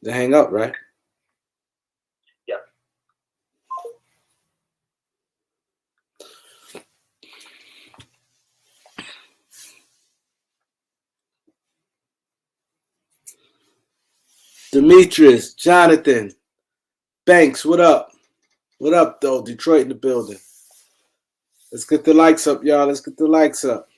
They hang up, right? Yep. Demetrius, Jonathan, Banks, what up? What up, though? Detroit in the building. Let's get the likes up, y'all. Let's get the likes up.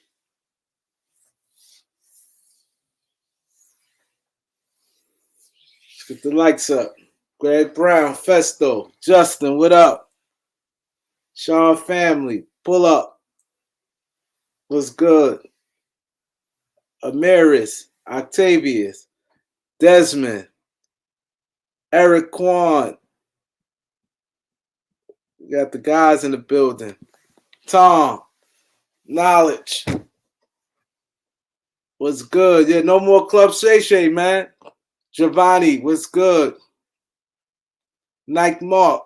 Let's get the likes up. Greg Brown, Festo, Justin, what up? Sean Family, pull up. What's good? Amaris, Octavius, Desmond, Eric Kwan. We got the guys in the building. Tom, Knowledge. What's good? Yeah, no more Club Shay, man. Giovanni, what's good? Nike Mark.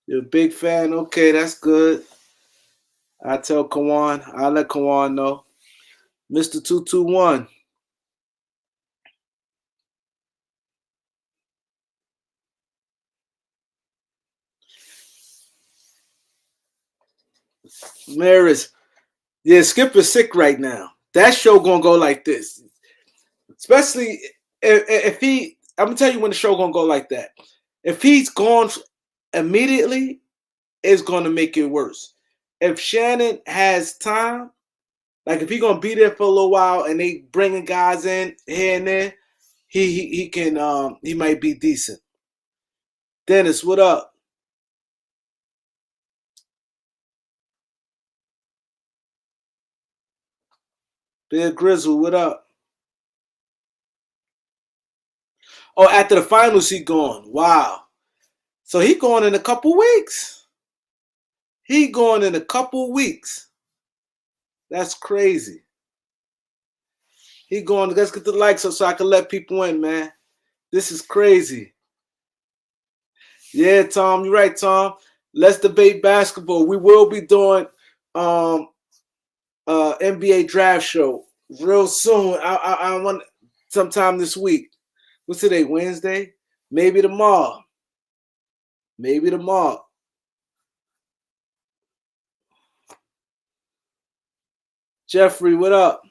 You're a big fan? Okay, that's good. I tell Kawan. I'll let Kawan know. Mr. 221. Maris. Yeah, Skip is sick right now. That show gonna go like this. Especially if he, I'm gonna tell you when the show gonna go like that. If he's gone immediately, it's gonna make it worse. If Shannon has time, like if he's gonna be there for a little while and they bringing guys in here and there, he can he might be decent. Dennis, what up? Big Grizzle, what up? Oh, after the finals, he gone. Wow. So he going in a couple weeks. He going in a couple weeks. That's crazy. He going. Let's get the likes up so I can let people in, man. This is crazy. Yeah, Tom, you're right, Tom. Let's debate basketball. We will be doing NBA draft show real soon. I want sometime this week. What's today? Wednesday? Maybe tomorrow. Maybe tomorrow. Jeffrey, what up?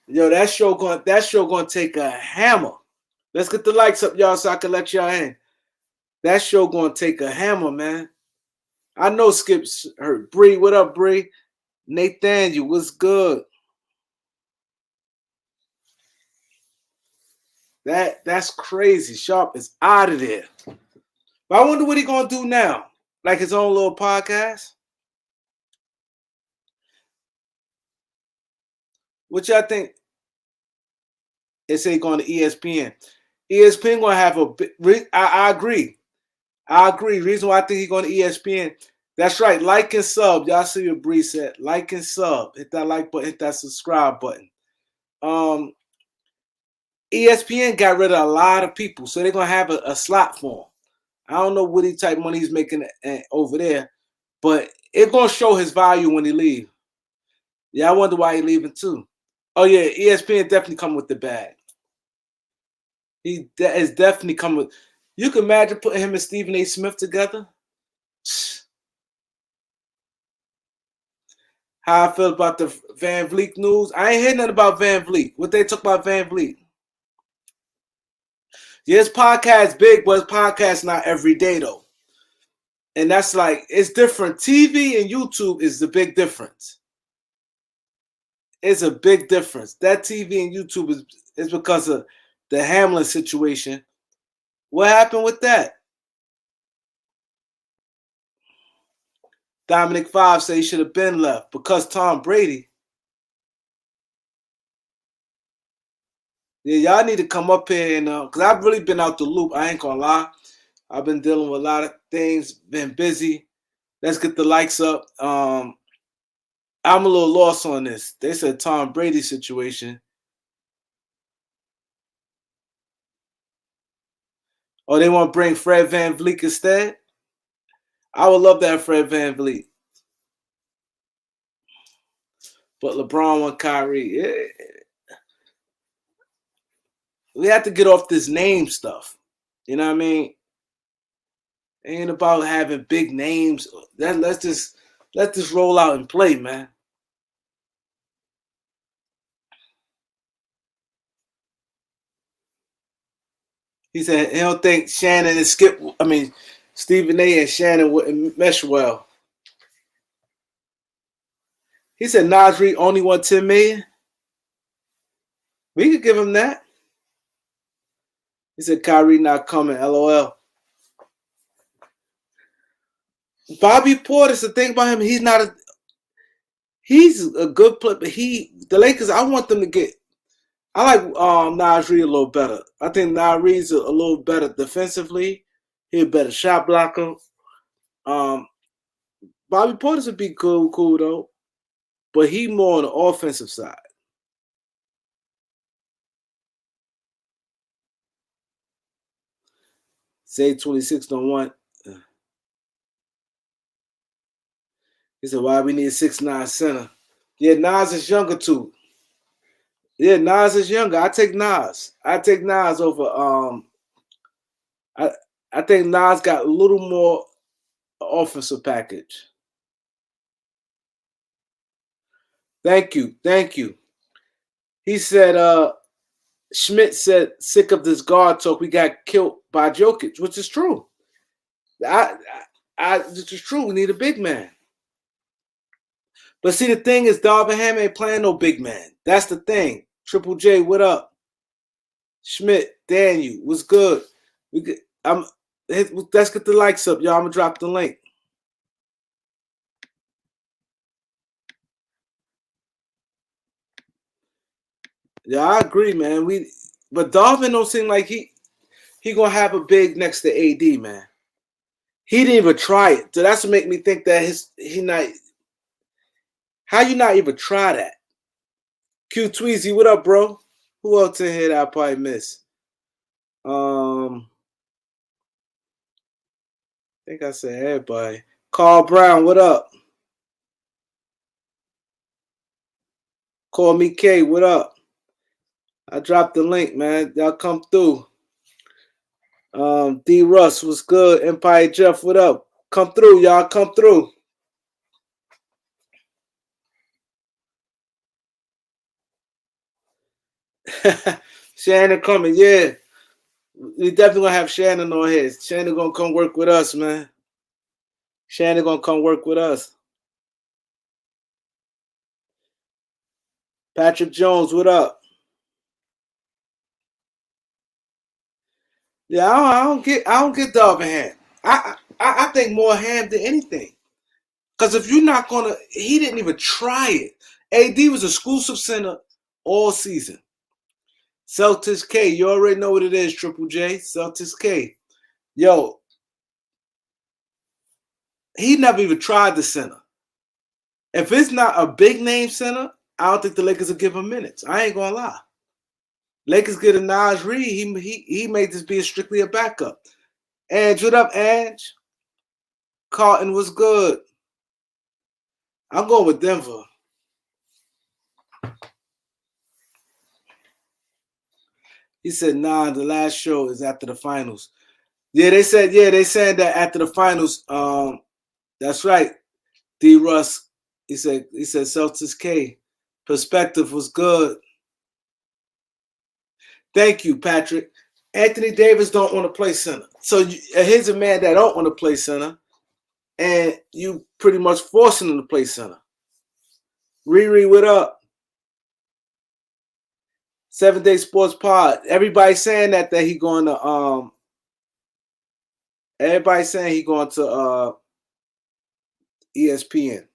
Yo, that show going to take a hammer. Let's get the likes up, y'all, so I can let y'all in. That show going to take a hammer, man. I know Skip's hurt. Bree, what up, Bree? Nathaniel, what's good? That's crazy. Sharpe is out of there. But I wonder what he gonna do now. Like his own little podcast. What y'all think? They say going to ESPN. ESPN gonna have a. I agree. I agree. Reason why I think he's going to ESPN. That's right. Like and sub. Y'all see what Bree said. Like and sub. Hit that like button. Hit that subscribe button. ESPN got rid of a lot of people, so they're gonna have a slot for him. I don't know what type of money he's making over there, but it's gonna show his value when he leave. Yeah, I wonder why he leaving too. Oh yeah, ESPN definitely come with the bag. He is definitely coming with. You can imagine putting him and Stephen A. Smith together. How I feel about the Van Vliet news. I ain't heard nothing about Van Vliet. What they talk about Van Vliet? Yes, podcast big, but podcast not every day though. And that's like, it's different. TV and YouTube is the big difference. It's a big difference. That TV and YouTube is because of the Hamlin situation. What happened with that? Dominic 5 said he should have been left because Tom Brady. Yeah, y'all need to come up here and because I've really been out the loop. I ain't gonna lie. I've been dealing with a lot of things, been busy. Let's get the likes up. I'm a little lost on this. They said Tom Brady situation. Oh, they want to bring Fred VanVleet instead? I would love that Fred VanVleet. But LeBron want Kyrie. We have to get off this name stuff. You know what I mean? It ain't about having big names. Let's just roll out and play, man. He said he don't think Shannon and Stephen A and Shannon wouldn't mesh well. He said Nas Reed only won $10 million. We could give him that. He said Kyrie not coming. LOL. Bobby Portis, the thing about him, he's a good player, but the Lakers, I want them to get. I like Nas Reed a little better. I think Nas Reed's a little better defensively. He's a better shot blocker. Bobby Portis would be cool though, but he more on the offensive side. Say 26 don't want. He said, why we need a 6'9" center? Yeah, Nas is younger too. Yeah, Nas is younger. I take Nas. I take Nas over. I think Nas got a little more offensive package. Thank you. He said, Schmidt said, sick of this guard talk. We got killed by Jokic, which is true. This is true. We need a big man. But see, the thing is, Darvin Ham ain't playing no big man. That's the thing. Triple J, what up? Schmidt, Daniel, what's good? Let's get the likes up, y'all. I'm gonna drop the link. Yeah, I agree, man. But Darvin don't seem like he gonna have a big next to AD, man. He didn't even try it. So that's what make me think that he not. How you not even try that? Q Tweezy, what up, bro? Who else in here that I probably miss? I think I said everybody. Carl Brown, what up? Call me K, what up? I dropped the link, man. Y'all come through. D Russ, what's good? Empire Jeff, what up? Come through, y'all. Come through. Shannon coming, yeah. We definitely gonna have Shannon on here. Shannon gonna come work with us, man. Shannon gonna come work with us. Patrick Jones, what up? Yeah, I don't get Darvin Ham. I think more Ham than anything. Because if you're not gonna, he didn't even try it. AD was exclusive center all season. Celtics K, you already know what it is, Triple J. Celtics K. Yo, he never even tried the center. If it's not a big name center, I don't think the Lakers will give him minutes. I ain't gonna lie. Lakers get a Nas Reed. He made this be strictly a backup. Ange, what up, Ange? Carlton was good. I'm going with Denver. He said, nah, the last show is after the finals. Yeah, they said that after the finals. That's right. D Russ. He said Celtics K. Perspective was good. Thank you, Patrick. Anthony Davis don't want to play center. So here's a man that don't want to play center, and you pretty much forcing him to play center. Riri, what up? 7 Day Sports Pod. Everybody's saying that he going to everybody's saying he going to ESPN.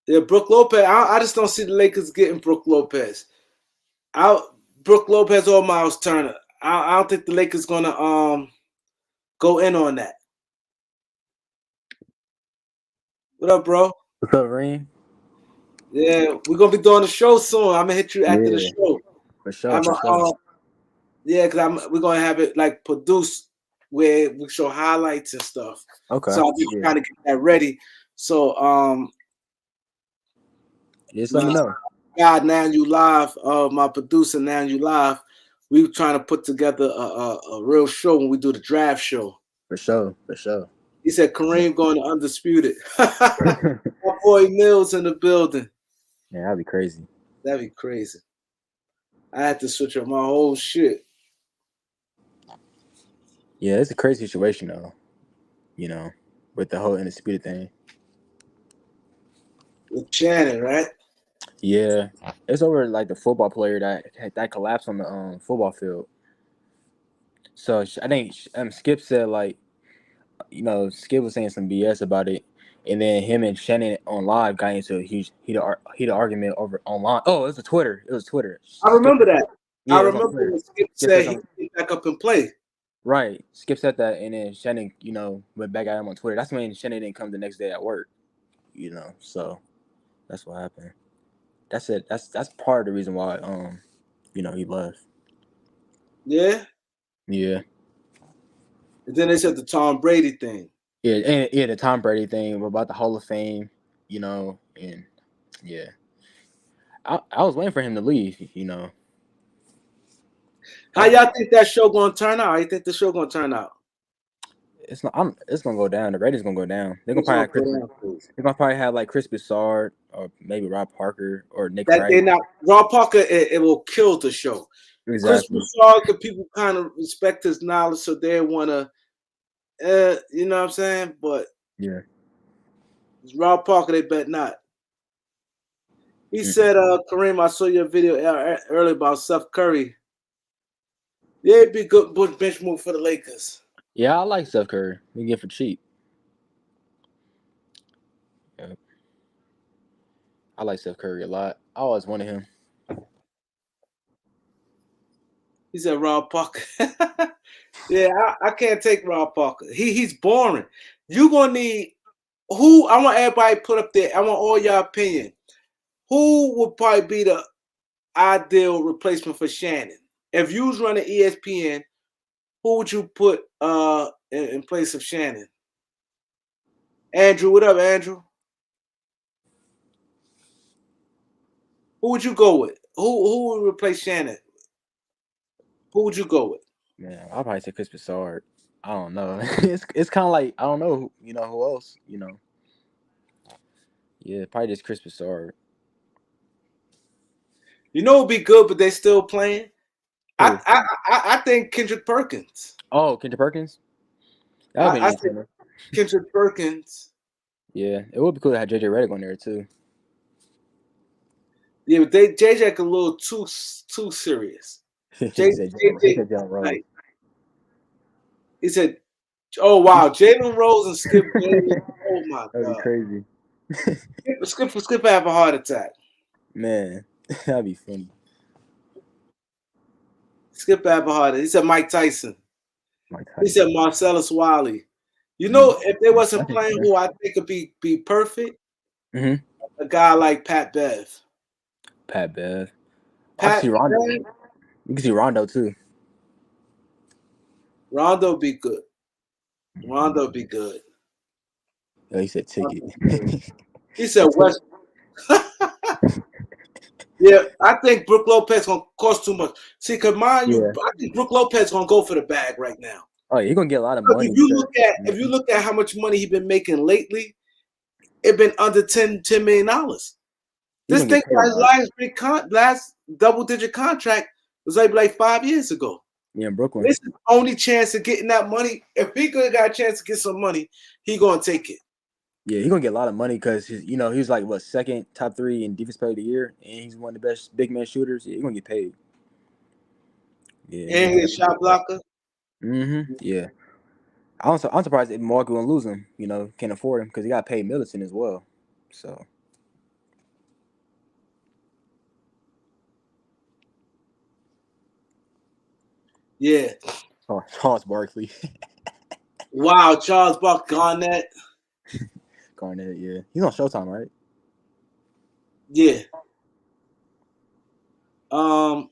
Yeah, Brook Lopez. I just don't see the Lakers getting Brook Lopez. Brook Lopez or Miles Turner. I don't think the Lakers gonna go in on that. What up, bro? What's up, Reem? Yeah, we're gonna be doing the show soon. I'm gonna hit you after the show. For sure, for sure. Yeah, because we're gonna have it like produced where we show highlights and stuff. Okay. So I'm just trying to get that ready. So just let me know. God, Now You Live, my producer Now You Live, we were trying to put together a real show when we do the draft show. For sure, for sure. He said Kareem going to Undisputed. My boy Mills in the building. Yeah, that'd be crazy. That'd be crazy. I had to switch up my whole shit. Yeah, it's a crazy situation though. You know, with the whole Undisputed thing. With Shannon, right? Yeah, it's over like the football player that collapsed on the football field. So I think Skip said like, you know, Skip was saying some BS about it, and then him and Shannon on live got into a huge heated argument over online. Oh, it was Twitter. It was Twitter. I remember that. Yeah, I remember when Skip said he would back up and play. Right. Skip said that, and then Shannon, you know, went back at him on Twitter. That's when Shannon didn't come the next day at work. You know, so that's what happened. That's it. That's part of the reason why you know, he left. Yeah. Yeah. And then they said the Tom Brady thing. Yeah, and the Tom Brady thing about the Hall of Fame, you know, and yeah. I was waiting for him to leave, you know. How y'all think that show gonna turn out? How you think the show gonna turn out? It's not. It's gonna go down. The ratings gonna go down. They're gonna probably have like Chris Broussard or maybe Rob Parker or Nick Wright. Rob Parker. It will kill the show. Exactly. Chris Broussard, the people kind of respect his knowledge, so they wanna, you know what I'm saying? But yeah, Rob Parker, they bet not. He said, Kareem, I saw your video earlier about Steph Curry. Yeah, it'd be a good bench move for the Lakers. Yeah, I like Steph Curry. We get for cheap. Yeah. I like Steph Curry a lot. I always wanted him. He said Rob Parker. Yeah, I can't take Rob Parker. He's boring. You gonna need who? I want everybody put up there. I want all your opinion. Who would probably be the ideal replacement for Shannon? If you was running ESPN, who would you put in place of Shannon? Andrew, what up, Andrew? Who would you go with? Who would replace Shannon? Who would you go with? Man, I'll probably say Chris Broussard. I don't know. It's kind of like I don't know. You know who else? You know. Yeah, probably just Chris Broussard. You know, it'd be good, but they still playing. I think Kendrick Perkins. Oh, Kendrick Perkins. That would be nice. Kendrick Perkins. Yeah, it would be cool to have JJ Redick on there too. Yeah, but JJ a little too serious. JJ, he said, "Oh wow, Jalen Rose and Skip Bayless. Oh my god, that'd be crazy. Skip have a heart attack. Man, that'd be funny. Skip have a heart attack. He said Mike Tyson. He said Marcellus Wiley. You know, if they wasn't playing, who I think could be perfect, a guy like Pat Bev. Pat Bev. I see Rondo. You can see Rondo too. Rondo be good. Rondo be good. Oh, he said ticket. He said West. Yeah, I think Brook Lopez gonna cost too much. See, cause I think Brook Lopez gonna go for the bag right now. Oh, you're gonna get a lot of money. If you look at how much money he's been making lately, it been under $10 million. This thing, last double-digit contract was like 5 years ago. Yeah, in Brooklyn. This is the only chance of getting that money. If he could have got a chance to get some money, he gonna take it. Yeah, he's gonna get a lot of money because he was like second, top 3 in defense player of the year, and he's one of the best big man shooters. Yeah, he's gonna get paid. Yeah, and he's a shot blocker. Yeah, I'm surprised if Milwaukee won't lose him. You know, can't afford him because he got paid Middleton as well. So. Yeah. Charles Barkley. Wow, Charles Barkley, Garnett. Garnett, yeah. He's on Showtime, right? Yeah. Draymond.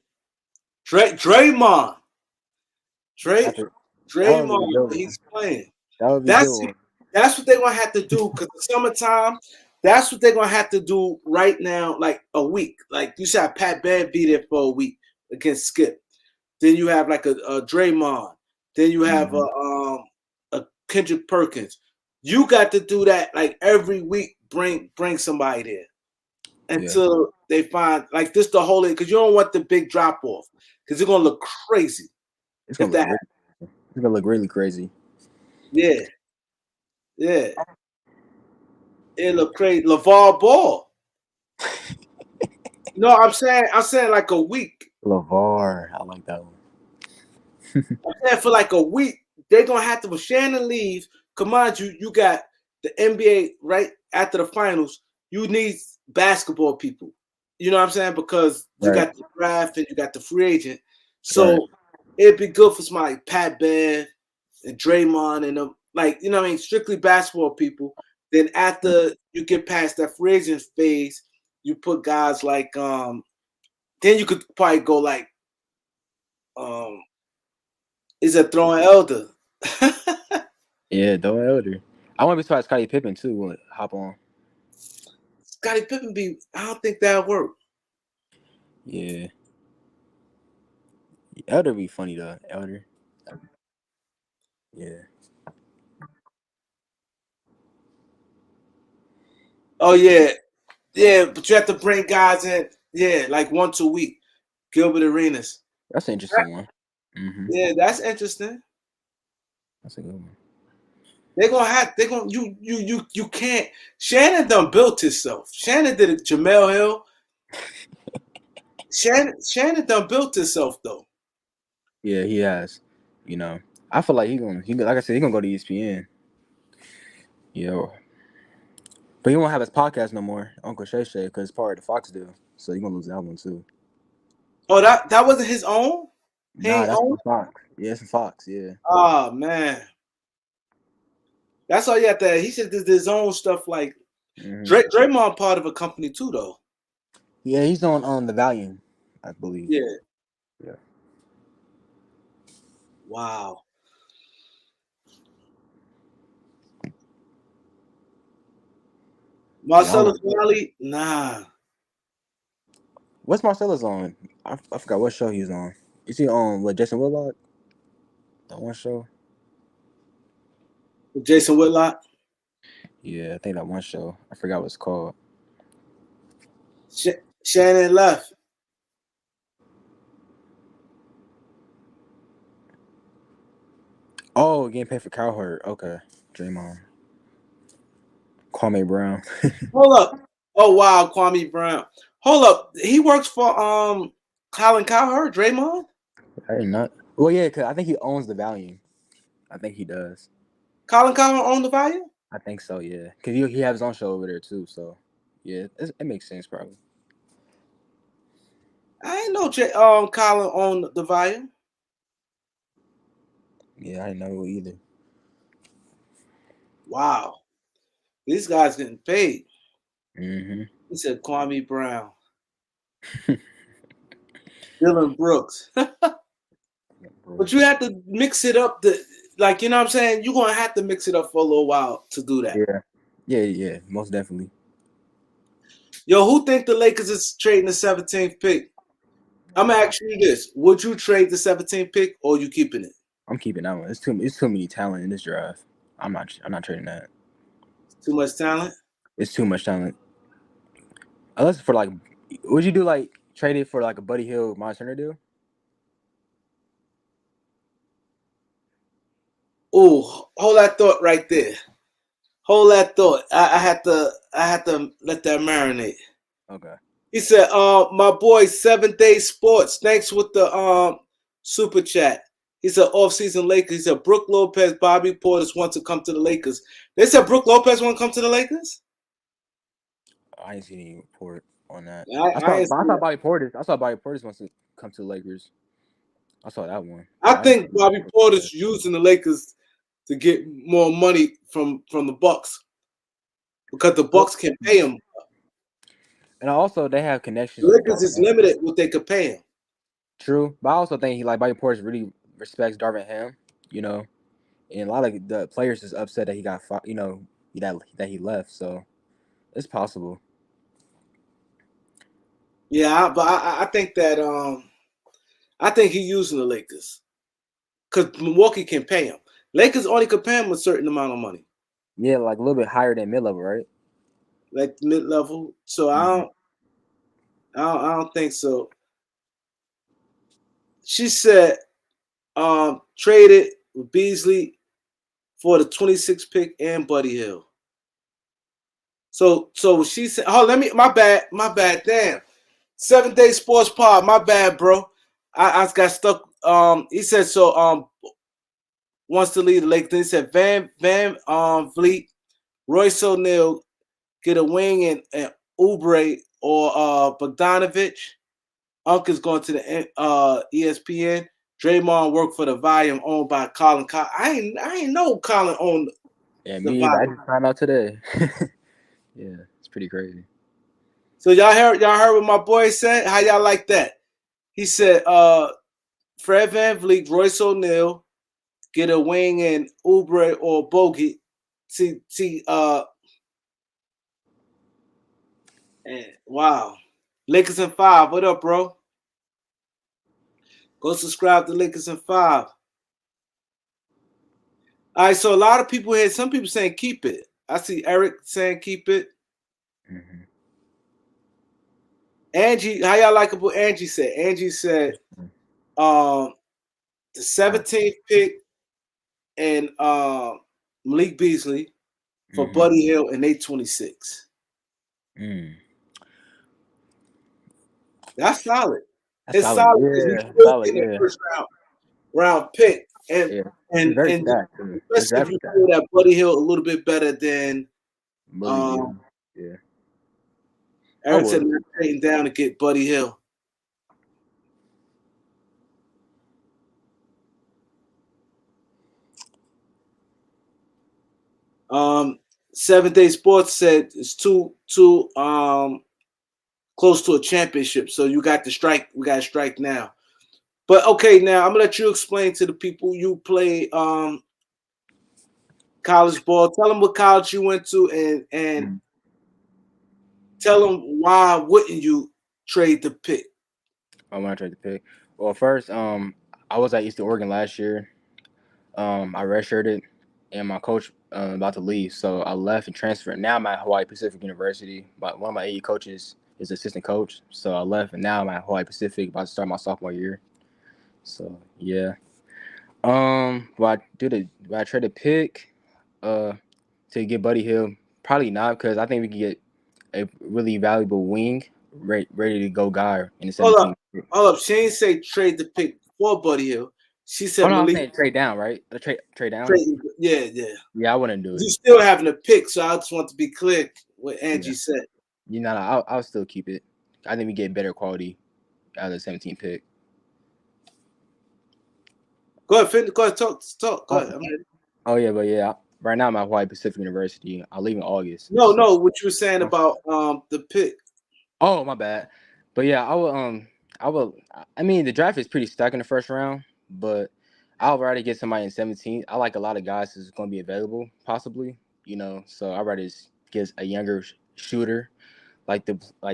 That would be a good Draymond, one. he's playing. That would be a good one. That's what they're gonna have to do because the summertime. That's what they're gonna have to do right now, like a week. Like you said, Pat Bev be there for a week against Skip. Then you have like a Draymond. Then you have a Kendrick Perkins. You got to do that like every week. Bring somebody there until they find like this the whole because you don't want the big drop off because it's gonna look crazy. It's gonna look really crazy. Yeah. It look crazy. LeVar Ball. No, I'm saying like a week. LeVar, I like that one. I'm saying for like a week, they're gonna have to. When Shannon leaves, come on, you got the NBA right after the finals. You need basketball people. You know what I'm saying? Because you got the draft and you got the free agent. So it'd be good for somebody like Pat Bev and Draymond and them, like, you know what I mean, strictly basketball people. Then after you get past that free agent phase, you put guys like then you could probably go like is a throwing elder. Yeah, throwing elder. I want to be surprised Scottie Pippen too will hop on. Scottie Pippen I don't think that'll work. Yeah. Elder be funny though. Elder. Yeah. Oh yeah. Yeah, but you have to bring guys in, like once a week. Gilbert Arenas. That's an interesting one. Mm-hmm. Yeah, that's interesting. That's a good one. You can't. Shannon done built himself. Shannon did it. Jamel Hill. Shannon done built himself though. Yeah, he has. You know, I feel like he like I said, he gonna go to ESPN. Yeah. But he won't have his podcast no more, Uncle Shay Shay, because it's part of the Fox deal. So you're gonna lose that one too. Oh, that wasn't his own? Nah, that's from Fox. Yeah, it's from Fox, yeah. Oh man. That's all you have to. He said there's his own stuff like Draymond part of a company too, though. Yeah, he's on the Valiant, I believe. Yeah. Yeah. Wow. Marcellus Wiley? Nah. What's Marcellus on? I forgot what show he's on. Is he on with Jason Whitlock? That one show? Jason Whitlock? Yeah, I think that one show. I forgot what it's called. Shannon left. Oh, getting paid for Cowherd. Okay. Draymond. Kwame Brown. Hold up. Oh wow, Kwame Brown. Hold up. He works for Colin Cowherd, Draymond? I did not. Well, yeah, because I think he owns the Valiant. I think he does. Colin Cowherd owned the Valiant? I think so, yeah. Because he has his own show over there, too. So, yeah, it makes sense, probably. I didn't know Colin owned the Valiant. Yeah, I didn't know either. Wow. These guys getting paid. Mm-hmm. He said Kwame Brown. Dylan Brooks. But you have to mix it up. Like, you know what I'm saying? You're going to have to mix it up for a little while to do that. Yeah, most definitely. Yo, who think the Lakers is trading the 17th pick? I'm going to ask you this. Would you trade the 17th pick or are you keeping it? I'm keeping that one. It's too many talent in this draft. I'm not trading that. Too much talent? It's too much talent. Unless for like, would you do like trade it for like a Buddy Hield, Miles Turner deal? Oh, hold that thought right there. Hold that thought. I had to let that marinate. Okay. He said, my boy 7 Day Sports. Thanks with the super chat. He said off-season Lakers. He said Brook Lopez, Bobby Portis want to come to the Lakers. They said Brook Lopez want to come to the Lakers? I didn't see any report on that. I saw Bobby Portis. I saw Bobby Portis wants to come to the Lakers. I saw that one. I think Bobby Portis using the Lakers to get more money from the Bucks. because the Bucks can pay him. And also they have connections The with Lakers is Darvin Ham. limited what they could pay him. True, but I also think he like Bobby Portis really respects Darvin Ham, you know, and a lot of the players is upset that he got that he left. So it's possible. Yeah, but I think that I think he's using the Lakers because Milwaukee can pay him. Lakers only can pay him a certain amount of money, Yeah, like a little bit higher than mid level, right? like mid level. So I don't think so. She said traded with Beasley for the 26 pick and Buddy Hill. So she said, "Oh, my bad, damn. 7-Day Sports Pod, my bad, bro. I got stuck. He said so. Wants to lead the Lakers. Then he said Van Vliet, Royce O'Neal, get a wing and Oubre or Bogdanovich. Unc is going to the ESPN. Draymond worked for the volume owned by Colin. I ain't know Colin owned. Yeah, me either. I just found out today. Yeah, it's pretty crazy. So y'all heard what my boy said? How y'all like that? He said Fred VanVleet, Royce O'Neal, get a wing and Oubre or Bogey. And wow. Lakers in 5. What up, bro? Go subscribe to Lakers in 5. All right, so a lot of people here, some people saying keep it. I see Eric saying keep it. Mm-hmm. Angie, how y'all like what Angie said? Angie said the 17th pick and Malik Beasley for Buddy Hill and 826. That's solid. It's solid. Yeah, solid. Yeah. First round pick. And especially if you feel that Buddy Hill a little bit better than yeah. Aaron said they're trading down to get Buddy Hill. Seven-Day Sports said it's too close to a championship, so you got to strike. We got to strike now. But okay, now I'm gonna let you explain to the people you play college ball. Tell them what college you went to, and tell them why wouldn't you trade the pick? I want to trade the pick. Well, first, I was at Eastern Oregon last year. I redshirted, and my coach about to leave, so I left and transferred. Now I'm at Hawaii Pacific University. But one of my AE coaches is assistant coach, so I left, and now I'm at Hawaii Pacific, about to start my sophomore year. So yeah. But I trade a pick to get Buddy Hill? Probably not, because I think we can get a really valuable wing, ready to go guy in the 17th. Hold up. She ain't say trade the pick for Buddy Hill. She said I'm saying trade down, right? Trade down? Yeah. Yeah, I wouldn't do it. You still having a pick, so I just want to be clear what Angie said. You know, I'll still keep it. I think we get better quality out of the 17th pick. Go ahead, talk. Go ahead. Oh yeah, but yeah, right now I'm at Hawaii Pacific University. I'll leave in August. No, what you were saying about the pick. Oh, my bad. But yeah, I mean, the draft is pretty stuck in the first round, but I'll rather get somebody in 17th. I like a lot of guys who's going to be available, possibly, you know. So I'd rather get a younger shooter like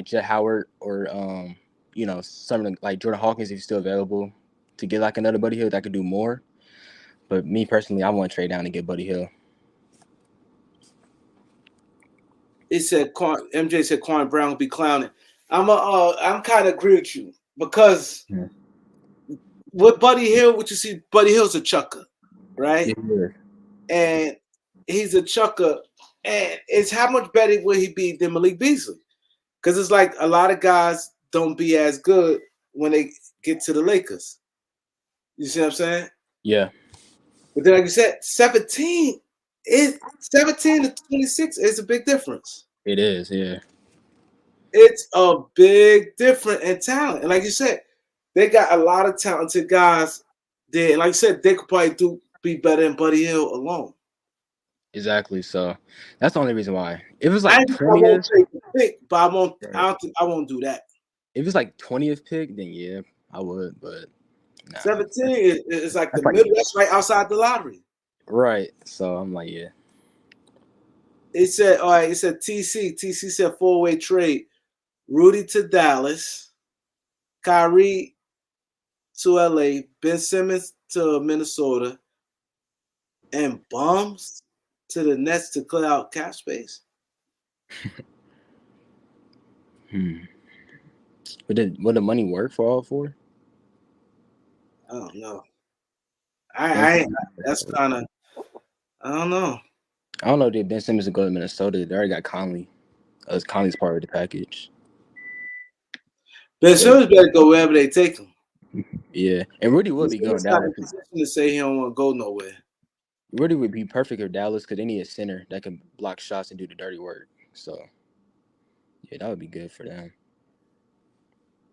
Jet Howard or you know, something like Jordan Hawkins if he's still available, to get like another Buddy Hill that could do more. But me personally, I want to trade down to get Buddy Hill. It said MJ said Quan Brown will be clowning. I'm kind of agree with you because with Buddy Hill, what you see, Buddy Hill's a chucker, right? Yeah. And he's a chucker, and it's how much better will he be than Malik Beasley? Because it's like a lot of guys don't be as good when they get to the Lakers. You see what I'm saying? Yeah. But then, like you said, 17 to 26 is a big difference. It is, yeah. It's a big difference in talent. And like you said, they got a lot of talented guys there. And like you said, they could probably be better than Buddy Hill alone. Exactly. So that's the only reason why. If it was I like won't 20th, trade the pick, but I won't. right. I don't think I won't do that. If it's like 20th pick, then yeah, I would. But nah, 17 is like the that's like middle. That's right outside the lottery. right. So I'm like, yeah. It said, all right. It said TC. TC said 4-way trade. Rudy to Dallas, Kyrie to LA, Ben Simmons to Minnesota, and Bums to the Nets to clear out cap space. But would the money work for all four? I don't know. That's kind of. I don't know. I don't know. Did Ben Simmons go to Minnesota? They already got Conley. Conley's part of the package. Ben Simmons better go wherever they take him. Yeah, and Rudy would be going Dallas. To say he don't want to go nowhere. Rudy would be perfect for Dallas because they need a center that can block shots and do the dirty work. So, yeah, that would be good for them.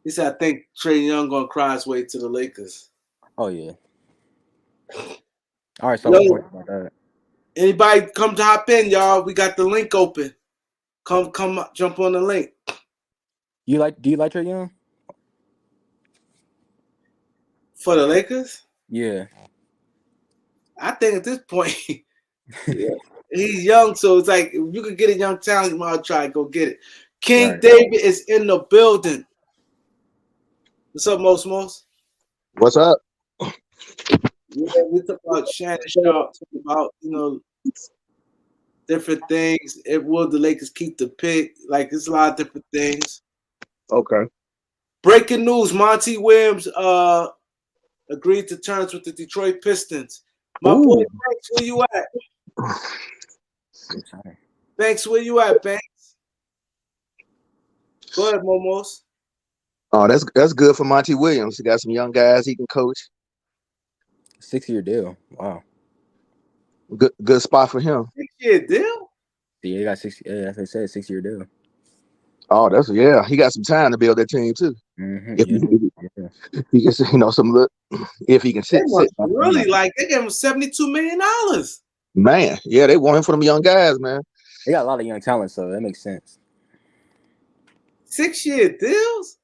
He said, "I think Trae Young gonna cry his way to the Lakers." Oh yeah. All right, so about that. Anybody come to hop in, y'all? We got the link open. Come, jump on the link. Do you like Trae Young? For the Lakers? Yeah. I think at this point, he's young, so it's like if you could get a young talent, you might well try and go get it. King David is in the building. What's up, Most? What's up? Yeah, we talk about Shannon Sharpe, talk about different things. Will the Lakers keep the pick? Like it's a lot of different things. Okay. Breaking news: Monty Williams agreed to terms with the Detroit Pistons. My boy, Banks, where you at? Banks, where you at, Banks? Go ahead, Momos. Oh, that's good for Monty Williams. He got some young guys he can coach. 6-year deal. Wow. Good spot for him. 6-year deal? Yeah, he got 6. Yeah, as I said, 6-year deal. Oh, he got some time to build that team too. Mm-hmm. If he can, if he can sit. Really, like they gave him $72 million. Man, yeah, they want him for them young guys, man. They got a lot of young talent, so that makes sense. 6-year deals?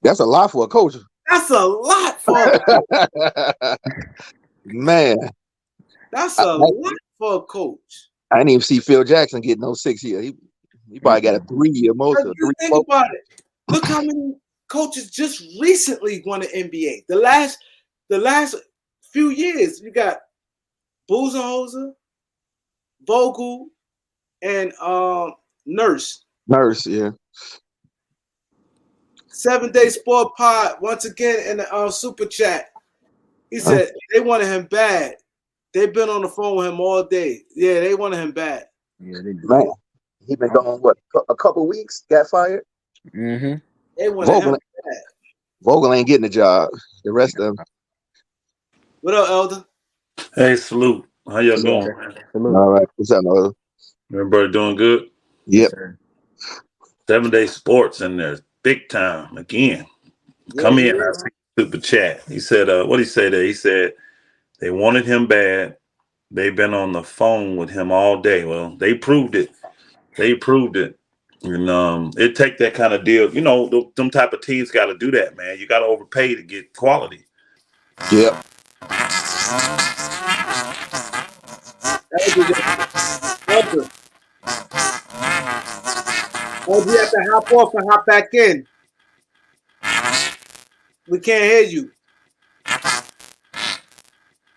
That's a lot for a coach. That's a lot for a coach. Man. That's a lot for a coach. I didn't even see Phil Jackson get no 6-year. He probably got a 3-year most of it. Think about it. Look how many coaches just recently won the NBA. The last few years, you got Budenholzer, Vogel, and Nurse. Nurse, yeah. 7-Day Sport Pod once again in the super chat. He said they wanted him bad. They've been on the phone with him all day. Yeah, they wanted him bad. Yeah, they do. Man, he been gone a couple weeks. Got fired. Mm-hmm. They wanted him bad. Vogel ain't getting the job. The rest of them. What up, Elder? Hey, salute. How y'all doing? All right. What's up, Elder? Everybody doing good? Yep. 7-Day Sports in there, big time again. Come in. I see super chat. He said, what did he say there? He said they wanted him bad. They've been on the phone with him all day. Well, they proved it. And it take that kind of deal. Them type of teams got to do that, man. You got to overpay to get quality. Yep. Elder, you have to hop off and hop back in. We can't hear you.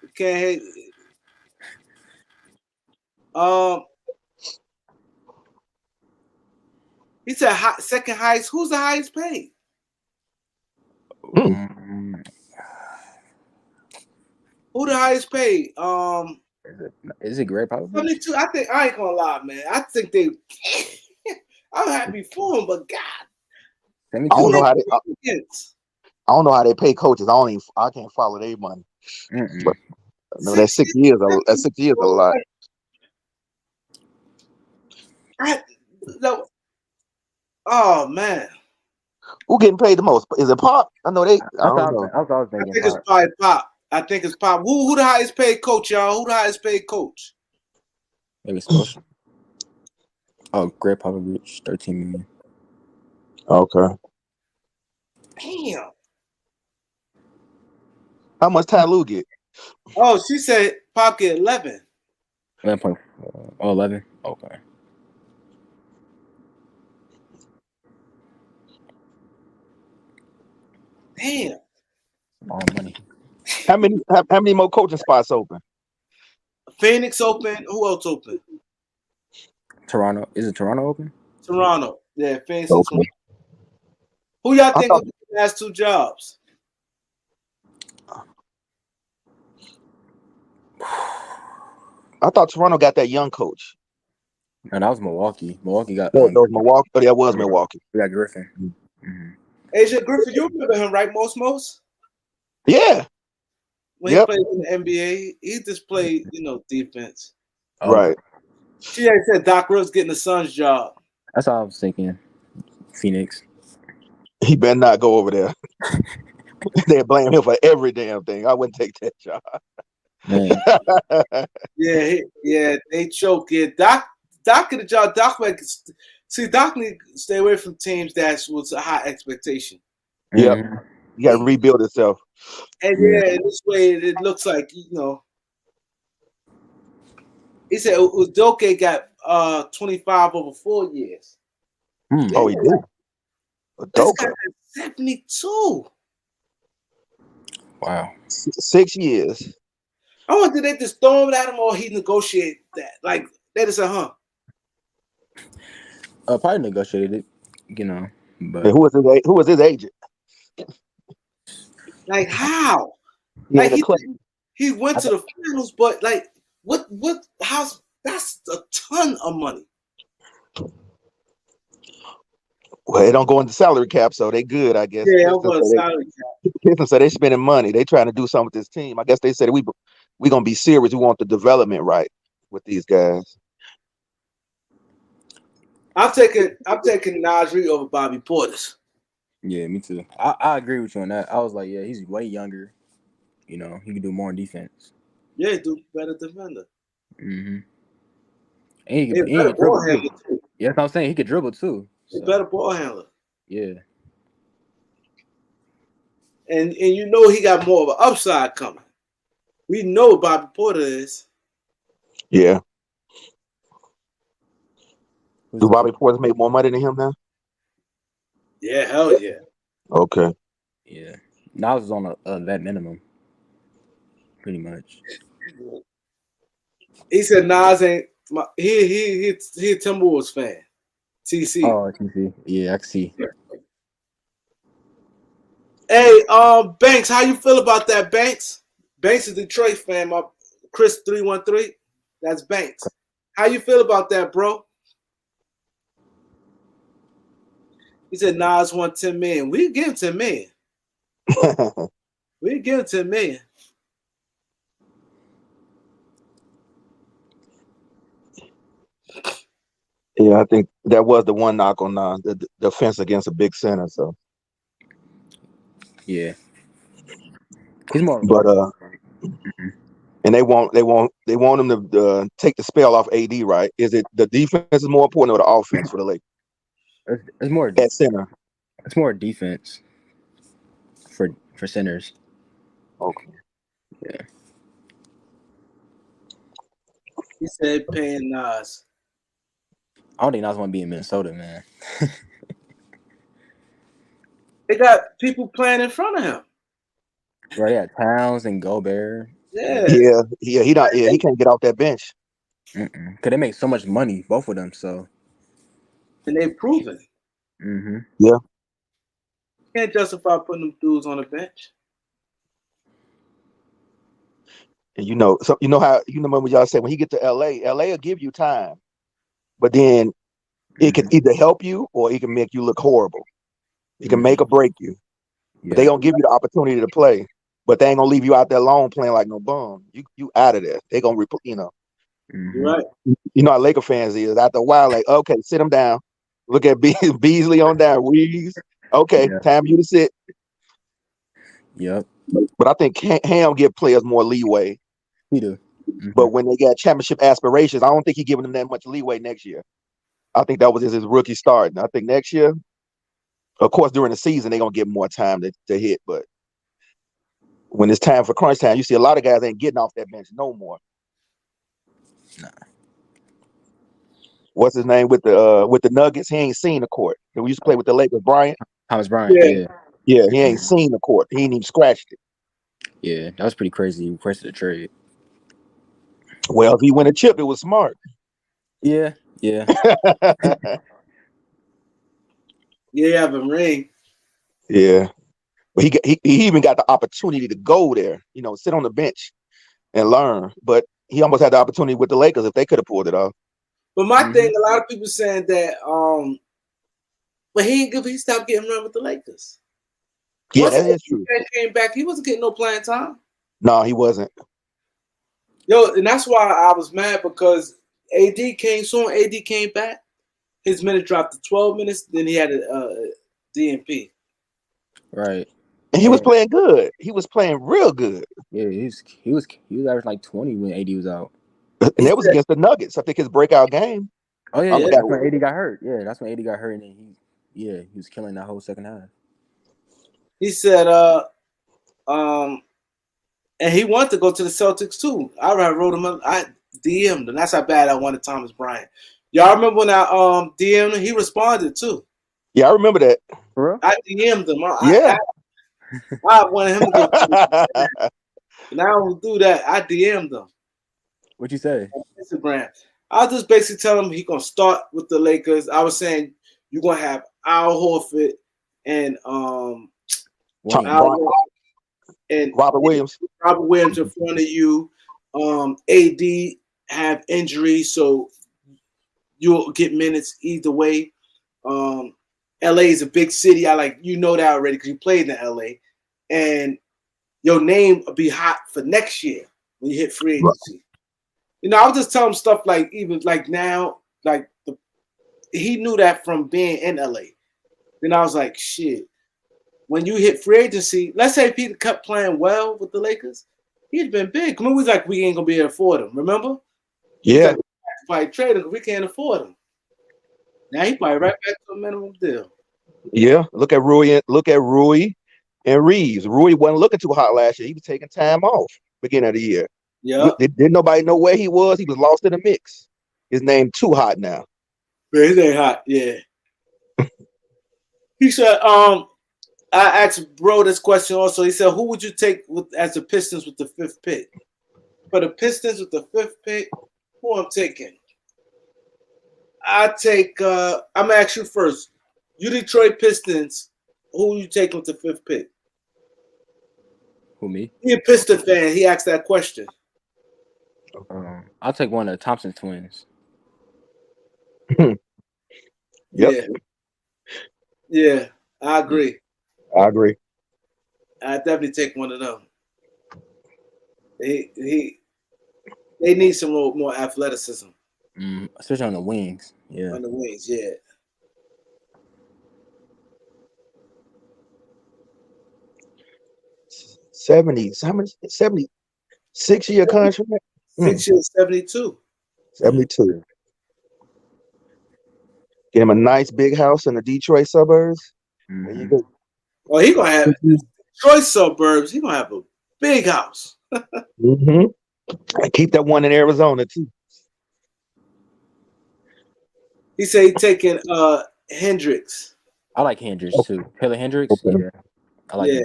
We can't hear you. He said second highest. Who's the highest paid? Who the highest paid? Is it Greg Popovich? 72. I think I ain't gonna lie, man. I think they. I'm happy for him, but God, I don't know how they pay coaches. I can't follow their money. But no, that's 6 years. That's 6 years a lot. Oh man, who getting paid the most? Is it Pop? I know they. I don't know. I was thinking. I think it's probably Pop. I think it's Pop. Who the highest paid coach, y'all? Who the highest paid coach? Maybe Scotia. Oh, Greg Popovich, $13 million. Okay. Damn. How much Ty Lue get? Oh, she said Pop get 11. 11. Okay. Damn. All money. How many more coaching spots open? Phoenix open. Who else open? Toronto. Is it Toronto open? Toronto. Yeah, Phoenix. Okay. Who y'all think will be the last 2 jobs? I thought Toronto got that young coach. And that was Milwaukee. Milwaukee got That was Milwaukee. Oh, that was Milwaukee. We got Griffin. Mm-hmm. AJ Griffin, you remember him, right? Most. Yeah. When he played in the NBA, he just played, defense. Oh. Right. She had said Doc Rivers getting the Suns job. That's all I was thinking. Phoenix. He better not go over there. They blame him for every damn thing. I wouldn't take that job. Man. yeah, they choke it. Doc get a job. Doc need to stay away from teams that was a high expectation. Yep. You got to rebuild itself. And in this way, it looks like, he said Udoka got 25 over 4 years. Oh, he did. This guy has 72. Wow. 6 years. I wonder, did they just throw it at him or he negotiated that? Like, they just said, Probably negotiated it, But and who was his agent? Like, how? Yeah, like he went to the finals, but like, that's a ton of money. Well, they don't go into salary cap, so they good, I guess. Yeah, I'm going to salary cap. Pistons said they spending money. They trying to do something with this team. I guess they said we gonna be serious. We want the development right with these guys. I'm taking Naj Reid over Bobby Portis. Yeah, me too. I agree with you on that. I was like, yeah, he's way younger. He can do more in defense. Yeah, he do better defender. Mm-hmm. And he can dribble too. Yeah, that's what I'm saying. He could dribble too. He's better ball handler. Yeah. And he got more of an upside coming. We know what Bobby Porter is. Yeah. Do Bobby Portis make more money than him now? Yeah, hell yeah. Okay. Yeah. Nas is on that minimum. Pretty much. He said Nas ain't he a Timberwolves fan. TC. Oh, TC. Yeah, I can see. Hey, Banks, how you feel about that, Banks? Banks is a Detroit fan. My Chris 313. That's Banks. How you feel about that, bro? He said Nas won $10 million. We give him $10 million. We give him $10 million. Yeah, I think that was the one knock on the defense against a big center. So yeah, he's more. But and they want him to take the spell off AD. Right? Is it the defense is more important or the offense for the Lakers? It's more at center. It's more defense for centers. Okay. Yeah. He said paying Nas. I don't think Nas want to be in Minnesota, man. They got people playing in front of him. Right, yeah, Towns and Gobert. Yeah. He can't get off that bench. Cause they make so much money, both of them. So. And they proven. Mm-hmm. Yeah. Can't justify putting them dudes on the bench. And how when y'all said when he get to LA will give you time, but then it can either help you or it can make you look horrible. It can make or break you. Yeah. But they gonna give you the opportunity to play, but they ain't gonna leave you out there alone playing like no bum. You out of there. They gonna Right. How Laker fans is after a while like, okay, sit them down. Look at Beasley on down. Reeves. Okay, time you to sit. Yep. But I think Ham give players more leeway. He do. But when they got championship aspirations, I don't think he's giving them that much leeway next year. I think that was his rookie start. And I think next year, of course, during the season, they're going to get more time to hit. But when it's time for crunch time, you see a lot of guys ain't getting off that bench no more. Nah. What's his name with the Nuggets? He ain't seen the court. We used to play with the Lakers, Bryant. Thomas Bryant, yeah. Yeah, he ain't seen the court. He ain't even scratched it. Yeah, that was pretty crazy. He requested a trade. Well, if he win a chip, it was smart. Yeah. Yeah, have a ring. Yeah. But he even got the opportunity to go there, sit on the bench and learn. But he almost had the opportunity with the Lakers if they could have pulled it off. But my thing, a lot of people saying that, but he stopped getting run with the Lakers. Yeah, Once that is true. Came back, he wasn't getting no playing time. No, he wasn't. Yo, and that's why I was mad because AD came soon. AD came back. His minute dropped to 12 minutes. Then he had a DNP. Right. And he was playing good. He was playing real good. Yeah, he was averaging like 20 when AD was out. And that was against the Nuggets. I think his breakout game. Oh yeah, that's when AD got hurt. Yeah, that's when AD got hurt, and then he was killing that whole second half. He said, and he wanted to go to the Celtics too. I wrote him up. I DM'd him. That's how bad I wanted Thomas Bryant. Y'all remember when I DM'd him? He responded too. Yeah, I remember that. I DM'd him. I wanted him to go to the and I don't do that. I DM'd him. What'd you say? On Instagram. I was just basically telling him he's gonna start with the Lakers. I was saying you're gonna have Al Horford and Robert Williams. Robert Williams in front of you. AD have injuries, so you'll get minutes either way. LA is a big city. I that already because you played in LA, and your name will be hot for next year when you hit free agency. Right. I was just telling him stuff like even like now, he knew that from being in LA. Then I was like, shit. When you hit free agency, let's say if he kept playing well with the Lakers, he'd been big. I mean, we ain't gonna be able to afford him. Remember? Yeah. Probably trade him because we can't afford him. Now he probably right back to a minimum deal. Yeah. Look at Rui and Reeves. Rui wasn't looking too hot last year. He was taking time off beginning of the year. Yeah. Didn't nobody know where he was. He was lost in the mix. His name too hot now. Yeah, his name hot. Yeah. He said, I asked Bro this question also. He said, who would you take as the Pistons with the 5th pick? For the Pistons with the 5th pick, who I'm taking? I take I'm gonna ask you first. You Detroit Pistons, who you take with the 5th pick? Who, me? He a Piston fan. He asked that question. I'll take one of the Thompson twins. Yep. Yeah, I agree. I definitely take one of them. They need some more athleticism. Especially on the wings. Yeah. On the wings, yeah. $76-year contract? 6 years, 72. 72. Get him a nice big house in the Detroit suburbs. There you go. Well, he gonna have Detroit suburbs. He gonna have a big house. And keep that one in Arizona too. He said he's taking Hendricks. I like Hendricks too. Taylor Hendricks. Okay. Yeah, I like him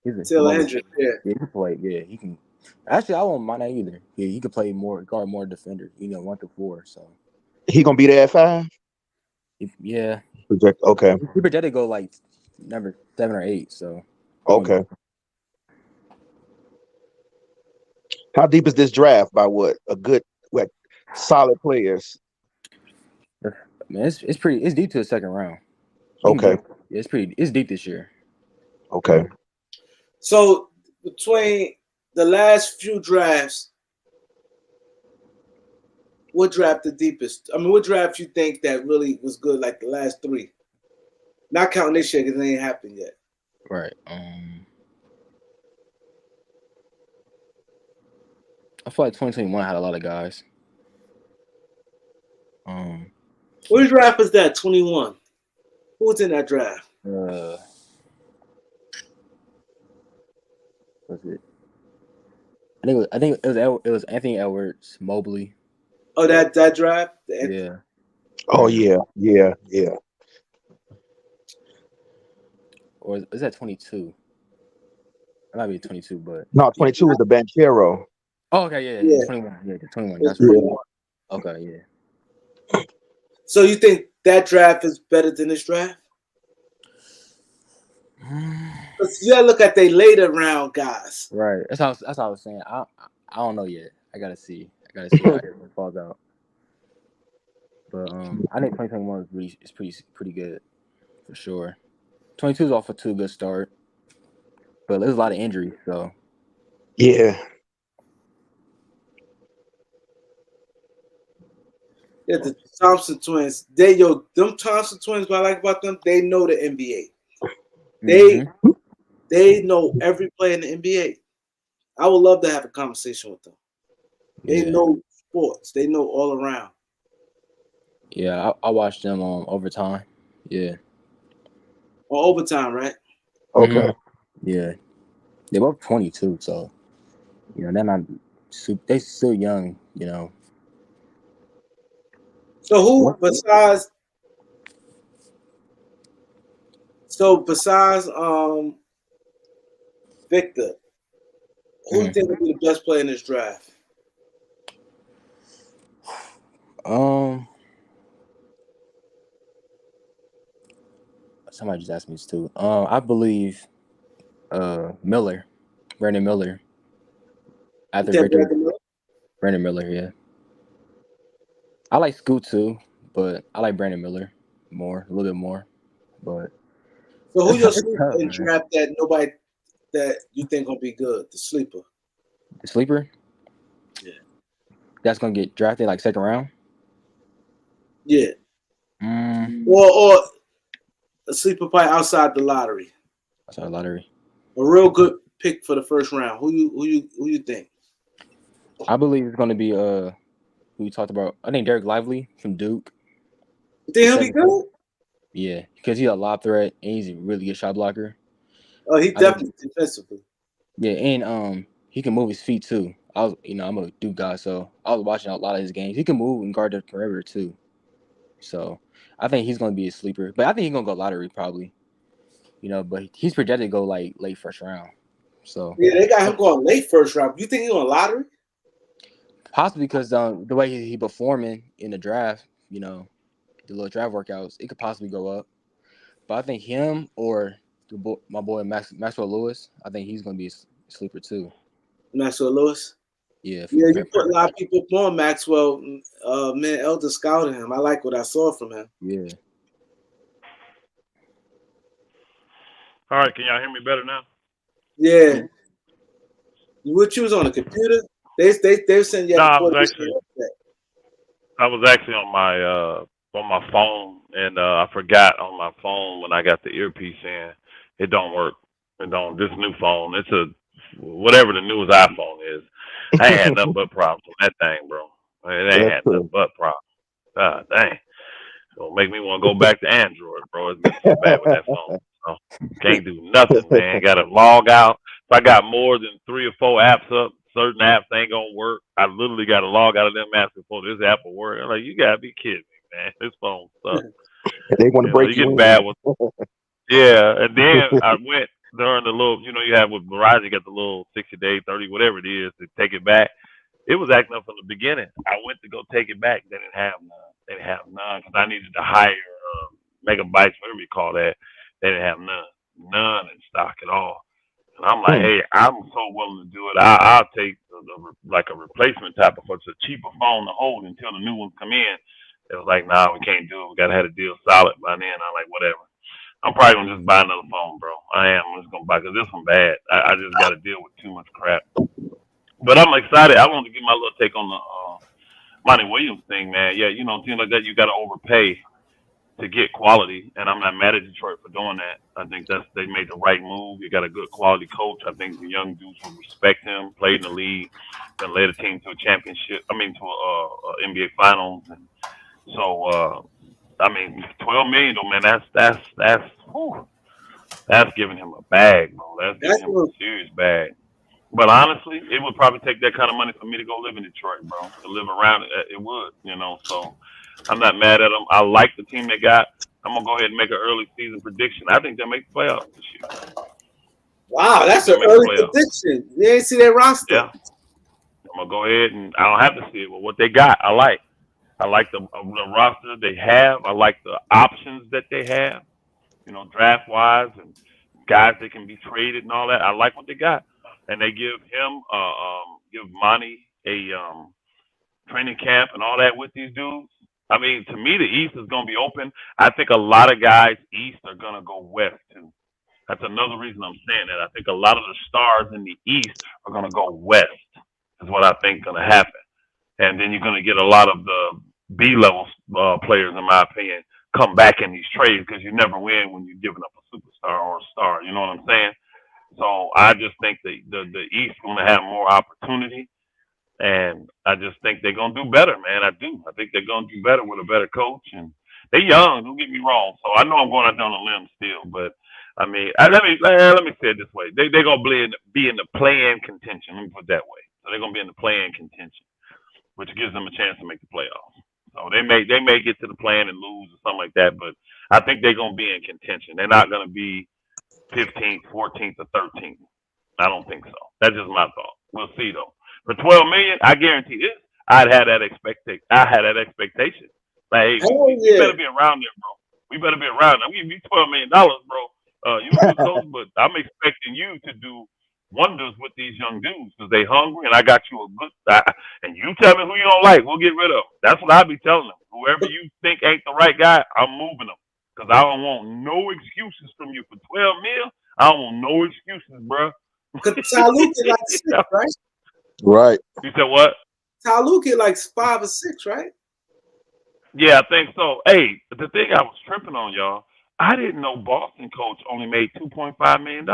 too. Taylor Hendricks. Yeah, he can play. Yeah, he can. Actually, I won't mind that either. Yeah, he could play guard more defender. 1 through 4. So he gonna be there at 5. Yeah. Okay. He projected to go like number 7 or 8. So okay. How deep is this draft? By what? A good, solid players. Man, it's pretty. It's deep to the second round. Okay. It's deep this year. Okay. So between the last few drafts, what draft the deepest? I mean, what draft you think that really was good? Like the last 3, not counting this year because it ain't happened yet. Right. I feel like 2021 had a lot of guys. Which draft was that? 21. Who was in that draft? Was it? I think it was Anthony Edwards, Mobley. Oh, that draft. Yeah. Oh yeah. Or is that 22? It might be 22, but No, 22 is the Banchero. Oh, okay, yeah. 21. Yeah, 21. That's right. Okay, yeah. So you think that draft is better than this draft? Because you gotta look at the later round guys. Right. That's how I was saying. I don't know yet. I gotta see how everyone falls out. But I think 2021 is pretty good for sure. 22 is off to a good start, but there's a lot of injuries, so yeah. Yeah, the Thompson twins. Them Thompson twins. What I like about them, they know the NBA. They know every player in the NBA. I would love to have a conversation with them. They know sports. They know all around. Yeah, I watched them on Overtime. Yeah. On Overtime, right? Okay. Mm-hmm. Yeah. They're both 22, so they're not they're still young, So who besides Victor, who do you think would be the best player in this draft? Somebody just asked me this too. I believe Brandon Miller. After Victor, Brandon Miller, yeah. I like Scoot too, but I like Brandon Miller a little bit more. But so who your sleeper in draft that nobody that you think gonna be good? The sleeper. The sleeper? Yeah. That's gonna get drafted like second round? Yeah. Or a sleeper probably outside the lottery. Outside the lottery. A real good pick for the first round. Who you think? I believe it's gonna be who we talked about. I think Derek Lively from Duke. You think he'll be good? Yeah, because he's a lob threat and he's a really good shot blocker. Oh, he definitely defensively. Yeah, and he can move his feet too. I'm a Duke guy, so I was watching a lot of his games. He can move and guard the perimeter too. So I think he's gonna be a sleeper. But I think he's gonna go lottery probably. But he's projected to go like late first round. So yeah, they got him going late first round. You think he's going lottery? Possibly because the way he performing in the draft, the little draft workouts, it could possibly go up. But I think him or my boy Maxwell Lewis, I think he's gonna be a sleeper too. Maxwell Lewis. Yeah, you put a lot of people on Maxwell. Man, Elder scouting him. I like what I saw from him. Yeah. All right, can y'all hear me better now? Yeah. What you was on a computer? They send you. No, I was actually on my phone, and I forgot on my phone when I got the earpiece in. It don't work. This new phone. It's whatever the newest iPhone is. I ain't had nothing but problems on that thing, bro. It ain't had nothing but problems. God dang. It's gonna make me want to go back to Android, bro. It's been so bad with that phone. So can't do nothing, man. Gotta log out. If I got more than 3 or 4 apps up, certain apps ain't gonna work. I literally gotta log out of them apps before this app will work. I'm like, you gotta be kidding me, man. This phone sucks. They want to break you get in. bad with. Yeah, and then I went during the little, you have with Verizon, you got the little 60-day, 30, whatever it is, to take it back. It was acting up from the beginning. I went to go take it back. They didn't have none because I needed to hire megabytes, whatever you call that. They didn't have none in stock at all. And I'm like, hey, I'm so willing to do it. I'll take like a replacement type of, it's a cheaper phone to hold until the new ones come in. It was like, nah, we can't do it. We gotta have a deal solid by then. I'm like, whatever. I'm probably gonna just buy another phone, bro. I'm just gonna buy because this one bad. I just got to deal with too much crap. But I'm excited. I want to give my little take on the Monty Williams thing, man. Yeah, team like that, you got to overpay to get quality, and I'm not mad at Detroit for doing that. I think they made the right move. You got a good quality coach. I think the young dudes will respect him. Played in the league, then led a team to a championship. I mean, to a NBA Finals, and so I mean, $12 million though, man. That's giving him a bag, bro. That's giving him a serious bag. But honestly, it would probably take that kind of money for me to go live in Detroit, bro. To live around it, it would, So I'm not mad at them. I like the team they got. I'm gonna go ahead and make an early season prediction. I think they'll make the playoffs this year. Wow, that's an early prediction. You ain't see that roster. Yeah. I'm gonna go ahead and I don't have to see it, but what they got, I like. I like the roster they have. I like the options that they have, draft wise and guys that can be traded and all that. I like what they got, and they give him, give Monty a training camp and all that with these dudes. I mean, to me, the East is gonna be open. I think a lot of guys East are gonna go West too. That's another reason I'm saying that. I think a lot of the stars in the East are gonna go West. Is what I think is gonna happen. And then you're going to get a lot of the B-level players, in my opinion, come back in these trades because you never win when you're giving up a superstar or a star. You know what I'm saying? So I just think the East is going to have more opportunity, and I just think they're going to do better, man. I do. I think they're going to do better with a better coach, and they're young. Don't get me wrong. So I know I'm going out down a limb still, but I mean, let me say it this way: they're going to be in the play-in contention. Let me put it that way. So they're going to be in the play-in contention, which gives them a chance to make the playoffs. So they may get to the play-in and lose or something like that, but I think they're going to be in contention. They're not going to be 15th, 14th, or 13th. I don't think so. That's just my thought. We'll see though. For $12 million, I guarantee this. I had that expectation. Like, hey, we better be around there, bro. We better be around. I'm giving you $12 million, bro. You a good coach, but I'm expecting you to do wonders with these young dudes because they hungry, and I got you a good and you tell me who you don't like, we'll get rid of. That's what I be telling them. Whoever you think ain't the right guy, I'm moving them because I don't want no excuses from you for $12 million. I don't want no excuses, bro. Because Taluk get like 6, right? Right. You said what? Taluk get like 5 or 6, right? Yeah, I think so. Hey, the thing I was tripping on, y'all, I didn't know Boston coach only made $2.5 million.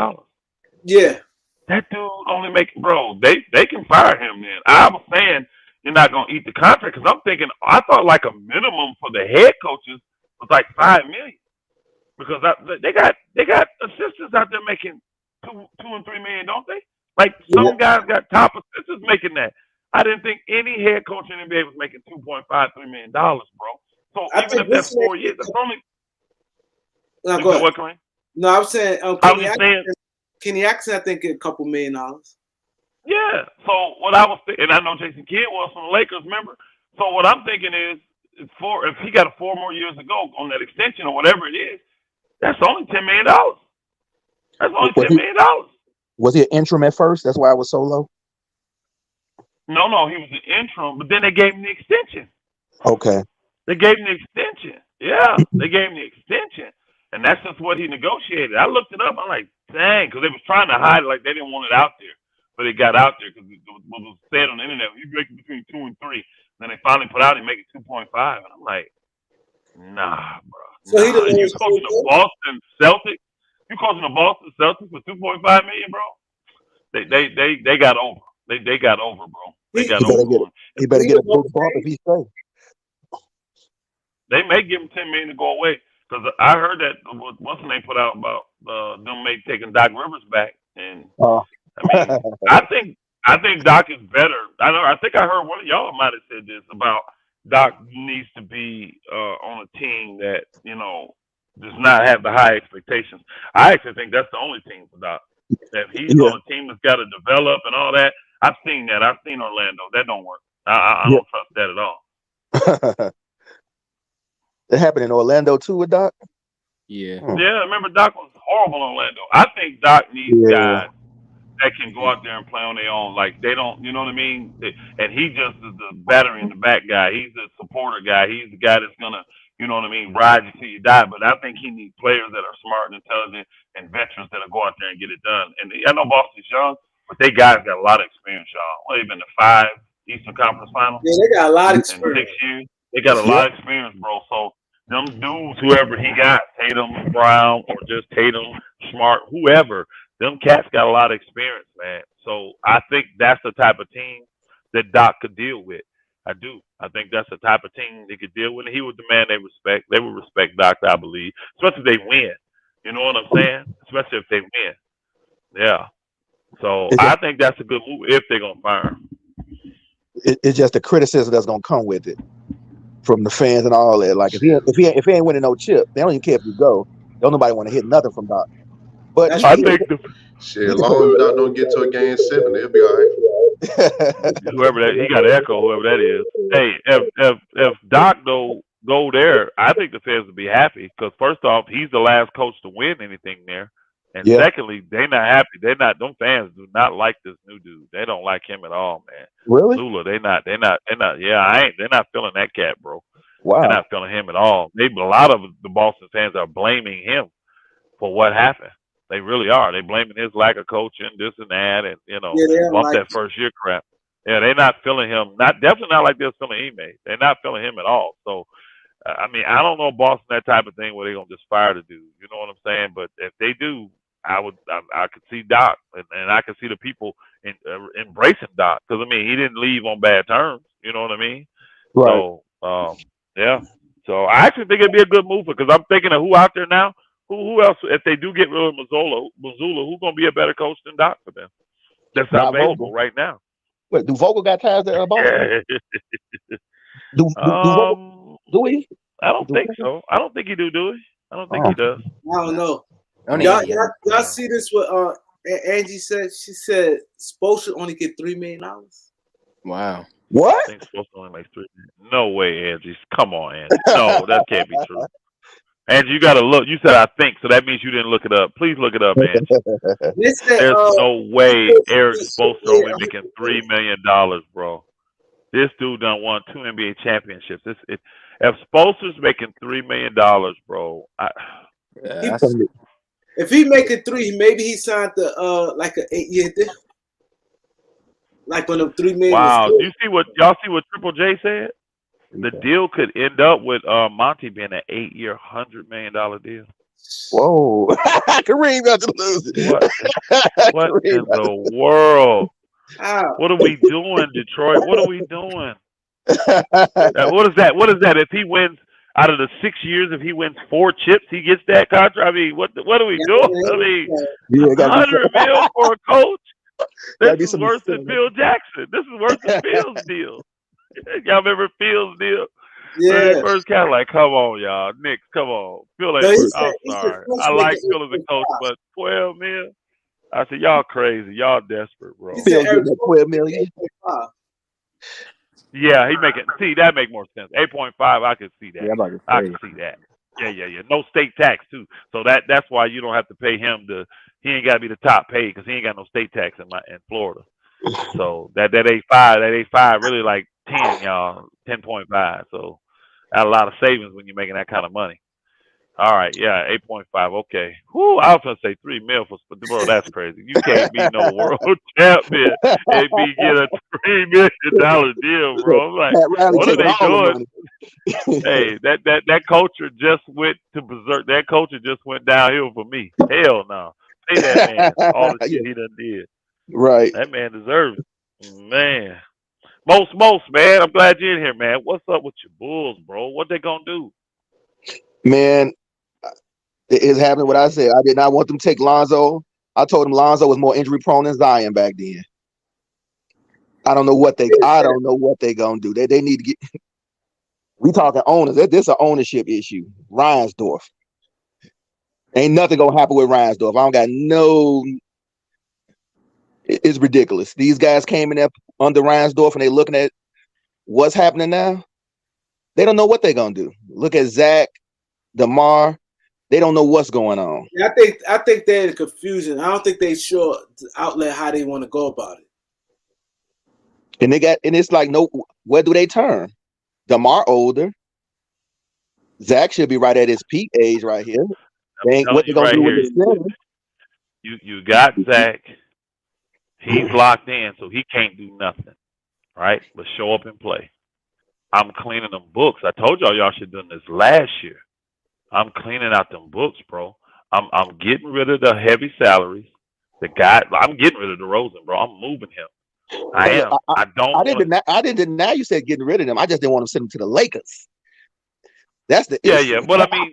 Yeah. That dude only making, bro, they can fire him then. I was saying you're not going to eat the contract because I'm thinking, I thought like a minimum for the head coaches was like $5 million because they got assistants out there making $2 and $3 million, don't they? Like some guys got top assistants making that. I didn't think any head coach in the NBA was making $2.5, $3 million, bro. So even if that's 4 years, that's only. No, go ahead. What, Kareem? No, I was saying, Kenny Atkinson, I think, get a couple $1 million. Yeah. So what I was thinking, and I know Jason Kidd was from the Lakers, remember? So what I'm thinking is, if he got 4 more years to go on that extension or whatever it is, that's only $10 million. That's only $10 million. Was he an interim at first? That's why it was so low? No, he was an interim, but then they gave him the extension. Okay. They gave him the extension. Yeah, they gave him the extension. And that's just what he negotiated. I looked it up. I'm like, dang, because they was trying to hide it like they didn't want it out there. But it got out there because it was said on the internet. You break it between 2 and 3. Then they finally put out and make it 2.5. And I'm like, nah, bro. So you coaching the Boston Celtics? You coaching the Boston Celtics for $2.5 million, bro? They got over. They got over, bro. They got over. He better get a big bump if he stays. They may give him $10 million to go away. Because I heard that what's the name put out about them maybe taking Doc Rivers back, and I mean, I think Doc is better. I think I heard one of y'all might have said this about Doc needs to be on a team that does not have the high expectations. I actually think that's the only team for Doc. If he's on a team that's got to develop and all that, I've seen that. I've seen Orlando. That don't work. I don't trust that at all. It happened in Orlando too with Doc? Yeah. Yeah, remember Doc was horrible in Orlando. I think Doc needs guys that can go out there and play on their own. Like they don't, you know what I mean? And he just is the battery in the back guy. He's the supporter guy. He's the guy that's gonna, you know what I mean, ride you till you die. But I think he needs players that are smart and intelligent and veterans that'll go out there and get it done. And I know Boston's young, but they guys got a lot of experience, y'all. Well, they've been to 5 Eastern Conference Finals. Yeah, they got a lot of experience. In 6 years. They got a lot of experience, bro. So them dudes, whoever he got, Tatum, Brown, or just Tatum, Smart, whoever, them cats got a lot of experience, man. So I think that's the type of team that Doc could deal with. I do. I think that's the type of team they could deal with. And he would demand they respect. They would respect Doc, I believe, especially if they win. You know what I'm saying? Especially if they win. Yeah. So I think that's a good move if they're gonna fire him. It's just the criticism that's gonna come with it from the fans and all that. Like if he ain't winning no chip, they don't even care if you go. Don't nobody want to hit nothing from Doc. But I think shit, as long as Doc don't get to a game 7, they'll be all right. Whoever that he got to echo, whoever that is. Hey, if Doc go there, I think the fans would be happy because first off, he's the last coach to win anything there. And secondly, they're not happy. Them fans do not like this new dude. They don't like him at all, man. Really? Lula, they're not. Yeah, they're not feeling that cat, bro. Wow. They're not feeling him at all. Maybe a lot of the Boston fans are blaming him for what happened. They really are. They blaming his lack of coaching, this and that, and bump that first year crap. Yeah, they're not feeling him. Definitely not like they're feeling Ime. They're not feeling him at all. So, I mean, I don't know Boston that type of thing where they're gonna just fire the dude. You know what I'm saying? But if they do, I could see Doc, and I could see the people embracing Doc because I mean he didn't leave on bad terms. You know what I mean? Right. So yeah. So I actually think it'd be a good move because I'm thinking of who out there now. Who else? If they do get rid of Mazzulla, who's gonna be a better coach than Doc for them? That's not available right now. Wait, do Vogel got ties to Boston? Do he? I don't think so. I don't think he do he? I don't think he does. I don't know. Y'all see this? What Angie said? She said Spo should only get $3 million. Wow. What? I think Spo only makes $3 million. No way, Angie. Come on, Angie. No, that can't be true. Angie, you gotta look. You said I think, so that means you didn't look it up. Please look it up, Angie. There's no way Eric Spoelstra only making $3 million, bro. This dude done won 2 NBA championships. If Spoelstra's making $3 million, bro, if he making 3, maybe he signed the like an 8-year deal. Like when the $3 million. Wow, do you see what Triple J said? The deal could end up with Monty being an 8-year, $100 million deal. Whoa, Kareem got to lose it. What in the world? What are we doing, Detroit? What are we doing? What is that? What is that? If he wins out of the 6 years, if he wins 4 chips, he gets that contract. I mean, what are we doing? I mean, $100 million for a coach. This is worse than Phil Jackson. This is worse than Phil's deal. Y'all remember Phil's deal? Yeah. First kind of like, come on, y'all. Knicks, come on. Phil ain't. I'm sorry. I like Phil as a coach, but $12 million. I said, y'all crazy. Y'all desperate, bro. Phil getting $12 million. Yeah, he making. See, that make more sense. 8.5. I can see that. Yeah, I can see that. Yeah. No state tax too. So that's why you don't have to pay him he ain't got to be the top paid because he ain't got no state tax in Florida. So that 8.5 really like 10, y'all, 10.5. So got a lot of savings when you're making that kind of money. All right, yeah, 8.5. Okay. Whoo, I was gonna say $3 million bro. That's crazy. You can't be no world champion and get a $3 million deal, bro. I'm like, what are they doing? Hey, that culture just went to berserk. That culture just went downhill for me. Hell no. Pay that man all the shit he done did. Right. That man deserves it. Man. Most, man. I'm glad you're in here, man. What's up with your Bulls, bro? What they gonna do? Man, it's happening what I said. I did not want them to take Lonzo. I told them Lonzo was more injury prone than Zion back then. I don't know what they gonna do. They need to get. We talking owners. This is an ownership issue. Reinsdorf. Ain't nothing gonna happen with Reinsdorf. I don't got no. It's ridiculous. These guys came in there under Reinsdorf and they looking at what's happening now. They don't know what they're gonna do. Look at Zach, DeMar. They don't know what's going on. Yeah, I think they're in confusion. I don't think they sure outlet how they want to go about it. And it's like, no, where do they turn? DeMar older. Zach should be right at his peak age right here. What they gonna do with this? You got Zach. He's locked in, so he can't do nothing, right? But show up and play. I'm cleaning them books. I told y'all should have done this last year. I'm cleaning out them books, bro. I'm getting rid of the heavy salaries. I'm getting rid of DeRozan, bro. I'm moving him. I am. I don't. I didn't deny you said getting rid of them. I just didn't want to send them to the Lakers. That's the issue. Yeah. But I mean,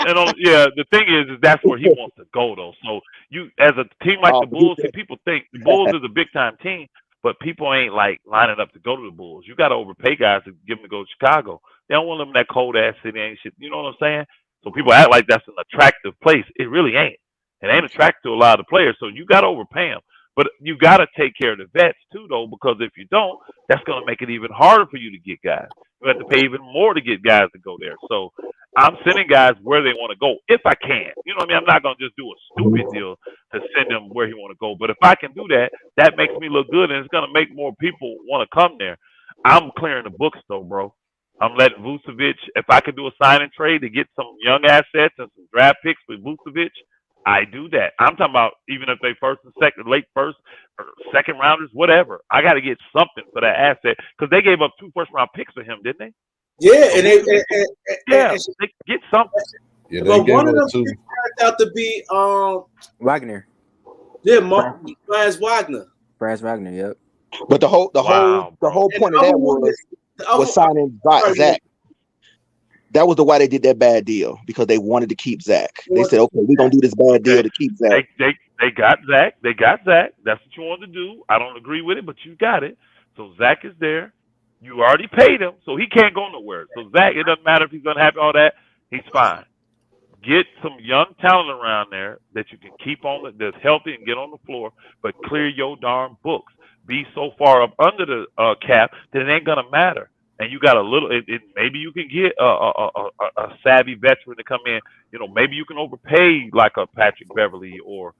the thing is that's where he wants to go, though. So you, as a team like the Bulls, see, people think the Bulls is a big time team, but people ain't like lining up to go to the Bulls. You got to overpay guys to give them to go to Chicago. They don't want them in that cold ass city, ain't shit. You know what I'm saying? So people act like that's an attractive place. It really ain't. It ain't attractive to a lot of the players. So you got to overpay them. But you got to take care of the vets too, though, because if you don't, that's going to make it even harder for you to get guys. You have to pay even more to get guys to go there. So I'm sending guys where they want to go if I can. You know what I mean? I'm not going to just do a stupid deal to send them where he want to go. But if I can do that, that makes me look good, and it's going to make more people want to come there. I'm clearing the books, though, bro. I'm letting Vucevic, if I could do a sign and trade to get some young assets and some draft picks with Vucevic, I do that. I'm talking about even if they first and second, late first or second rounders, whatever. I got to get something for that asset because they gave up 2 first-round picks for him, didn't they? Yeah, so they get something. Yeah, but one of them turned out to be Wagner. Yeah, Franz Wagner. Franz Wagner, yep. But the whole point of that was signing Zach. That was why they did that bad deal, because they wanted to keep Zach. They said, okay, we're going to do this bad deal to keep Zach. They got Zach. They got Zach. That's what you wanted to do. I don't agree with it, but you got it. So Zach is there. You already paid him, so he can't go nowhere. So Zach, it doesn't matter if he's unhappy, all that. He's fine. Get some young talent around there that you can keep on, that's healthy and get on the floor, but clear your darn books. Be so far up under the cap that it ain't going to matter. And you got a little. Maybe you can get a savvy veteran to come in. You know, maybe you can overpay like a Patrick Beverly or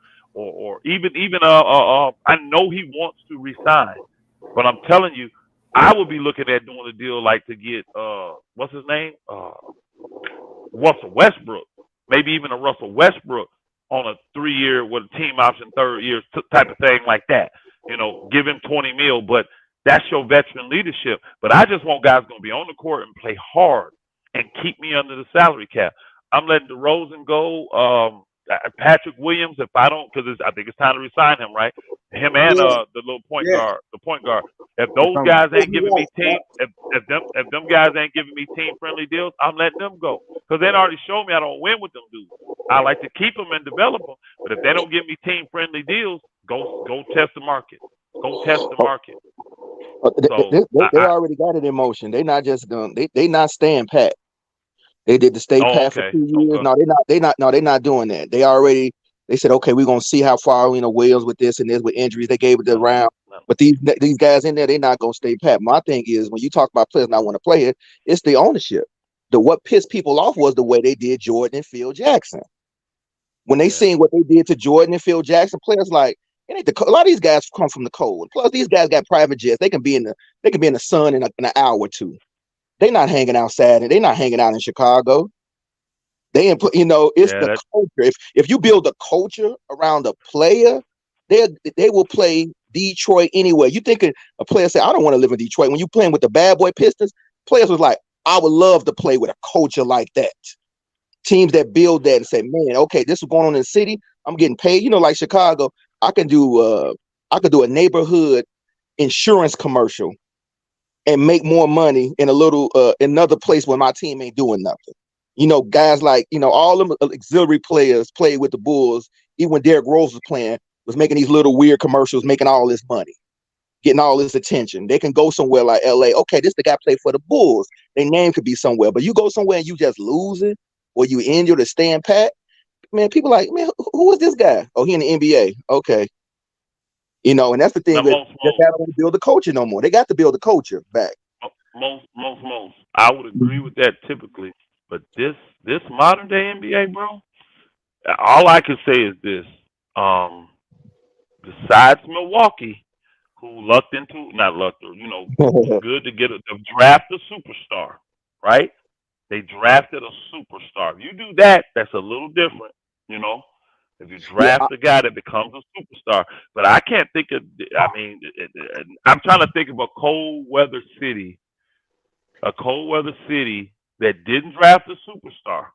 even I know he wants to resign, but I'm telling you, I would be looking at doing a deal like to get what's his name, Russell Westbrook. Maybe even a Russell Westbrook on a 3-year with a team option, 3rd year type of thing like that. You know, give him $20 million, but that's your veteran leadership. But I just want guys going to be on the court and play hard and keep me under the salary cap. I'm letting DeRozan go. Patrick Williams, if I don't, because I think it's time to resign him, right? Him and the little point guard. If those guys ain't giving me if them guys ain't giving me team friendly deals, I'm letting them go, because they already showed me I don't win with them dudes. I like to keep them and develop them, but if they don't give me team friendly deals, go test the market. Go test the market. They already got it in motion. They not just going. They not staying pat. They did the stay pat for 2 years. Okay. No, they're not doing that. They said, okay, we're gonna see how far Williams with this and this with injuries. They gave it the round, but these guys in there, they're not gonna stay pat. My thing is, when you talk about players not want to play it's the ownership. What pissed people off was the way they did Jordan and Phil Jackson. When they seen what they did to Jordan and Phil Jackson, players like, a lot of these guys come from the cold. Plus, these guys got private jets. They can be in the sun in an hour or two. They're not hanging outside, and they're not hanging out in Chicago. It's the culture. If you build a culture around a player, they will play Detroit anyway. You think a player say, I don't want to live in Detroit. When you playing with the bad boy Pistons, players was like, I would love to play with a culture like that. Teams that build that and say, man, okay, this is going on in the city. I'm getting paid. Like Chicago, I can do a neighborhood insurance commercial and make more money in another place where my team ain't doing nothing. Guys like, all them auxiliary players played with the Bulls. Even when Derrick Rose was playing, was making these little weird commercials, making all this money, getting all this attention. They can go somewhere like LA. Okay, this the guy play for the Bulls. Their name could be somewhere, but you go somewhere and you just losing or you injured or staying pat. Man, people like, man, who is this guy? Oh, he in the NBA. Okay. And that's the thing. They don't build the culture no more. They got to build the culture back. Most. I would agree with that typically, but this modern day NBA, bro. All I can say is this: besides Milwaukee, who was good to draft a superstar, right? They drafted a superstar. If you do that, that's a little different, If you draft a guy that becomes a superstar, but I can't think of. I'm trying to think of a cold weather city a cold weather city that didn't draft a superstar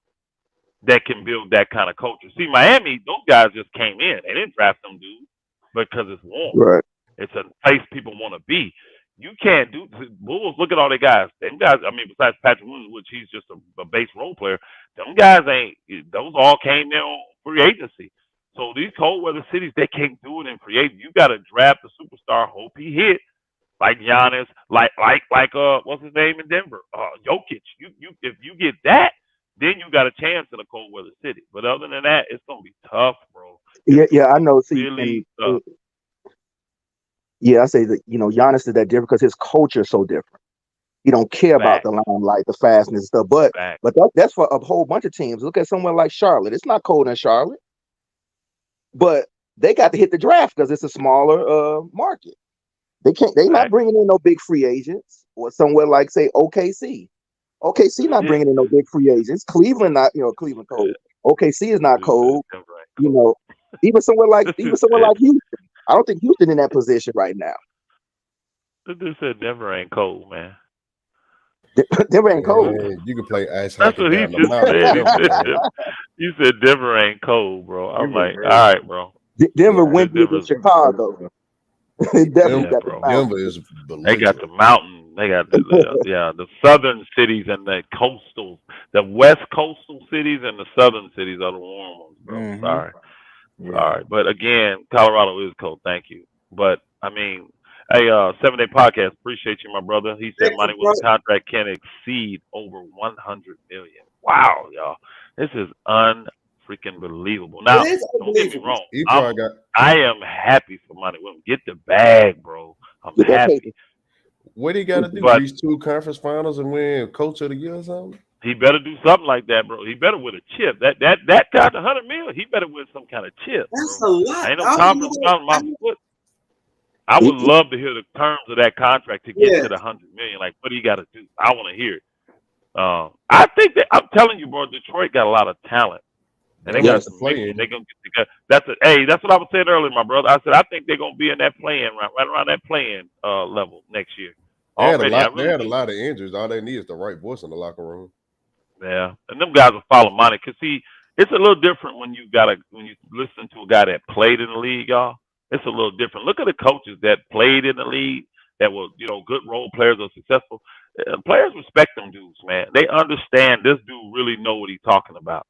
that can build that kind of culture. See, Miami, those guys just came in. They didn't draft them dudes because it's warm. Right. It's a place people want to be. You can't do Bulls. Look at all their guys. Them guys. I mean, besides Patrick Williams, which he's just a base role player. Them guys ain't. Those all came there on free agency. So these cold weather cities, they can't do it in free agency. You got to draft a superstar. Hope he hit like Giannis, like what's his name in Denver, Jokic. You if you get that, then you got a chance in a cold weather city. But other than that, it's gonna be tough, bro. Yeah, I know. See, really and, I say that Giannis is that different because his culture is so different. He don't care about the limelight, the fastness and stuff. But that's for a whole bunch of teams. Look at somewhere like Charlotte. It's not cold in Charlotte, but they got to hit the draft because it's a smaller market. They're not bringing in no big free agents. Or somewhere like, say, OKC. OKC not bringing in no big free agents. Cleveland not, Cleveland cold. OKC is not cold. Even somewhere like Houston. I don't think Houston in that position right now. They said Denver ain't cold, man. Denver ain't cold. Man, you can play ice That's hockey what he down the just mountain. said. You said Denver ain't cold, bro. I'm like, all right, bro. Denver went to Chicago. Denver is they got the mountain. They got the southern cities and the coastal, the west coastal cities and the southern cities are the warm ones, bro. Mm-hmm. Sorry. But again, Colorado is cold. Thank you. But I mean, hey, 7 Day Podcast, appreciate you, my brother. He said Monty Williams' contract can exceed over $100 million. Wow, y'all, this is freaking believable. Now, don't get me wrong. I am happy for Monty Williams. Get the bag, bro. I'm happy. What he got to do? Reach 2 conference finals and win Coach of the Year or something? He better do something like that, bro. He better win a chip. That got $100 million. He better win some kind of chip. That's bro. a lot. Ain't no conference finals my foot. I would love to hear the terms of that contract to get to the $100 million. Like, what do you got to do? I want to hear it. I think that I'm telling you, bro. Detroit got a lot of talent. And they got some mix. They're gonna get together. That's what I was saying earlier, my brother. I said I think they're gonna be in that playing right around that playing level next year. They had a lot of injuries. All they need is the right voice in the locker room. Yeah, and them guys will follow Monty because see, it's a little different when you listen to a guy that played in the league, y'all. It's a little different. Look at the coaches that played in the league that were good role players or successful. Players respect them dudes, man. They understand this dude really know what he's talking about.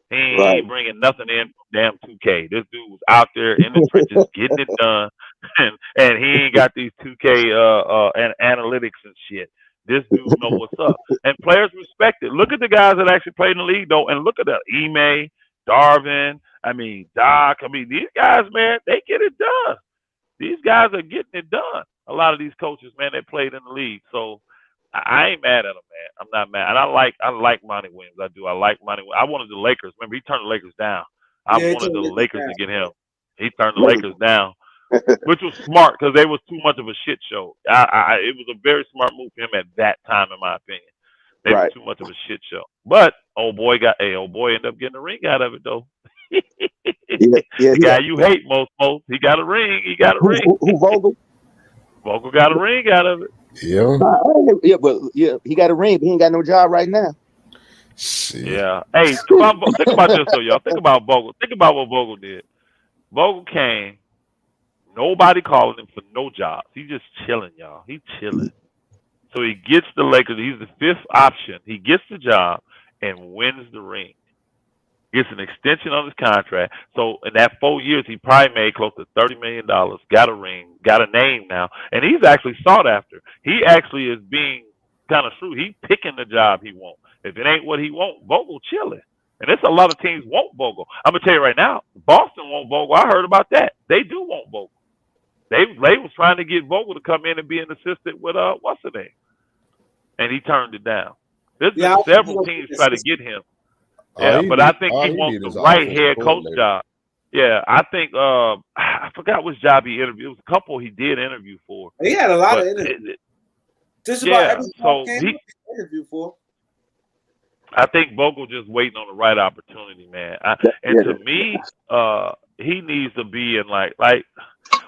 He ain't bringing nothing in from damn 2K. This dude was out there in the trenches getting it done, and he ain't got these 2K and analytics and shit. This dude know what's up, and players respect it. Look at the guys that actually played in the league, though, and look at Ime, Darvin. Doc. These guys, man, they get it done. These guys are getting it done. A lot of these coaches, man, they played in the league, so. I ain't mad at him, man. I'm not mad. And I like Monty Williams. I do. I like Monty Williams. I wanted the Lakers. Remember, he turned the Lakers down. I wanted the Lakers to get him. He turned the Lakers down, which was smart because they was too much of a shit show. It was a very smart move for him at that time, in my opinion. They were too much of a shit show. But old boy ended up getting a ring out of it, though. The guy you hate most. He got a ring. He got a ring. Who Vogel? Vogel got a ring out of it. Yeah. He got a ring, but he ain't got no job right now. Shit. Yeah. Hey, think about this though, y'all. Think about Vogel. Think about what Vogel did. Vogel came, nobody calling him for no jobs. He just chilling, y'all. He chilling. So he gets the Lakers. He's the 5th option. He gets the job and wins the ring. Gets an extension on his contract. So in that 4 years, he probably made close to $30 million. Got a ring. Got a name now. And he's actually sought after. He actually is being kind of true. He's picking the job he wants. If it ain't what he wants, Vogel chilling. And there's a lot of teams want Vogel. I'm going to tell you right now, Boston want Vogel. I heard about that. They do want Vogel. They was trying to get Vogel to come in and be an assistant with what's the name? And he turned it down. There's been several teams try to get him. Yeah, but I think he wants the right head coach job. Yeah, I think I forgot which job he interviewed. It was a couple he did interview for. He had a lot of interviews. Just about every he interviewed for. I think Vogel just waiting on the right opportunity, man. To me, he needs to be in like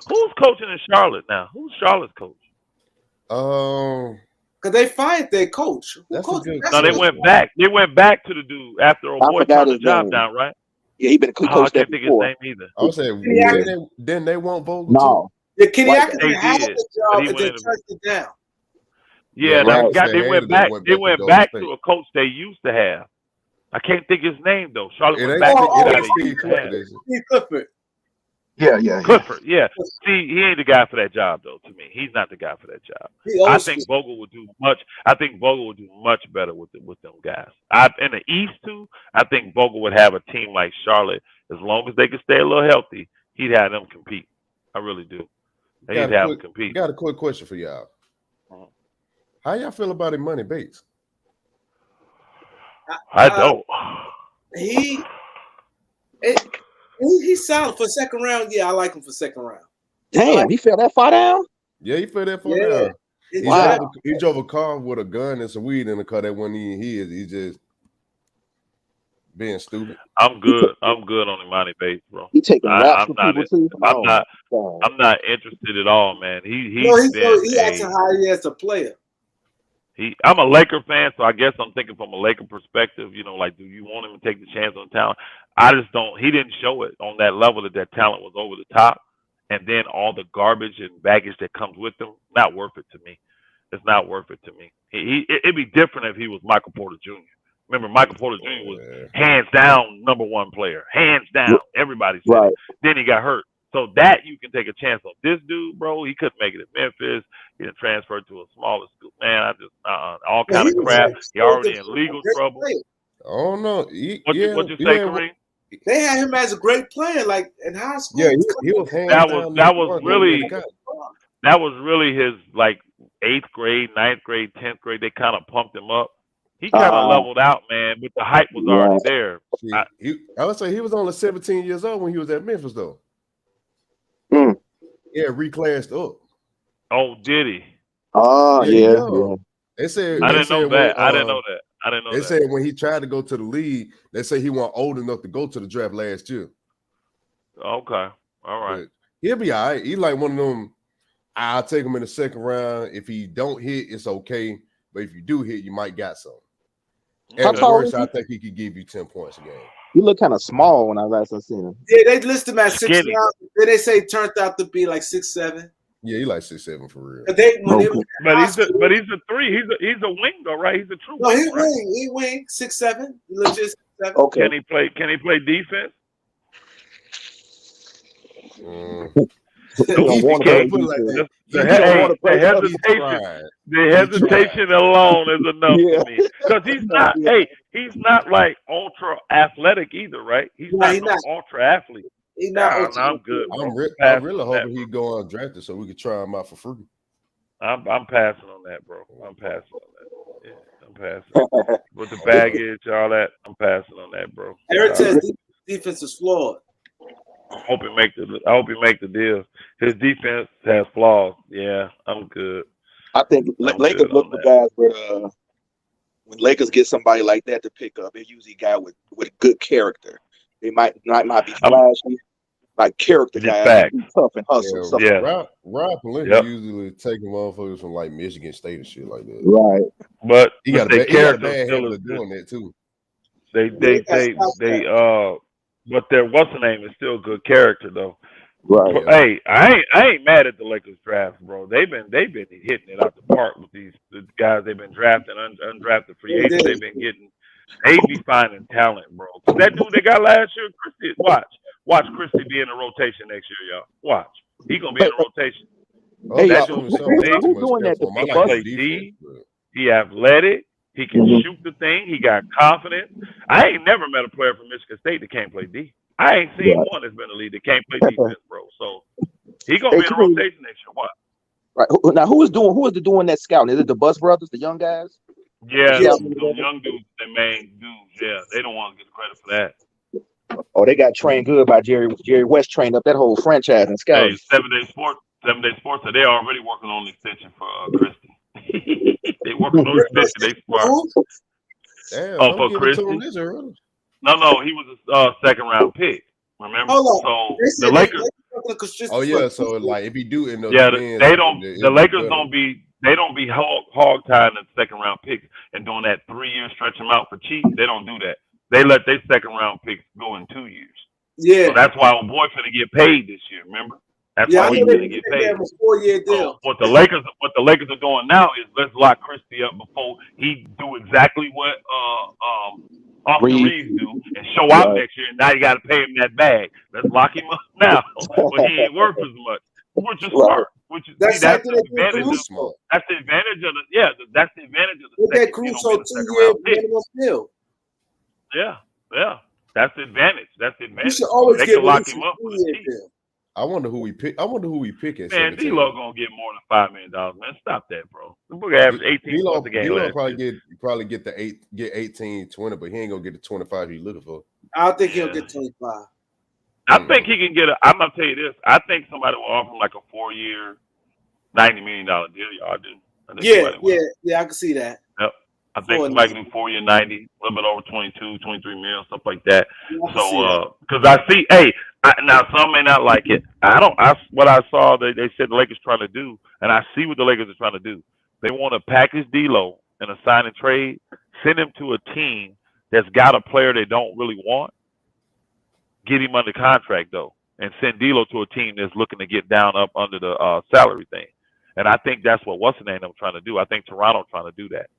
who's coaching in Charlotte now? Who's Charlotte's coach? Because they fired their coach. That's a good. No, they went back. They went back to the dude after a boy turned the job down, right? Yeah, he been I coached there can't think before. his name either. I was saying, then they won't Vogel No. Yeah, Kenny They Atkinson had did, the but job he and then went in- turned it down. Yeah, right. they went back. They went to back Golden to a coach they used to have. I can't think his name though. Charlotte It went ain't back to it the guy ain't they Steve used to Clifford, have. is it? Steve Clifford. Yeah. Clifford, yeah. See, he ain't the guy for that job though. To me, he's not the guy for that job. I think Vogel would do much. I think Vogel would do much better with them guys. In the East too, I think Vogel would have a team like Charlotte as long as they could stay a little healthy. He'd have them compete. I really do. He'd have them compete. Got a quick question for y'all. How y'all feel about Money Bates? I don't. He's solid for second round. Yeah, I like him for second round. Damn, he fell that far down? Yeah, he fell that far down. He drove a car with a gun and some weed in the car that wasn't even his. He's just being stupid. I'm good. I'm good on Imani Bates, bro. He taking raps from people too. I'm not interested at all, man. He acting how he is as a player. I'm a Laker fan, so I guess I'm thinking from a Laker perspective. You know, like, do you want him to take the chance on talent? I just don't. He didn't show it on that level that talent was over the top, and then all the garbage and baggage that comes with him. Not worth it to me. It's not worth it to me. It'd be different if he was Michael Porter Jr. Remember, Michael Porter Jr. was hands down #1 player, hands down. Everybody said it. Then he got hurt. So that you can take a chance on. This dude, bro, he couldn't make it at Memphis. He done transferred to a smaller school. Man, I just all kind of crap. He already in legal trouble. Oh no! What you say, Kareem? They had him as a great player, like in high school. Yeah, he was hands down. That was really his like 8th grade, 9th grade, 10th grade. They kind of pumped him up. He kind of leveled out, man, but the hype was already there. I would say he was only 17 years old when he was at Memphis, though. Yeah, reclassed up. Oh, did he? Oh, yeah. They said I didn't know that. They said when he tried to go to the league, they say he wasn't old enough to go to the draft last year. Okay, all right. But he'll be all right. He's like one of them. I'll take him in the second round. If he don't hit, it's okay. But if you do hit, you might got some. At worst, I think he could give you 10 points a game. He looked kind of small when I last seen him. Yeah, they list him at 6'9". Then they say turned out to be like 6'7". Yeah, he like 6'7" for real. But he's a 3. He's a wing though, right? He's a true. No, wing, he right? wing. He wing 6'7". Legit 6'7". Okay. Can he play defense? The hesitation alone is enough for me because he's not like ultra athletic either, right? He's not ultra athlete. He's not. I'm good. I'm really hoping he go undrafted so we could try him out for free. I'm passing on that, bro. I'm passing on that. Yeah, I'm passing. With the baggage, all that, I'm passing on that, bro. Eric says defense is flawed. I hope he make the deal. His defense has flaws. Yeah, I'm good. I think Lakers look for guys when Lakers get somebody like that to pick up, they usually a guy with good character. They might be flashy, like character guys, tough and hustle. Yeah. Rob Pelinka usually taking motherfuckers from like Michigan State and shit like that. Right. But he got a bad habit of doing that too. But their what's the name is still good character though. Right. But, hey, I ain't mad at the Lakers draft, bro. They've been hitting it out the park with the guys they've been drafting, undrafted free agents. They've been getting. They be finding talent, bro. That dude they got last year, Christie. Watch Christie be in the rotation next year, y'all. Watch, he gonna be in the rotation. Hey, that who's doing that? He can play D. He athletic. He can shoot the thing. He got confidence. I ain't never met a player from Michigan State that can't play D. I ain't seen one that's been in the league that can't play defense, bro. So he gonna be in the rotation next year. What? Right now, who is doing that scouting? Is it the Bus Brothers, the young guys? Yeah, the young dudes, the main dudes. Yeah, they don't want to get credit for that. Oh, they got trained good by Jerry West. Trained up that whole franchise and scouting. Hey, 7 Day Sports. They're already working on the extension for Christie. They working on the extension. They smart. Damn, for Christie. No, he was a second round pick. Remember? So the Lakers. Oh yeah, so like if he do end up, the Lakers don't be They don't be hog tying the second round picks and doing that 3 year stretch them out for cheap. They don't do that. They let their second round picks go in 2 years. Yeah. So that's why old boy finna get paid this year. Remember? That's why he's gonna get paid. A 4-year deal. So what the Lakers are doing now is let's lock Christie up before he do exactly what Austin Reeves do and show out next year. And now you got to pay him that bag. Let's lock him up now, but he ain't worth as much. Which is smart. Which is that's the advantage. That's the advantage of the that's the advantage of the second. Caruso 2-year minimum deal. Yeah. That's the advantage. You should always they get can lock him up for the cheap. I wonder who we pick. I wonder who we pick at. Man, D-Lo gonna get more than $5 million. Man, stop that, bro. The book average 18 points a game. D-Lo probably get 18, 20, but he ain't gonna get the 25 he's looking for. I don't think he'll get 25. I think he can get I'm gonna tell you this. I think somebody will offer him like a 4-year, $90 million deal. Y'all do. Yeah. I can see that. Yep. I think somebody can do 4 year 90, a little bit over 22, 23 mil, stuff like that. So, because I see, now some may not like it. What I saw they said the Lakers trying to do, and I see what the Lakers are trying to do. They want to package D'Lo in a sign and trade, send him to a team that's got a player they don't really want, get him under contract though, and send D'Lo to a team that's looking to get down up under the salary thing. And I think that's what what's the name I'm trying to do. I think Toronto trying to do that.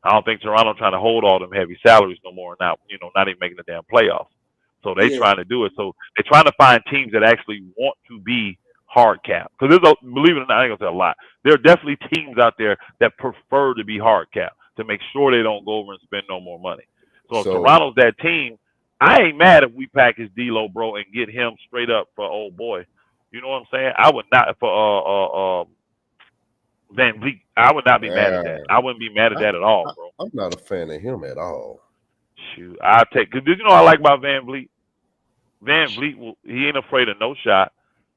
I don't think Toronto trying to hold all them heavy salaries no more. Now, not even making the damn playoffs. So they trying to do it. So they're trying to find teams that actually want to be hard cap. Because believe it or not, I ain't gonna say a lot. There are definitely teams out there that prefer to be hard cap to make sure they don't go over and spend no more money. So if Toronto's that team, I ain't mad if we package D'Lo, bro, and get him straight up for old boy. You know what I'm saying? I would not for Van Vliet. I would not be mad at that. I wouldn't be mad at that at all, bro. I'm not a fan of him at all. Shoot, I'll take. Cause did you know I like about Van Vliet? Van Vliet, he ain't afraid of no shot,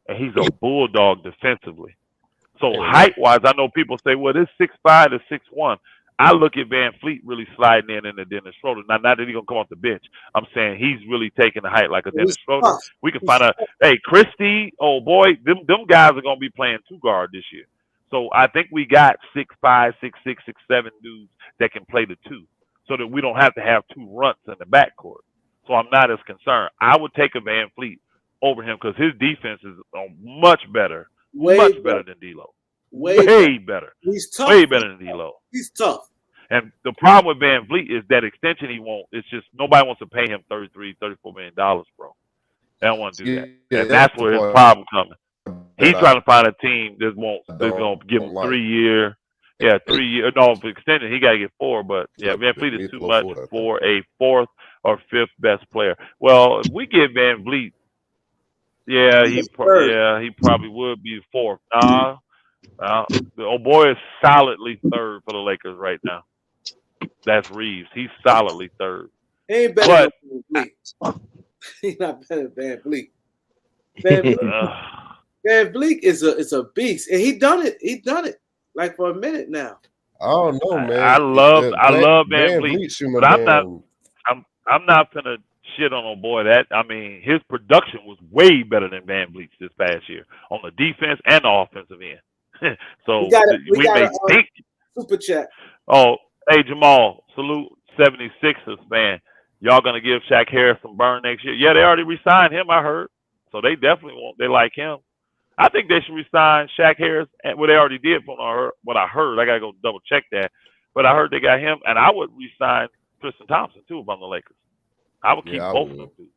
and he's a bulldog defensively. So height-wise, I know people say, well, this 6'5" to 6'1". I look at Van Vliet really sliding in the Dennis Schroder. Not that he's gonna come off the bench. I'm saying he's really taking the height like a Dennis Schroder. We can find out. Hey, Christie, oh boy, them guys are gonna be playing 2 guard this year. So I think we got 6'5", 6'6", 6'7" dudes that can play the 2, so that we don't have to have 2 runts in the backcourt. So I'm not as concerned. I would take a Van Vliet over him because his defense is much better, much better than D'Lo. Way better. He's tough. Way better than D'Lo. He's tough. And the problem with Van Vliet is that extension he won't. It's just nobody wants to pay him $33, $34 million, bro. They don't want to do that. Yeah, and that's where his problem coming. He's trying to find a team that's going to give him 3 year. Yeah, 3 year. No, for extension, he got to get 4. But yeah, Van Vliet is too much for a 4th or 5th best player. Well, if we get Van Vliet, he probably would be 4th. The old boy is solidly 3rd for the Lakers right now. That's Reeves. He's solidly 3rd. He ain't better than Van Vliet. He's not better than Van Vliet. Van Vliet is a beast, and he done it. He done it like for a minute now. I don't know, man. I love Van Vliet, but I'm not gonna shit on old boy. His production was way better than Van Vliet's this past year on the defense and the offensive end. So we may think super chat. Oh, hey Jamal, salute 76ers, man. Y'all gonna give Shaq Harris some burn next year? Yeah, they already re-signed him, I heard. So they definitely they like him. I think they should resign Shaq Harris, and they already did from what I heard. I gotta go double check that, but I heard they got him, and I would resign Tristan Thompson too if I'm the Lakers. I would keep both of them dudes.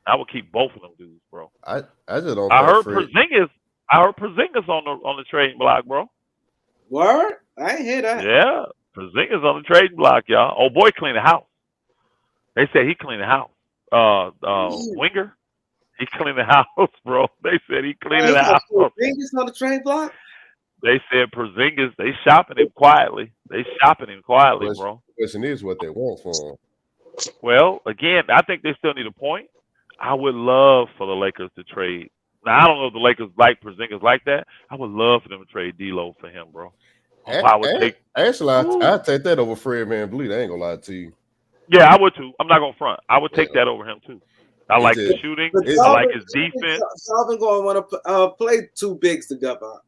I would keep both of them dudes, bro. I just don't. I heard Porzingis. on the trading block, bro. Word? I ain't hear that. Yeah, Porzingis on the trading block, y'all. Oh boy, clean the house. They said he cleaned the house. Winger. He cleaned the house, bro. They said he cleaned the house. Porzingis on the trade block? They said Porzingis, they shopping him quietly. Bro. The question is what they want for him. Well, again, I think they still need a point. I would love for the Lakers to trade. Now, I don't know if the Lakers like Porzingis like that. I would love for them to trade D'Lo for him, bro. Actually, I'd take that over Fred VanVleet. I ain't gonna lie to you. Yeah, I would too. I'm not gonna front. I would take that over him too. I like the shooting. I like his defense. Salvin going to want to play 2 bigs together.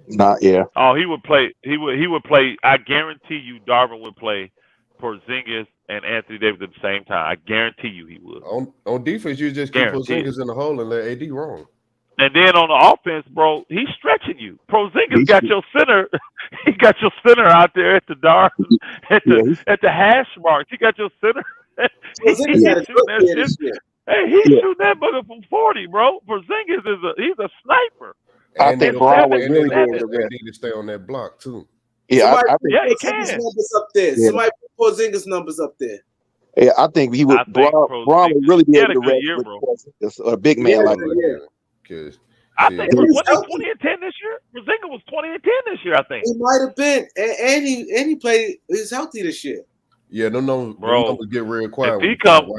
Not yeah. Oh, he would play. He would play. I guarantee you, Darvin would play Porzingis and Anthony Davis at the same time. I guarantee you, he would. On defense, you just keep Porzingis in the hole and let AD roam. And then on the offense, bro, he's stretching you. Porzingis got your center. He got your center out there at the at the hash marks. He got your center. He's shooting that shit. Hey, he's shooting that bugger from 40, bro. Porzingis he's a sniper. I think Braun was really good. They need to stay on that block too. Yeah, I think he can. Numbers up there. Yeah. Somebody put Porzingis numbers up there. Yeah, I think he would. Braun would really be able to rest with a big man like that. I think it was 20 and 10 this year. Porzingis was 20 and 10 this year. I think he might have been, and he played. He's healthy this year. Yeah, no, bro. Get real quiet. If he comes,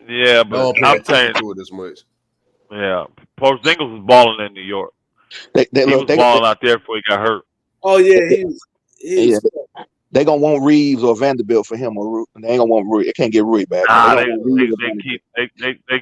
yeah, but I'm saying to it as much. Yeah, Porzingis was balling in New York. He was balling out there before he got hurt. Oh yeah, he's they gonna want Reeves or Vanderbilt for him, or they ain't gonna want Rui. They can't get Rui back. Nah, they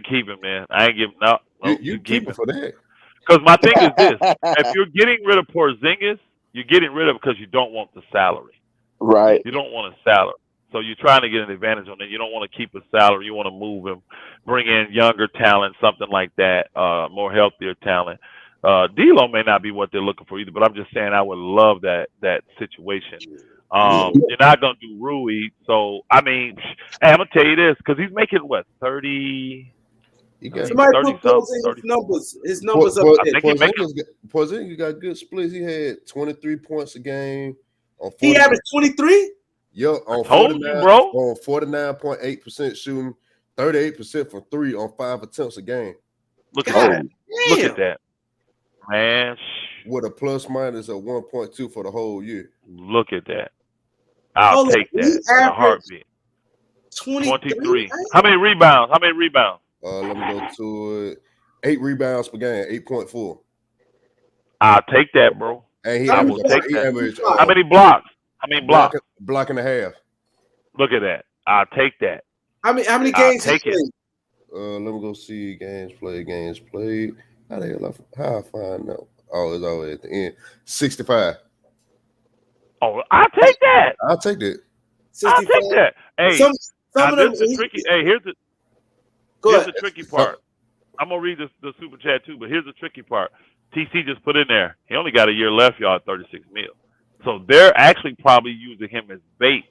keep him, man. I ain't giving no. You keep him for that. Because my thing is this: if you're getting rid of Porzingis, you're getting rid of because you don't want the salary. Right. You don't want a salary, so you're trying to get an advantage on it. You don't want to keep a salary. You want to move him, bring in younger talent, something like that, more healthier talent. D'Lo may not be what they're looking for either, but I'm just saying I would love that situation. You're not gonna do Rui, so I mean, hey, I'm gonna tell you this because he's making what 30. Somebody put Porzingis numbers. His numbers up there. Porzingis got good splits. He had 23 points a game. He averaged 23. Yo, on 49.8% shooting, 38% for 3 on 5 attempts a game. Look at that. Look at that. Man, with a plus minus of 1.2 for the whole year. Look at that. I'll take that in a heartbeat. 23. How many rebounds? Let me go to it. 8 rebounds per game, 8.4. I'll take that, bro. And I will take that. How many blocks? How many blocks? Block and a half. Look at that. I'll take that. How many games? Take it. Let me go see games played. How I find out? Oh, it's always at the end. 65. Oh, I'll take that. I'll take that. 65. I'll take that. Hey, some of them the tricky. Hey, here's the tricky part. I'm gonna read the super chat too, but here's the tricky part. TC just put in there. He only got a year left, y'all, at 36 mil. So they're actually probably using him as bait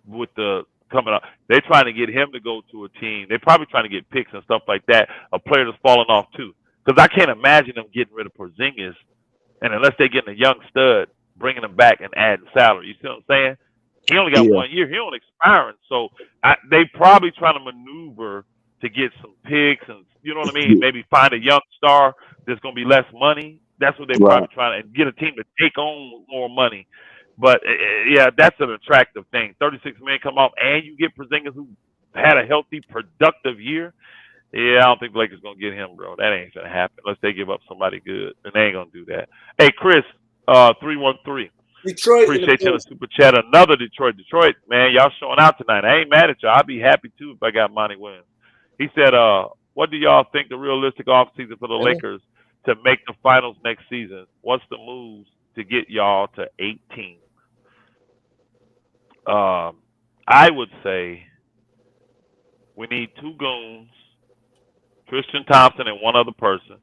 with the coming up. They're trying to get him to go to a team. They're probably trying to get picks and stuff like that. A player that's falling off too. Because I can't imagine them getting rid of Porzingis, and unless they're getting a young stud, bringing him back and adding salary. You see what I'm saying? He only got 1 year. He only expiring. So they probably trying to maneuver to get some picks and, you know what I mean, maybe find a young star that's going to be less money. That's what they're probably trying to, and get a team to take on more money. But, yeah, that's an attractive thing. 36 million come off, and you get Porzingis, who had a healthy, productive year. Yeah, I don't think the Lakers going to get him, bro. That ain't going to happen unless they give up somebody good. And they ain't going to do that. Hey, Chris, 313. Detroit. Appreciate you on the super chat. Another Detroit, man. Y'all showing out tonight. I ain't mad at y'all. I'd be happy too if I got Monty Williams. He said, "What do y'all think the realistic offseason for the Lakers to make the finals next season? What's the moves to get y'all to 18?" I would say we need 2 goons, Tristan Thompson and one other person,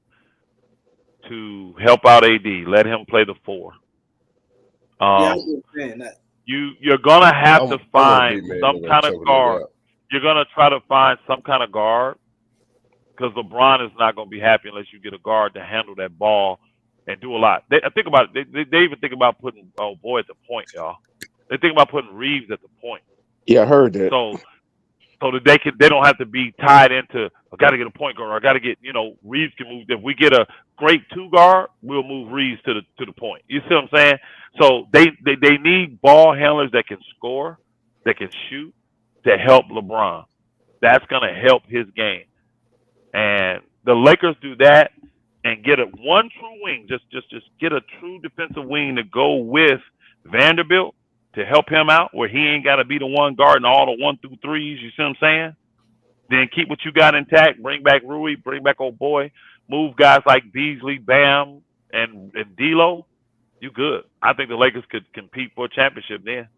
to help out AD. Let him play the 4. You're gonna have to find some kind of guard. You're gonna try to find some kind of guard because LeBron is not gonna be happy unless you get a guard to handle that ball and do a lot. They think about it. They even think about putting at the point, y'all. They think about putting Reeves at the point. Yeah, I heard that. So that they don't have to be tied into, I got to get a point guard, or I got to get, Reeves can move. If we get a great 2 guard, we'll move Reeves to the point. You see what I'm saying? So they need ball handlers that can score, that can shoot, to help LeBron. That's going to help his game. And the Lakers do that and get one true wing, just get a true defensive wing to go with Vanderbilt to help him out, where he ain't got to be the one guarding all the 1 through 3s. You see what I'm saying? Then keep what you got intact. Bring back Rui. Bring back old boy. Move guys like Beasley, Bam, and D'Lo, you good. I think the Lakers could compete for a championship then.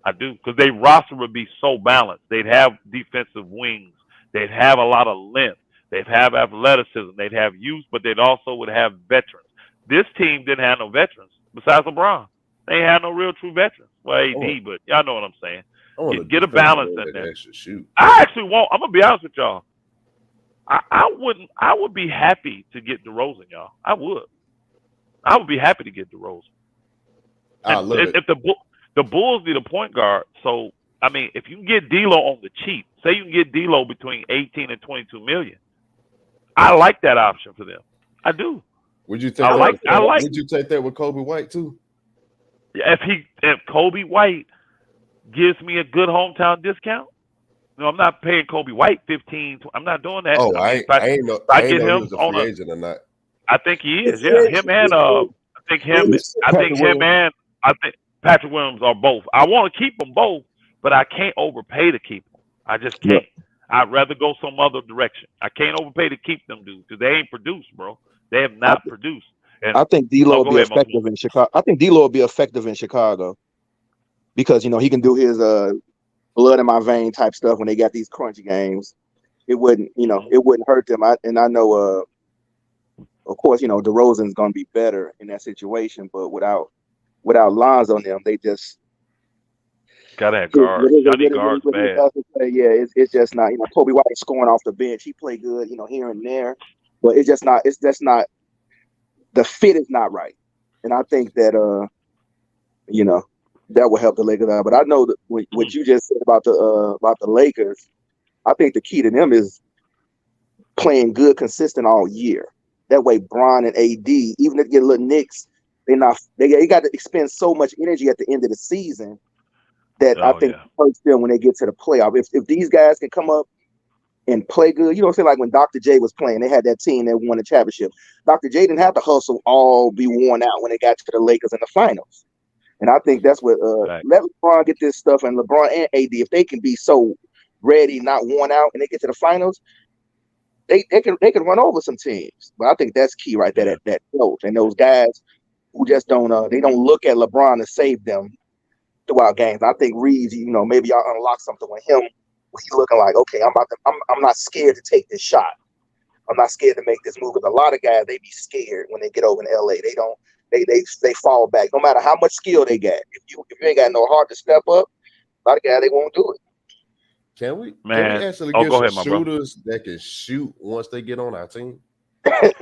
I do, because their roster would be so balanced. They'd have defensive wings. They'd have a lot of length. They'd have athleticism. They'd have youth, but they'd also would have veterans. This team didn't have no veterans besides LeBron. They had no real true veterans. Well, AD, but y'all know what I'm saying. Get a balance in there. I actually won't. I'm gonna be honest with y'all. I would be happy to get DeRozan, y'all. I would be happy to get DeRozan. If the Bulls need a point guard, so I mean, if you can get D'Lo on the cheap, say you can get D'Lo between 18 and 22 million, I like that option for them. I do. Would you take Would you take that with Kobe White too? Yeah, if Kobe White gives me a good hometown discount, no, I'm not paying Kobe White 15. I'm not doing that. Oh, I ain't know he was a free agent or not. I think he is. Yeah, him and I think Patrick Williams are both. I want to keep them both, but I can't overpay to keep them. I just can't. I'd rather go some other direction. I can't overpay to keep them dudes because they ain't produced, bro. They have not produced. And I think D'Lo will be effective in Chicago. I think D'Lo will be effective in Chicago because he can do his blood in my vein type stuff when they got these crunchy games. It wouldn't hurt them. I know of course DeRozan's gonna be better in that situation, but without Lonzo on them, they just gotta have guards. Johnny guards bad. Yeah, it's just not. Kobe White scoring off the bench. He played good, here and there, but it's just not. The fit is not right, and I think that that will help the Lakers out. But I know that what you just said about the Lakers, I think the key to them is playing good, consistent all year. That way, Bron and AD, even if you get a little Knicks, they got to expend so much energy at the end of the season that I think hurts them when they get to the playoff. If these guys can come up and play good, say like when Dr. J was playing, they had that team that won the championship. Dr. J didn't have to hustle all be worn out when they got to the Lakers in the finals. And I think that's what let LeBron get this stuff, and LeBron and AD, if they can be so ready, not worn out, and they get to the finals, they can run over some teams. But I think that's key right there. That close, and those guys who just don't look at LeBron to save them throughout games. I think Reeves, maybe y'all unlock something with him. He's looking like, okay, I'm not scared to take this shot. I'm not scared to make this move. Because a lot of guys, they be scared when they get over in LA. They don't. They fall back no matter how much skill they got. If you ain't got no heart to step up, a lot of guys they won't do it. Can we actually get some shooters that can shoot once they get on our team? Hey,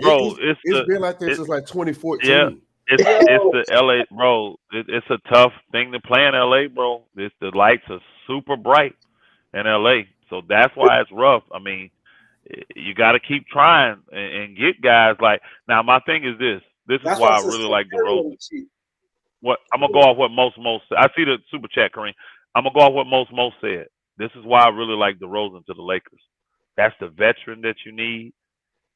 bro, it's been like this since like 2014. Yeah, it's the LA, bro. It's a tough thing to play in LA, bro. The lights are super bright in LA, so that's why it's rough. I mean, you got to keep trying and get guys like. Now, my thing is this. This is why I really like DeRozan. What I'm gonna go off what most. I see the super chat, Kareem. I'm gonna go off what most said. This is why I really like DeRozan to the Lakers. That's the veteran that you need.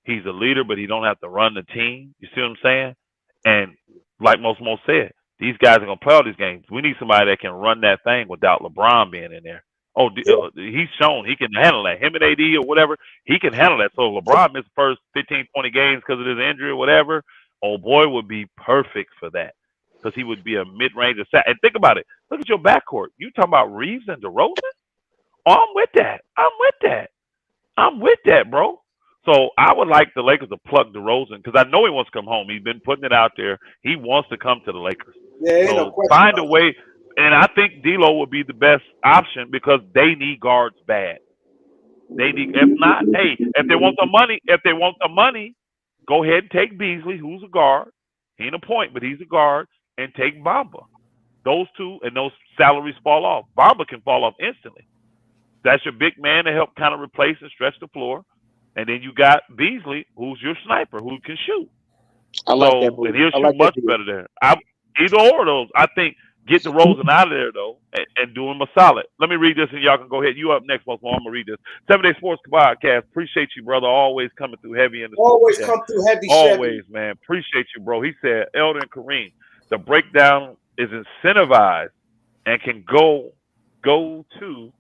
He's a leader, but he don't have to run the team. You see what I'm saying? And like most said, these guys are gonna play all these games. We need somebody that can run that thing without LeBron being in there. Oh, he's shown he can handle that. Him and AD or whatever, he can handle that. So if LeBron missed the first 15, 20 games because of his injury or whatever, old boy would be perfect for that because he would be a mid-range assassin. And think about it. Look at your backcourt. You talking about Reeves and DeRozan? Oh, I'm with that, bro. So I would like the Lakers to plug DeRozan because I know he wants to come home. He's been putting it out there. He wants to come to the Lakers. Yeah, so find a way. And I think D'Lo would be the best option because they need guards bad. They need. If not, hey, if they want the money, go ahead and take Beasley, who's a guard. He ain't a point, but he's a guard, and take Bamba. Those two, and those salaries fall off. Bamba can fall off instantly. That's your big man to help kind of replace and stretch the floor. And then you got Beasley, who's your sniper, who can shoot. I like that. And he'll shoot much better there. Either or of those, I think. Get DeRozan out of there, though, and do him a solid. Let me read this, and y'all can go ahead. You up next, Most. I'm going to read this. 7 Day Sports Podcast. Appreciate you, brother. Always coming through heavy in the Always come through heavy. Always, man. Appreciate you, bro. He said, Elder and Kareem, the breakdown is incentivized and can go to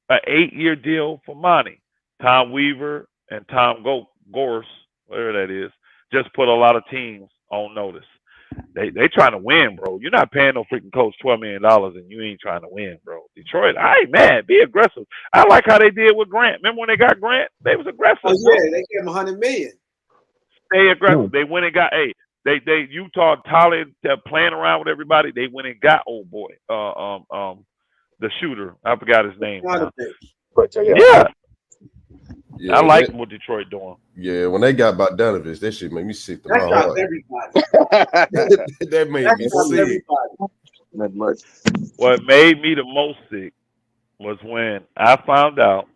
an 8-year deal for Monty, Tom Weaver, and Tom Gorse, whatever that is. just put a lot of teams on notice. They trying to win, bro. You're not paying no freaking coach $12 million and you ain't trying to win, bro. Detroit, I ain't mad. Be aggressive. I like how they did with Grant. Remember when they got Grant? They was aggressive. Oh yeah, they gave him $100 million. Stay aggressive. They went and got They Utah Tyler playing around with everybody. They went and got old boy, the shooter. I forgot his name. Yeah, I like what Detroit doing. Yeah, when they got Bogdanovich, that shit made me sick to my heart. That made me sick. Not much. What made me the most sick was when I found out,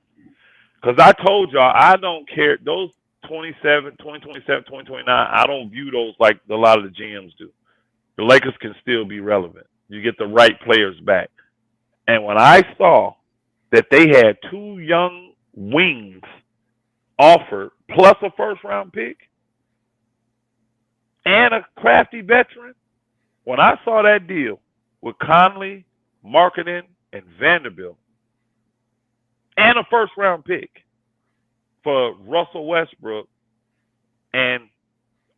because I told y'all I don't care. Those 2027, 2029, I don't view those like a lot of the GMs do. The Lakers can still be relevant. You get the right players back. And when I saw that they had 2 young wings offered, plus a first-round pick, and a crafty veteran, when I saw that deal with Conley, Marketing, and Vanderbilt, and a first-round pick for Russell Westbrook, and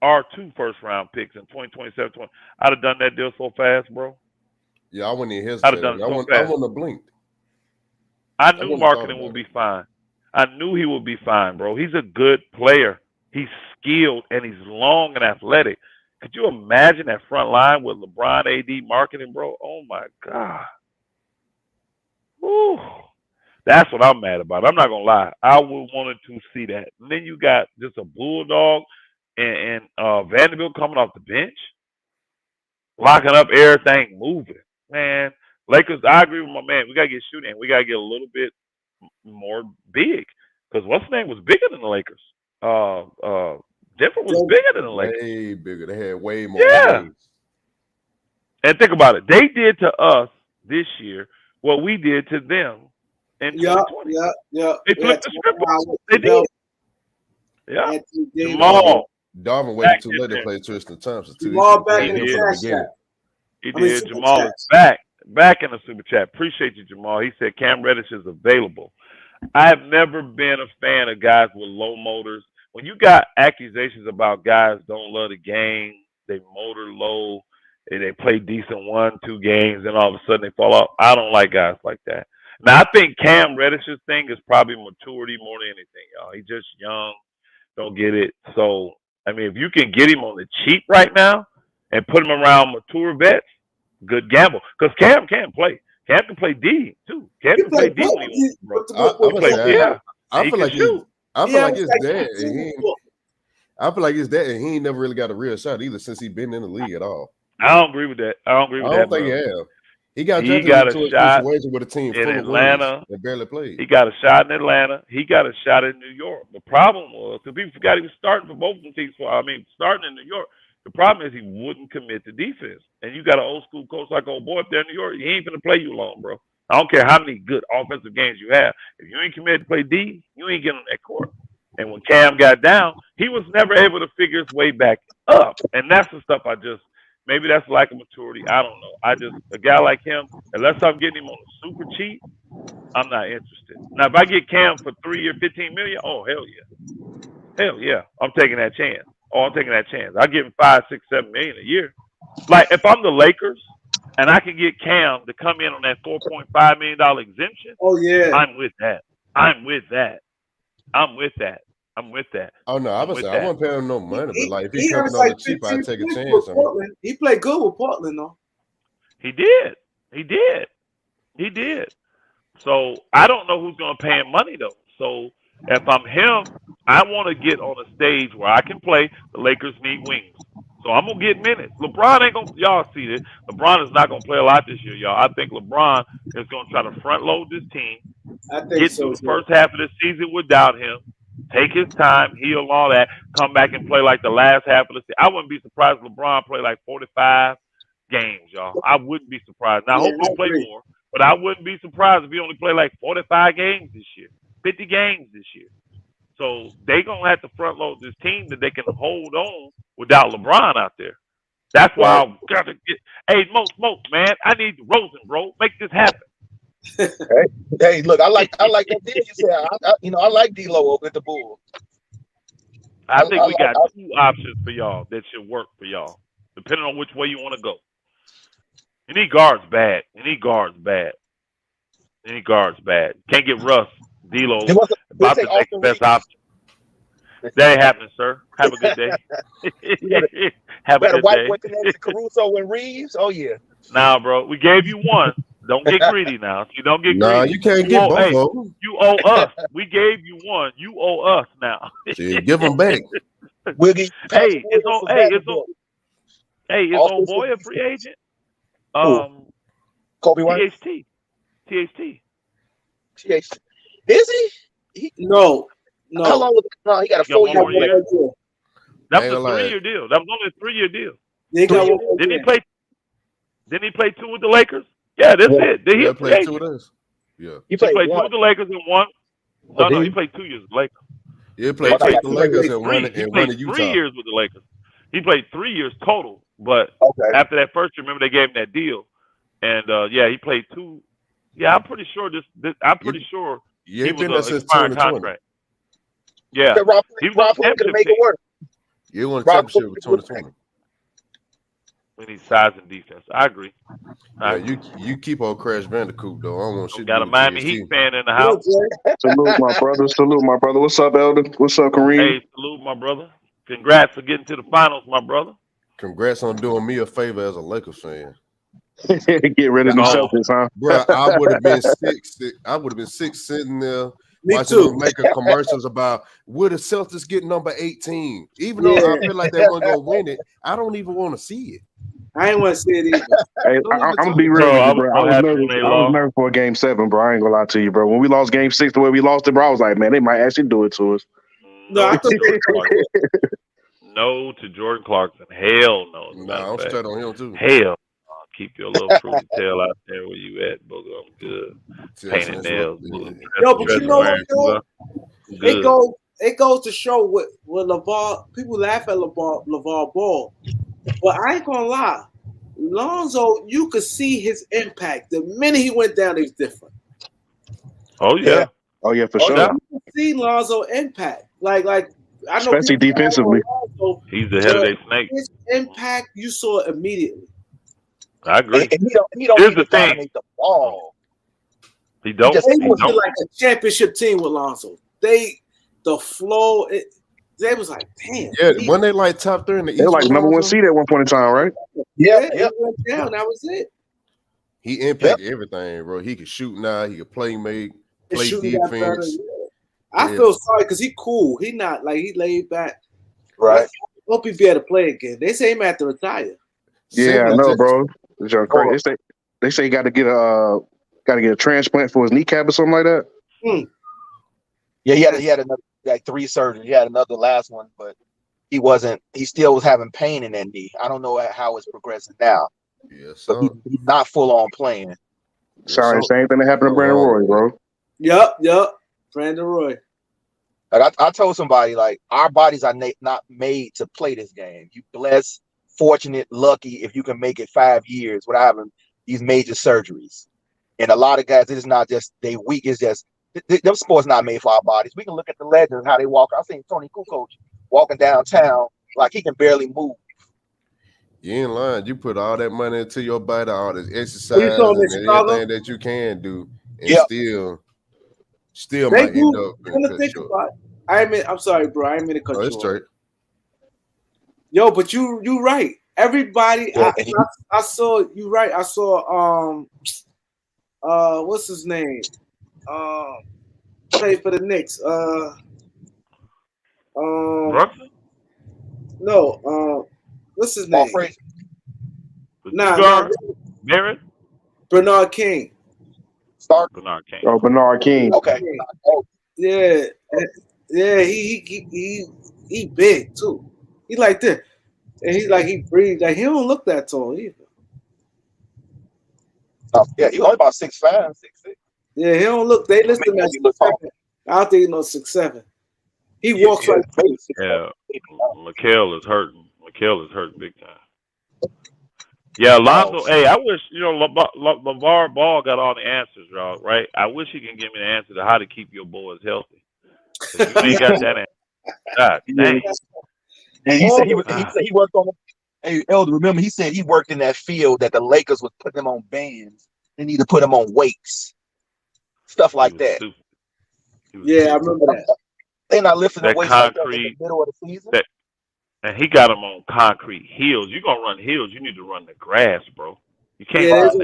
our 2 first-round picks in 2027, I'd have done that deal so fast, bro. Yeah, I wouldn't even hesitate. I'd have done it so fast. I wouldn't have blinked. I knew Marketing would be fine. I knew he would be fine, bro. He's a good player. He's skilled, and he's long and athletic. Could you imagine that front line with LeBron, AD, Marketing, bro? Oh, my God. Woo. That's what I'm mad about. I'm not going to lie. I would wanted to see that. And then you got just a Bulldog and Vanderbilt coming off the bench, locking up everything, moving. Man, Lakers, I agree with my man. We got to get shooting. We got to get a little bit more big, because what's the name was bigger than the Lakers. Denver was bigger than the Lakers. Way bigger. They had way more. Yeah. And think about it. They did to us this year what we did to them in 2020. Yeah. They flipped the script. They did. Yeah. Jamal. Darvin waited too late to play Tristan Thompson too. Jamal back in the CASHAPP. He did. Jamal is back in the super chat. Appreciate you, Jamal. He said Cam Reddish is available. I have never been a fan of guys with low motors. When you got accusations about guys don't love the game, they motor low, and they play decent 1-2 games, and all of a sudden they fall off. I don't like guys like that. Now, I think Cam Reddish's thing is probably maturity more than anything, y'all. He's just young, don't get it. So, I mean, if you can get him on the cheap right now and put him around mature vets, good gamble. Because Cam can play. Cam can play D, too. Cam can play D when he wants, bro. I feel like his dad. I feel like his dad, and he ain't never really got a real shot either since he's been in the league at all. I don't agree with that. I don't think he have. He got a shot with a team in Atlanta. That barely played. He got a shot in Atlanta. He got a shot in New York. The problem was, because people forgot he was starting for both of the teams. Starting in New York. The problem is he wouldn't commit to defense. And you got an old school coach like old boy up there in New York. He ain't going to play you long, bro. I don't care how many good offensive games you have. If you ain't committed to play D, you ain't getting on that court. And when Cam got down, he was never able to figure his way back up. And that's the stuff maybe that's lack of maturity. I don't know. A guy like him, unless I'm getting him on a super cheap, I'm not interested. Now, if I get Cam for 3 years, $15 million, oh, hell yeah. Hell yeah. I'm taking that chance. I'm give him 5, 6, 7 million a year. Like, if I'm the Lakers and I can get Cam to come in on that $4.5 million exemption, oh, yeah. I'm with that. Oh no, I won't pay him no money, but like if he comes on the cheap, I'd take a chance on him. He played good with Portland, though. He did. So I don't know who's going to pay him money though. So if I'm him, I want to get on a stage where I can play. The Lakers need wings, so I'm gonna get minutes. LeBron ain't gonna. Y'all see this? LeBron is not gonna play a lot this year, y'all. I think LeBron is gonna try to front load this team. Get through the first half of the season without him. Take his time, heal all that, come back and play like the last half of the season. I wouldn't be surprised if LeBron play like 45 games, y'all. I wouldn't be surprised. Now, I hope he play more, but I wouldn't be surprised if he only play like 45 games this year, 50 games this year. So they going to have to front load this team that they can hold on without LeBron out there. That's why I got to get – hey, Smoke, man, I need DeRozan, bro. Make this happen. Hey, look, I like that deal you said. I like D-Lo with the Bulls. I think we got two options for y'all that should work for y'all, depending on which way you want to go. You need guards bad. Can't get Russ. D'Lo about to make the best option. That ain't happening, sir. Have a good day. Have a good day. Caruso and Reeves. Oh yeah. Nah, bro. We gave you one. Don't get greedy now. You don't get greedy. Nah, you can't get both of them. You owe us. We gave you one. You owe us now. Shit, give them back. We'll get Is old boy a free agent? Kobe White. THT. Is he? No. How long was it? No, he got a 4-year deal. That was a 3-year deal. That was only a 3-year deal. Didn't he play 2 with the Lakers? Yeah, that's it. Did he play 2 with us? Yeah. He played 2 with the Lakers and 1. No, he played 2 years with the Lakers. Yeah, he played 2 with the Lakers and 1 in Utah. 3 years with the Lakers. He played 3 years total, but after that first year, remember they gave him that deal, and he played 2. Yeah, I'm pretty sure he was an expiring contract. Yeah, he was on to make it work. You want to championship with 2020. We need size and defense. I agree. You keep on Crash Bandicoot though. I don't want shit. Got a Miami Heat fan in the house. Salute my brother. What's up, Elder? What's up, Kareem? Hey, salute my brother. Congrats for getting to the finals, my brother. Congrats on doing me a favor as a Lakers fan. Get rid of them Celtics, huh? Bro, I would have been sick. I would have been sick sitting there watching them making commercials about would the Celtics get number 18? Even though I feel like they weren't gonna win it, I don't even want to see it. I ain't want to see it either. Hey, I'm gonna be real with you, bro. I was nervous for Game 7, bro. I ain't gonna lie to you, bro. When we lost Game 6 the way we lost it, bro, I was like, man, they might actually do it to us. No, I thought no to Jordan Clarkson. Hell no. Nah, I'm straight on him too. Hell. Keep your little fruity tail out there where you at, booger. I'm good. Painting nails. Yo, but you know what, though? It goes to show what LeVar, people laugh at LeVar Ball. But I ain't gonna lie. Lonzo, you could see his impact. The minute he went down, it was different. Oh yeah. Oh yeah, for sure. You could see Lonzo impact. Like I know, especially defensively. Lonzo, he's the head of their snake. His impact you saw immediately. I agree. And he don't Here's even dominate the ball. He don't. They was like a championship team with Lonzo. The flow. They was like, damn. Yeah, when they like top 3 in the East, they're like number 1 seed at one point in time, right? Yeah. It went down. That was it. He impacted everything, bro. He could shoot now. He could play defense. I feel sorry because he cool. He not like he laid back. Right. Hope he be able to play again. They say he might have to retire. Yeah, I know, bro. They say he got to get a transplant for his kneecap or something like that. Yeah, he had another 3 surgeries. He had another last one, but he still was having pain in that knee. I don't know how it's progressing now. Yes, but he's not full on playing. Sorry, same thing that happened to Brandon Roy, bro. Yep. Brandon Roy. Like I told somebody, like, our bodies are not made to play this game. You blessed, fortunate, lucky if you can make it 5 years without having these major surgeries. And a lot of guys, it is not just they weak. It's just them sports not made for our bodies. We can look at the legends, how they walk. I've seen Tony Kukoc walking downtown like he can barely move. You ain't lying. You put all that money into your body, all this exercise, and everything that you can do, and still might end up. I'm sorry, bro. I didn't mean to cut you off. Straight. Yo, but you right. Everybody, I saw you right. I saw what's his name? Played for the Knicks. No, what's his name? Barrett? Bernard King. Bernard King. Oh, Bernard King. Okay. Yeah. He big too. He like this. And he breathes. Like he don't look that tall either. He only about 6'5", 6'6". Yeah, he don't look. They listen to that. I don't think he knows 6'7". He walks like face. Yeah, Mikhail is hurting. Mikhail is hurting big time. Yeah, Lonzo. Hey, I wish LeVar Ball got all the answers, y'all. Right? I wish he can give me the answer to how to keep your boys healthy. You ain't got that answer. God dang. And he said he worked on. Hey, Elder, remember he said he worked in that field that the Lakers would put them on bands. They need to put them on weights, stuff like that. Yeah, I remember that. They're not lifting the weights like that in Concrete. the middle of the season. And he got them on concrete hills. You gonna run hills, you need to run the grass, bro. You can't Yeah, run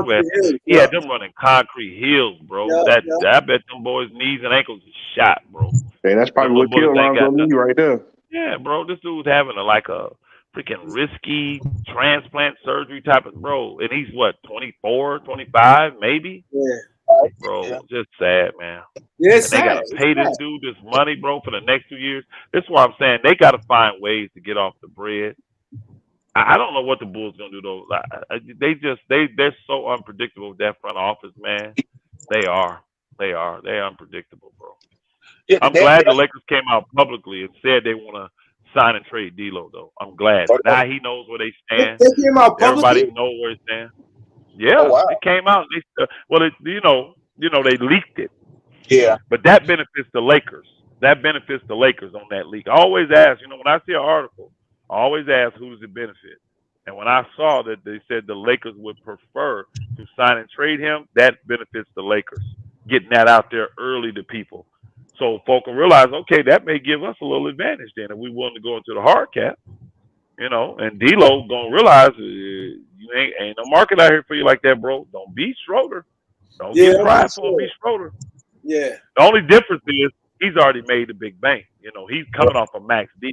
that. He had them running concrete hills, bro. I bet them boys' knees and ankles is shot, bro. Hey, that's probably what killed Lonzo Ball right there. Yeah, bro. This dude's having a freaking risky transplant surgery type of bro. And he's what, 24, 25, maybe? Yeah. Bro, just sad, man. Yeah, and they got to pay this dude this money, bro, for the next 2 years. That's why I'm saying they got to find ways to get off the bread. I don't know what the Bulls gonna do though. They're so unpredictable with that front office, man. They are unpredictable, bro. Yeah, I'm glad the Lakers came out publicly and said they want to sign and trade D'Lo though. I'm glad. Now he knows where they stand. They came out publicly? Everybody knows where they stand. Yeah, it came out. They leaked it. Yeah, but that benefits the Lakers. That benefits the Lakers on that leak. I always ask, when I see an article, I always ask who does it benefit. And when I saw that they said the Lakers would prefer to sign and trade him, that benefits the Lakers. Getting that out there early to people, so folk can realize, okay, that may give us a little advantage then if we willing to go into the hard cap. And D'Lo gonna realize you ain't no market out here for you like that, bro. Don't be Schroder. Don't get prideful and be Schroder. Yeah. The only difference is he's already made the big bank. He's coming off a max deal.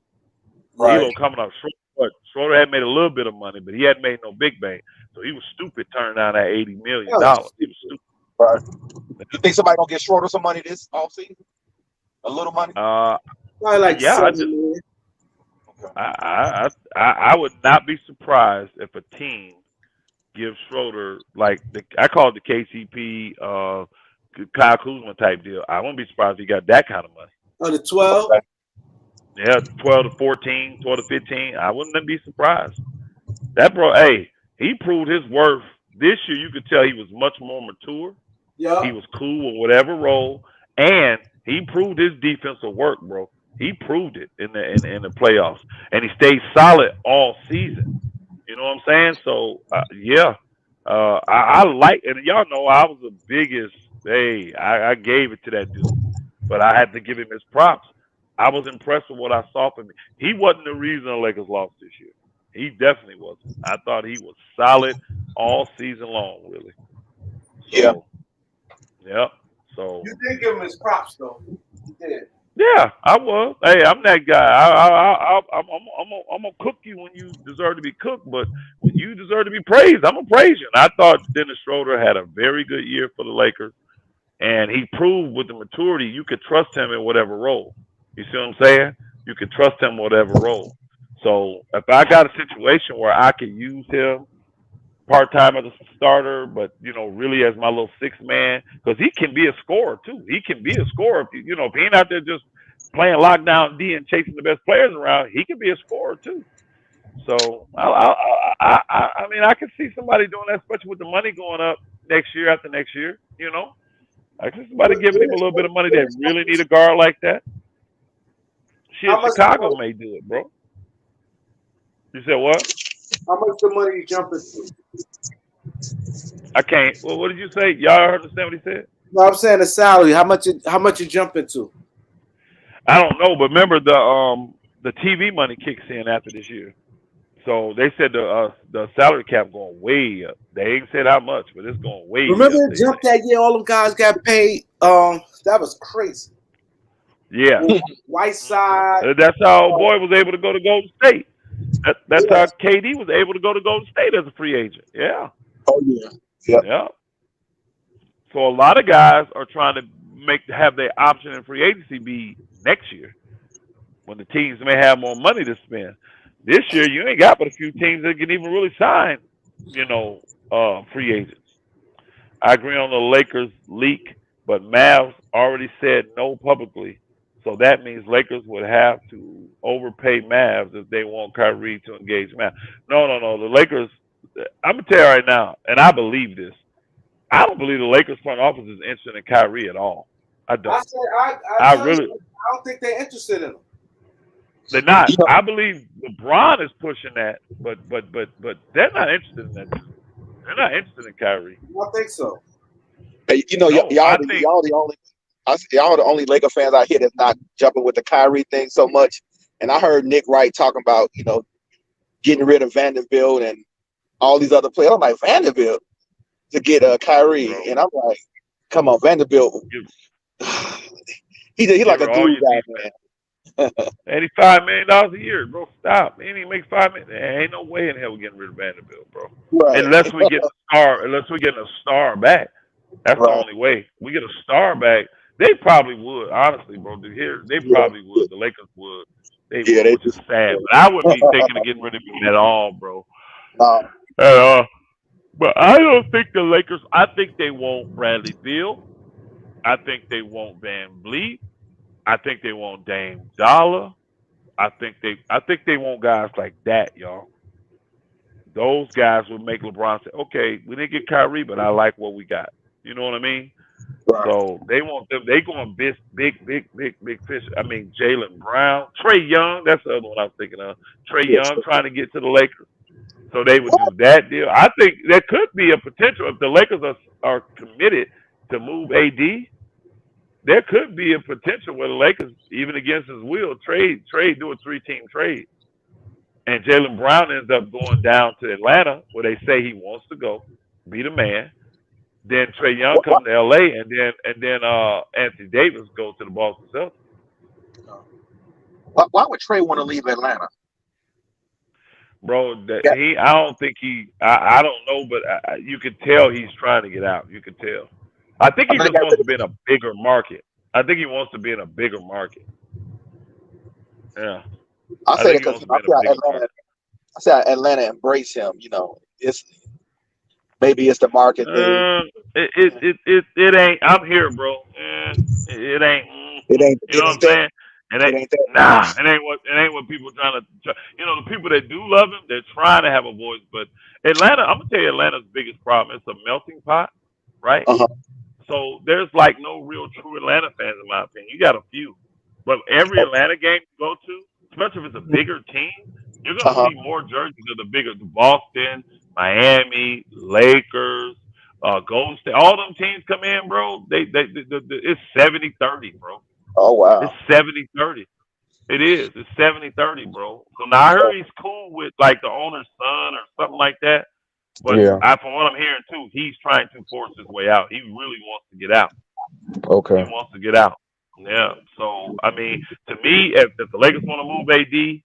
Right. D'Lo coming off Schroder. Schroder had made a little bit of money, but he hadn't made no big bank. So he was stupid turning down that $80 million. He was stupid. Right. You think somebody gonna get Schroder some money this offseason? A little money? Probably like I would not be surprised if a team gives Schroder I call it the KCP Kyle Kuzma type deal. I wouldn't be surprised if he got that kind of money. The 12? Yeah, 12 to 14, 12 to 15. I wouldn't be surprised. That bro, he proved his worth. This year you could tell he was much more mature. Yeah. He was cool with whatever role. And he proved his defensive work, bro. He proved it in the playoffs. And he stayed solid all season. You know what I'm saying? So, I like, and y'all know I was the biggest, I gave it to that dude. But I had to give him his props. I was impressed with what I saw from him. He wasn't the reason the Lakers lost this year. He definitely wasn't. I thought he was solid all season long, really. So, yeah. So you did give him his props, though. You did. Yeah, I was. Hey, I'm that guy. I'm gonna cook you when you deserve to be cooked, but when you deserve to be praised, I'm gonna praise you. And I thought Dennis Schroder had a very good year for the Lakers, and he proved with the maturity you could trust him in whatever role. You see what I'm saying? You could trust him in whatever role. So if I got a situation where I could use him part-time as a starter, but, really as my little sixth man, because he can be a scorer, too. He can be a scorer. If he ain't out there just playing lockdown D and chasing the best players around, he can be a scorer, too. So, I mean, I can see somebody doing that, especially with the money going up next year after next year, I can see somebody giving him a little bit of money that really need a guard like that. Shit, Chicago may do it, bro. You said what? How much the money you jumping to? I can't. Well, what did you say? Y'all understand what he said? No, I'm saying the salary. How much you jumping to? I don't know, but remember the TV money kicks in after this year. So they said the salary cap going way up. They ain't said how much, but it's going way up. Remember it jumped that year? All them guys got paid. That was crazy. Yeah. Whiteside. That's how boy was able to go to Golden State. That's how KD was able to go to Golden State as a free agent. Yeah. Oh yeah. Yeah. So a lot of guys are trying to have their option in free agency be next year, when the teams may have more money to spend. This year, you ain't got but a few teams that can even really sign, free agents. I agree on the Lakers leak, but Mavs already said no publicly. So that means Lakers would have to overpay Mavs if they want Kyrie to engage Mavs. No. The Lakers, I'm going to tell you right now, and I believe this. I don't believe the Lakers front office is interested in Kyrie at all. I don't. I don't think they're interested in him. They're not. I believe LeBron is pushing that, but they're not interested in that. They're not interested in Kyrie. I don't think so. Hey, y'all the only Laker fans out here that's not jumping with the Kyrie thing so much. And I heard Nick Wright talking about, getting rid of Vanderbilt and all these other players. I'm like, Vanderbilt to get Kyrie, bro. And I'm like, come on, Vanderbilt. He's like a glue guy, man. $85 million a year, bro. Stop. He didn't make $5 million. There ain't no way in hell we're getting rid of Vanderbilt, bro. Right. Unless we get a star back. That's the only way. We get a star back. They probably would, honestly, bro. They probably would. The Lakers would. They would, which is sad. But I wouldn't be thinking of getting rid of him at all, bro. But I don't think the Lakers. I think they want Bradley Beal. I think they want Van Vliet. I think they want Dame Dollar. I think they want guys like that, y'all. Those guys would make LeBron say, "Okay, we didn't get Kyrie, but I like what we got." You know what I mean? Right. So they want them. They going big fish. I mean, Jaylen Brown, Trae Young. That's the other one I was thinking of. Trae Young trying to get to the Lakers. So they would do that deal. I think there could be a potential if the Lakers are committed to move AD. There could be a potential where the Lakers, even against his will, do a 3-team trade. And Jaylen Brown ends up going down to Atlanta where they say he wants to go, be the man. Then Trae Young comes to LA and then Anthony Davis goes to the Boston Celtics. Why would Trae want to leave Atlanta? Bro, I don't think I don't know, but you could tell he's trying to get out. You could tell. I think he just wants to be in a bigger market. Yeah. I say that because I say Atlanta embrace him. Maybe it's the market thing. It ain't. I'm here, bro. It ain't. It ain't. You know what I'm saying? It ain't what people trying to. The people that do love him, they're trying to have a voice. But Atlanta, I'm gonna tell you, Atlanta's biggest problem. It's a melting pot, right? So there's like no real true Atlanta fans in my opinion. You got a few, but every Atlanta game you go to, especially if it's a bigger team, you're gonna see more jerseys of the bigger Boston, Miami, Lakers, Golden State. All them teams come in, bro. It's 70-30, bro. Oh wow. It's 70-30. It is. It's 70-30, bro. So now I heard he's cool with like the owner's son or something like that. But from what I'm hearing too, he's trying to force his way out. He really wants to get out. Okay. He wants to get out. Yeah. So I mean, to me, if the Lakers want to move AD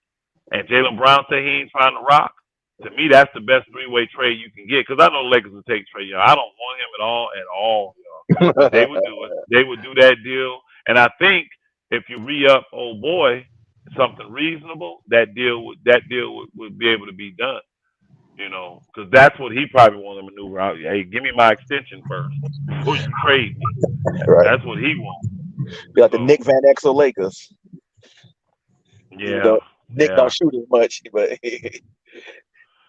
and Jaylen Brown say he ain't trying to rock, to me that's the best three-way trade you can get. Because I know the Lakers will take Trae Young. I don't want him at all. Y'all. They would do it. They would do that deal. And I think if you re-up old boy something reasonable, that deal would be able to be done. Because that's what he probably want to maneuver out. Hey, give me my extension first before you trade me. Right. That's what he wants. You got the Nick Van Exel Lakers. Yeah. Nick don't shoot as much, but he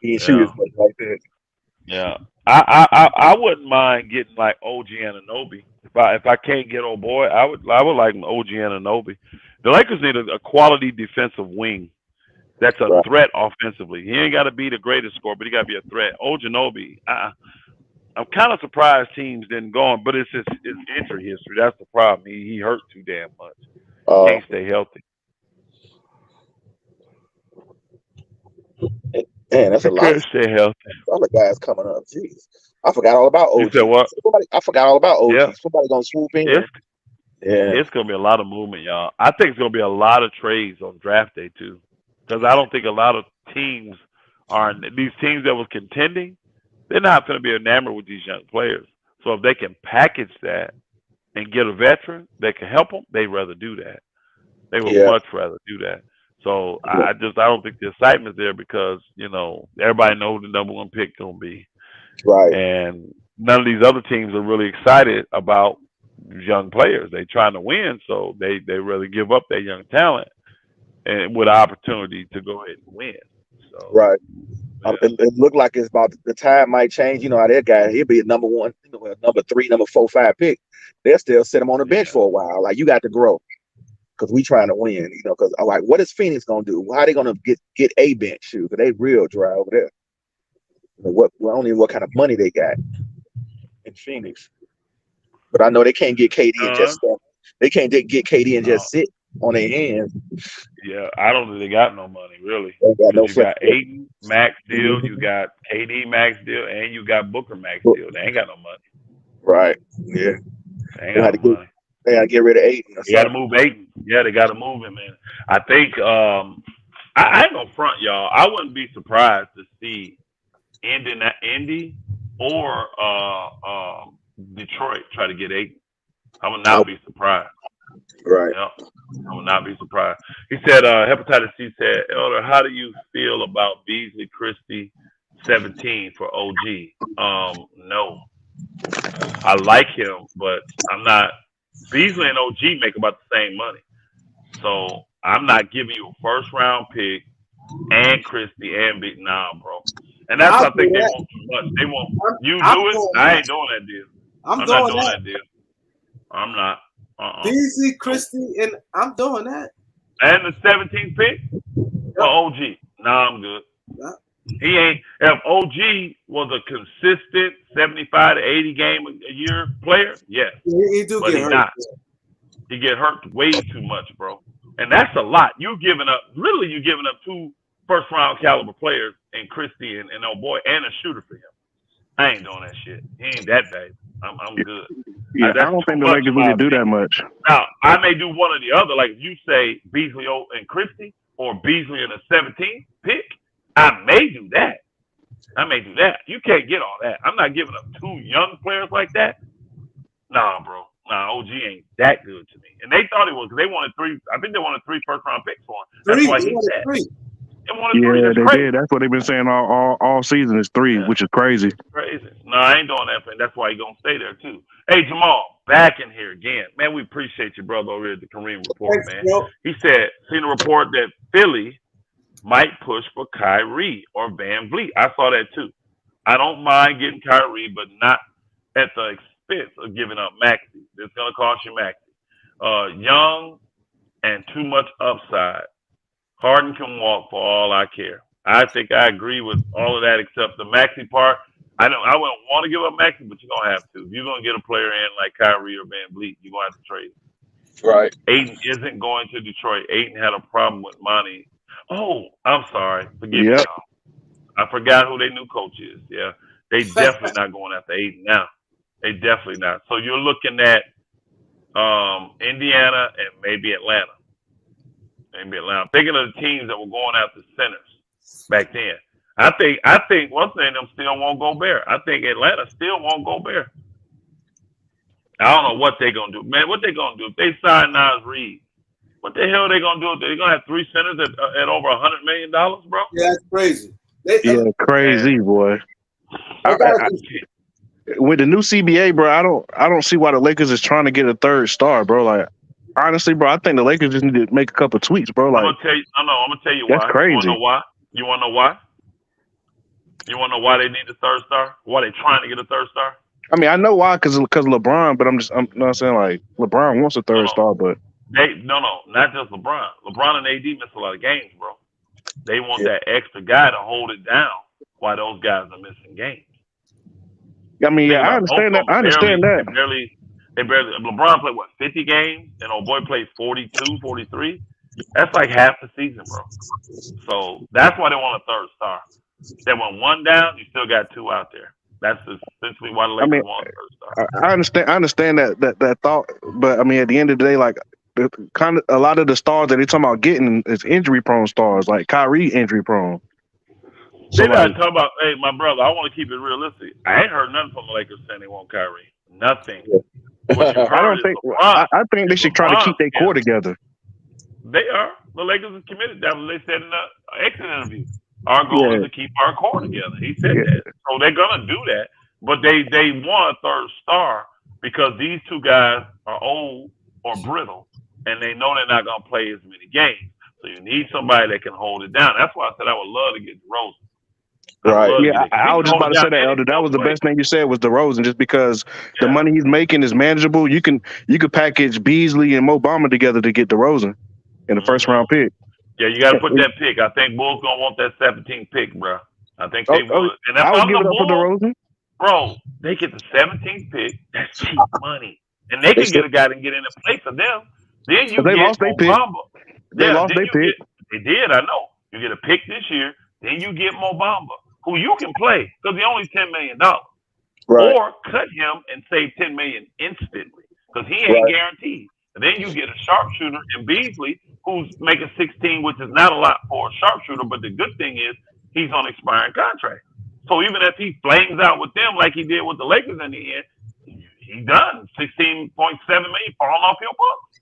ain't shoot as much like that. Yeah. I wouldn't mind getting like OG Anunoby. If I can't get old boy, I would like OG Anunoby. The Lakers need a quality defensive wing. That's a threat offensively. He ain't got to be the greatest scorer, but he got to be a threat. Ojanobi, I'm kind of surprised teams didn't go on, but it's his injury history. That's the problem. He hurt too damn much. Can't stay healthy. Man, that's a lot. Can't stay healthy. Other guys coming up. Jeez, I forgot all about OG. You said what? I forgot all about OG. Yeah. Somebody gonna swoop in. It's gonna be a lot of movement, y'all. I think it's gonna be a lot of trades on draft day too. Because I don't think a lot of teams these teams that was contending, they're not going to be enamored with these young players. So if they can package that and get a veteran that can help them, they'd rather do that. They would much rather do that. So I don't think the excitement's there because, everybody knows the number one pick going to be. Right. And none of these other teams are really excited about young players. They're trying to win, so they rather give up their young talent. And with an opportunity to go ahead and win. So, right. It looked like it's about the time might change. How that guy, he'll be a number 1, number 3, number 4, 5 pick. They'll still sit him on the bench for a while. Like, you got to grow. because we trying to win. You know, because I'm like, what is Phoenix gonna do? How they gonna get a bench shoe? Because they real dry over there. What I don't even know what kind of money they got in Phoenix, but I know they can't get KD and just they can't get KD and just sit on their hands. Yeah, I don't think they got no money really. Got no you got Aiden max deal, you got KD max deal, and you got Booker max deal. They ain't got no money. Right. Yeah. They ain't got no money. They gotta get rid of Aiden. They gotta move Aiden. Yeah, they gotta move him, man. I think I ain't gonna front y'all. I wouldn't be surprised to see Indy or Detroit try to get Aiden. I would not be surprised. Right. Yeah, I would not be surprised. He said, Hepatitis C said, Elder, how do you feel about Beasley Christie 17 for OG? No. I like him, but I'm not. Beasley and OG make about the same money. So I'm not giving you a first round pick and Christie and Big. Nah, bro. And that's I think they want too much. They want you do it. I ain't doing that deal. I'm not doing that deal. I'm not. Beasley, Christie, and I'm doing that. And the 17th pick for OG. Nah, I'm good. Yep. He ain't. If OG was a consistent 75 to 80 game a year player, yes. He do but get hurt. Not. He get hurt way too much, bro. And that's a lot. You giving up. Literally, you giving up 2 first round caliber players and Christie and oh boy and a shooter for him. I ain't doing that shit. He ain't that bad. I'm good. Yeah, I don't think the Lakers really do that much. Now, I may do one or the other. Like if you say Beasley and Christie or Beasley and a 17th pick, I may do that. You can't get all that. I'm not giving up 2 young players like that. Nah, bro. Nah, OG ain't that good to me. And they thought he was because they wanted 3. I think they wanted 3 first round picks for him. That's why he said 3. Yeah, they did. That's what they've been saying all season is 3, which is crazy. Crazy. No, I ain't doing that. That's why he's gonna stay there too. Hey, Jamal, back in here again, man. We appreciate you, brother, over here at the Kareem Report, man. He said, seen a report that Philly might push for Kyrie or Van Vliet. I saw that too. I don't mind getting Kyrie, but not at the expense of giving up Maxey. It's gonna cost you Maxey. Young and too much upside. Harden can walk for all I care. I think I agree with all of that except the Maxey part. I wouldn't want to give up Maxey, but you're gonna have to. If you're gonna get a player in like Kyrie or Van Vliet, you're gonna have to trade. Right. Aiden isn't going to Detroit. Aiden had a problem with Monty. Oh, I'm sorry. Forgive me, y'all. I forgot who their new coach is. Yeah. They definitely not going after Aiden now. They definitely not. So you're looking at Indiana and maybe Atlanta. I'm thinking of the teams that were going after centers back then. I think one thing them still won't go Bear. I think Atlanta still won't go Bear. I don't know what they're gonna do, man. What they gonna do if they sign Nas Reed? What the hell are they gonna do? They're gonna have 3 centers at over $100 million, bro. Yeah, that's crazy. Crazy, man. Boy. With the new CBA, bro, I don't see why the Lakers is trying to get a 3rd star, bro. Like. Honestly, bro, I think the Lakers just need to make a couple tweaks, bro. Like, I'm gonna tell you that's why. Crazy. You wanna know why? You wanna know why they need a 3rd star? Why they trying to get a 3rd star? I mean, I know why, because LeBron, but I'm you know what I'm saying? Like, LeBron wants a 3rd star, but not just LeBron. LeBron and AD miss a lot of games, bro. They want that extra guy to hold it down while those guys are missing games. I mean, yeah, I understand that. They barely. LeBron played 50 games, and old boy played 42, 43. That's like half the season, bro. So that's why they want a 3rd star. They went 1 down, you still got 2 out there. That's essentially why the Lakers want a 3rd star. I understand that thought, but I mean, at the end of the day, like kind of a lot of the stars that they're talking about getting is injury prone stars, like Kyrie injury prone. So they're not talking about. Hey, my brother, I want to keep it realistic. I ain't heard nothing from the Lakers saying they want Kyrie. Nothing. I think they should try to keep their core together. They are. The Lakers are committed. That's what they said in the exit interview. Our goal is to keep our core together. He said that. So they're gonna do that. But they want a 3rd star because these 2 guys are old or brittle and they know they're not gonna play as many games. So you need somebody that can hold it down. That's why I said I would love to get DeRozan. Right. Yeah, I was just about to say that, Elder. That was the best thing you said was DeRozan, just because the money he's making is manageable. You could package Beasley and Mo Bamba together to get DeRozan in the first round pick. Yeah, you got to put that pick. I think Bulls gonna want that 17th pick, bro. I think they would. And if I would I'm give the it up for Bulls, DeRozan. bro, they get the 17th pick. That's cheap money, and they can get a guy that can get in the place of them. Then you They get lost their pick. Mobamba. They lost their pick. They did. I know. You get a pick this year. Then you get Mobamba, who you can play because he's only $10 million. Right. Or cut him and save $10 million instantly because he ain't guaranteed. And then you get a sharpshooter in Beasley who's making 16, which is not a lot for a sharpshooter. But the good thing is he's on expiring contract. So even if he flames out with them like he did with the Lakers in the end, he done $16.7 million falling off your books.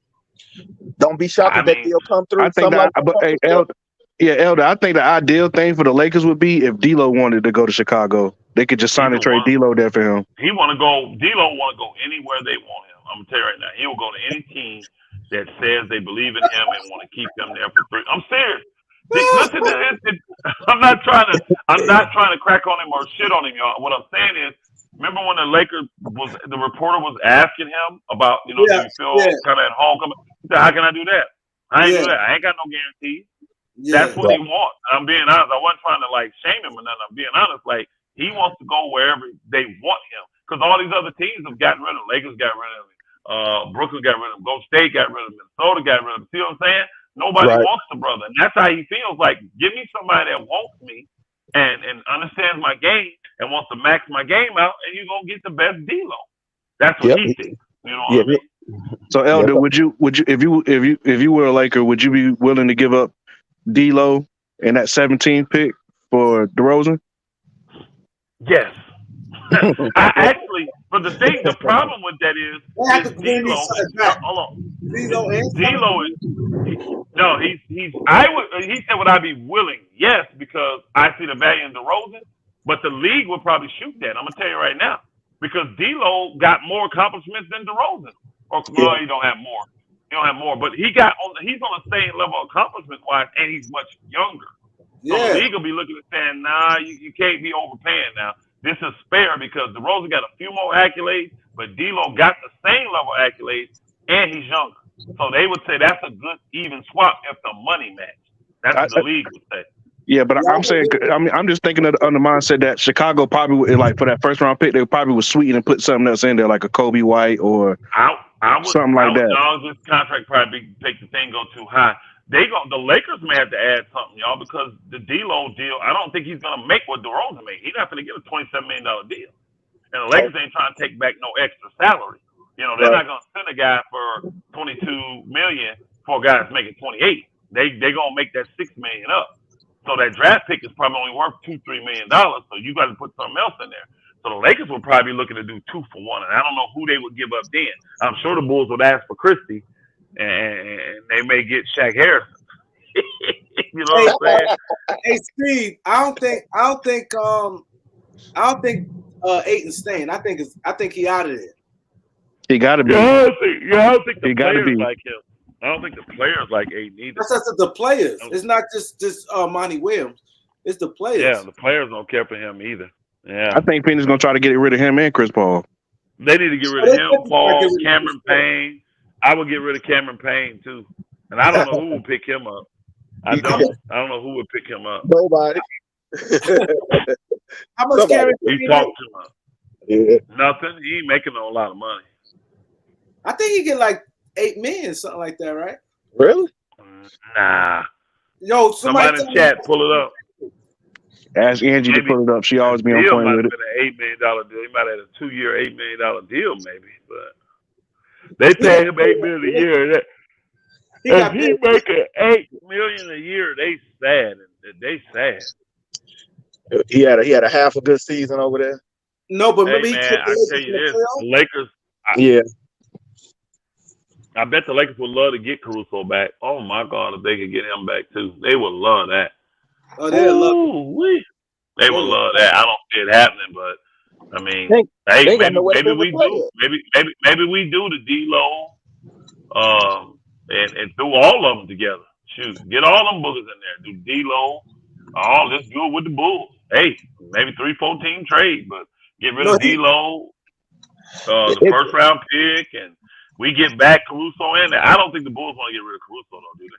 Don't be shocked if that deal come through. I think Elder, I think the ideal thing for the Lakers would be if D'Lo wanted to go to Chicago. They could just sign and trade D'Lo there for him. D'Lo want to go anywhere they want him. I'm gonna tell you right now, he will go to any team that says they believe in him and want to keep him there for free. I'm serious. Listen to this. I'm not trying to crack on him or shit on him, y'all. What I'm saying is, remember when the reporter was asking him about, do you feel kind of at home? He said, how can I do that? I ain't do that. I ain't got no guarantee. That's what he wants. I'm being honest. I wasn't trying to shame him or nothing. I'm being honest. He wants to go wherever they want him. Because all these other teams have gotten rid of him. Lakers got rid of him. Brooklyn got rid of him. Golden State got rid of him. Minnesota got rid of him. See what I'm saying? Nobody wants the brother. And that's how he feels. Give me somebody that wants me and understands my game and wants to max my game out, and you're gonna get the best D'Lo. That's what he thinks. You know what I mean? So Elder, would you if you were a Laker, would you be willing to give up D'Lo and that 17th pick for DeRozan? Yes. The problem with that is D'Lo. Hold on. D'Lo is he said would I be willing? Yes, because I see the value in DeRozan, but the league would probably shoot that. I'm gonna tell you right now. Because D'Lo got more accomplishments than DeRozan. You don't have more. You don't have more, but he's on the same level of accomplishment wise, and he's much younger. So the league will be looking at saying, nah, you can't be overpaying now. This is fair because DeRozan got a few more accolades, but D'Lo got the same level of accolades, and he's younger. So they would say that's a good even swap if the money match. That's what the league would say. Yeah, but I'm saying, I'm just thinking on the mindset that Chicago probably would, for that first round pick, they probably would sweeten and put something else in there, like a Kobe White or something like that. This contract probably take the thing go too high. The Lakers may have to add something, y'all, because the D'Lo deal, I don't think he's gonna make what DeRozan made. He's not gonna get a $27 million deal, and the Lakers ain't trying to take back no extra salary. They're not gonna send a guy for $22 million for a guy that's making 28. They gonna make that $6 million up. So that draft pick is probably only worth $2-3 million. So you got to put something else in there. So the Lakers would probably be looking to do 2 for 1, and I don't know who they would give up then. I'm sure the Bulls would ask for Christie, and they may get Shaq Harrison. You know what I'm saying? Hey Steve, I don't think Ayton's staying. I think he out of there. He got to be. I don't think the players like him. I don't think the players like Ayton either. That's the players. It's not just Monty Williams. It's the players. Yeah, the players don't care for him either. Yeah, I think Phoenix gonna try to get rid of him and Chris Paul. They need to get rid of him, Paul, Cameron Payne. I would get rid of Cameron Payne too, and I don't know who would pick him up. I don't know who would pick him up. Nobody. How much Cameron Payne? He talked to him. Yeah. Nothing. He ain't making a lot of money. I think he get like $8 million, something like that, right? Really? Nah. Yo, somebody in the chat, pull it up. Ask Angie to pull it up. She always be on point with it. An $8 million deal. He might have had a 2-year, $8 million deal, maybe. But they pay him $8 million a year. If he making $8 million a year, they sad. They sad. He had a half a good season over there. No, but maybe man, I tell you this, the Lakers. I bet the Lakers would love to get Caruso back. Oh my God, if they could get him back too, they would love that. Oh, they would love. They would love that. I don't see it happening, but I mean, maybe we do. Maybe we do the D-Lo, and do all of them together. Shoot, get all them boogers in there. Do D-Lo. Let's do it with the Bulls. hey, maybe 3-4 team trade, but get rid of D'Lo, the first round pick, and we get back Caruso in there. I don't think the Bulls want to get rid of Caruso though, do they?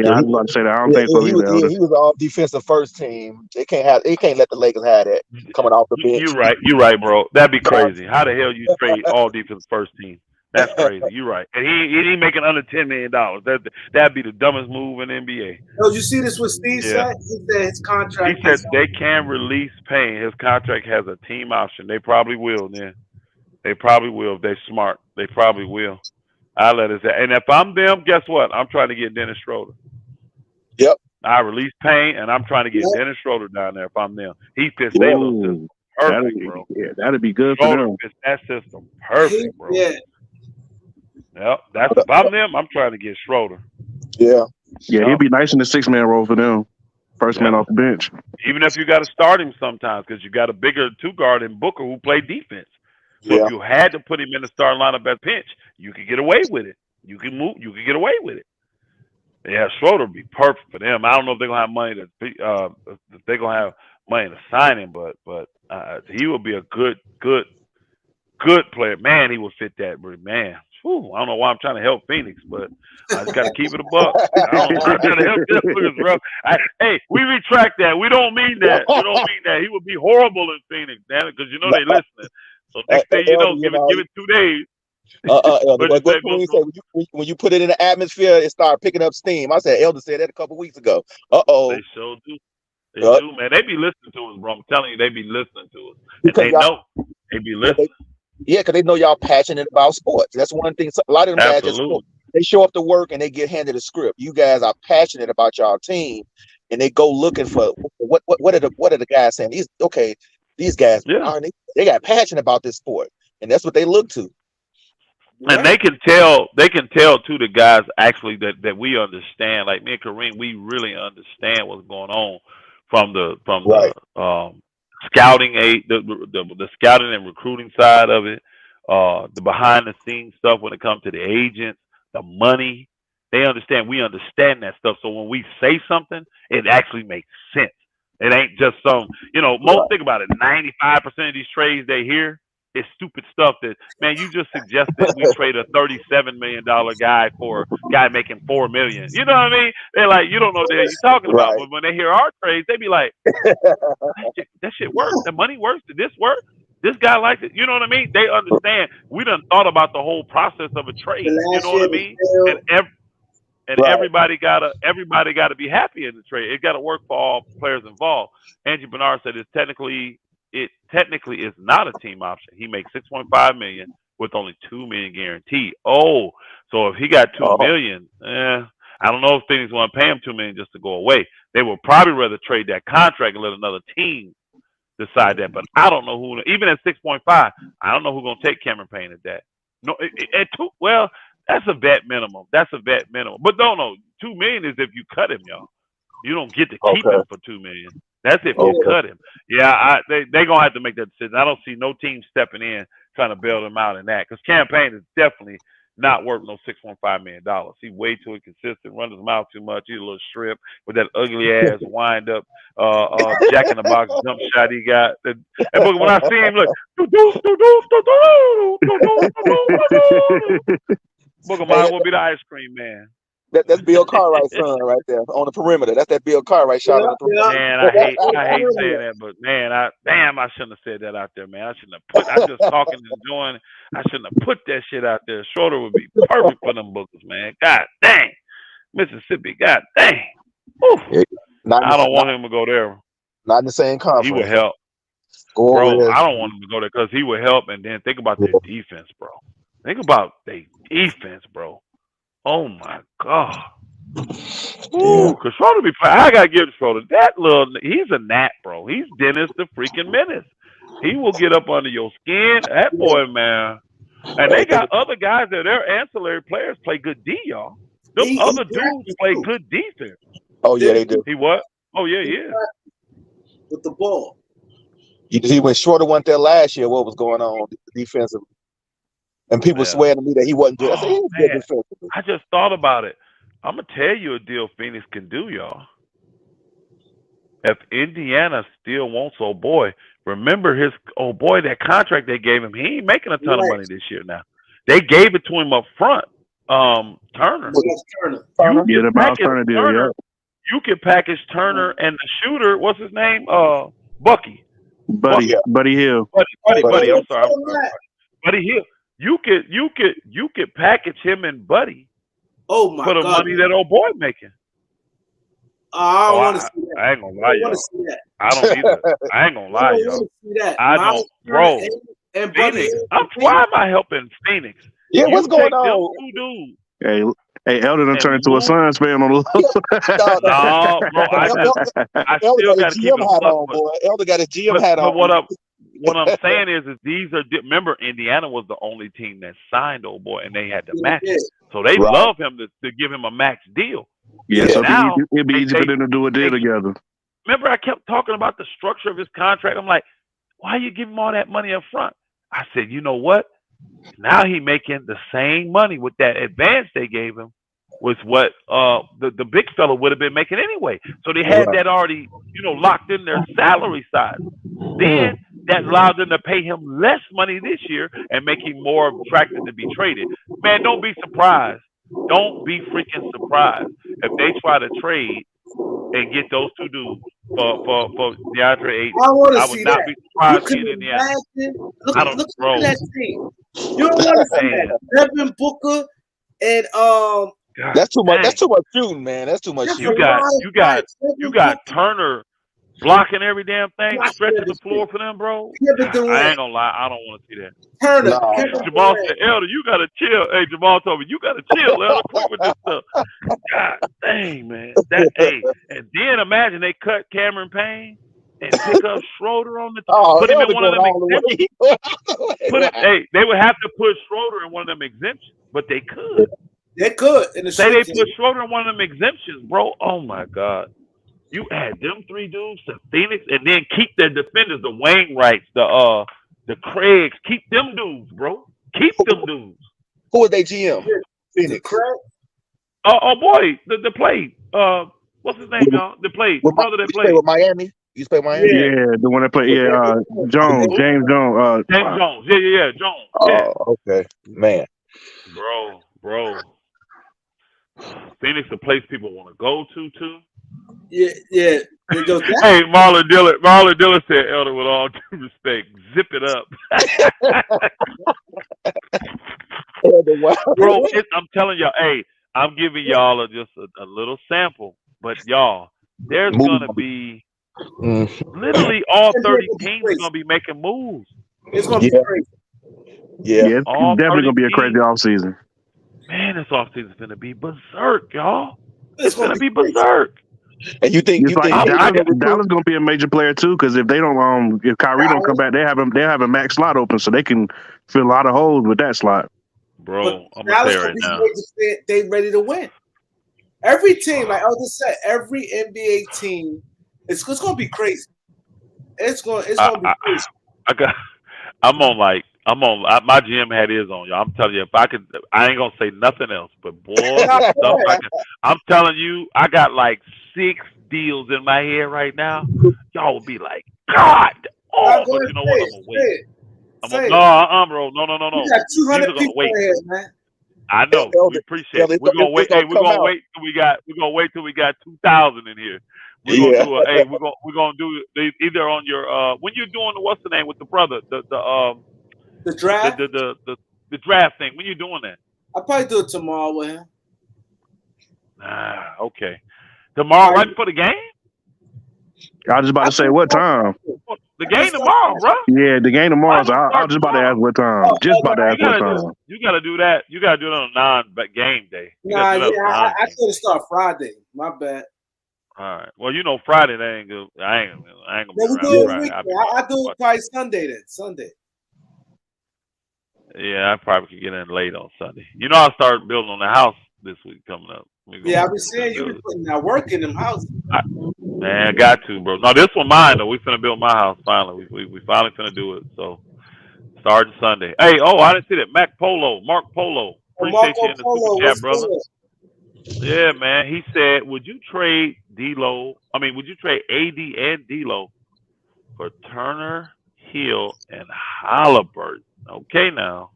Yeah, I was about to say that. I don't think so either. He was all defensive first team. They can't let the Lakers have that coming off the bench. You're right, bro. That'd be crazy. How the hell you trade all defense first team? That's crazy. You're right. And he ain't making under $10 million. That'd be the dumbest move in the NBA. Did you see this what Steve said? He said his contract. He said they can release Payne. His contract has a team option. They probably will then. They probably will if they're smart. They probably will. I let it say. And if I'm them, guess what? I'm trying to get Dennis Schroder. Yep. I release Payne, and I'm trying to get Dennis Schroder down there if I'm them. He fits their little system perfect, bro. Yeah, that'd be good Schroder for them. fits that system perfect, bro. Yeah. Yep. That's if I'm them, I'm trying to get Schroder. Yeah. Yeah, he'd be nice in the 6-man role for them. First man off the bench. Even if you got to start him sometimes because you got a bigger two guard in Booker who played defense. So if you had to put him in the starting lineup at pinch, you could get away with it. You can move. You could get away with it. Yeah, Schroeder would be perfect for them. I don't know if they're gonna have money to if they're gonna have money to sign him, but he would be a good player. Man, he would fit that. Man, whew, I don't know why I'm trying to help Phoenix, but I just got to keep it a buck. I don't know. I'm trying to help them Phoenix, bro. Hey, we retract that. We don't mean that. We don't mean that. He would be horrible in Phoenix, damn it, because you know they listening. So next thing you know, give it 2 days. When you put it in the atmosphere, it started picking up steam. I said, Elder said that a couple weeks ago. They sure do. They do, man. They be listening to us, bro. I'm telling you, they be listening to us. And they know. They be listening. Because they know y'all passionate about sports. That's one thing. A lot of them guys they show up to work and they get handed a script. You guys are passionate about y'all team, and they go looking for what are the guys saying? These guys they got passion about this sport, and that's what they look to. And they can tell too, the guys actually that we understand. Like me and Kareem, we really understand what's going on from the scouting the scouting and recruiting side of it, the behind the scenes stuff when it comes to the agents, the money. They understand. We understand that stuff. So when we say something, it actually makes sense. It ain't just some, think about it. 95% of these trades they hear is stupid stuff that, man, you just suggested we trade a $37 million guy for a guy making $4 million. You know what I mean? They're like, you don't know what you're talking about. But when they hear our trades, they be like, that shit works. The money works. Did this work? This guy likes it. You know what I mean? They understand. We done thought about the whole process of a trade. You know what I mean? And everybody gotta be happy in the trade. It gotta work for all players involved. Angie Bernard said it technically is not a team option. He makes $6.5 million with only $2 million guaranteed. Oh, so if he got $2 million, I don't know if Phoenix want to pay him $2 million just to go away. They would probably rather trade that contract and let another team decide that. But I don't know who. Even at 6.5, I don't know who's gonna take Cameron Payne at that. No, at 2. Well, that's a vet minimum. But no, $2 million is if you cut him, y'all. You don't get to keep him for $2 million. That's if you cut him. Yeah, they gonna have to make that decision. I don't see no team stepping in trying to bail them out in that, because Cam Payne is definitely not worth no $6.5 million. He's way too inconsistent, runs his mouth too much. He's a little strip with that ugly ass wind up Jack in the Box jump shot he got. And when I see him, look, Booker mine will be the ice cream man. That's Bill Cartwright's son right there on the perimeter. That's that Bill Cartwright shot. Man, I hate saying that, but man, I shouldn't have said that out there, man. I just talking and enjoying. I shouldn't have put that shit out there. Schroder would be perfect for them Bookers, man. God dang, Mississippi. God dang. I don't want him to go there. Not in the same conference. He would help, bro. I don't want him to go there because he would help. And then think about their defense, bro. Think about their defense, bro. Oh my God! Ooh, because Schroder be playing. I gotta give Schroder that he's a gnat, bro. He's Dennis the freaking Menace. He will get up under your skin. That boy, man. And they got other guys that their ancillary players play good D, y'all. Those other dudes play good defense. Oh yeah, they do. He what? Oh yeah, yeah. With the ball. You see, when Schroder went there last year, what was going on defensively? And people swear to me that he wasn't good. I said, he was good defensively. I just thought about it. I'm gonna tell you a deal Phoenix can do, y'all. if Indiana still wants old boy, remember his old boy, that contract they gave him, he ain't making a ton of money this year now. They gave it to him up front. Turner. Yeah, the Miles Turner deal, yeah. You can package Turner and the shooter, what's his name? Bucky. Buddy Hill. Buddy. I'm sorry. Buddy Hill. You could package him and Buddy. Oh my for the God, money that old boy making. I don't want to see that. I ain't gonna lie, y'all. I don't either. I ain't gonna lie, y'all. I don't, bro. And Phoenix. Why am I helping Phoenix? Yeah, what's going on? Two dudes. Hey, Elder done turned into a Suns fan on the No, bro. I still got to keep it on, boy. Elder got his GM hat on. But what I'm saying is these are. Remember, Indiana was the only team that signed old boy, and they had to match it. So they love him to give him a max deal. Yeah, so now it'd be easy for them to do a deal together. Remember, I kept talking about the structure of his contract. I'm like, why you give him all that money up front? I said, you know what? Now he making the same money with that advance they gave him was what the big fella would have been making anyway. So they had that already, locked in their salary side. Then that allowed them to pay him less money this year and make him more attractive to be traded. Man, don't be surprised. Don't be freaking surprised if they try to trade and get those two dudes for DeAndre Ayton. I would not be surprised seeing Indiana. Look at that team. You don't want to see that. Devin Booker and God, that's too much. That's too much shooting, man. That's too much shooting. You got Turner blocking every damn thing, stretching the floor for them, bro. I ain't gonna lie, I don't want to see that. Turner. Jamal said, Elder, you gotta chill. Hey, Jamal told me you gotta chill, Elder. Quit with this stuff. God dang, man. And then imagine they cut Cameron Payne and pick up Schroder on the put him in one of them exemptions. They would have to put Schroder in one of them exemptions, but they could. They could. Say they put Schroder in one of them exemptions, bro. Oh my God. You add them three dudes to Phoenix and then keep their defenders, the Wainwrights, the Craigs, keep them dudes, bro. Keep them dudes. Who are they GM? Phoenix. Oh boy, the play. What's his name, y'all? The brother that played with Miami. You play Miami? Yeah, the one that played. Yeah, James Jones. James Jones. Yeah, Jones. Oh, okay, man. Bro. Phoenix, the place people want to go to too. Yeah. Hey, Marlon Dillon said, Elder, with all due respect, zip it up. Bro, I'm telling y'all, hey, I'm giving y'all just a little sample, but y'all, there's gonna be literally all 30 teams are gonna be making moves. It's gonna be crazy. Yeah, it's definitely gonna be a crazy offseason. Man, this offseason is gonna be berserk, y'all. It's gonna be berserk. And you think Dallas gonna be a major player too? Because if they don't, if Kyrie don't come back, they have a max slot open, so they can fill a lot of holes with that slot. Bro, I'm gonna say right now, they ready to win. Every team, like I just said, every NBA team, it's gonna be crazy. It's gonna be crazy. My GM hat is on, y'all. I'm telling you, I ain't gonna say nothing else, but boy, the stuff I'm telling you, I got like 6 deals in my head right now. Y'all will be like, God, but you know what? I'm gonna wait. Bro, no. You got 200 people here, man. I know. We appreciate it. We're gonna wait. We're gonna wait till we got 2,000 in here. We're gonna do either on your when you're doing what's the name with the brother, the draft, the draft thing. When you doing that? I'll probably do it tomorrow with him. Okay. Tomorrow, right before the game? I was just about to say what time. The game tomorrow, bro. Yeah, the game tomorrow. So I was just about to ask what time. Just about to ask what time. You got to do that. You got to do it on a non-game day. I could have started Friday. My bad. All right. Well, Friday they ain't good. I ain't gonna be around Friday. I do it probably Sunday then. Sunday. Yeah, I probably could get in late on Sunday. I'll start building on the house this week coming up. I've been saying you been putting that work in them houses. Man, I got to, bro. No, this one mine though. We finna build my house finally. We finally finna do it. So starting Sunday. Hey, I didn't see that. Mark Polo. Appreciate you in the super chat, brother. Yeah, man. He said, "Would you trade D-Lo? I mean, would you trade AD and D-Lo for Turner, Hill, and Halliburton?" Okay, now.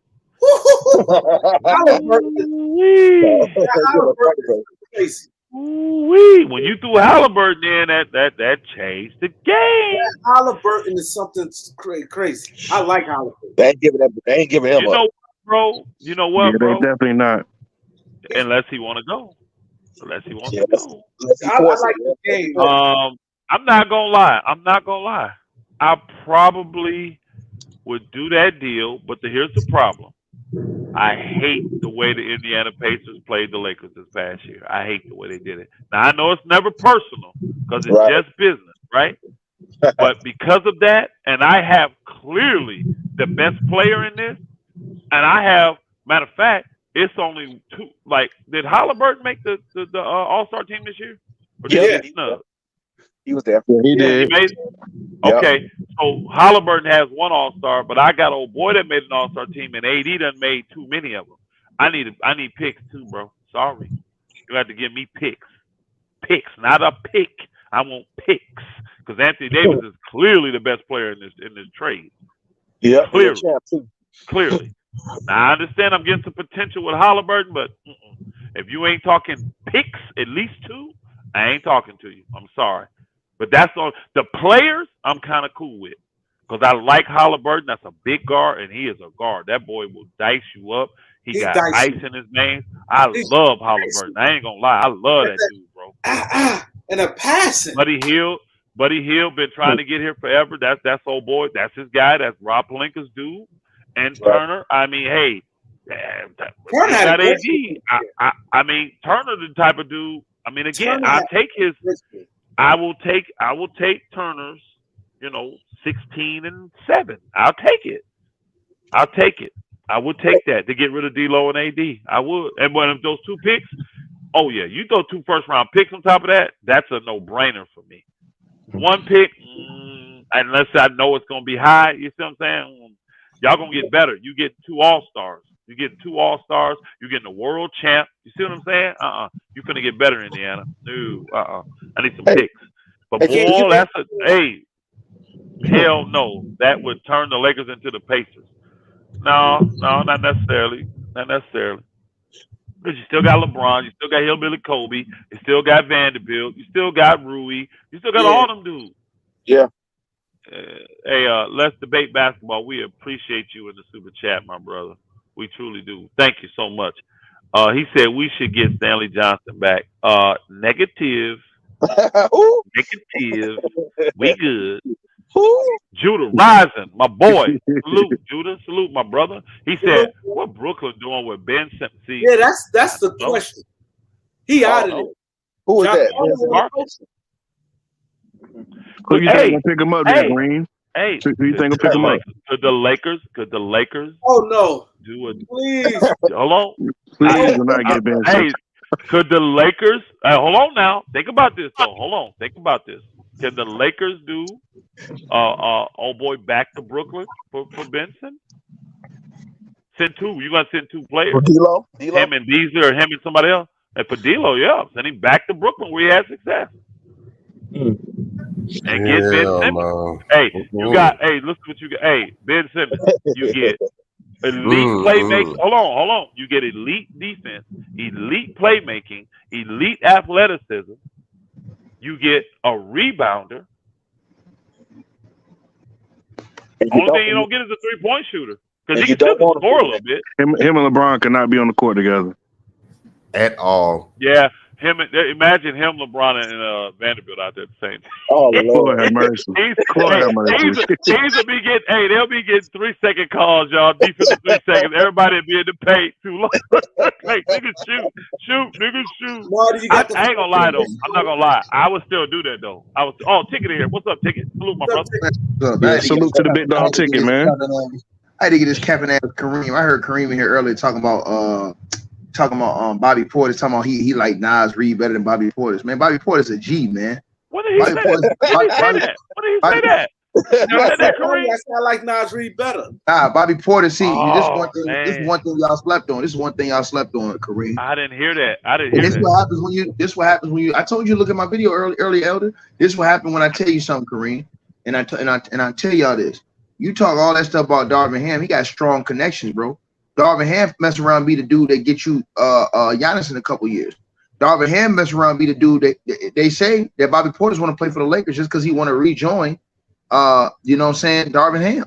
When you threw Halliburton in, that changed the game. Halliburton is something crazy. I like Halliburton. They ain't giving him You know what, bro? You know what, Yeah, bro? they definitely not. Unless he want to go. I like the game. I'm not gonna lie. I probably would do that deal, but here's the problem. I hate the way the Indiana Pacers played the Lakers this past year. I hate the way they did it. Now, I know it's never personal because it's just business, right? But because of that, and I have clearly the best player in this, and I have, matter of fact, it's only two. Like, did Halliburton make the All-Star team this year? Or did he get snubbed? He was there. He did. He made it? Okay, so Halliburton has one All-Star, but I got old boy that made an All-Star team, and AD done made too many of them. I need picks too, bro. Sorry, you have to give me picks, not a pick. I want picks because Anthony Davis is clearly the best player in this trade. Yeah, clearly. Now I understand I'm getting some potential with Halliburton, but if you ain't talking picks, at least two, I ain't talking to you. I'm sorry. But that's all. The players I'm kind of cool with because I like Halliburton. That's a big guard, and he is a guard. That boy will dice you up. He got ice in his veins. I love Halliburton. I ain't gonna lie. I love that dude, bro. And a passing. Buddy Hield been trying to get here forever. That's old boy. That's his guy. That's Rob Pelinka's dude. And Turner. I mean, hey, Turner got AD. I mean, Turner the type of dude. I mean, again, I will take Turner's, 16 and 7. I'll take it. I would take that to get rid of D-Lo and AD. I would. And one of those two picks, oh yeah, you throw 2 first-round picks on top of that, that's a no-brainer for me. One pick, unless I know it's going to be high, you see what I'm saying? Y'all going to get better. You get 2 All-Stars. You get 2 All-Stars. You're getting a world champ. You see what I'm saying? You're going to get better, Indiana. No, I need some picks. But boy, hell no. That would turn the Lakers into the Pacers. No, not necessarily. Because you still got LeBron. You still got Hillbilly Kobe. You still got Vanderbilt. You still got Rui. You still got all them dudes. Yeah. Hey, let's debate basketball. We appreciate you in the super chat, my brother. We truly do. Thank you so much. He said we should get Stanley Johnson back. Negative. Negative. We good. Judah Rising, my boy. Salute, Judah. Salute, my brother. He said, what Brooklyn doing with Ben Simmons? Yeah, that's the question. He out of it. Who is that? Who you think will pick him up, Green? Hey, who you think will pick him up? Could the Lakers? Oh no! Do it. Please. Hold on. Please do not get Ben Simmons. Could the Lakers? Hold on now. Think about this though. Hold on. Think about this. Can the Lakers do old boy back to Brooklyn for Benson? Send 2. You gotta send 2 players. For D-Lo? Him and Beasley or him and somebody else. And for D-Lo, send him back to Brooklyn where he had success. And get Ben Simmons. Hey, you got listen what you got. Hey, Ben Simmons, you get elite playmaking. Hold on. You get elite defense, elite playmaking, elite athleticism. You get a rebounder. Only thing you don't get is a 3-point shooter. Because he can still score a little bit. Him and LeBron cannot be on the court together. At all. Yeah. Imagine him, LeBron, and Vanderbilt out there at the same time. Oh, Lord have mercy. They'll be getting 3-second calls, y'all. Defensive 3 seconds. Everybody will be in the paint too long. Like, niggas shoot. I ain't gonna lie though. I'm not gonna lie. I would still do that though. Ticket in here. What's up, Ticket? Salute, my brother. Yeah, salute to the big dog Ticket, man. I had to get this capping ass Kareem. I heard Kareem in here earlier talking about Bobby Portis, talking about he like Nas Reed better than Bobby Portis. Man, Bobby Portis a G, man. What did he say? What did he say that? You heard that, Kareem? I said I like Nas Reed better. Nah, Bobby Portis. See, this Oh, one thing. This is man. one thing y'all slept on. This is one thing y'all slept on, Kareem. I didn't hear that. This is what happens when you. This what happens when you. I told you to look at my video early, Elder. This is what happened when I tell you something, Kareem. And I tell y'all this. You talk all that stuff about Darvin Ham. He got strong connections, bro. Darvin Ham mess around and be the dude that get you Giannis in a couple years. Darvin Ham mess around and be the dude that they say that Bobby Portis want to play for the Lakers just because he want to rejoin. You know what I'm saying? Darvin Ham.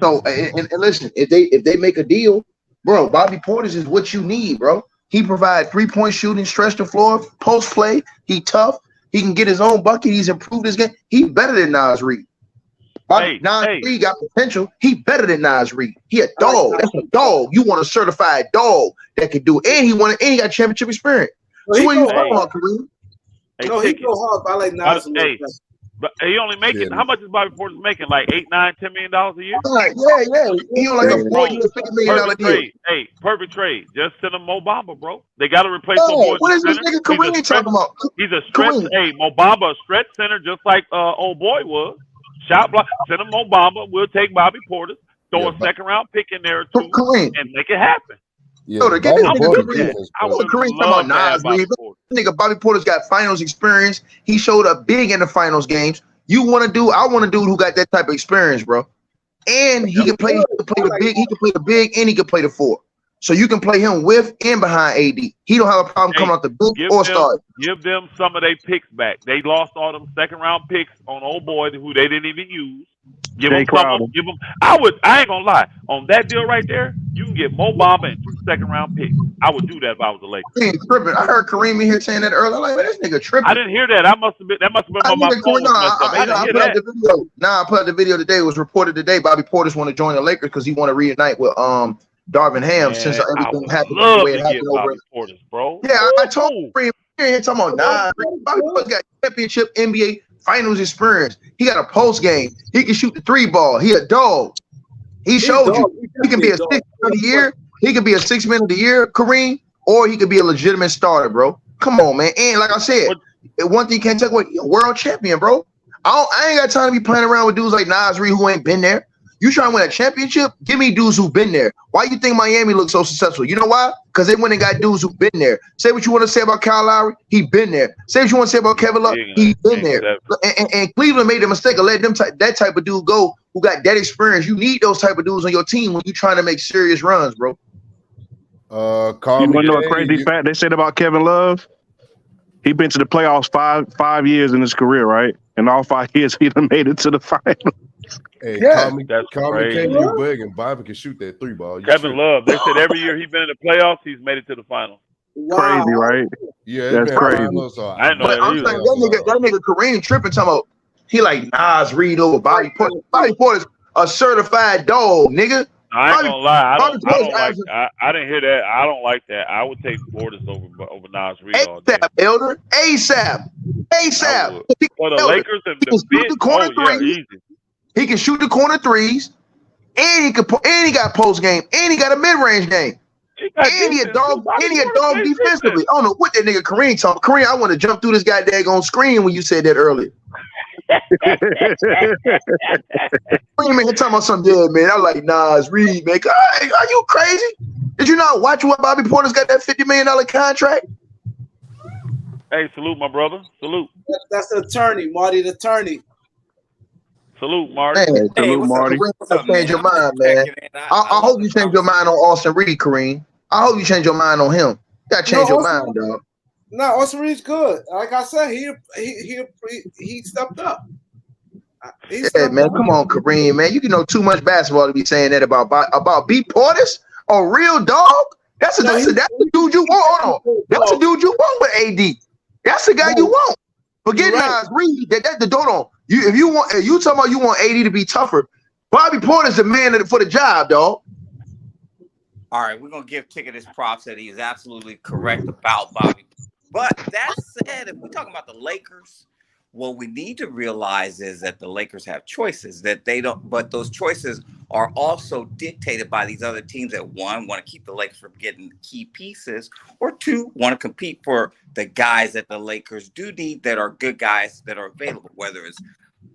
So and listen, if they make a deal, bro, Bobby Portis is what you need, bro. He provide 3-point shooting, stretch the floor, post play. He tough. He can get his own bucket. He's improved his game. He better than Nas Reed. Nas Reed got potential. He better than Nas Reed. He a dog. That's a dog. You want a certified dog that can do it. And he got championship experience. So what are you talking about, Kareem? No, he go hard, but I like Nas. But he only making how much is Bobby Portis making? Like $8, $9, $10 million a year? Yeah. He on like a $40 $50 million deal. Hey, perfect trade. Just send him Mo Bamba, bro. They got to replace what is this nigga Kareem talking about? He's a stretch. Hey, Mo Bamba, a stretch center, just like old boy was. Shot block. Send him Mo Bamba. We'll take Bobby Portis. Throw a second round pick in there too, and make it happen. Yeah, get this nigga Kareem. Kareem talking about Nas Reed. Nigga Bobby Portis got finals experience. He showed up big in the finals games. I want a dude who got that type of experience, bro. And he can play. He can play the big. He can play the big, and he can play the 4. So you can play him with and behind AD. He don't have a problem coming out the bench or start. Give them some of their picks back. They lost all them second round picks on old boy who they didn't even use. Give them some. Give them. I ain't gonna lie. On that deal right there, you can get Mo Bamba and 2 second round picks. I would do that if I was the Lakers. He ain't tripping. I heard Kareem in here saying that earlier. I'm like, man, this nigga tripping. I didn't hear that. That must have been on my phone. I put out the video today. It was reported today. Bobby Portis want to join the Lakers because he want to reunite with Darvin Ham since everything happened the way it happened over. Portis, bro. Yeah, I told Kareem here talking about Bobby Portis got championship NBA finals experience. He got a post game. He can shoot the 3 ball. He a dog. He showed you. He can be a 6 man of the year. He could be a 6 man of the year, Kareem, or he could be a legitimate starter, bro. Come on, man. And like I said, one thing you can't take away, you're a world champion, bro. I ain't got time to be playing around with dudes like Nas Reed who ain't been there. You trying to win a championship? Give me dudes who've been there. Why you think Miami looks so successful? You know why? Because they went and got dudes who've been there. Say what you want to say about Kyle Lowry. He been there. Say what you want to say about Kevin Love. He been there. And Cleveland made the mistake of letting that type of dude go who got that experience. You need those type of dudes on your team when you're trying to make serious runs, bro. You want to know a crazy fact they said about Kevin Love? He been to the playoffs five years in his career, right? And all 5 years he done made it to the final. Hey, that's call me crazy. you bugging. Bobby can shoot that 3 ball. Kevin Love. They said every year he's been in the playoffs, he's made it to the final. Wow. Crazy, right? Yeah, that's crazy. I didn't know that either. That nigga Kareem tripping talking about he like Nas Reed over Bobby Portis. Bobby Portis a certified dog, nigga. I ain't gonna lie. I didn't hear that. I don't like that. I would take Portis over Nas Reed all day. Elder. ASAP. For the Lakers and the corner threes. He can shoot the corner threes, and he got post game, and he got a mid-range game. And he a dog defensively. I don't know what that nigga Kareem talking. Kareem, I want to jump through this guy daggone screen when you said that earlier. Kareem man talking about something dead, man. I was like, Nas Reed, man. Are you crazy? Did you not watch what Bobby Portis got that $50 million contract? Hey, salute my brother. Salute. That's the attorney, Marty, the attorney. Salute, Marty. Hey, salute, Marty. Change your mind, man. I hope you change your mind on Austin Reed, Kareem. I hope you change your mind on him. You gotta change your mind, dog. No, Austin Reed's good. Like I said, he stepped up. Man, come on, Kareem, man. You know too much basketball to be saying that about B. Portis, a real dog. That's the dude you want. Hold on, that's the dude you want with AD. That's the guy you want. Forget Nas Reed. That's the door on. If you talking about you want AD to be tougher, Bobby Portis the man for the job, dog. All right, we're gonna give Ticket his props that he is absolutely correct about Bobby. But that said, if we're talking about the Lakers, what we need to realize is that the Lakers have choices that they don't, but those choices are also dictated by these other teams that one want to keep the Lakers from getting key pieces, or two want to compete for the guys that the Lakers do need that are good guys that are available, whether it's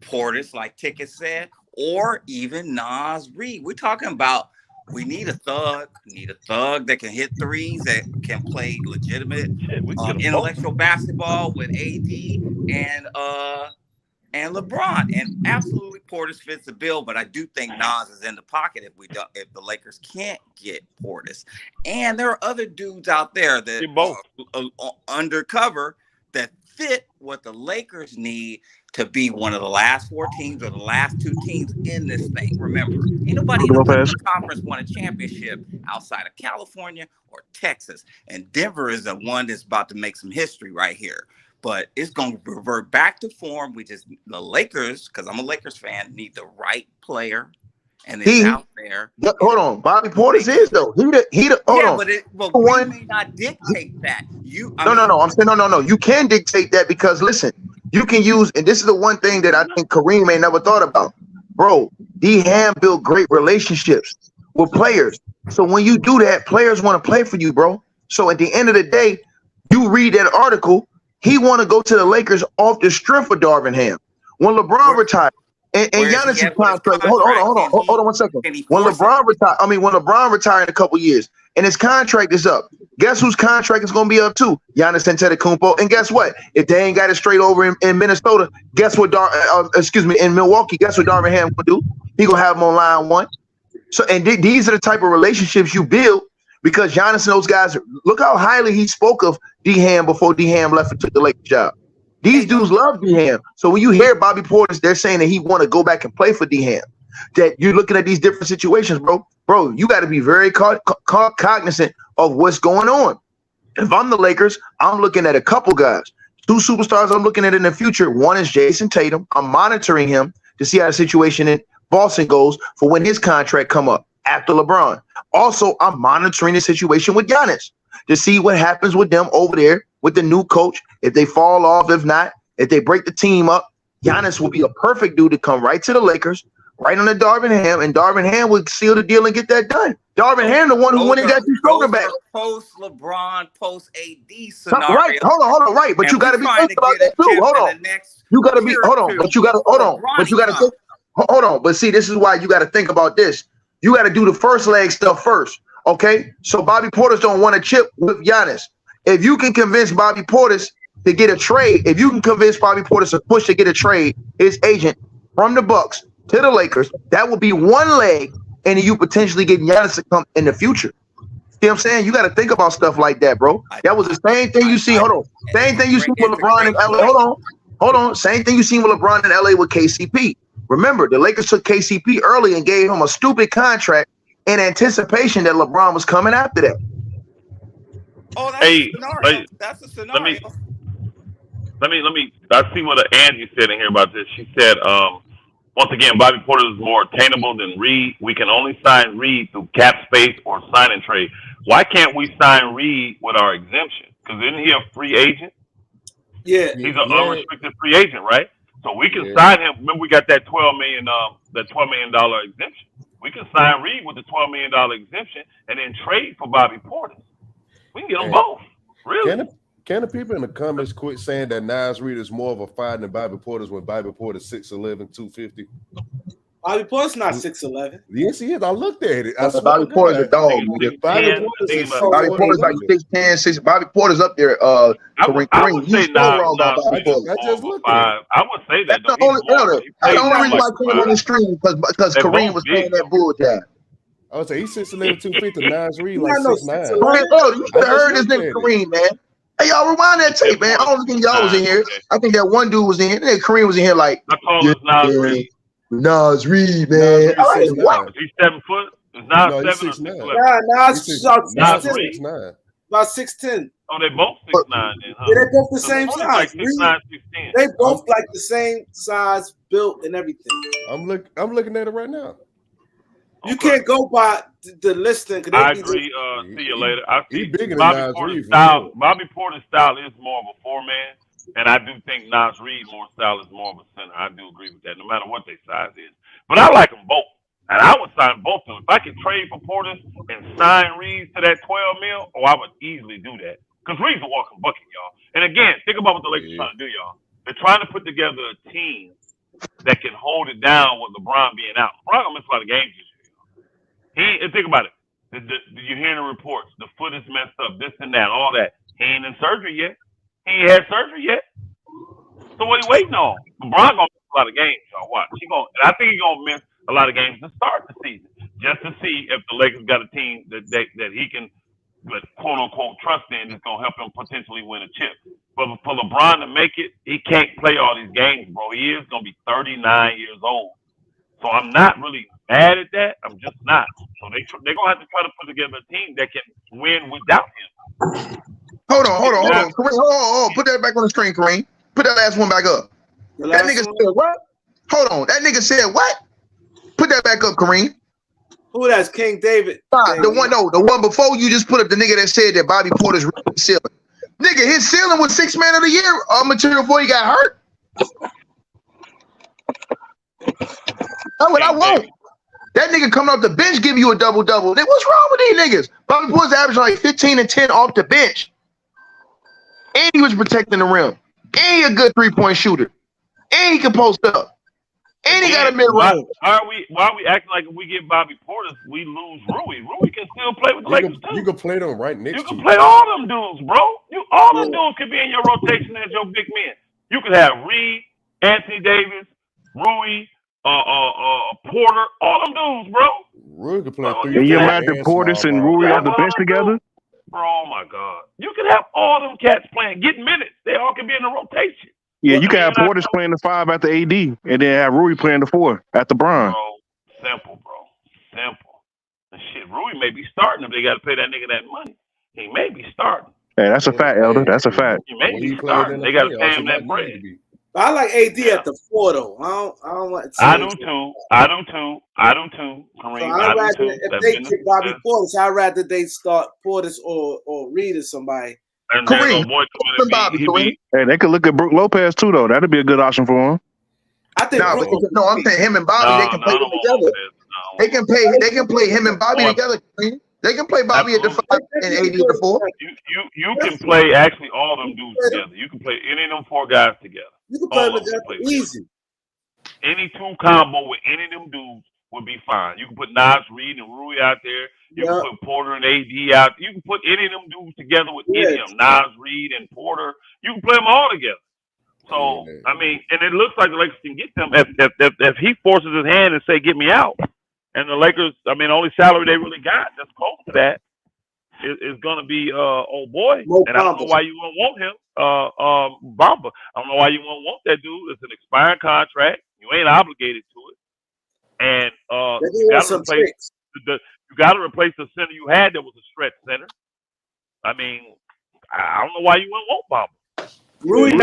Portis, like Ticket said, or even Nas Reed. We're talking about we need a thug. Need a thug that can hit threes, that can play legitimate intellectual basketball with AD and LeBron. And absolutely Portis fits the bill, but I do think Nas is in the pocket if the Lakers can't get Portis. And there are other dudes out there that undercover that fit what the Lakers need to be one of the last 4 teams or the last 2 teams in this thing. Remember, ain't nobody in the Western Conference won a championship outside of California or Texas. And Denver is the one that's about to make some history right here. But it's going to revert back to form. The Lakers, because I'm a Lakers fan, need the right player. And it's out there. Hold on. Bobby Portis is, though. Hold on. But we may not dictate that. No. I'm saying no. You can dictate that because, listen, you can use, and this is the one thing that I think Kareem ain't never thought about. Bro, D. Ham built great relationships with players. So when you do that, players want to play for you, bro. So at the end of the day, you read that article, he want to go to the Lakers off the strength of Darvin Ham. When LeBron retired, and Giannis' contract. Hold on 1 second. When LeBron retired in a couple years, and his contract is up, guess whose contract is going to be up too? Giannis Antetokounmpo. And guess what? If they ain't got it straight over in Minnesota, guess what? In Milwaukee, guess what Darvin Ham gonna do? He gonna have him on line 1. So, and these are the type of relationships you build because Giannis and those guys. Look how highly he spoke of D. Ham before D. Ham left and took the Lakers job. These dudes love D. Ham. So when you hear Bobby Portis, they're saying that he want to go back and play for D. Ham. That you're looking at these different situations, bro. Bro, you got to be very cognizant of what's going on. If I'm the Lakers, I'm looking at a couple guys. 2 superstars I'm looking at in the future. One is Jason Tatum. I'm monitoring him to see how the situation in Boston goes for when his contract come up after LeBron. Also, I'm monitoring the situation with Giannis to see what happens with them over there with the new coach. If they fall off, if not, if they break the team up, Giannis will be a perfect dude to come right to the Lakers, right on the Darvin Ham, and Darvin Ham would seal the deal and get that done. Darvin Ham, the one who went and got you Schroder back. Post LeBron, post AD scenario. Right, hold on, right. But you got to be thinking about that too. Hold on. You got to be, but you got to, but you got to think, hold on. But see, this is why you got to think about this. You got to do the first leg stuff first, okay? So Bobby Portis don't want to chip with Giannis. If you can convince Bobby Portis to get a trade, if you can convince Bobby Portis to push to get a trade, his agent from the Bucks to the Lakers, that would be one leg, and you potentially get Giannis to come in the future. See what I'm saying? You got to think about stuff like that, bro. That was the same thing you see. Hold on. Same thing you see with LeBron in LA. Hold on. Same thing you seen with LeBron in LA with KCP. Remember, the Lakers took KCP early and gave him a stupid contract in anticipation that LeBron was coming after that. Oh, that's a scenario. That's a scenario. Let me. I see what Angie said in here about this. She said, once again, Bobby Portis is more attainable than Reed. We can only sign Reed through cap space or sign and trade. Why can't we sign Reed with our exemption? Because isn't he a free agent? Yeah, he's an unrestricted free agent, right? So we can sign him. Remember, we got that $12 million exemption. We can sign Reed with the $12 million exemption and then trade for Bobby Portis. We can get them both. Really? Can the people in the comments quit saying that Nas Reed is more of a fighter than Bobby Portis when Bobby Portis 6'11", 250? Bobby Portis not 6'11". Yes, he is. I looked at it. Bobby Portis a dog. Bobby Portis like 6'10", 6. Bobby Portis up there. Kareem, you still wrong about Bobby Portis. I just looked at it. I would say that. That's the only reason why I came on the stream because Kareem was playing that bullshit. I would say he's 6'11", 250. Nas Reed like 6'9". You should have heard this nigga Kareem, man. Hey, y'all rewind that tape, man. I don't think y'all was in here. I think that one dude was in here. Then Kareem was in here like, Nas Reed. Nas Reed, man. What? He's 7 foot. Is Nas 7 or 6'11"? Nah, Nas 6'9". About 6'10". Oh, they both 6'9" then, huh? Yeah, they both the same size. Like 6'9", 6'10". They both like the same size, built, and everything. I'm looking at it right now. You can't go by the listing. I agree. See you later. I see bigger than Bobby Nas Portis' Reed. style. Bobby Portis' style is more of a 4-man, and I do think Nas Reed more style is more of a center. I do agree with that, no matter what their size is. But I like them both, and I would sign both of them. If I could trade for Portis and sign Reed to that $12 million, I would easily do that. Because Reed's a walking bucket, y'all. And again, think about what the Lakers trying to do, y'all. They're trying to put together a team that can hold it down with LeBron being out. LeBron gonna miss a lot of games this year. And think about it. You're hearing the reports. The foot is messed up. This and that. All that. He ain't in surgery yet. He ain't had surgery yet. So what he waiting on? LeBron gonna miss a lot of games. Y'all watch. I think he's gonna miss a lot of games to start the season, just to see if the Lakers got a team that he can, quote unquote, trust in that's gonna help him potentially win a chip. But for LeBron to make it, he can't play all these games, bro. He is gonna be 39 years old. So I'm not really mad at that. I'm just not. So they're gonna have to try to put together a team that can win without him. Hold on. Kareem, put that back on the screen, Kareem. Put that last one back up. That nigga said what? Hold on. That nigga said what? Put that back up, Kareem. Who that's King David? The one before you just put up the nigga that said that Bobby Portis ripped the ceiling. Nigga, his ceiling was 6th man of the year material before he got hurt. That's what I want. That nigga coming off the bench give you a double-double. What's wrong with these niggas? Bobby Portis averaging like 15 and 10 off the bench. And he was protecting the rim. And he a good 3-point shooter. And he can post up. And he got a mid-range. Why are we acting like if we get Bobby Portis, we lose Rui? Rui can still play with the Lakers too. You can play them right next to you. You can play all them dudes, bro. All them dudes could be in your rotation as your big men. You could have Reed, Anthony Davis, Rui, Porter, all them dudes, bro. Rui could play 3. And you imagine Portis and Rui on the bench together? Bro, oh my God. You could have all them cats playing, get minutes. They all can be in the rotation. Yeah, you can have Portis playing the 5 at the AD, and then have Rui playing the 4 at the Bron. Simple, bro. Simple. And shit, Rui may be starting if they got to pay that nigga that money. He may be starting. Hey, that's a fact, Elder. That's a fact. He may be starting. They got to pay him that bread. I like AD at the 4 though. I don't want to. I do too. Kareem, so I'd rather if they get Bobby Portis, I'd rather they start Portis or Reed or somebody. And Kareem, hey, they could look at Brook Lopez too, though. That'd be a good option for him. I think. I'm saying him and Bobby. They can play them together. They can play him and Bobby together. They can play Bobby at the 5 and AD at the 4. You can play actually all them dudes together. You can play any of them 4 guys together. You can play them together easy. Any 2 combo with any of them dudes would be fine. You can put Nas, Reed, and Rui out there. You can put Porter and AD out. You can put any of them dudes together with any of them. Nas, Reed, and Porter. You can play them all together. So I mean, and it looks like the Lakers can get them if he forces his hand and say, "Get me out." And the Lakers, I mean, the only salary they really got that's close to that is going to be old boy. And I don't know why you won't want him, Bamba. I don't know why you won't want that dude. It's an expiring contract. You ain't obligated to it. And you got to replace the center you had that was a stretch center. I mean, I don't know why you won't want Bamba. You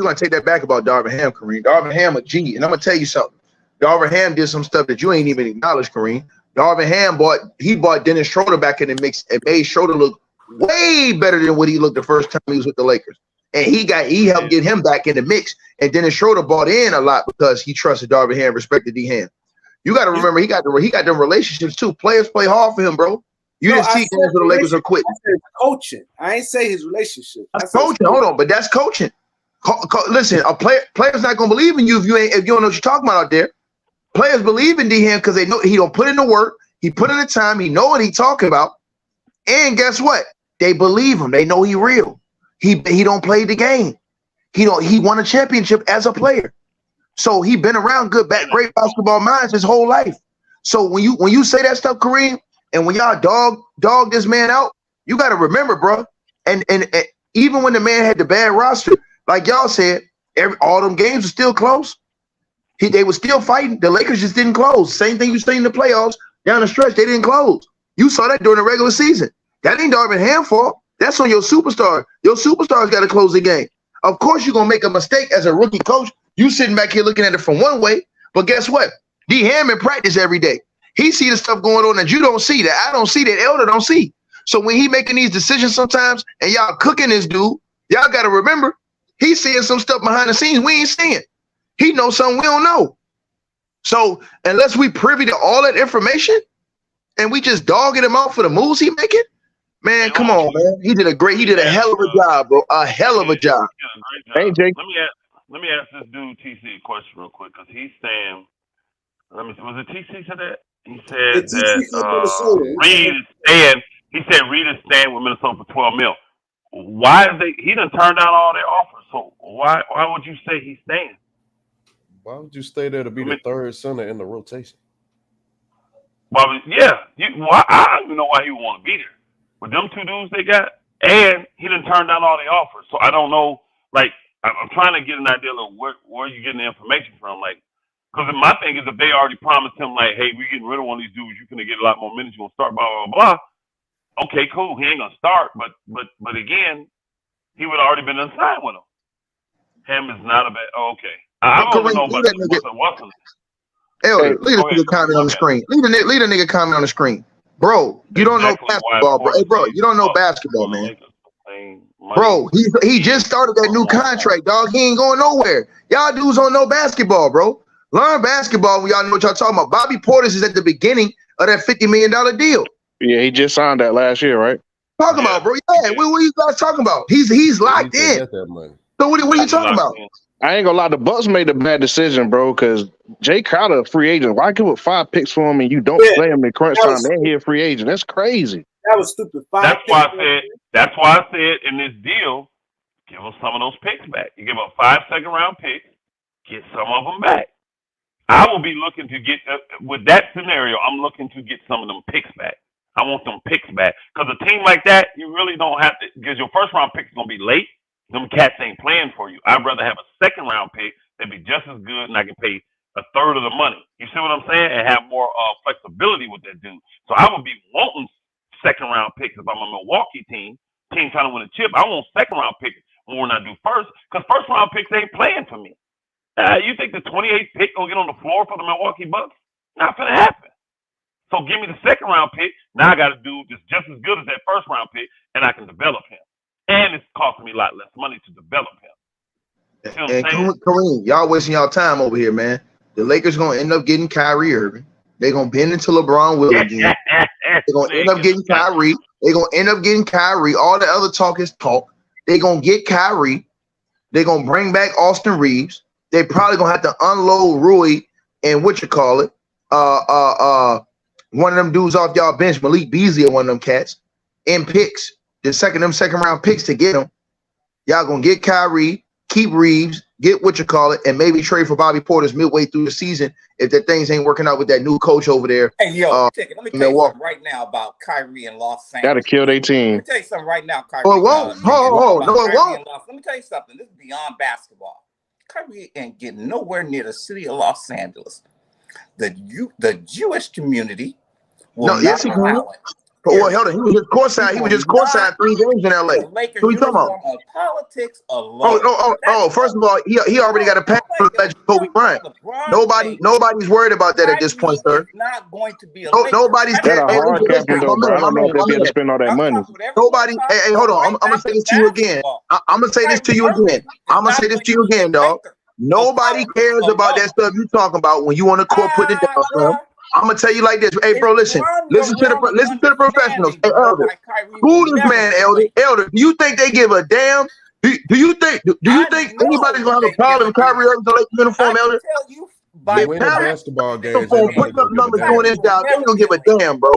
got to take that back about Darvin Ham, Kareem. Darvin Ham a genius. And I'm going to tell you something. Darvin Ham did some stuff that you ain't even acknowledged, Kareem. Darvin Ham bought Dennis Schroder back in the mix and made Schroder look way better than what he looked the first time he was with the Lakers. And he helped get him back in the mix. And Dennis Schroder bought in a lot because he trusted Darvin Ham, respected D Ham. You got to remember he got them relationships too. Players play hard for him, bro. You didn't see games where the Lakers are quitting. I said coaching. I ain't say his relationship. That's coaching. Hold on, but that's coaching. Listen, player's not gonna believe in you if you don't know what you're talking about out there. Players believe in D-Ham because they know he don't put in the work, he put in the time, he know what he talking about, and guess what? They believe him. They know he real. He don't play the game. He won a championship as a player, so he been around great basketball minds his whole life. So when you say that stuff, Kareem, and when y'all dog this man out, you got to remember, bro. And even when the man had the bad roster, like y'all said, all them games were still close. They were still fighting. The Lakers just didn't close. Same thing you see in the playoffs. Down the stretch, they didn't close. You saw that during the regular season. That ain't Darvin Ham fault. That's on your superstar. Your superstars got to close the game. Of course, you're going to make a mistake as a rookie coach. You sitting back here looking at it from one way. But guess what? D. Ham in practice every day. He see the stuff going on that you don't see, that I don't see, that Elder don't see. So when he making these decisions sometimes and y'all cooking this dude, y'all got to remember, he's seeing some stuff behind the scenes we ain't seeing. He knows something we don't know. So unless we privy to all that information and we just dogging him out for the moves he making, man, come on, man. He did a hell of a job, bro. A hell of a job. Hey, Jake. Let me ask this dude TC a question real quick because he's saying. Let me see. Was it TC said that? He said that Reed is staying. He said Reed is staying with Minnesota for $12 million. Why is he done turned down all their offers? So why would you say he's staying? Why would you stay there to be the third center in the rotation? Well, yeah. I don't even know why he would want to be there. With them two dudes they got, and he done turned down all their offers. So I don't know. Like, I'm trying to get an idea of where you getting the information from. Like, because my thing is if they already promised him, like, hey, we getting rid of one of these dudes, you're going to get a lot more minutes, you're going to start, blah, blah, blah. Okay, cool. He ain't going to start. But again, he would have already been unsigned with him. Ham is not a bad. Oh, okay. I don't know about Watson. Elder, leave the nigga comment on the screen. Leave the nigga comment on the screen. Bro, you don't know basketball, bro. Hey, bro, you don't know basketball, man. Bro, he just started that new contract, dog. He ain't going nowhere. Y'all dudes don't know basketball, bro. Learn basketball when y'all know what y'all talking about. Bobby Portis is at the beginning of that $50 million deal. Yeah, he just signed that last year, right? Talking about, bro. Yeah, what are you guys talking about? He's locked in. So what are you talking about? I ain't gonna lie, the Bucks made a bad decision, bro, because Jay Crowder a free agent. Why give up 5 picks for him and you don't play him in crunch time? Then he a free agent. That's crazy. That was stupid. That's why I said in this deal, give him some of those picks back. You give up 5 second-round picks, get some of them back. I will be looking to get with that scenario. I'm looking to get some of them picks back. I want them picks back because a team like that, you really don't have to because your first-round pick is gonna be late. Them cats ain't playing for you. I'd rather have a second-round pick that'd be just as good, and I can pay a third of the money. You see what I'm saying? And have more flexibility with that dude. So I would be wanting second-round picks if I'm a Milwaukee team trying to win a chip. I want second-round picks more than I do first because first-round picks ain't playing for me. You think the 28th pick gonna get on the floor for the Milwaukee Bucks? Not gonna happen. So give me the second-round pick. Now I got to do just as good as that first-round pick, and I can develop him. And it's costing me a lot less money to develop him. And Kareem, y'all wasting y'all time over here, man. The Lakers gonna end up getting Kyrie Irving. They're gonna bend into LeBron will again. They're gonna end up getting Kyrie. They're gonna end up getting Kyrie. All the other talk is talk. They're gonna get Kyrie. They're gonna bring back Austin Reeves. They probably gonna have to unload Rui and one of them dudes off y'all bench, Malik Beasley, or one of them cats, in picks. The second round picks to get them. Y'all gonna get Kyrie, keep Reeves, get and maybe trade for Bobby Portis midway through the season if that things ain't working out with that new coach over there. Hey, yo, let me tell you something right now about Kyrie and Los Angeles. Gotta kill their team. Let me tell you something right now, Kyrie. Oh, it won't. No, it won't. Let me tell you something. This is beyond basketball. Kyrie ain't getting nowhere near the city of Los Angeles. The Jewish community will not allow it. Well, hell, he was just courtside. He was just courtside 3 games in LA. What are you talking about? On politics alone. First of all, he already got a pass for Kobe Bryant. Nobody's worried about that at this point, sir. Not going to be nobody's got a hard cap though, bro. I don't know if they'll be able to spend all that money. Nobody. Hey, hold on. I'm gonna say this to you again. I'm gonna say this to you again, dog. Nobody cares about that stuff you talking about when you on the court putting it down, bro. I'm gonna tell you like this. Hey, bro, listen to the professionals. Hey, Elder, who this man, Elder? Do you think they give a damn? Do you think anybody's gonna have a problem with Kyrie Irving to uniform, Elder? They win basketball games. Putting up numbers doing this job, they don't give a damn, bro.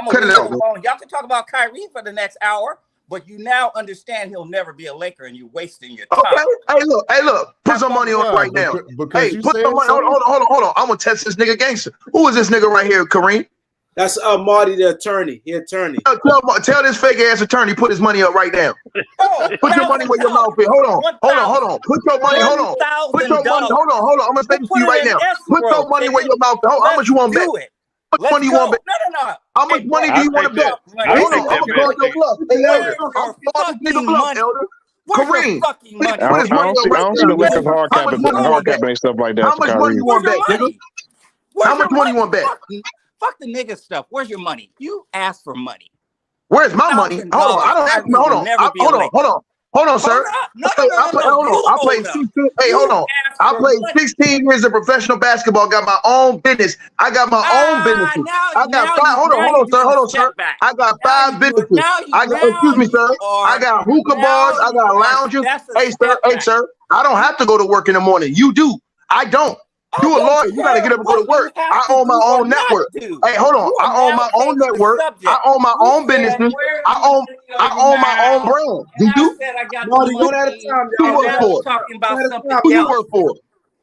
Cut it out, man. Y'all can talk about Kyrie for the next hour, but you now understand he'll never be a Laker, and you're wasting your time. Okay. Hey, look. Put some money on it right now. Hey, put some money. Hold on. I'm gonna test this nigga gangster. Who is this nigga right here, Kareem? That's Marty, the attorney. He attorney. Tell this fake ass attorney put his money up right now. Put your money where your mouth is. Hold on. Put your money. Hold on. Hold on. I'm gonna say this to you right now. Put your money where your mouth is. How much you want to bet? How much money you want to bet? No. How much money do you want to bet? Hold on. I'm gonna call your bluff. Hey, Elder. I'm calling this nigga bluff, Elder. Kareem, I don't see the Lakers hard capping stuff like that. How much money you want to bet, nigga? How much money you want to bet? Fuck the nigga stuff. Where's your money? You asked for money. Where's my money? Hold on. I don't ask. Hold on, sir. I played 16. Hey, hold on. I played 16 years of professional basketball. Got my own business. I got my own businesses. I got 5. Hold on, sir. I got 5 businesses. Excuse me, sir. I got hookah bars. I got lounges. Hey, sir. I don't have to go to work in the morning. You do. I don't. You a lawyer. You got to get up and go to work. I own my own network. Hey, hold on. I own my own network. I own my own businesses. I own my own brand. Do you? Marty, one at a time. Who you work for?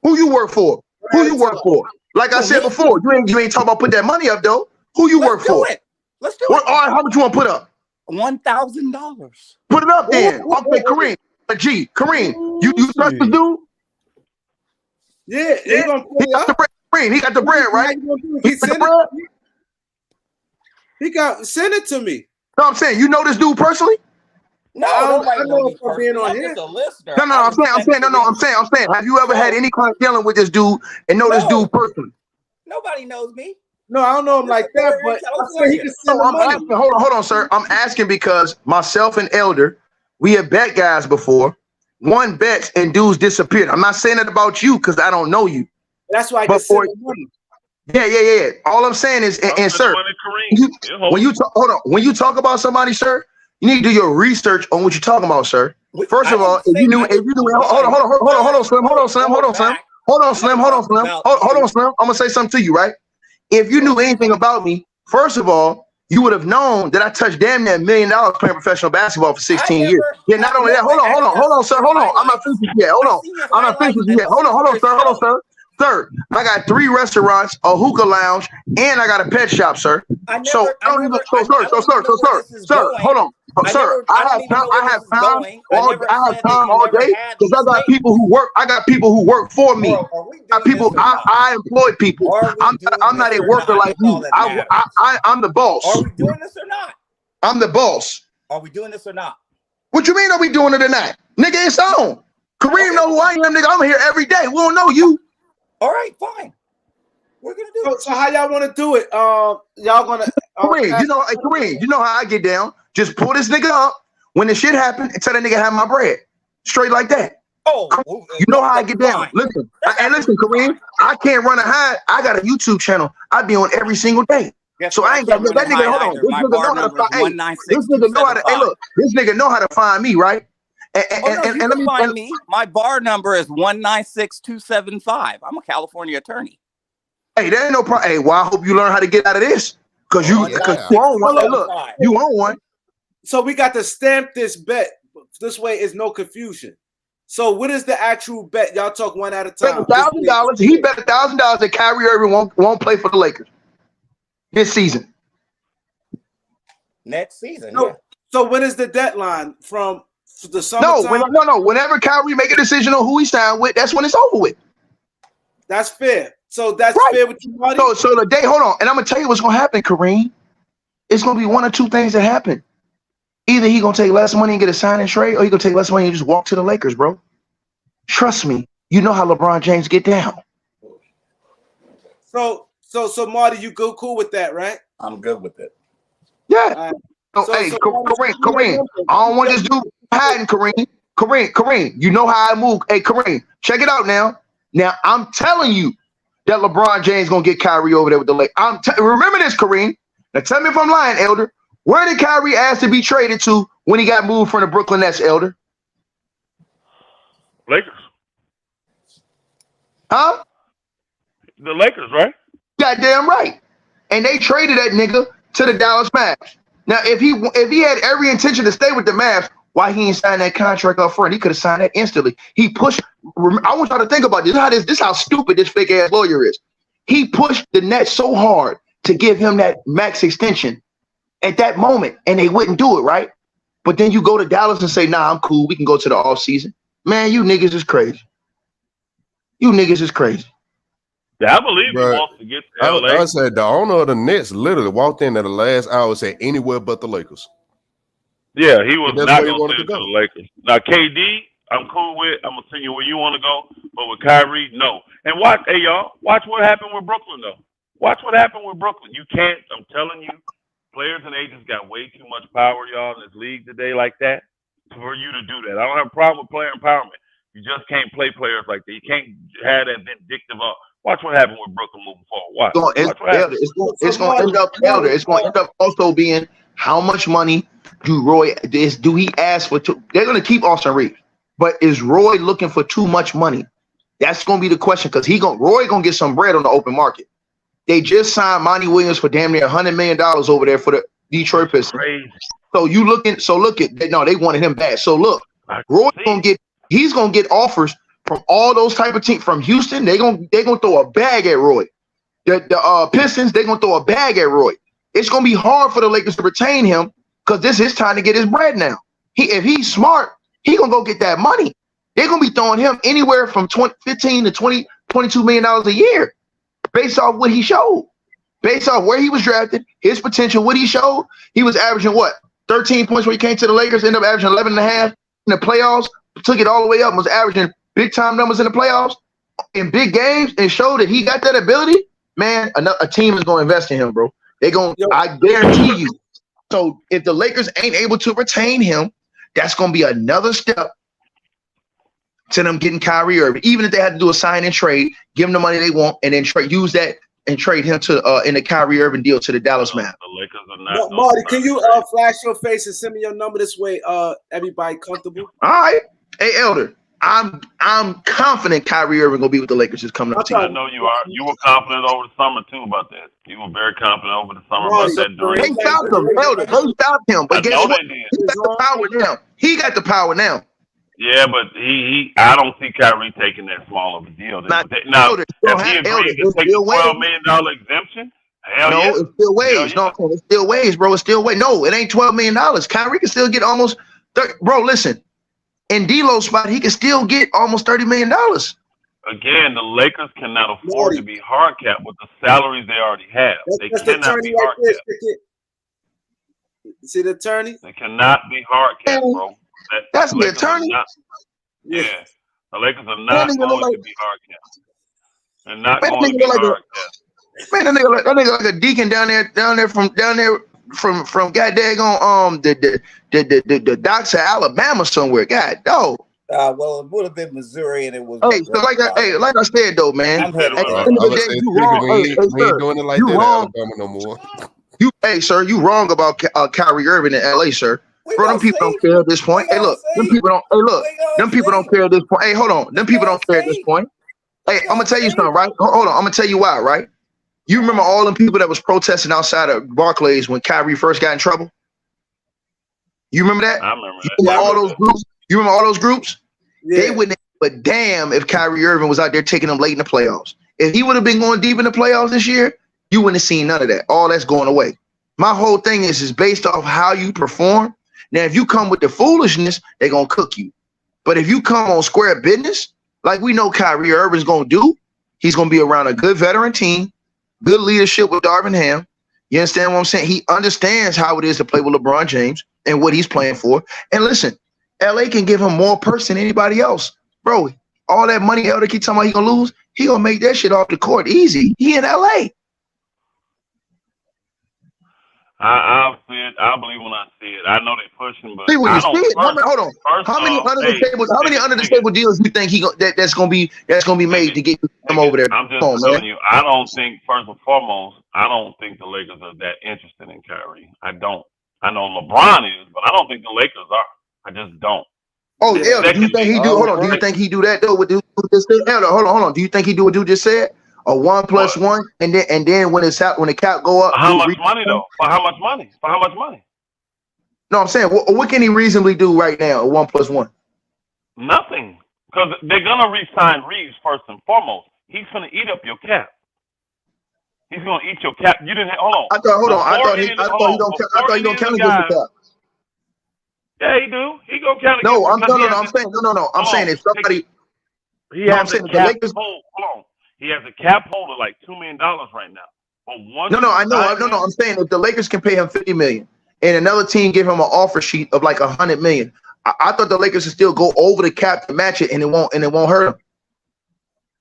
Who you work for? Who you work for? Who you work for? Like I said before, you ain't talking about put that money up though. Who you work for? Let's do it. All right, how much you want to put up? $1,000. Put it up then. Okay, Kareem. Kareem, you trust the dude? Yeah, he got the bread. Kareem, he got the bread, right? Send it to me. No, I'm saying, you know this dude personally? No, I know him for being on here. I'm saying, have you ever had any kind of dealing with this dude and know this dude personally? Nobody knows me. No, I don't know him like that, but I said he can send the money. Hold on, sir. I'm asking because myself and Elder, we have bet guys before. One bets and dudes disappeared. I'm not saying it about you because I don't know you. That's why I can send the money. Yeah. All I'm saying is, and sir, when you talk about somebody, sir, you need to do your research on what you're talking about, sir. First of all, if you knew, hold on, Slim. I'm gonna say something to you, right? If you knew anything about me, first of all, you would have known that I touched damn near $1 million playing professional basketball for 16 years. Yeah, not only that, hold on, sir. I'm not finished yet. I'm not finished yet. Hold on, sir. Sir, I got 3 restaurants, a hookah lounge, and I got a pet shop, sir. Sir, hold on. Sir, I have time all day because I got people who work. I got people who work for me. I employ people. I'm not a worker like you. I'm the boss. Are we doing this or not? I'm the boss. Are we doing this or not? What you mean? Are we doing it or not? Nigga, it's on. Kareem know who I am, nigga. I'm here every day. We don't know you. All right, fine. We're gonna do it. So how y'all want to do it? Y'all gonna Kareem, you know how I get down. Just pull this nigga up when the shit happen and tell that nigga have my bread. Straight like that. Oh, you know how I get down. Listen, Kareem, I can't run a hide. I got a YouTube channel. I be on every single day. So I ain't got that nigga. Hold on. This nigga know how to find. Hey, look, this nigga know how to find me, right? And let me find me. My bar number is 196-275. I'm a California attorney. Hey, there ain't no problem. Hey, well, I hope you learn how to get out of this. Because you own one. Hey, look, you own one. So we got to stamp this bet. This way is no confusion. So what is the actual bet? Y'all talk one at a time. $1,000. He bet $1,000 that Kyrie Irving won't play for the Lakers this season. Next season. So when is the deadline from the summertime? No. Whenever Kyrie make a decision on who he signed with, that's when it's over with. That's fair. So that's fair with you, Marty? So the day, hold on, and I'm gonna tell you what's gonna happen, Kareem. It's gonna be one or two things that happen. Either he gonna take less money and get a sign and trade, or he gonna take less money and just walk to the Lakers, bro. Trust me, you know how LeBron James get down. So Marty, you cool with that, right? I'm good with it. Yeah. Kareem, I don't want this dude hiding, Kareem. Kareem, you know how I move. Hey, Kareem, check it out now. Now I'm telling you that LeBron James gonna get Kyrie over there with the Lakers. Remember this, Kareem. Now tell me if I'm lying, Elder. Where did Kyrie ask to be traded to when he got moved from the Brooklyn Nets, Elder? Lakers. Huh? The Lakers, right? Goddamn right. And they traded that nigga to the Dallas Mavs. Now, if he had every intention to stay with the Mavs, why he ain't signed that contract up front? He could have signed that instantly. He pushed. I want y'all to think about this. This is how stupid this fake ass lawyer is. He pushed the Nets so hard to give him that max extension at that moment, and they wouldn't do it, right? But then you go to Dallas and say, "Nah, I'm cool. We can go to the off season." Man, you niggas is crazy. You niggas is crazy. Yeah, I believe he wants to get to LA. I said the owner of the Nets literally walked in at the last hour and said anywhere but the Lakers. Yeah, he was not going to send to the Lakers. Now, KD, I'm cool with. I'm going to send you where you want to go. But with Kyrie, no. And watch, hey, y'all, watch what happened with Brooklyn, though. Watch what happened with Brooklyn. You can't, I'm telling you, players and agents got way too much power, y'all, in this league today like that for you to do that. I don't have a problem with player empowerment. You just can't play players like that. You can't have that vindictive up. Watch what happened with Brooklyn moving forward. Watch. It's going to end up, Elder. It's going to end up also being how much money do he ask for? They're going to keep Austin Reeves. But is Roy looking for too much money? That's gonna be the question because Roy gonna get some bread on the open market. They just signed Monty Williams for damn near $100 million over there for the Detroit Pistons. Crazy. So they wanted him bad. So look, Roy he's gonna get offers from all those type of teams. From Houston, they're gonna throw a bag at Roy. The Pistons, they're gonna throw a bag at Roy. It's gonna be hard for the Lakers to retain him because this is time to get his bread now. If he's smart, he gonna go get that money. They're gonna be throwing him anywhere from 15 to 20, $22 million a year, based off what he showed, based off where he was drafted, his potential, what he showed. He was averaging 13 points when he came to the Lakers, ended up averaging 11.5 in the playoffs, took it all the way up, was averaging big time numbers in the playoffs, in big games, and showed that he got that ability. Man, a team is gonna invest in him, bro. I guarantee you. So if the Lakers ain't able to retain him, that's gonna be another step to them getting Kyrie Irving. Even if they had to do a sign and trade, give them the money they want, and then use that and trade him to in the Kyrie Irving deal to the Dallas Mavs. The Lakers are not. Marty, can you flash your face and send me your number this way? Everybody comfortable? All right. Hey, Elder, I'm confident Kyrie Irving gonna be with the Lakers this coming up. I know you are. You were confident over the summer too about that. You were very confident over the summer about that. They stopped him, Elder. They stopped him. But guess what? He got the power now. He got the power now. Yeah, but I don't see Kyrie taking that small of a deal. Now, if he agrees to take a $12 million exemption, it still weighs. No, it still weighs, bro. It still weighs. No, it ain't $12 million. Kyrie can still get almost 30. Bro, listen. In D'Lo's spot, he can still get almost $30 million. Again, the Lakers cannot afford to be hard capped with the salaries they already have. They cannot be hard capped. See the attorney? They cannot be hard capped, bro. That's the attorney. The Lakers are not going to be hard capped. They're not going to be hard capped. Man, that nigga like a deacon down there from goddamn the docks of Alabama somewhere. God, dog. Well, it would have been Missouri, and it was. Hey, so like I said though, man. You wrong. No more. Sir, you wrong about Kyrie Irving in LA, sir. Bro, them people don't care at this point. Hey, look, them people don't. Hey, look, them people don't care at this point. Hey, hold on, them people don't care at this point. Hey, I'm gonna tell you something, right? Hold on, I'm gonna tell you why, right? You remember all them people that was protesting outside of Barclays when Kyrie first got in trouble? You remember that? I remember that. You remember all those groups? You remember all those groups? Yeah. They wouldn't give a damn if Kyrie Irving was out there taking them late in the playoffs. If he would have been going deep in the playoffs this year, you wouldn't have seen none of that. All that's going away. My whole thing is based off how you perform. Now, if you come with the foolishness, they're going to cook you. But if you come on square business, like we know Kyrie Irving's going to do, he's going to be around a good veteran team, good leadership with Darvin Ham. You understand what I'm saying? He understands how it is to play with LeBron James and what he's playing for. And listen, LA can give him more purse than anybody else. Bro, all that money Elder keep talking about he going to lose, he going to make that shit off the court easy. He in LA. I'll see it. I believe when I see it. I know they're pushing, but see when you see it. Hold on. How many under the table deals do you think that's gonna be made to get him over there? I'm just telling you. I don't think first and foremost. I don't think the Lakers are that interested in Kyrie. I don't. I know LeBron is, but I don't think the Lakers are. I just don't. Oh, Elder, do you think he do? Hold on. Do you think he do that though? With this Elder, hold on. Do you think he do what you just said? A 1+1, and then when the cap go up, how much money though? For how much money? For how much money? No, I'm saying what can he reasonably do right now? A 1+1. Nothing, because they're gonna re-sign Reeves first and foremost. He's gonna eat up your cap. He's gonna eat your cap. You didn't hold on. I thought he don't count against the cap. Yeah, he do. He gonna count. I'm saying if somebody. He has a cap hold. Hold on. He has a cap hold of like $2 million right now. But I know. I'm saying if the Lakers can pay him $50 million and another team give him an offer sheet of like $100 million, I thought the Lakers would still go over the cap to match it, and it won't hurt him.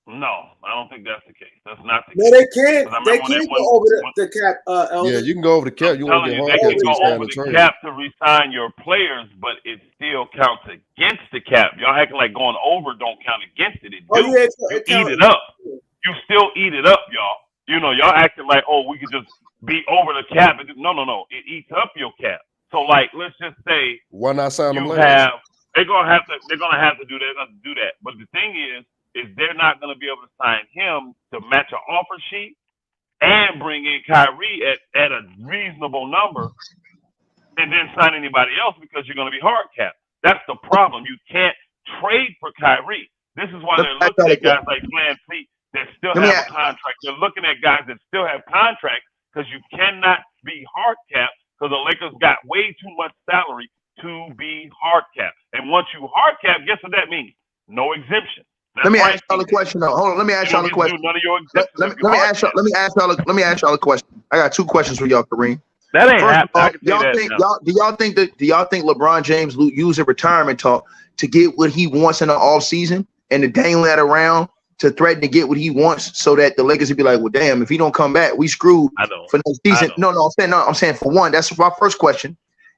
No, I don't think that's the case. That's not the case. No, they can't. They can't go over the cap. Yeah, you can go over the cap. You want to get hard they can go over the cap to re-sign your players, but it still counts against the cap. Y'all acting like going over don't count against it. It do. Yeah, you eat it up. You still eat it up, y'all. You know, y'all acting like, we could just be over the cap. No. It eats up your cap. So, like, let's just say why not sign them you have They're gonna have to do that. They're gonna do that. But the thing is they're not gonna be able to sign him to match an offer sheet and bring in Kyrie at a reasonable number, and then sign anybody else because you're gonna be hard capped. That's the problem. You can't trade for Kyrie. This is why they're looking at guys like Van Fleet that still have a contract. They're looking at guys that still have contracts because you cannot be hard capped because the Lakers got way too much salary to be hard capped. And once you hard cap, guess what that means? No exemption. Let me ask y'all a question though. Hold on, let me ask y'all a question. None of your let me ask y'all a question. I got 2 questions for y'all, Kareem. That ain't happening. Do y'all think LeBron James using retirement talk to get what he wants in the offseason and to dangle that around to threaten to get what he wants so that the Lakers would be like, well, damn, if he don't come back, we screwed for next season. I'm saying for one, that's my first question.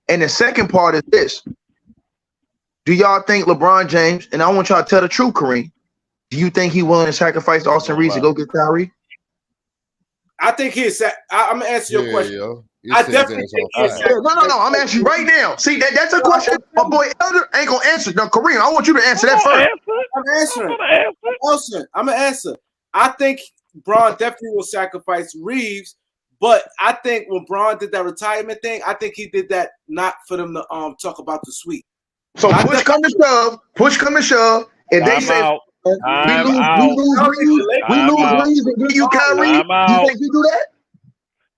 And the second part is this. Do y'all think LeBron James, and I want y'all to tell the truth, Kareem, do you think he willing to sacrifice Austin Reeves to go get Kyrie? I think he's. I'm gonna answer your question. I definitely think he's. No. I'm asking you right now. See, that's a question my boy Elder ain't gonna answer. Now, Kareem, I want you to answer that first. I'm gonna answer. I think Bron definitely will sacrifice Reeves, but I think when Bron did that retirement thing, I think he did that not for them to talk about the suite. So push come to shove, if they say we lose Reeves and give you Kyrie, you think he do that?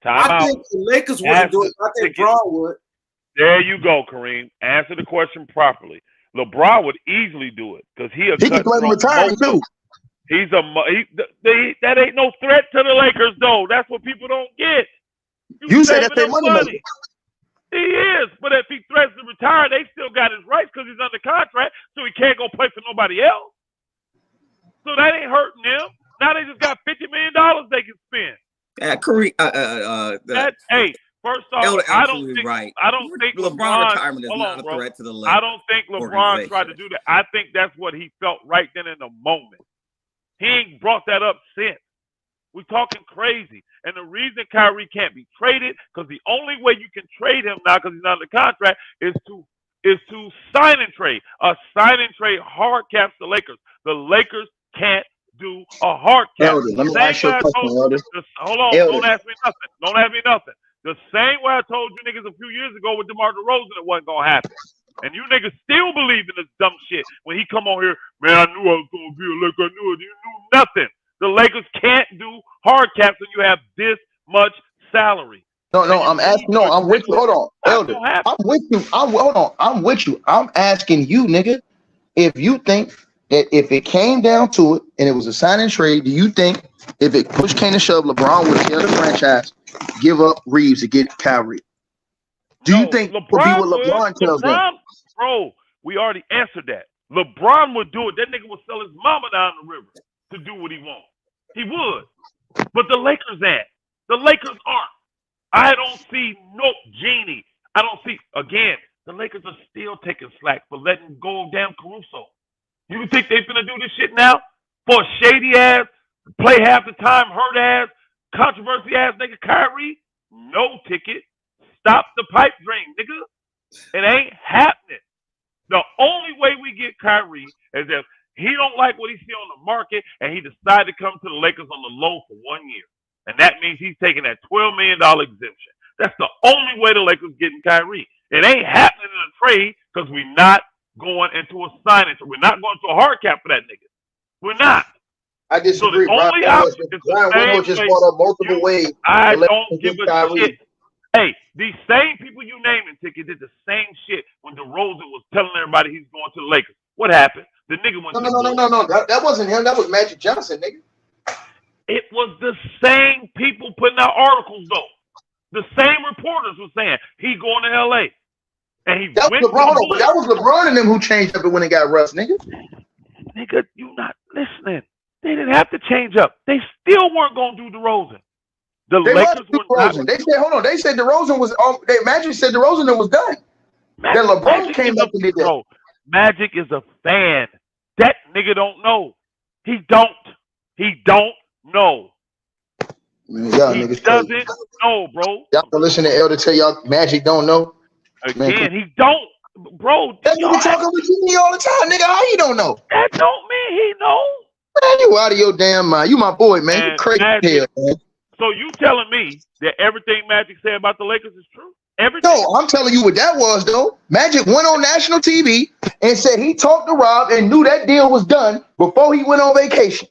I think the Lakers wouldn't do it. I think Bron would. There you go, Kareem. Answer the question properly. LeBron would easily do it because he can play retirement too. That ain't no threat to the Lakers though. That's what people don't get. You say that's their money. He is, but if he threatens to retire, they still got his rights because he's under contract, so he can't go play for nobody else. So that ain't hurting them. Now they just got $50 million they can spend. Kareem, first off, I don't think LeBron retirement is not a threat to the Lakers. I don't think LeBron tried to do that. I think that's what he felt right then in the moment. He ain't brought that up since. We're talking crazy. And the reason Kyrie can't be traded, because the only way you can trade him now, because he's not under contract, is to sign and trade. A sign and trade hard caps the Lakers. The Lakers can't do a hard cap. Elder, let me ask you a question, Elder. Hold on, Elder. Don't ask me nothing. Don't ask me nothing. The same way I told you niggas a few years ago with DeMar DeRozan it wasn't gonna happen. And you niggas still believe in this dumb shit. When he come on here, man, I knew I was gonna be a Laker. I knew it. You knew nothing. The Lakers can't do hard caps when you have this much salary. No, I'm asking. No, I'm with you. Hold on, Elder. I'm with you. Hold on. I'm with you. I'm asking you, nigga, if you think that if it came down to it and it was a sign and trade, do you think if it push came to shove, LeBron would tell the franchise give up Reeves to get Kyrie? Do you think would be what LeBron tells them? Bro, we already answered that. LeBron would do it. That nigga would sell his mama down the river to do what he wants. He would. But the Lakers ain't. The Lakers aren't. I don't see no Genie. I don't see, again, the Lakers are still taking slack for letting go of damn Caruso. You think they finna do this shit now? For a shady ass, play half the time, hurt ass, controversy ass nigga Kyrie? No ticket. Stop the pipe dream, nigga. It ain't happening. The only way we get Kyrie is if he don't like what he see on the market and he decide to come to the Lakers on the low for 1 year. And that means he's taking that $12 million exemption. That's the only way the Lakers getting Kyrie. It ain't happening in a trade because we're not going into a signing. So we're not going to a hard cap for that nigga. We're not. I disagree. So the only option is the same just brought up multiple ways. I don't give a shit. Hey, these same people you naming, Ticket, did the same shit when DeRozan was telling everybody he's going to the Lakers. What happened? The nigga went No. That wasn't him. That was Magic Johnson, nigga. It was the same people putting out articles, though. The same reporters were saying he going to L.A. And he that went was LeBron, but that was LeBron and them who changed up it when they got Russ, nigga. Nigga, you not listening. They didn't have to change up. They still weren't going to do DeRozan. The Lakers were not. They said, hold on. They said DeRozan was. Magic said DeRozan was done. Then LeBron came up and did that. Bro, Magic is a fan. That nigga don't know. He don't know. Man, y'all he niggas doesn't know, bro. Y'all listen to Elder tell y'all Magic don't know. Again, he don't. bro. That nigga talking with you all the time, nigga. How you don't know? That don't mean he knows. Man, you out of your damn mind. You my boy, man. You crazy hell, man. So you telling me that everything Magic said about the Lakers is true? Everything? No, I'm telling you what that was, though. Magic went on national TV and said he talked to Rob and knew that deal was done before he went on vacation.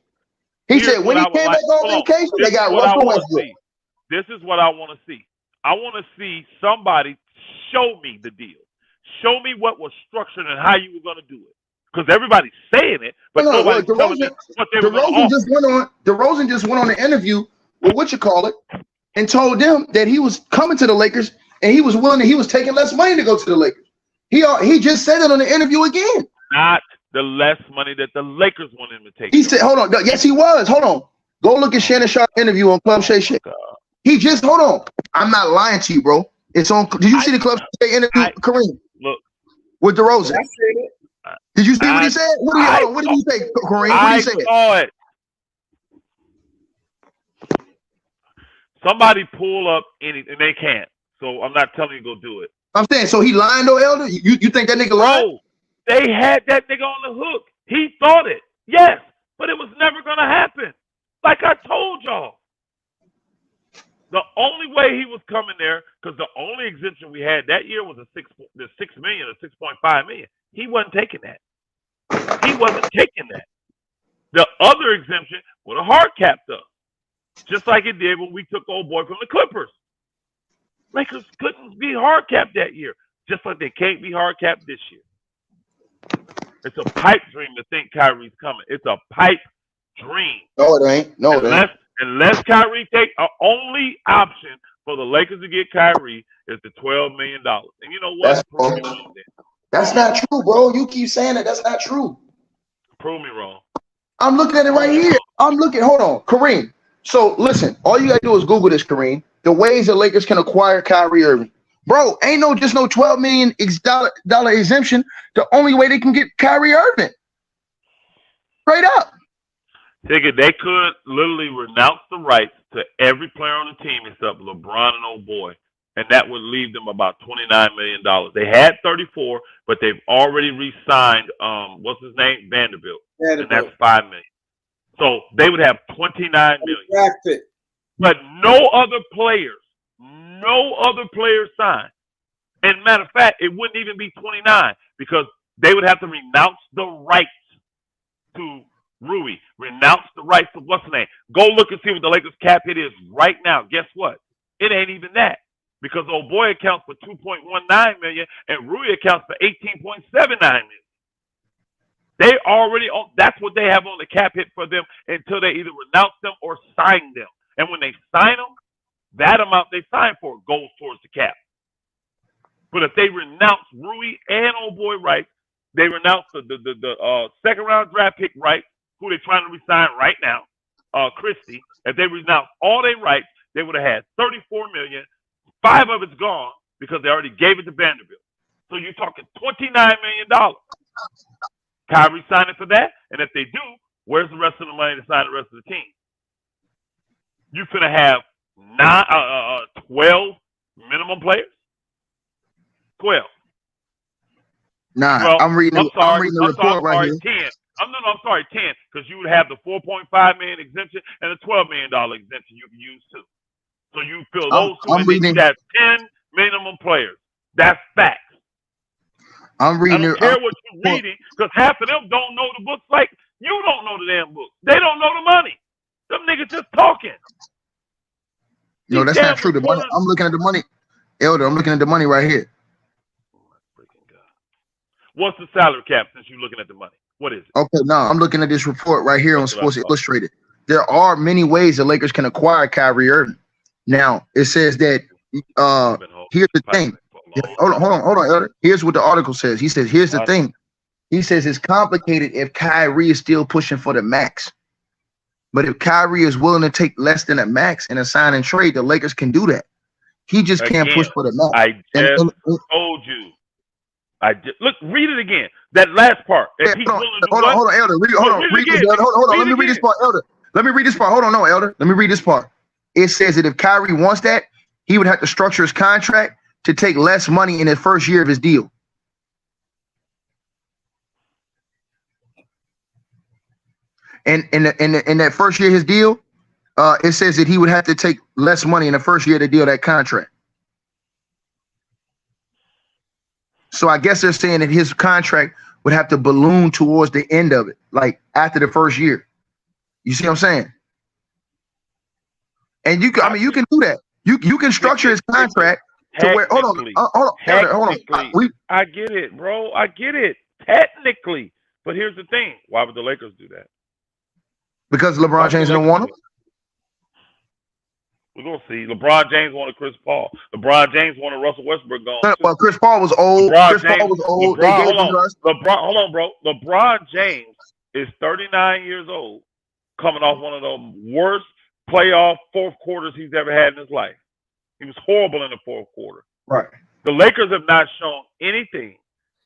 He said when he came back on vacation, they got Russell Westbrook. This is what I want to see. I want to see somebody show me the deal. Show me what was structured and how you were going to do it. Because everybody's saying it, but nobody's telling me what they were going to offer. DeRozan just went on an interview with and told them that he was coming to the Lakers and he was willing. He was taking less money to go to the Lakers. He just said it on the interview again. Not the less money that the Lakers want him to take. He said, "Hold on, yes, he was. Hold on, go look at Shannon Sharpe interview on Club Shay Shay. He just hold on. I'm not lying to you, bro. It's on. Did you see the Club Shay interview, Kareem? Look with DeRozan. Did you see what he said? What did he say, Kareem? What did he say? I saw it. Somebody pull up anything, and they can't. So I'm not telling you to go do it. I'm saying, so he lying though, Elder? You think that nigga lied? Bro, they had that nigga on the hook. He thought it. Yes, but it was never going to happen. Like I told y'all. The only way he was coming there, because the only exemption we had that year was the $6 million or $6.5 million. He wasn't taking that. He wasn't taking that. The other exemption would have hard capped us, just like it did when we took old boy from the Clippers. Lakers couldn't be hard capped that year, just like they can't be hard capped this year. It's a pipe dream to think Kyrie's coming. It's a pipe dream. No, it ain't. No, it ain't. Unless Kyrie our only option for the Lakers to get Kyrie is the $12 million. And you know what? Prove me wrong then. That's not true, bro. You keep saying that. That's not true. Prove me wrong. I'm looking at it right here. Hold on, Kareem. So listen, all you gotta do is Google this, Kareem. The ways the Lakers can acquire Kyrie Irving. Bro, ain't no $12 million dollar exemption. The only way they can get Kyrie Irving. Straight up. They could literally renounce the rights to every player on the team except LeBron and old boy, and that would leave them about $29 million. They had 34, but they've already re-signed what's his name? Vanderbilt. And that's $5 million. So they would have $29 million. But no other players signed. And matter of fact, it wouldn't even be 29 because they would have to renounce the rights to Rui, renounce the rights to what's the name. Go look and see what the Lakers cap hit is right now. Guess what? It ain't even that because old boy accounts for $2.19 million and Rui accounts for $18.79 million. They already own, that's what they have on the cap hit for them until they either renounce them or sign them. And when they sign them, that amount they sign for goes towards the cap. But if they renounce Rui and old boy rights, they renounce the second round draft pick rights, who they're trying to resign right now, Christie. If they renounce all their rights, they would have had $34 million. 5 of it's gone because they already gave it to Vanderbilt. So you're talking $29 million. Kyrie signing for that, and if they do, where's the rest of the money to sign the rest of the team? You're gonna have 12 minimum players. 12. Nah, well, I'm reading the report right here. 10. I'm sorry, 10, because you would have the $4.5 million exemption and the $12 million exemption you can use too. So you fill those two, and that's 10 minimum players. That's facts. I'm reading. I don't care what you're reading, because half of them don't know the books like you don't know the damn book. They don't know the money. Them niggas just talking. No, that's not true. The money, I'm looking at the money. Elder, I'm looking at the money right here. What's the salary cap since you're looking at the money? What is it? Okay, no, I'm looking at this report right here on Sports Illustrated. There are many ways the Lakers can acquire Kyrie Irving. Now, it says that here's the thing. Hold on, Elder. Here's what the article says. He says, here's the thing. He says it's complicated if Kyrie is still pushing for the max. But if Kyrie is willing to take less than a max in a sign and trade, the Lakers can do that. He just can't push for the max. I just told you. Look, read it again. That last part. Hold on, Elder. Let me read this part, Elder. Let me read this part. Hold on, no, Elder. Let me read this part. It says that if Kyrie wants that, he would have to structure his contract to take less money in the first year of his deal. And in that first year of his deal, it says that he would have to take less money in the first year of the deal, that contract. So I guess they're saying that his contract would have to balloon towards the end of it, like after the first year. You see what I'm saying? And you can, I mean, you can do that. You can structure his contract to where. Hold on. I get it, bro. I get it technically, but here's the thing: why would the Lakers do that? Because LeBron James don't want him. We're gonna see. LeBron James wanted Chris Paul. LeBron James wanted Russell Westbrook gone. Well, Chris Paul was old. Paul was old. Hold on, bro. LeBron James is 39 years old, coming off one of the worst playoff fourth quarters he's ever had in his life. He was horrible in the fourth quarter. Right. The Lakers have not shown anything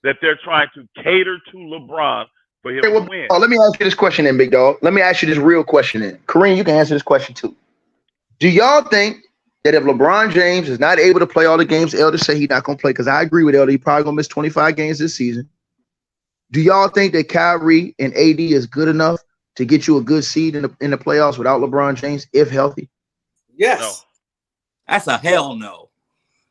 that they're trying to cater to LeBron for him to win. Let me ask you this question then, big dog. Let me ask you this real question then. Kareem, you can answer this question too. Do y'all think that if LeBron James is not able to play all the games, Elder say he's not going to play, because I agree with Elder, he's probably going to miss 25 games this season. Do y'all think that Kyrie and AD is good enough to get you a good seed in the playoffs without LeBron James, if healthy? Yes. No. That's a hell no.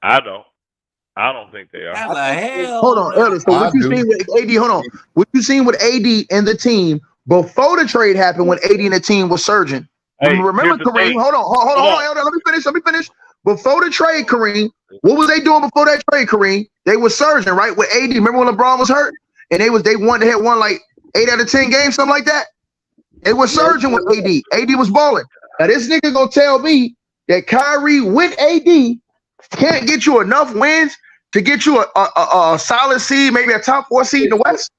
I don't think they are. That's a hell. Hold on, Elder. So what you seen with AD? Hold on. What you seen with AD and the team before the trade happened, when AD and the team was surging? Hey, remember, Kareem? Hold on, Elder. Let me finish. Before the trade, Kareem, what was they doing before that trade, Kareem? They were surging, right? With AD. Remember when LeBron was hurt? And they had won like 8 out of 10 games, something like that. They were surging with AD. AD was balling. Now this nigga gonna tell me that Kyrie with AD can't get you enough wins to get you a solid seed, maybe a top 4 seed in the West?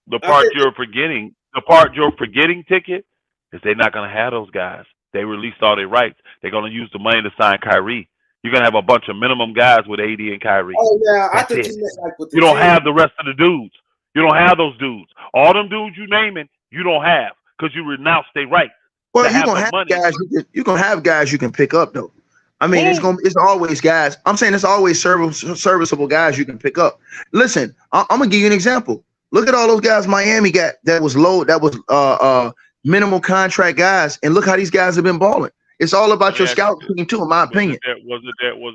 The part you're forgetting, Ticket, is they're not going to have those guys. They released all their rights. They're going to use the money to sign Kyrie. You're going to have a bunch of minimum guys with AD and Kyrie. Oh, yeah. I think you don't have the rest of the dudes. You don't have those dudes. All them dudes you naming, you don't have, because you renounced their rights. Well, you're going to have guys. You're going to have guys you can pick up, though. I mean, it's always guys. I'm saying it's always serviceable guys you can pick up. Listen, I'm going to give you an example. Look at all those guys Miami got that was low, that was minimal contract guys, and look how these guys have been balling. It's all about your scout team too, in my opinion. Was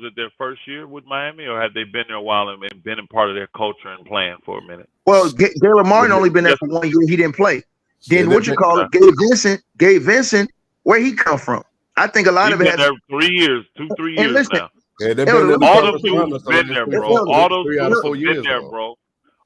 it their first year with Miami, or had they been there a while and been a part of their culture and playing for a minute? Well, Galen Martin only been there for 1 year. He didn't play. Then Gabe Vincent, where he come from? I think a lot of it has there 3 years, 2-3 years listen, now. Yeah, all those dudes been there, bro. All those dudes been there, bro.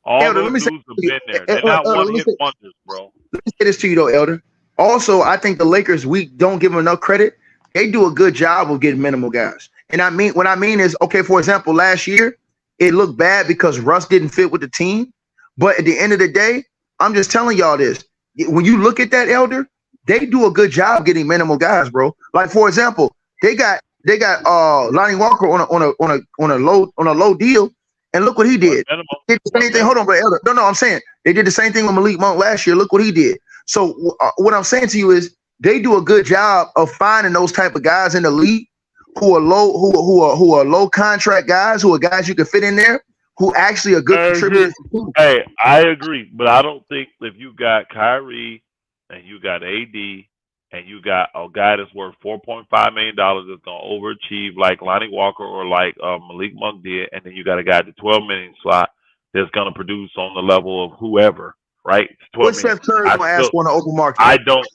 All those dudes have been there. They're not one-hit wonders, bro. Let me say this to you, though, Elder. Also, I think the Lakers, we don't give them enough credit. They do a good job of getting minimal guys. And I mean, what I mean is, okay, for example, last year, it looked bad because Russ didn't fit with the team. But at the end of the day, I'm just telling y'all this. When you look at that, Elder, they do a good job getting minimal guys, bro. Like, for example, they got Lonnie Walker on a low deal, and look what he did. They did the same thing. Hold on, bro, Elder. No, I'm saying they did the same thing with Malik Monk last year. Look what he did. So what I'm saying to you is they do a good job of finding those type of guys in the league who are low contract guys, who are guys you can fit in there, who actually are good contributors. Hey, I agree, but I don't think if you got Kyrie and you got AD and you got a guy that's worth $4.5 million that's gonna overachieve like Lonnie Walker or like Malik Monk did, and then you got a guy at the $12 million slot that's gonna produce on the level of whoever. Right? What's Steph Curry gonna ask for in the open market?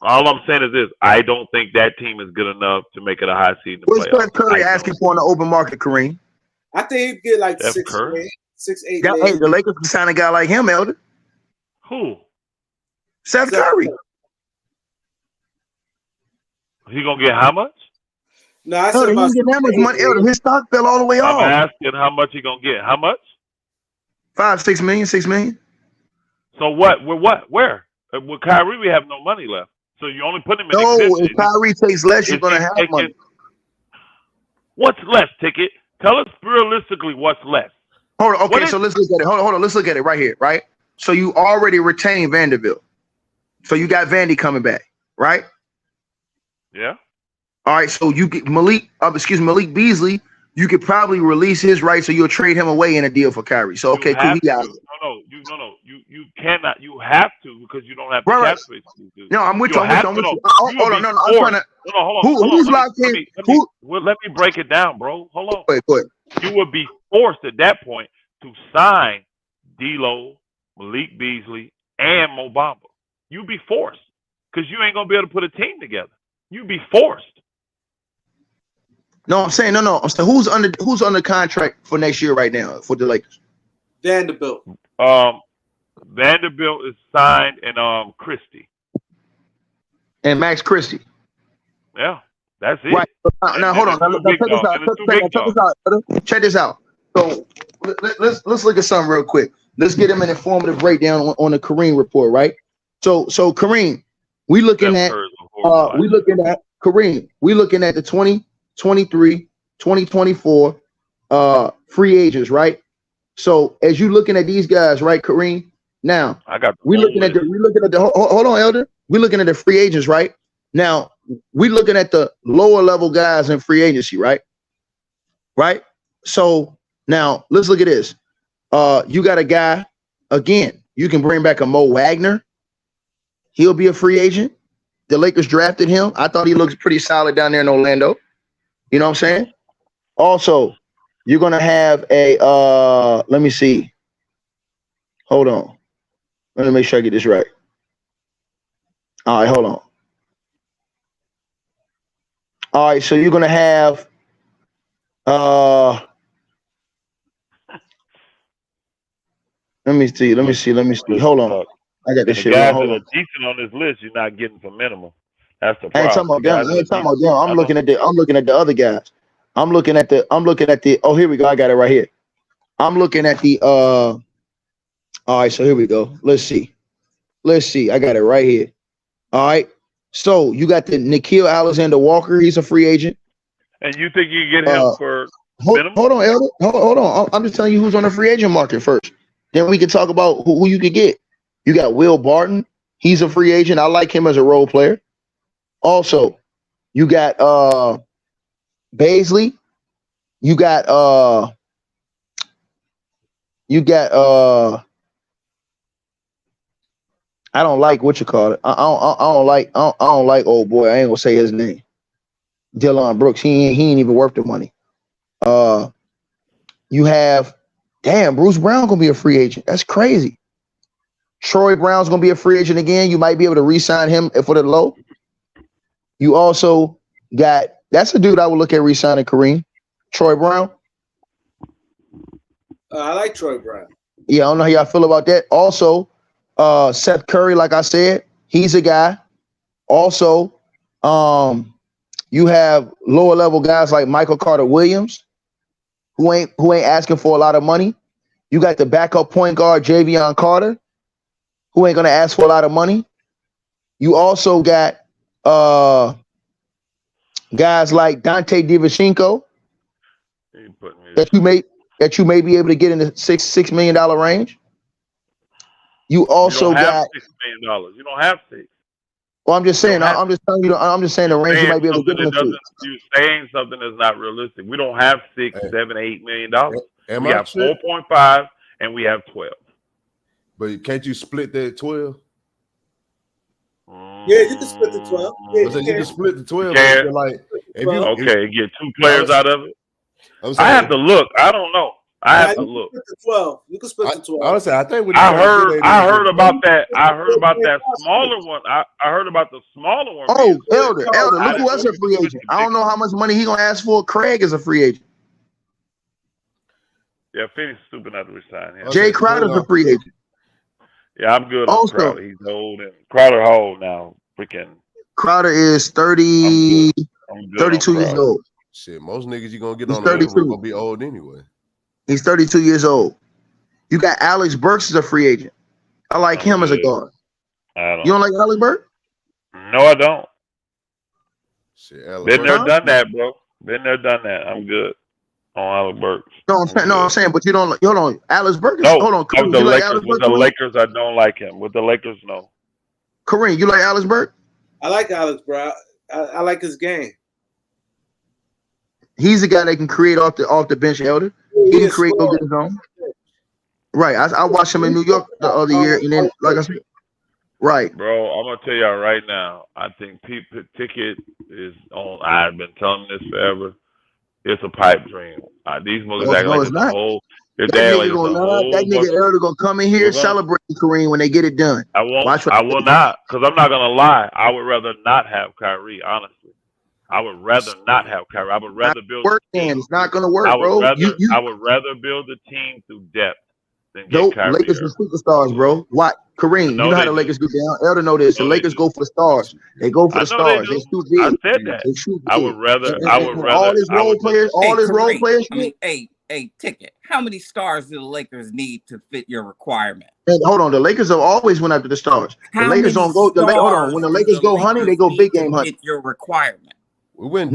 All I'm saying is this: I don't think that team is good enough to make it a high seed in the playoffs. What's Steph Curry asking for in the open market, Kareem? I think he'd get like Steph 6, Curry? 6, 8. Hey, the Lakers can sign a guy like him, Elder. Who? Steph Curry. He gonna get how much? No, I said he didn't get that much money, Elder. His stock fell all the way off. I'm asking how much he gonna get. How much? 6 million. So what? Where? With Kyrie, we have no money left. So you only put him in. No, if Kyrie takes less, you're gonna have money. What's less, Ticket? Tell us realistically what's less. Hold on. Okay, so let's look at it. Hold on. Let's look at it right here. Right. So you already retained Vanderbilt. So you got Vandy coming back, right? Yeah. All right. So you get Malik Beasley you could probably release his rights, so you'll trade him away in a deal for Kyrie. So okay, cool. You cannot. You have to because you don't have the cap space. No, I'm with you. I'm with you. Hold on, no, I'm trying to. Who's locked in? Let me break it down, bro. Hold on. Go ahead. You would be forced at that point to sign D'Lo, Malik Beasley, and Mo Bamba. You'd be forced because you ain't gonna be able to put a team together. You'd be forced. No, I'm saying no. I'm saying who's under contract for next year right now for the Lakers? Vanderbilt. Vanderbilt is signed, and Christie. And Max Christie. Yeah, that's it. Right. Now hold on. Check this out. So let's look at something real quick. Let's get him an informative breakdown on the Kareem report, right? So Kareem, we looking at Kareem. We looking at the 2023, 2024 free agents, right? So as you looking at these guys, right, Kareem? Now we're looking at the hold on, Elder. We're looking at the free agents, right? Now we're looking at the lower level guys in free agency, right? Right. So now let's look at this. You got a guy again. You can bring back a Mo Wagner. He'll be a free agent. The Lakers drafted him. I thought he looks pretty solid down there in Orlando. You know what I'm saying? Also, you're gonna have a let me see. Hold on. Let me make sure I get this right. All right, hold on. All right, so you're gonna have let me see. Hold on. I got this shit. Guys that are decent on this list, you're not getting for minimum. That's the problem. I ain't talking about them. I'm looking at the other guys. I'm looking at the oh, here we go. I got it right here. I'm looking at the all right, so here we go. Let's see. I got it right here. All right. So you got the Nickeil Alexander-Walker. He's a free agent. And you think you can get him for minimum? Hold on, Elder. Hold on. I'm just telling you who's on the free agent market first. Then we can talk about who you could get. You got Will Barton. He's a free agent. I like him as a role player. Also, you got Baisley. You got I don't like what you call it. I don't like old boy. I ain't gonna say his name. Dillon Brooks. He ain't even worth the money. You have Bruce Brown gonna be a free agent. That's crazy. Troy Brown's gonna be a free agent again. You might be able to re-sign him for the low. You also got that's a dude I would look at re-signing Kareem. Troy Brown. I like Troy Brown. Yeah, I don't know how y'all feel about that. Also, Seth Curry, like I said, he's a guy. Also, you have lower level guys like Michael Carter Williams, who ain't asking for a lot of money. You got the backup point guard Javion Carter, who ain't gonna ask for a lot of money. You also got guys like Dante DiVincenzo that you may be able to get in the $6 million range. You also got $6 million. You don't have $6. Well, I'm just saying. I'm just telling you. I'm just saying the range you might be able to get into. You're saying something that's not realistic. We don't have $6, $7, $8 million. We have 4.5 and we have 12. But can't you split that 12? Yeah, you can split the 12. Yeah, you can split the 12. Get two players out of it. I have to look. I don't know. I have to look. The 12. You can split the 12. Honestly, I think I heard about that. I heard about that smaller one. I heard about the smaller one. Oh, Elder, look who else is a free agent. I don't know how much money he's gonna ask for. Craig is a free agent. Yeah, Phoenix is stupid not to resign him. Jay Crowder's a free agent. Yeah, I'm good on Crowder. He's old. And Crowder how old now? Freaking Crowder is 32 years old. Shit, most niggas you gonna get on the level gonna be old anyway. He's 32 years old. You got Alex Burks as a free agent. I like him as a guard. You don't like Alex Burks? No, I don't. Shit, been there, done that, bro. Been there, done that. I'm good on Alex Burks. I'm saying, but you don't like. Hold on, Alex Burks. No, hold on. With the Lakers, I don't like him. With the Lakers, no. Kareem, you like Alex Burks? I like Alex, bro. I like his game. He's the guy that can create off the bench, Elder. He can create, go get his own. Right. I watched him in New York the other year, and then like I said, right. Bro, I'm gonna tell y'all right now. I think Ticket is on. I've been telling this forever. It's a pipe dream. These motherfuckers act like it's a whole. That nigga Elder gonna come in here celebrating Kareem when they get it done. I won't. I will not, because I'm not gonna lie. I would rather not have Kyrie. Honestly, I would rather not have Kyrie. I would rather build. It's not gonna work, bro. I would rather build a team through depth than get Kyrie. Lakers are superstars, bro. What? Kareem, you know how the Lakers get down. Elder know this. The Lakers go for the stars. They go for the stars. They shoot big. I said that. I would rather. All his role players. All his role players. Hey, Ticket. How many stars do the Lakers need to fit your requirement? And hold on, the Lakers have always went after the stars. The Lakers don't go. Hold on, when the Lakers go hunting, they go big game hunting. Fit your requirement. I'm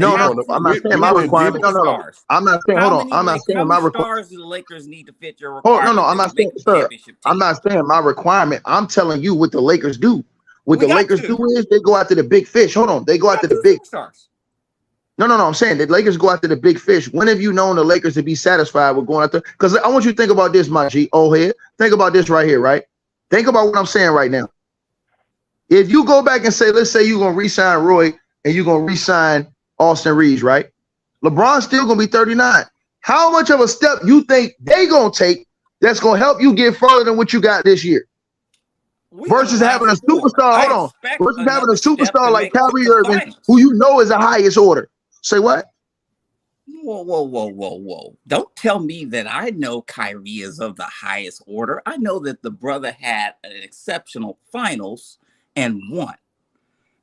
not saying my requirement. No. I'm not saying. Hold on. I'm not saying my requirement. How many stars do the Lakers need to fit your requirement? No. I'm not saying, sir. I'm not saying my requirement. I'm telling you what the Lakers do. What the Lakers do is they go after the big fish. Hold on, they go after the big stars. No. I'm saying the Lakers go after the big fish. When have you known the Lakers to be satisfied with going after? Because I want you to think about this, my G. Old head. Think about this right here, right? Think about what I'm saying right now. If you go back and say, let's say you're gonna re-sign Roy and you're gonna re-sign Austin Reeves, right? LeBron's still gonna be 39. How much of a step you think they gonna take that's gonna help you get further than what you got this year? Versus having a superstar, versus having a superstar like Kyrie Irving, who you know is the highest order. Say what? Whoa. Don't tell me that I know Kyrie is of the highest order. I know that the brother had an exceptional finals and won.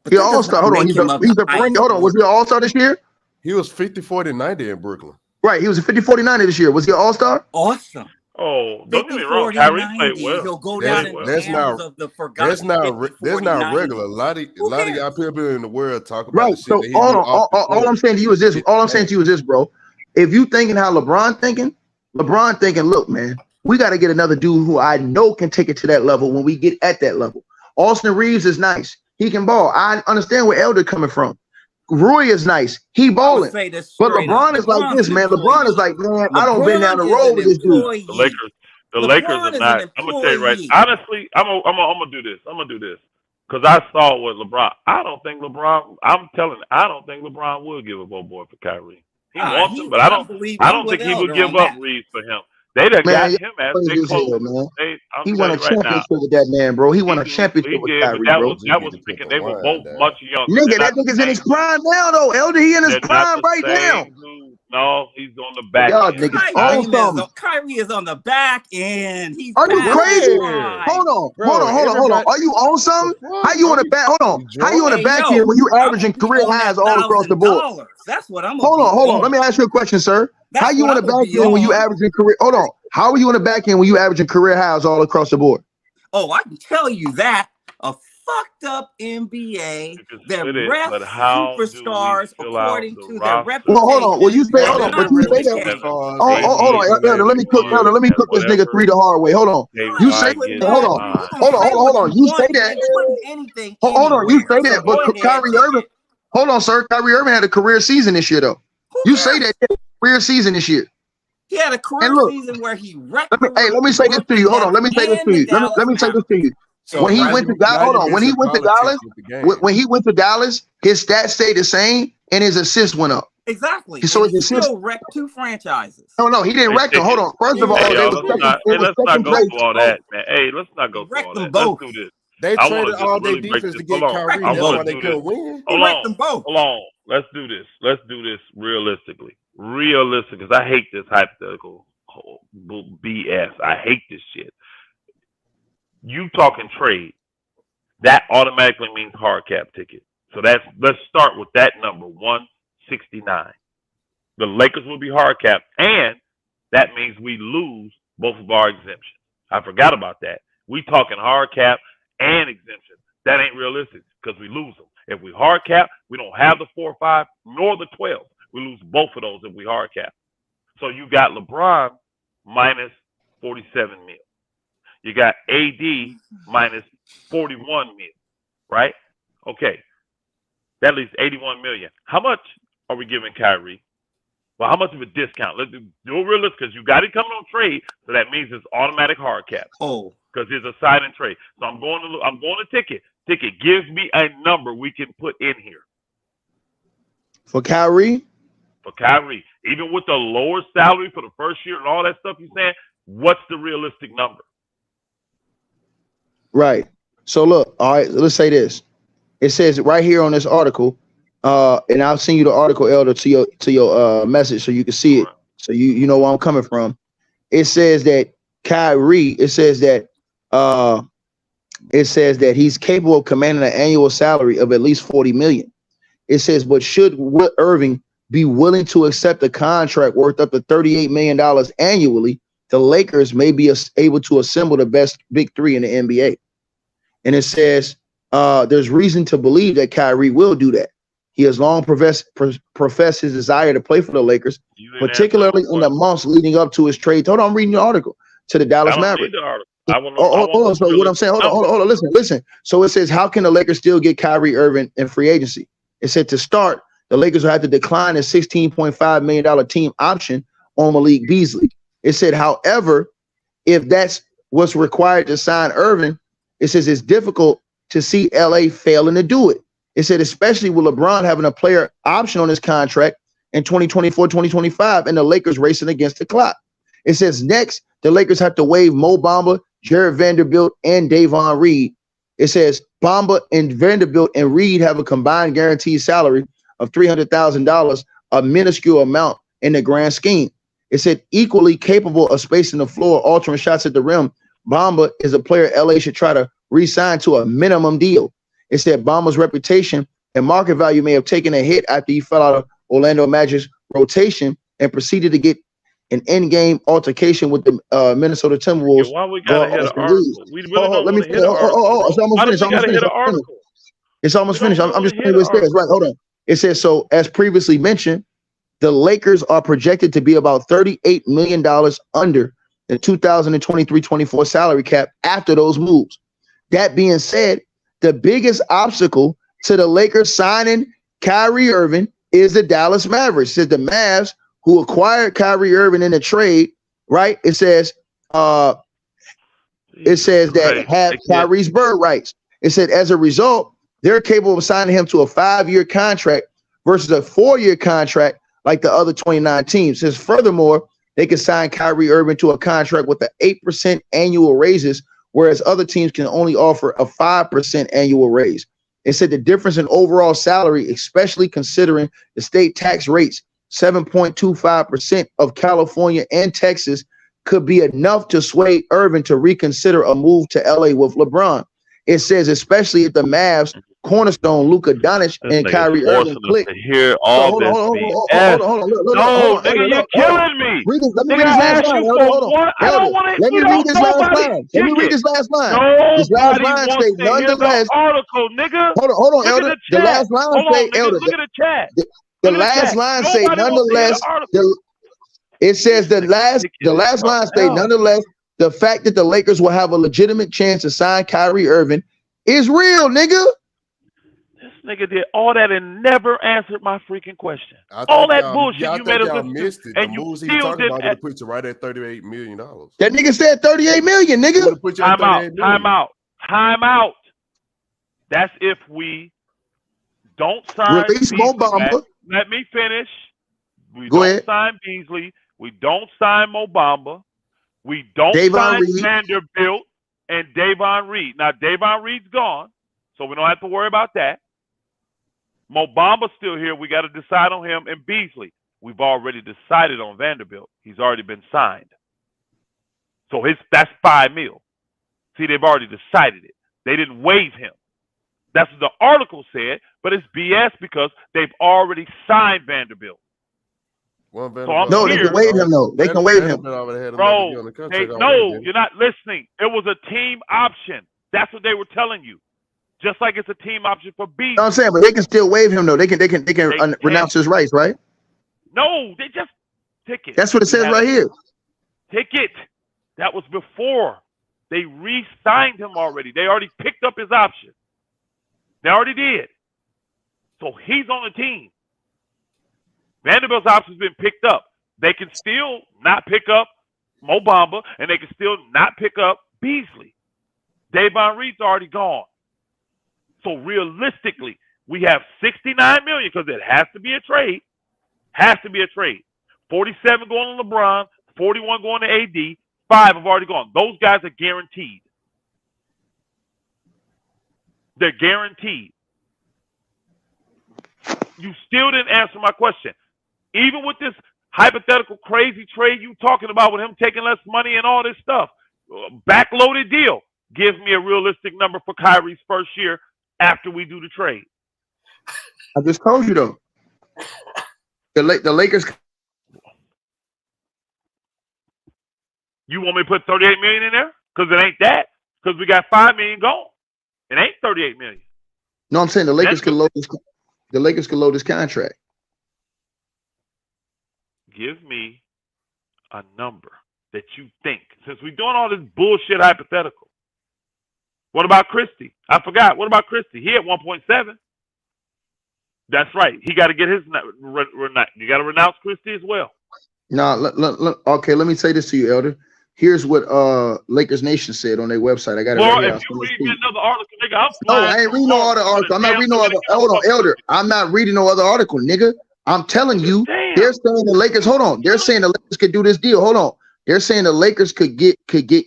He all-star. Hold on. He's a perennial. Hold on. Was he an all-star this year? He was 50, 40, 90 in Brooklyn. Right. He was a 50, 40, 90 this year. Was he an all-star? Awesome. Oh, don't get me wrong. Kyrie played well. He'll go down in the hands of the forgotten. That's not regular. A lot of y'all people in the world talk about the shit. So all I'm saying to you is this. All I'm saying to you is this, bro. If you thinking how LeBron thinking, look, man, we got to get another dude who I know can take it to that level when we get at that level. Austin Reeves is nice. He can ball. I understand where Elder coming from. Roy is nice. He balling. But LeBron is like this, man. LeBron is like, man, I don't been down the road with this dude. The Lakers are not. I'm gonna tell you right. Honestly, I'm gonna do this. Because I saw what LeBron. I don't think LeBron would give up old boy for Kyrie. He wants him, but I don't think he would give up Reeves for him. They done got him as they close. He won a championship with that man, bro. He won a championship with Kyrie, bro. That was picking. They were both much younger. Nigga, that nigga's in his prime now, though. Elder, he in his prime right now. No, he's on the back end. Kyrie is on the back end. Are you crazy? Hold on. Are you on something? How you on the back? Hold on. How you on the back end when you averaging career highs all across the board? That's what I'm. Hold on. Let me ask you a question, sir. How you on the back end when you averaging career? Hold on. How are you on the back end when you averaging career highs all across the board? Oh, I can tell you that. A fucked up NBA that ref superstars according to their reputation. Well, hold on. Well, you say hold on, but you say that. Hold on. Let me cook this nigga three the hard way. Hold on. You say hold on. You say that. Hold on. You say that, but Kyrie Irving. Hold on, sir. Kyrie Irving had a career season this year, though. You say that career season this year. He had a career season where he wrecked. Let me say this to you. Hold on. Let me say this to you. So when he went to Dallas, when he went to Dallas, his stats stayed the same and his assists went up. Exactly. So his assists still wrecked two franchises. No, he didn't wreck them. Hold on. First of all, let's not go through all that, man. Hey, let's not go through all that. Let's do this. They traded all their defense to get Kyrie. That's why they couldn't win. Hold on. Let's do this. Let's do this realistically. Because I hate this hypothetical BS. I hate this shit. You talking trade, that automatically means hard cap ticket. So let's start with that number, 169. The Lakers will be hard cap, and that means we lose both of our exemptions. I forgot about that. We talking hard cap and exemption. That ain't realistic because we lose them. If we hard cap, we don't have the 4 or 5 nor the 12. We lose both of those if we hard cap. So you got LeBron minus 47 mil. You got AD minus 41 mil, right? Okay. That leaves 81 million. How much are we giving Kyrie? Well, how much of a discount? Let's do it realistic because you got it coming on trade, so that means it's automatic hard cap. Oh, because it's a sign and trade. So I'm going to Ticket. Ticket, give me a number we can put in here For Kyrie, even with the lower salary for the first year and all that stuff you're saying. What's the realistic number? right? So look, all right. Let's say this. It says right here on this article, and I'll send you the article, Elder, to your message so you can see it, so you know where I'm coming from. It says that Kyrie. It says that he's capable of commanding an annual salary of at least $40 million. It says, but should Irving be willing to accept a contract worth up to $38 million annually, the Lakers may be able to assemble the best big three in the NBA. And it says there's reason to believe that Kyrie will do that. He has long professed his desire to play for the Lakers, particularly in the months leading up to his trade. Hold on, I'm reading the article to the Dallas Mavericks. Hold on. So what I'm saying, hold on, listen. So it says, how can the Lakers still get Kyrie Irving in free agency? It said to start, the Lakers will have to decline a $16.5 million team option on Malik Beasley. It said, however, if that's what's required to sign Irving, it says it's difficult to see LA failing to do it. It said, especially with LeBron having a player option on his contract in 2024, 2025, and the Lakers racing against the clock. It says next, the Lakers have to waive Mo Bamba, Jared Vanderbilt, and Davon Reed. It says Bamba and Vanderbilt and Reed have a combined guaranteed salary of $300,000, a minuscule amount in the grand scheme. It said equally capable of spacing the floor, altering shots at the rim. Bamba is a player LA should try to re-sign to a minimum deal. It said Bamba's reputation and market value may have taken a hit after he fell out of Orlando Magic's rotation and proceeded to get an in-game altercation with the Minnesota Timberwolves. Why we gotta hit an article? We really don't want to hit an article. It's almost finished. It's almost finished. I'm just telling you what it says. Right, hold on. It says, so as previously mentioned, the Lakers are projected to be about $38 million under the 2023-24 salary cap after those moves. That being said, the biggest obstacle to the Lakers signing Kyrie Irving is the Dallas Mavericks. It says the Mavs, who acquired Kyrie Irving in a trade, right? It says that have Kyrie's bird rights. It said as a result, they're capable of signing him to a 5-year contract versus a 4-year contract like the other 29 teams. It says furthermore, they can sign Kyrie Irving to a contract with the 8% annual raises, whereas other teams can only offer a 5% annual raise. It said the difference in overall salary, especially considering the state tax rates, 7.25% of California and Texas, could be enough to sway Irving to reconsider a move to LA with LeBron. It says, especially if the Mavs cornerstone Luka Doncic and Kyrie Irving click. Hear all this BS. No, nigga, you're killing me. Let me read this last line. I don't want to. Let me read this last line. Let me read this last line. This last line states nonetheless. Article, nigga. Hold on, Elder. The last line say, Elder. Look at the chat. The last line say nonetheless. It says the last line say nonetheless. The fact that the Lakers will have a legitimate chance to sign Kyrie Irving is real, nigga. This nigga did all that and never answered my freaking question. All that bullshit you made us missed it. And you still didn't. About put you right at $38 million. That nigga said $38 million, nigga. Time out. That's if we don't sign release Mo Bamba. Let me finish. We Go don't ahead. sign Beasley. We don't sign Mo Bamba. We don't sign Vanderbilt and Davon Reed. Now, Davon Reed's gone, so we don't have to worry about that. Mo Bamba's still here. We got to decide on him and Beasley. We've already decided on Vanderbilt. He's already been signed. So that's $5 million. See, they've already decided it. They didn't waive him. That's what the article said, but it's BS because they've already signed Vanderbilt. No, they can waive him though. They can waive him. Bro, no, you're not listening. It was a team option. That's what they were telling you. Just like it's a team option for B. No, I'm saying, but they can still waive him though. They can renounce his rights, right? No, they just ticket. That's what it says right here. Ticket. That was before. They re-signed him already. They already picked up his option. They already did. So he's on the team. Vanderbilt's option's been picked up. They can still not pick up Mo Bamba, and they can still not pick up Beasley. Davon Reed's already gone. So realistically, we have $69 million because it has to be a trade. Has to be a trade. 47 going to LeBron, 41 going to AD, 5 have already gone. Those guys are guaranteed. They're guaranteed. You still didn't answer my question. Even with this hypothetical crazy trade you talking about with him taking less money and all this stuff, backloaded deal, give me a realistic number for Kyrie's first year after we do the trade. I just told you though. The Lakers. You want me to put $38 million in there? Because it ain't that. Because we got $5 million gone. It ain't $38 million. No, I'm saying the Lakers could load this. The Lakers could load this contract. Give me a number that you think, since we're doing all this bullshit hypothetical. What about Christie? I forgot. What about Christie? He at 1.7. That's right. He got to get his. You got to renounce Christie as well. No, okay. Let me say this to you, Elder. Here's what Lakers Nation said on their website. I got it right here. If you read me another article, nigga, I'm no, I ain't reading no other article. I'm not reading no other. Hold on, Elder. I'm not reading no other article, nigga. I'm telling you, they're saying the Lakers. Hold on. They're saying the Lakers could do this deal. Hold on. They're saying the Lakers could get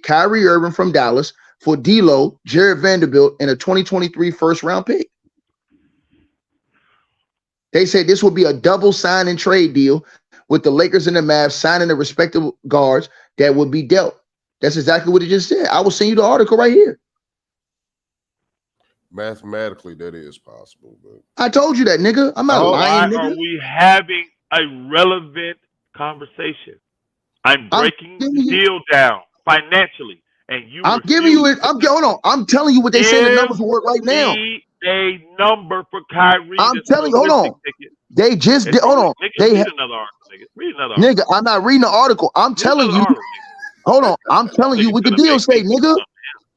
Kyrie Irving from Dallas for D'Lo, Jared Vanderbilt, and a 2023 first round pick. They said this will be a double sign and trade deal with the Lakers and the Mavs signing the respective guards that would be dealt. That's exactly what it just said. I will send you the article right here. Mathematically, that is possible. But I told you that, nigga. I'm not lying, nigga. Why are we having a relevant conversation? I'm breaking the deal down financially, and you. I'm giving you it. Hold on. I'm telling you what they say the numbers will work right now. A number for Kyrie. I'm telling you. Hold on. They just did. Hold on. Read another article, nigga. Read another article. Nigga, I'm not reading the article. I'm telling you. Hold on. I'm telling you what the deal say, nigga.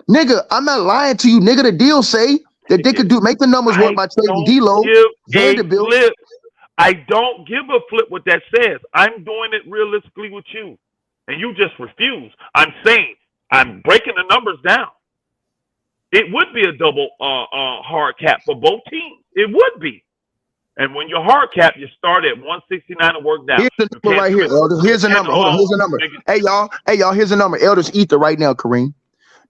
Nigga, I'm not lying to you, nigga. The deal say that they could make the numbers work by trading D'Lo, Vanderbilt. I don't give a flip what that says. I'm doing it realistically with you, and you just refuse. I'm saying I'm breaking the numbers down. It would be a double hard cap for both teams. It would be. And when you're hard cap, you start at 169 and work down. Here's the number right here, Elder. Here's the number. Hold on. Here's the number. Hey, y'all. Here's the number. Elder's ether right now, Kareem.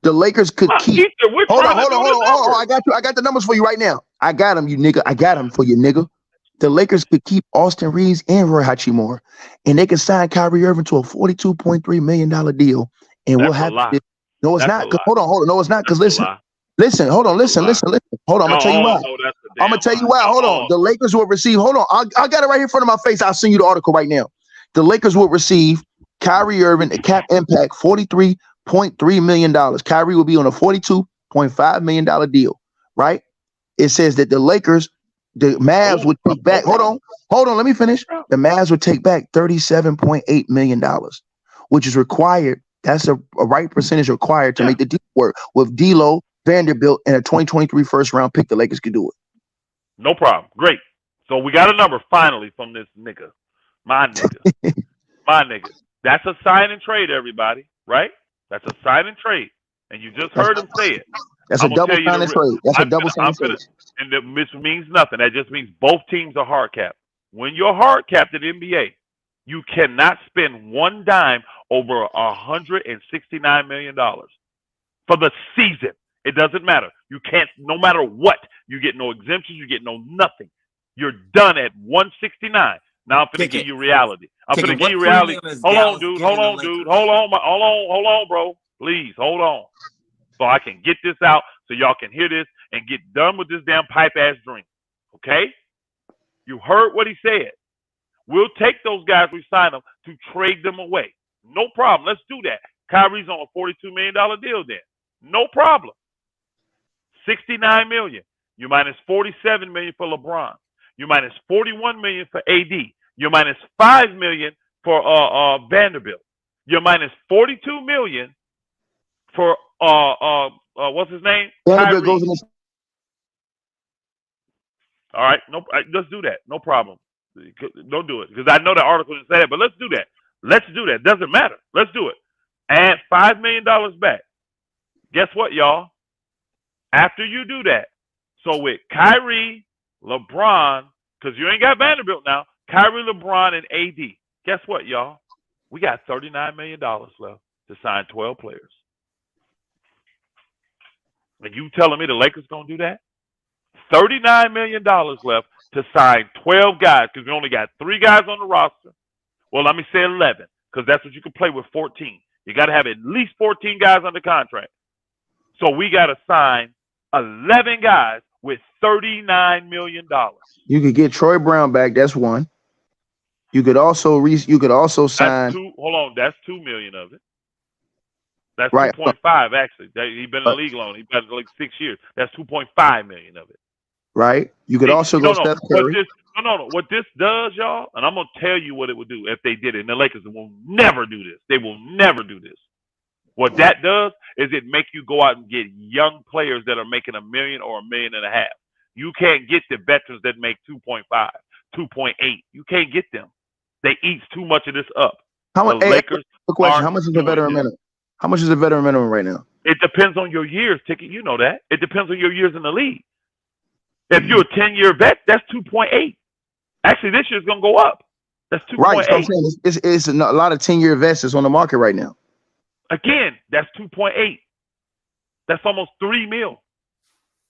The Lakers could keep. Hold on. I got you. I got the numbers for you right now. I got them, you nigga. I got them for you, nigga. The Lakers could keep Austin Reeves and Roy Hachimura, and they can sign Kyrie Irving to a $42.3 million deal. And we'll have this. No, it's not. Hold on. No, it's not. Because listen. Hold on. Listen. Hold on. I'm gonna tell you why. I'm gonna tell you why. Hold on. The Lakers will receive. Hold on. I got it right here in front of my face. I'll send you the article right now. The Lakers will receive Kyrie Irving, a cap impact $43.3 million. Kyrie will be on a $42.5 million deal. Right? It says that the Mavs would take back. Hold on. Let me finish. The Mavs would take back $37.8 million, which is required. That's a right percentage required to make the deal work with D'Lo, Vanderbilt, and a 2023 first round pick. The Lakers could do it. No problem. Great. So we got a number finally from this nigga. My nigga. That's a sign and trade, everybody. Right? That's a sign and trade. And you just heard him say it. That's a double sign and trade. That's a double sign and trade. And which means nothing. That just means both teams are hard capped. When you're hard capped at NBA, you cannot spend one dime over $169 million for the season. It doesn't matter. You can't, no matter what. You get no exemptions. You get no nothing. You're done at 169. Now I'm finna give you reality. I'm finna give you reality. Hold on, dude. Hold on, bro. Please, hold on. So I can get this out so y'all can hear this and get done with this damn pipe-ass dream. Okay? You heard what he said. We'll take those guys we signed them to trade them away. No problem. Let's do that. Kyrie's on a $42 million deal then. No problem. $69 million. You minus $47 million for LeBron. You minus $41 million for AD. You're minus $5 million for Vanderbilt. You're minus $42 million for what's his name? Vanderbilt goes in this. All right, let's do that. No problem. Don't do it because I know the article didn't say that. But let's do that. Let's do that. Doesn't matter. Let's do it. Add $5 million back. Guess what, y'all? After you do that, so with Kyrie, LeBron, because you ain't got Vanderbilt now, Kyrie, LeBron, and AD. Guess what, y'all? We got $39 million left to sign 12 players. And you telling me the Lakers gonna do that? $39 million left to sign 12 guys because we only got 3 guys on the roster. Well, let me say 11 because that's what you can play with 14. You got to have at least 14 guys under contract. So we got to sign 11 guys with $39 million. You could get Troy Brown back. That's one. You could also sign. Hold on, that's $2 million of it. That's right. 2.5 actually. He's been in the league long. He's been like 6 years. That's 2.5 million of it. Right. You could also go Steph Curry. What this does, y'all, and I'm gonna tell you what it would do if they did it. And the Lakers will never do this. They will never do this. What that does is it make you go out and get young players that are making $1 million or $1.5 million. You can't get the veterans that make 2.5, 2.8. You can't get them. They eat too much of this up. How much? How much is the veteran minimum? How much is the veteran minimum right now? It depends on your years, Ticket. You know that. It depends on your years in the league. If you're a 10-year vet, that's 2.8. Actually, this year's gonna go up. That's 2.8. Right. So I'm saying it's a lot of 10-year vets that's on the market right now. Again, that's 2.8. That's almost $3 million.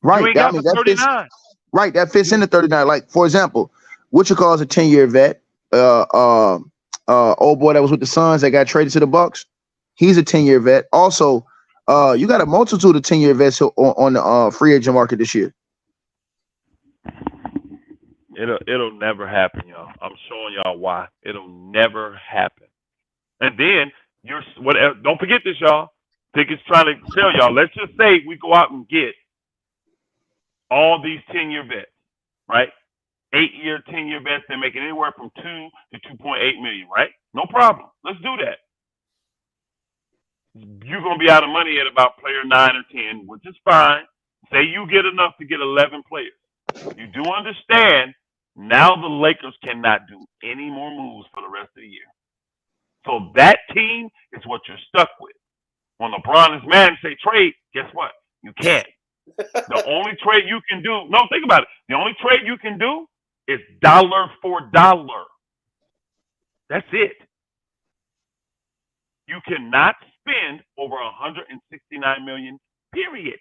Right. You ain't got the 39. Right. That fits into 39. Like, for example, what you call is a 10-year vet. Old boy that was with the Suns that got traded to the Bucks. He's a 10-year vet. Also, you got a multitude of 10-year vets on the free agent market this year. It'll never happen, y'all. I'm showing y'all why. It'll never happen. And then don't forget this, y'all. Ticket's trying to tell y'all. Let's just say we go out and get all these 10-year vets, right? 8-year, 10-year vets. They're making anywhere from 2 to 2.8 million, right? No problem. Let's do that. You're gonna be out of money at about player 9 or 10, which is fine. Say you get enough to get 11 players. You do understand now the Lakers cannot do any more moves for the rest of the year. So that team is what you're stuck with. When LeBron is mad and say trade, guess what? You can't. The only trade you can do, think about it. The only trade you can do is dollar for dollar. That's it. You cannot spend over $169 million, period.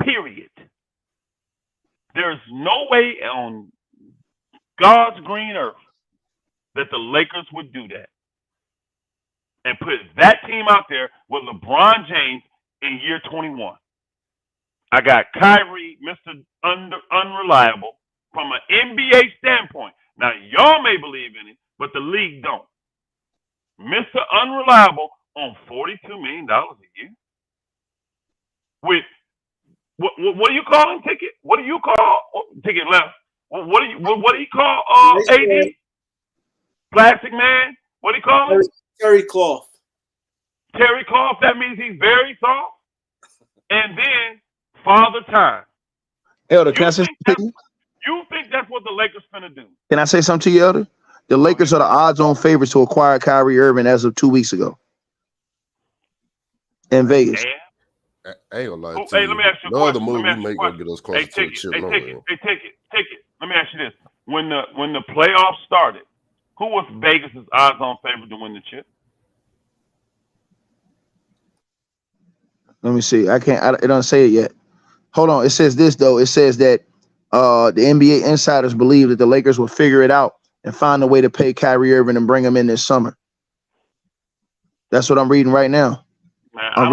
Period. There's no way on God's green earth that the Lakers would do that and put that team out there with LeBron James in year 21. I got Kyrie, Mr. Unreliable, from an NBA standpoint. Now, y'all may believe in it, but the league don't. Mr. Unreliable on $42 million a year. With what do you call him, Ticket? What do you call Ticket left? What do you call AD? Plastic Man? What do you call him? Terry Cloth. Terry Cloth, that means he's very soft. And then Father Time. Elder, can I say something to you? You think that's what the Lakers finna do? Can I say something to you, Elder? The Lakers are the odds-on favorites to acquire Kyrie Irving as of 2 weeks ago in Vegas. I ain't gonna lie to hey, you. let me ask you a No question. other move we make gonna get us closer to the chip. Take it. Let me ask you this: when the playoffs started, who was Vegas' odds-on favorite to win the chip? Let me see. It doesn't say it yet. Hold on. It says this though. It says that the NBA insiders believe that the Lakers will figure it out and find a way to pay Kyrie Irving and bring him in this summer. That's what I'm reading right now. Man, I'm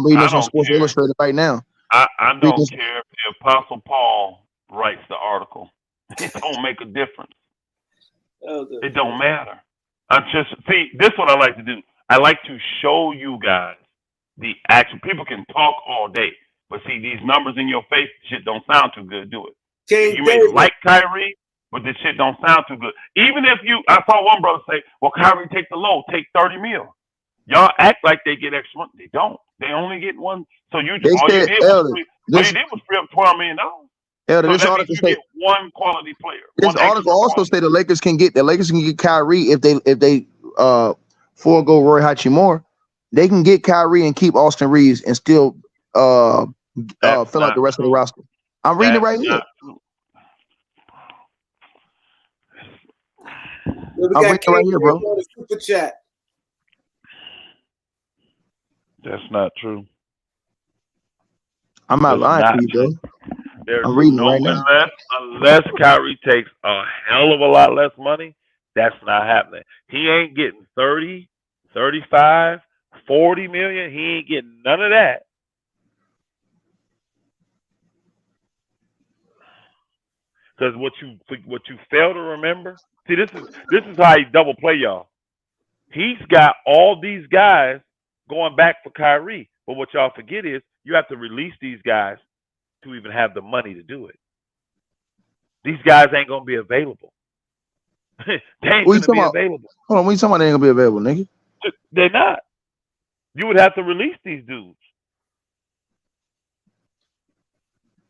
reading this on Sports Illustrated right now. I don't care if the Apostle Paul writes the article. It don't make a difference. It don't matter. This is what I like to do. I like to show you guys the action. People can talk all day, but see these numbers in your face, shit don't sound too good, do it? You may like Kyrie, but this shit don't sound too good. Even if I saw one brother say, well, Kyrie take the low, take 30 mil. Y'all act like they get extra money. They don't. They only get one. So all you did was free up $12 million. Elder, So this that means article you say get one quality player. this One article extra also quality. say the Lakers can get Kyrie if they forego Roy Hachimura. They can get Kyrie and keep Austin Reeves and still fill out the rest of the roster. I'm reading it right here. I'm reading it right here, bro. Super chat. That's not true. I'm not lying to you, bro. I'm reading right now. Unless Kyrie takes a hell of a lot less money, that's not happening. He ain't getting 30, 35, 40 million. He ain't getting none of that. Because what you fail to remember, see, this is how he double play y'all. He's got all these guys going back for Kyrie, but what y'all forget is you have to release these guys to even have the money to do it. These guys ain't gonna be available. They ain't gonna be available. Hold on, when you talking about they ain't gonna be available, nigga? They're not. You would have to release these dudes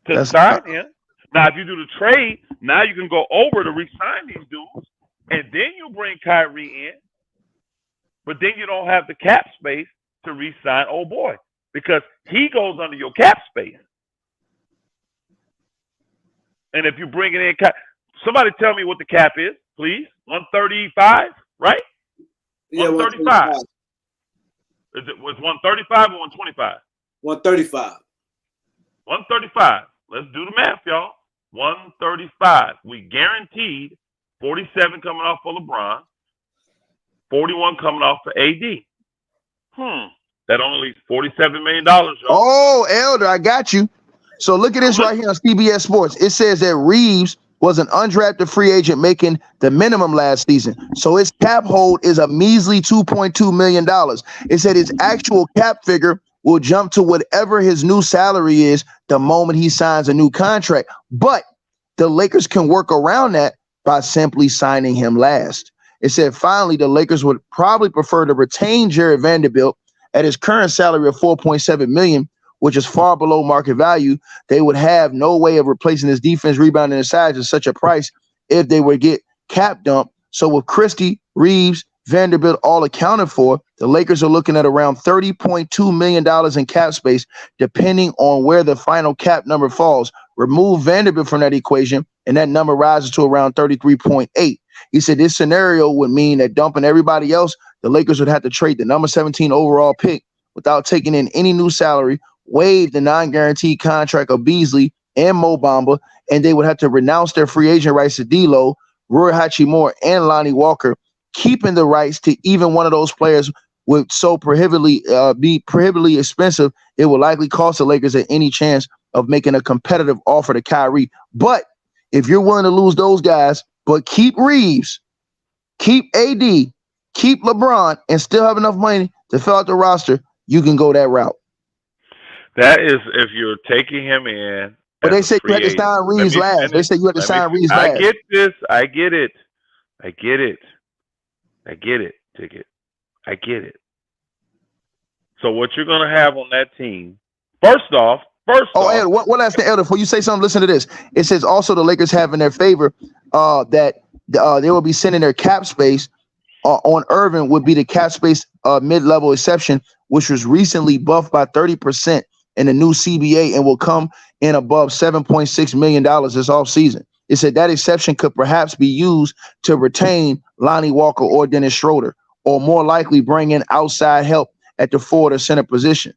to sign him. Now, if you do the trade, now you can go over to re-sign these dudes, and then you bring Kyrie in. But then you don't have the cap space to re-sign old boy because he goes under your cap space. And if you bring it in, somebody tell me what the cap is, please. 135, right? Yeah, 135. Was 135 or 125? 135. 135. Let's do the math, y'all. 135. We guaranteed 47 coming off for LeBron, 41 coming off for AD. That only leaves $47 million, y'all. Oh, Elder, I got you. So look at this right here on CBS Sports. It says that Reeves was an undrafted free agent making the minimum last season. So his cap hold is a measly $2.2 million. It said his actual cap figure will jump to whatever his new salary is the moment he signs a new contract. But the Lakers can work around that by simply signing him last. It said finally the Lakers would probably prefer to retain Jared Vanderbilt at his current salary of $4.7 million, which is far below market value. They would have no way of replacing his defense, rebounding, and size at such a price if they would get cap dump. So with Christie, Reeves, Vanderbilt all accounted for, the Lakers are looking at around $30.2 million in cap space, depending on where the final cap number falls. Remove Vanderbilt from that equation, and that number rises to around 33.8. He said this scenario would mean that dumping everybody else, the Lakers would have to trade the number 17 overall pick without taking in any new salary, waive the non-guaranteed contract of Beasley and Mo Bamba, and they would have to renounce their free agent rights to D'Lo, Roy Hachimura, and Lonnie Walker, keeping the rights to even one of those players would be prohibitively expensive. It would likely cost the Lakers any chance of making a competitive offer to Kyrie. But if you're willing to lose those guys, but keep Reeves, keep AD, keep LeBron, and still have enough money to fill out the roster, you can go that route. That is if you're taking him in. But they say you had to sign Reeves last. They say you had to sign Reeves last. I get this. I get it. Ticket. I get it. So what you're going to have on that team, first off. Ed, one last thing, Elder, before you say something, listen to this. It says also the Lakers have in their favor that they will be sending their cap space on Irving would be the cap space mid-level exception, which was recently buffed by 30% in the new CBA and will come in above $7.6 million this offseason. It said that exception could perhaps be used to retain Lonnie Walker or Dennis Schroder, or more likely bring in outside help at the forward or center position.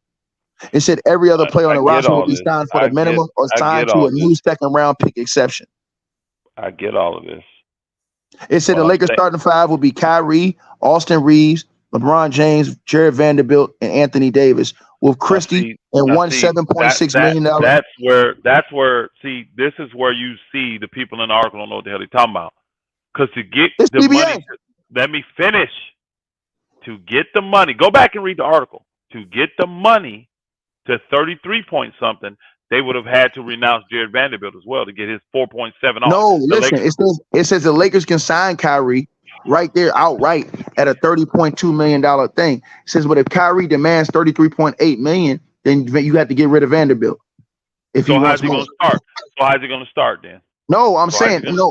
It said every other player on the roster will be signed for the minimum or signed to a new second-round pick exception. I get all of this. It said the Lakers starting five will be Kyrie, Austin Reeves, LeBron James, Jared Vanderbilt, and Anthony Davis, with Christie and $7.6 million. That's where. See, this is where you see the people in the article don't know what the hell they're talking about. Because to get the money, let me finish. To get the money, go back and read the article. To get the money to 33 point something, they would have had to renounce Jared Vanderbilt as well to get his 4.7 off. No, listen, it says the Lakers can sign Kyrie right there outright at a $30.2 million thing. It says, but if Kyrie demands $33.8 million, then you have to get rid of Vanderbilt. If So he how's wants he more. going to start? So how's he going to start then? No, I'm So saying no.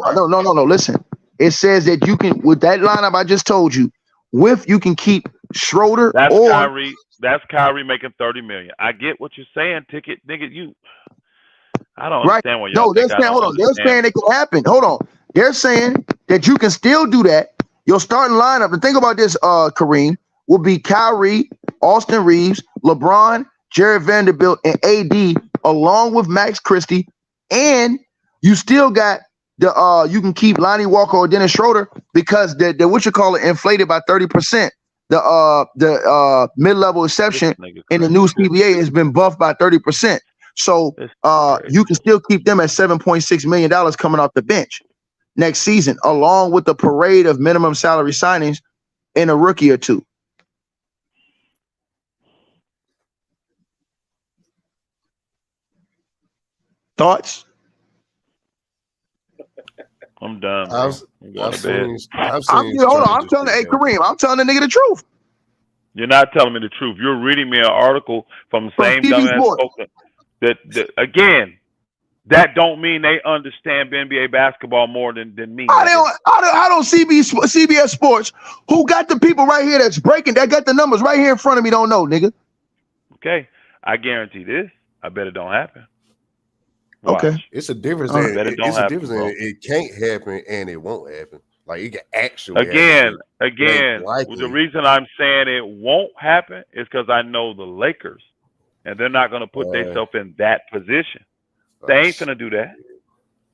Listen, it says that you can with that lineup I just told you. You can keep Schroder That's or Kyrie. That's Kyrie making $30 million. I get what you're saying, ticket nigga. I don't right. understand why y'all No, they're think I saying don't hold on. They're understand. saying it can happen. Hold on. They're saying that you can still do that. Your starting lineup. And think about this, Kareem, will be Kyrie, Austin Reeves, LeBron, Jared Vanderbilt, and AD, along with Max Christie, and you still got the you can keep Lonnie Walker or Dennis Schroder because the what you call it inflated by 30%. The mid-level exception in the new CBA has been buffed by 30%. So you can still keep them at $7.6 million coming off the bench next season, along with the parade of minimum salary signings in a rookie or two. Thoughts? I'm done. Bro. I'm going to bed. I'm telling Kareem, I'm telling the nigga the truth. You're not telling me the truth. You're reading me an article from the same dumbass folks that again, that don't mean they understand NBA basketball more than me. I don't CBS Sports, who got the people right here that's breaking, that got the numbers right here in front of me, don't know, nigga. Okay. I guarantee this. I bet it don't happen. Watch. Okay. It's a difference. It can't happen and it won't happen. Like it can actually happen. The reason I'm saying it won't happen is because I know the Lakers, and they're not going to put themselves in that position. They ain't finna do that.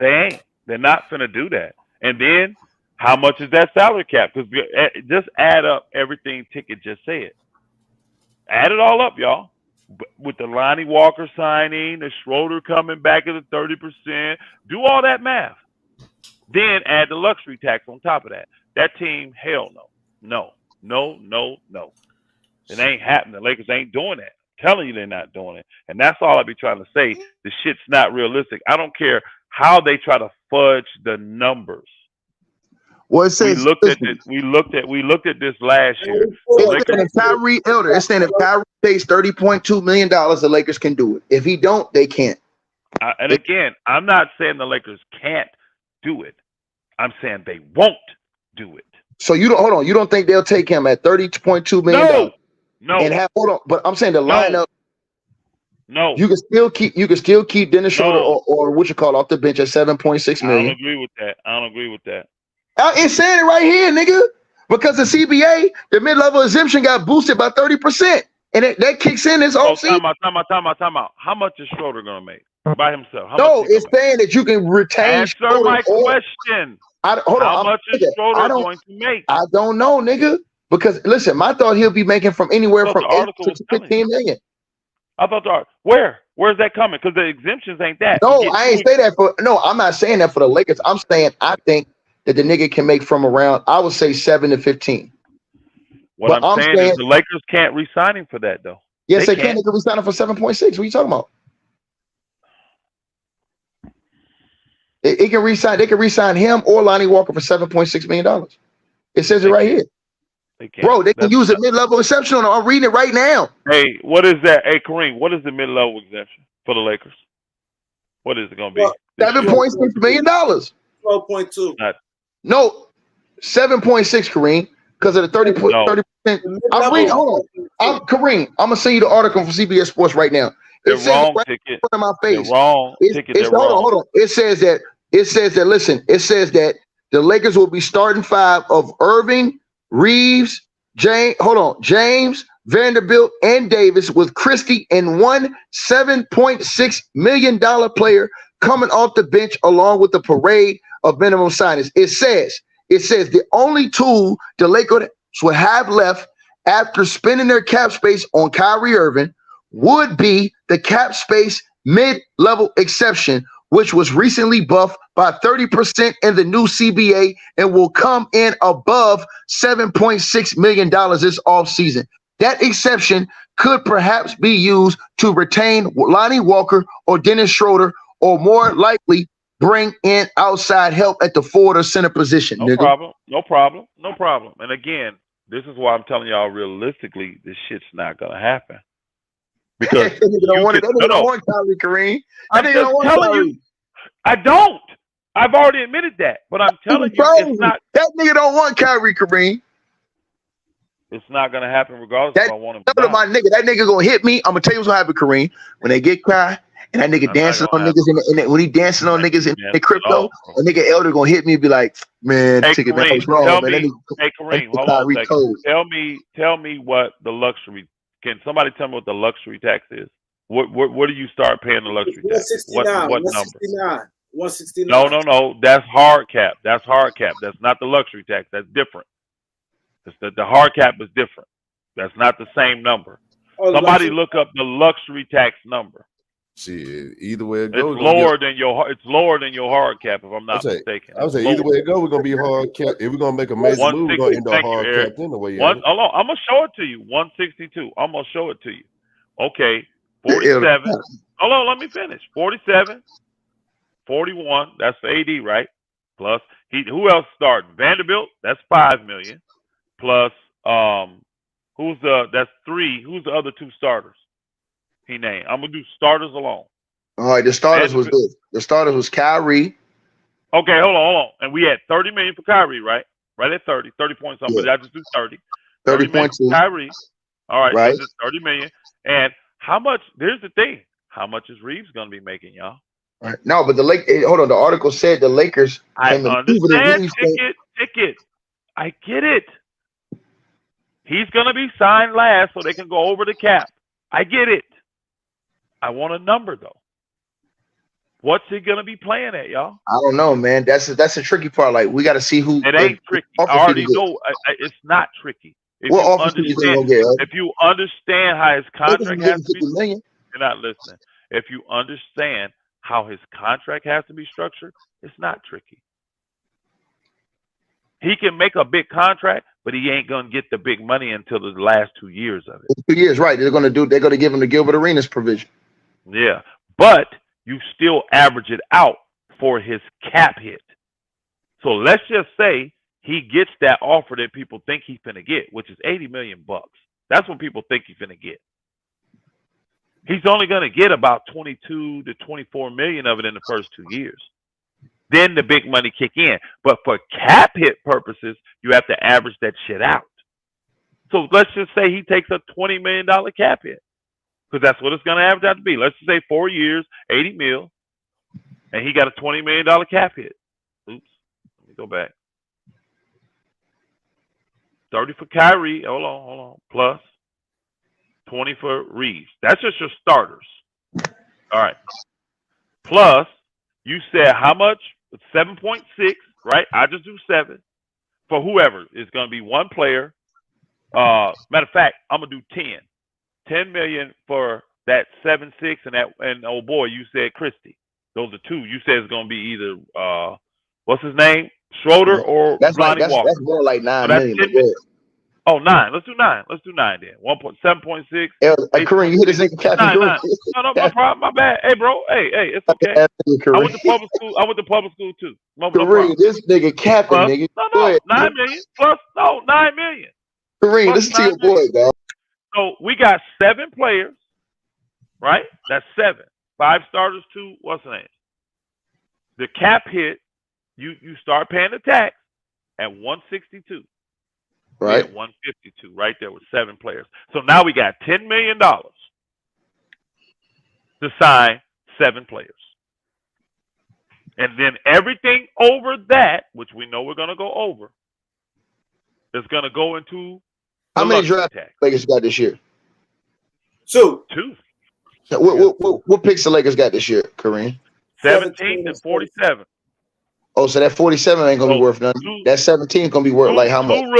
They ain't. They're not finna do that. And then, how much is that salary cap? Because just add up everything Ticket just said. Add it all up, y'all. With the Lonnie Walker signing, the Schroder coming back at the 30%, do all that math. Then add the luxury tax on top of that. That team, hell no. No. It ain't happening. The Lakers ain't doing that. I'm telling you they're not doing it. And that's all I be trying to say. The shit's not realistic. I don't care how they try to fudge the numbers. Well, it says we looked at this last year. It's saying if Kyrie pays $30.2 million, the Lakers can do it. If he don't, they can't. And again, I'm not saying the Lakers can't do it. I'm saying they won't do it. So you don't think they'll take him at $30.2 million? No. And but I'm saying the lineup. No. You can still keep Dennis Schroder or what you call off the bench at $7.6 million. I don't agree with that. It's saying it right here, nigga. Because the CBA, the mid-level exemption got boosted by 30%. And that kicks in this whole season. Time out. How much is Schroder going to make by himself? It's saying that you can retain Answer Schroder my question. How much is Schroder going to make? I don't know, nigga. Because, listen, I thought he'll be making from anywhere from 8 to 15 million. I thought, where's that coming? Because the exemptions ain't that. No, I ain't say that I'm not saying that for the Lakers. I'm saying I think that the nigga can make from around, I would say 7 to 15. What I'm saying is the Lakers can't re-sign him for that, though. Yes, they can. They can re-sign him for 7.6. What are you talking about? They can re-sign him or Lonnie Walker for $7.6 million. It says it right here. Bro, they can use a mid-level exception on it. I'm reading it right now. Hey, what is that? Hey, Kareem, what is the mid-level exemption for the Lakers? What is it going to be? $7.6 million. 12.2. No, 7.6, Kareem, because of the 30%. I'm reading. Hold on. Kareem, I'm gonna send you the article from CBS Sports right now. They're wrong, Ticket. In front of my face. They're wrong, Ticket. Hold on. It says that. Listen. It says that the Lakers will be starting 5 of Irving, Reeves, James, Vanderbilt, and Davis, with Christie and one $7.6 million player coming off the bench, along with the parade of minimum signings. It says the only tool the Lakers would have left after spending their cap space on Kyrie Irving would be the cap space mid-level exception, which was recently buffed by 30% in the new CBA and will come in above $7.6 million this offseason. That exception could perhaps be used to retain Lonnie Walker or Dennis Schroder, or more likely bring in outside help at the forward or center position. No problem. And again, this is why I'm telling y'all realistically, this shit's not going to happen. Because that nigga don't want it. That nigga don't want Kyrie, Kareem. That nigga don't want Kyrie. I don't. I've already admitted that, but I'm telling you, it's not. That nigga don't want Kyrie, Kareem. It's not gonna happen regardless if I want him. My nigga, that nigga gonna hit me. I'm gonna tell you what's gonna happen, Kareem. When they get Kai and that nigga dancing on niggas when he dancing on niggas in the crypto, a nigga elder gonna hit me and be like, man, ticket man, what's wrong, man? Hey Kareem, hold on a second. Tell me what the luxury. Can somebody tell me what the luxury tax is? What do you start paying the luxury tax? What number? 169. No. That's hard cap. That's hard cap. That's not the luxury tax. That's different. The hard cap is different. That's not the same number. Somebody look up the luxury tax number. Shit, either way it goes, it's lower than your hard cap. If I'm not mistaken, I would say either way it goes, we're gonna be hard cap. If we're gonna make a major move, we're gonna end up hard cap anyway. Hold on, I'm gonna show it to you. 162. I'm gonna show it to you. Okay, 47. Hold on, let me finish. 47, 41. That's for AD, right? Plus who else starting? Vanderbilt. That's $5 million. Plus that's 3. Who's the other 2 starters? He named. I'm gonna do starters alone. All right, the starters was good. The starters was Kyrie. Okay, hold on. And we had $30 million for Kyrie, right? Right at 30 point something. But I just do 30. 30.2. Kyrie. All right, right. So just 30 million. And how much? Here's the thing. How much is Reeves gonna be making, y'all? All right. No, but hold on. The article said the Lakers. I understand. Ticket. I get it. He's gonna be signed last, so they can go over the cap. I get it. I want a number though. What's he gonna be playing at, y'all? I don't know, man. That's a tricky part. Like we got to see who. It ain't tricky. I already know. It's not tricky. If you understand how his contract has to be, you're not listening. If you understand how his contract has to be structured, it's not tricky. He can make a big contract, but he ain't gonna get the big money until the last 2 years of it. 2 years, right? They're gonna give him the Gilbert Arenas provision. Yeah, but you still average it out for his cap hit. So let's just say he gets that offer that people think he's gonna get, which is $80 million. That's what people think he's gonna get. He's only gonna get about 22 to 24 million of it in the first 2 years. Then the big money kick in. But for cap hit purposes, you have to average that shit out. So let's just say he takes a $20 million cap hit, because that's what it's going to average out to be. Let's just say 4 years, 80 mil, and he got a $20 million cap hit. Oops, let me go back. 30 for Kyrie. Hold on. Plus 20 for Reeves. That's just your starters. All right. Plus, you said how much? 7.6, right? I just do 7 for whoever. It's going to be one player. Matter of fact, I'm gonna do 10. 10 million for that 7-6 and oh boy, you said Christie. Those are 2. You said it's gonna be either what's his name? Schroder or Lonnie Walker. That's more like 9 million. Oh, 9. Let's do 9. Let's do 9 then. 7.6. Kareem, you hit his nigga Captain Green. No, my problem. My bad. Hey, bro. Hey, it's okay. I went to public school too. Kareem, this nigga Captain, nigga. No, 9 million plus 9 million. Kareem, listen to your boy, dog. So we got 7 players, right? That's 7. 5 starters, 2. What's the name? The cap hit. You start paying the tax at 162. Right. At 152, right there with 7 players. So now we got $10 million to sign 7 players. And then everything over that, which we know we're going to go over, is going to go into how many draft Lakers got this year? 2. What picks the Lakers got this year, Kareem? 17 and 47. Oh, so that 47 ain't gonna be worth nothing. That 17 gonna be worth like how much? 2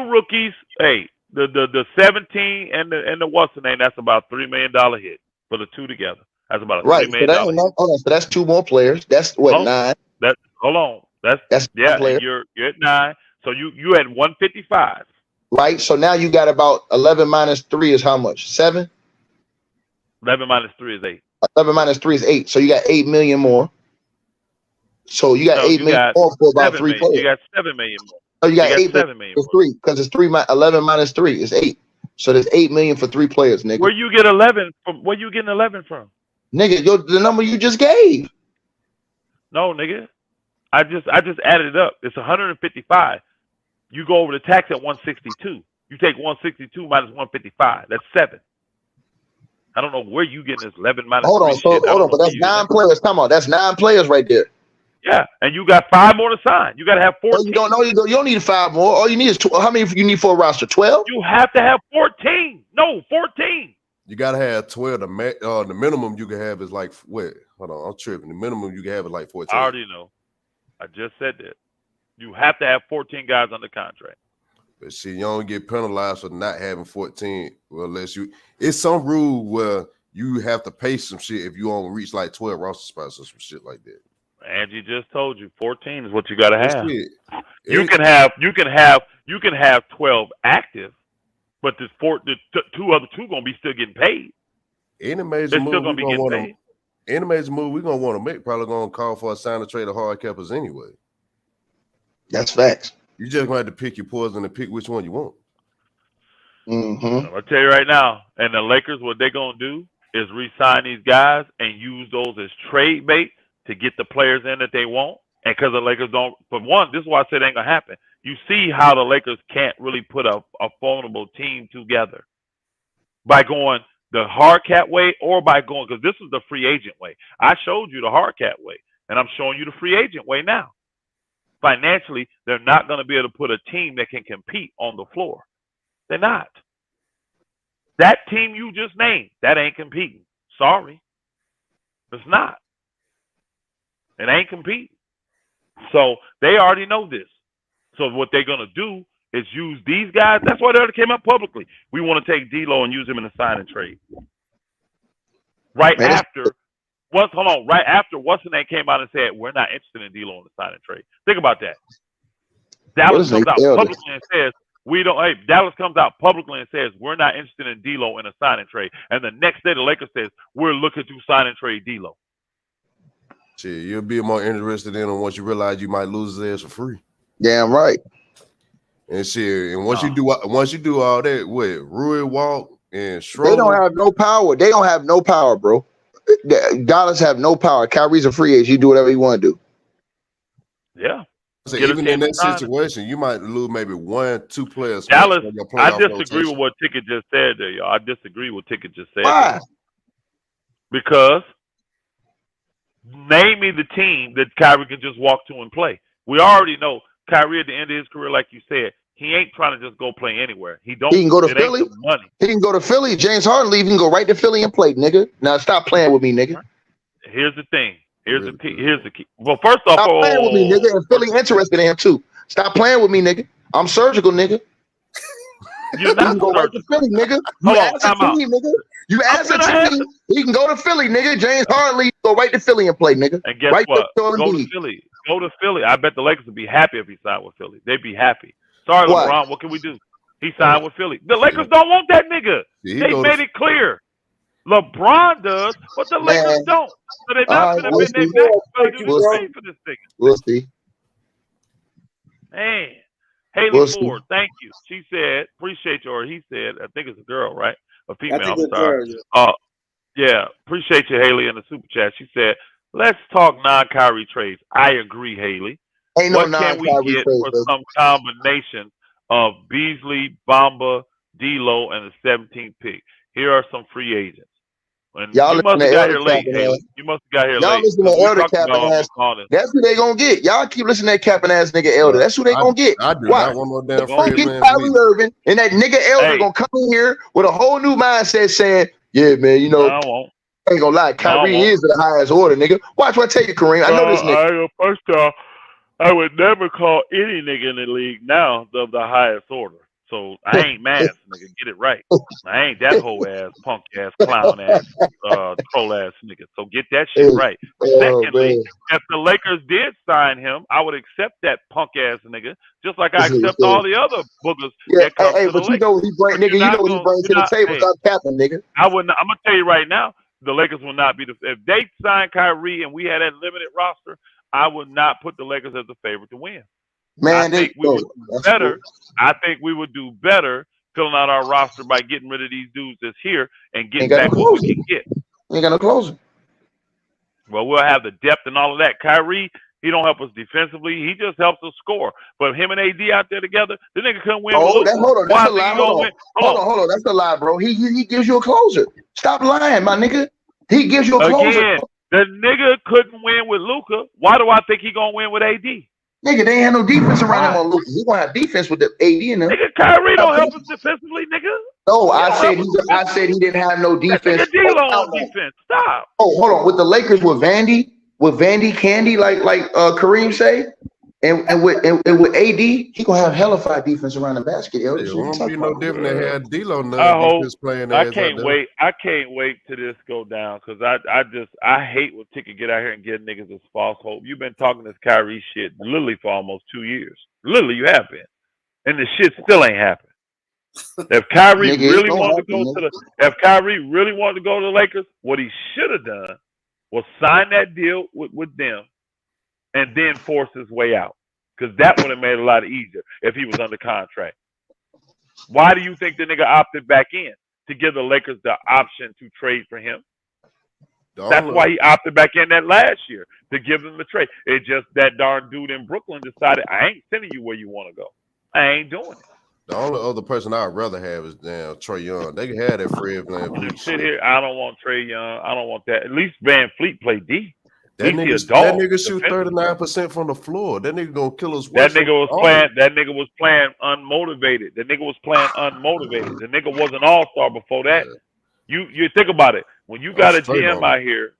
rookies. Hey, the 17 and the what's the name? That's about $3 million hit for the 2 together. That's about a $3 million. So that's 2 more players. That's what 9. Hold on. That's yeah. You're at 9. So you had 155. Right. So now you got about 11 minus 3 is how much? 7. 11 minus 3 is 8. 11 minus 3 is 8. So you got 8 million more. So you got 8 million more for about 3 players. You got 7 million more. Oh, you got 8 million for 3 because it's 11 minus 3 is 8. So there's $8 million for 3 players, nigga. Where you get 11 from? Where you getting 11 from? Nigga, the number you just gave. No, nigga. I just added it up. It's 155. You go over the tax at 162. You take 162 minus 155. That's 7. I don't know where you getting this 11 minus. Hold on, 3 shit. hold on, but that's 9 players. Come on, that's 9 players right there. Yeah, and you got 5 more to sign. You got to have 14. Oh, you don't need 5 more. All you need is how many you need for a roster? 12. You have to have 14. No, 14. You gotta have 12. The minimum you can have is like what? Hold on, I'm tripping. The minimum you can have is like 14. I already know. I just said that. You have to have 14 guys under contract. But see, you don't get penalized for not having 14. Well, unless it's some rule where you have to pay some shit if you don't reach like 12 roster spots or some shit like that. Angie just told you 14 is what you got to have. You can have 12 active, but the two gonna be still getting paid. Any major move we're gonna want to make probably gonna call for a sign and trade of hard cappers anyway. That's facts. You just gonna have to pick your poison and pick which one you want. I'll tell you right now, and the Lakers, what they're gonna do is re-sign these guys and use those as trade bait to get the players in that they want. And because the Lakers don't, for one, this is why I said it ain't gonna happen. You see how the Lakers can't really put a formidable team together by going the hard cap way or by going, because this is the free agent way. I showed you the hard cap way, and I'm showing you the free agent way now. Financially, they're not going to be able to put a team that can compete on the floor. They're not. That team you just named, that ain't competing. Sorry. It's not. It ain't competing. So they already know this. So what they're going to do is use these guys. That's why they already came up publicly. We want to take D'Lo and use him in a sign and trade. Right after what's the name came out and said, we're not interested in D'Lo in the sign and trade. Think about that. Dallas comes out publicly and says, Dallas comes out publicly and says, we're not interested in D'Lo in a sign and trade. And the next day the Lakers says, we're looking to sign and trade D'Lo. Shit, you'll be more interested in him once you realize you might lose his ass for free. Damn right. And shit, and once you do all that, what Rui Walk and Schroder, they don't have no power. They don't have no power, bro. Dallas have no power. Kyrie's a free agent. You do whatever you want to do. Yeah. So even in that situation, you might lose maybe 1-2 players. Dallas, I disagree with what Ticket just said there, y'all. I disagree with what Ticket just said. Why? Because name me the team that Kyrie can just walk to and play. We already know Kyrie at the end of his career, like you said, he ain't trying to just go play anywhere. He can go to Philly. Money. He can go to Philly. James Harden leave. He can go right to Philly and play, nigga. Now stop playing with me, nigga. Here's the thing. Here's the key. Well, first off, stop playing with me, nigga. And Philly interested in him too. Stop playing with me, nigga. I'm surgical, nigga. You're not you can go right to Philly, nigga. You asked it to me, nigga. You asked it to me. He can go to Philly, nigga. James Harden leave. Go right to Philly and play, nigga. And guess right what? Go to Philly. Go to Philly. I bet the Lakers would be happy if he signed with Philly. They'd be happy. Sorry, LeBron. What can we do? He signed with Philly. The Lakers don't want that nigga. They made it clear. LeBron does, but the Lakers don't. So they're not going to bend their back to do for this thing. We'll see. Man. Haley Ford, thank you. She said, appreciate you, or he said, I think it's a girl, right? A female, I'm sorry. Yeah, appreciate you, Haley, in the super chat. She said, let's talk non-Kyrie trades. I agree, Haley. Ain't what no can we get for some combination of Beasley, Bamba, D'Lo, and the 17th pick? Here are some free agents. And you must have got here late, Haley. You must have got here late. Y'all listen to Elder capping ass. That's who they gonna get. Y'all keep listening to that capping ass nigga Elder. That's who they gonna get. I do not want no damn free agent. Get Kyrie Irving, and that nigga Elder gonna come in here with a whole new mindset saying, yeah, man, you know, I ain't gonna lie, Kyrie is the highest order, nigga. Watch what I tell you, Kareem. I know this nigga. First off, I would never call any nigga in the league now the highest order. So I ain't mad, nigga. Get it right. I ain't that whole ass, punk ass, clown ass, troll ass nigga. So get that shit right. Secondly, if the Lakers did sign him, I would accept that punk ass nigga, just like I accept all the other boogers that come to the Lakers. You know what he brings, nigga. You know what he brings to the table. Stop capping, nigga. I wouldn't. I'm gonna tell you right now, the Lakers will not be if they sign Kyrie and we had that limited roster, I would not put the Lakers as the favorite to win. Man, I think we would do better. I think we would do better filling out our roster by getting rid of these dudes that's here and getting Ain't got back no what we closer. can get. Ain't got no closer. Well, we'll have the depth and all of that. Kyrie, he don't help us defensively. He just helps us score. But him and AD out there together, the nigga couldn't win. Oh, with hold on. That's a lie. Hold Hold on. That's a lie, bro. He gives you a closer. Stop lying, my nigga. He gives you a closer. Again, the nigga couldn't win with Luka. Why do I think he gonna win with AD? Nigga, they ain't have no defense around him on Luka. He gonna have defense with the AD in them. Nigga, Kyrie don't help us defensively, nigga. No, I said he didn't have no defense. That nigga D-Lo on defense. Stop. Oh, hold on. With the Lakers, with Vandy Candy, like Kareem say, and with AD, he gonna have hellified defense around the basket. It won't be no different than had D-Lo playing. I can't wait. I can't wait till this go down because I hate when Ticket get out here and give niggas this false hope. You've been talking this Kyrie shit literally for almost 2 years. Literally, you have been, and the shit still ain't happened. If Kyrie really wanted to go to the Lakers, what he should have done was sign that deal with them and then force his way out. Because that would have made it a lot easier if he was under contract. Why do you think the nigga opted back in? To give the Lakers the option to trade for him. That's why he opted back in that last year, to give them the trade. It just that darn dude in Brooklyn decided, I ain't sending you where you want to go. I ain't doing it. The only other person I'd rather have is Trae Young. They can have that Fred VanVleet. Sit here. I don't want Trae Young. I don't want that. At least VanVleet play D. That nigga shoot 39% from the floor. That nigga gonna kill us. That nigga was playing unmotivated. The nigga was playing unmotivated. The nigga was an all-star before that. You think about it. When you got a GM out here,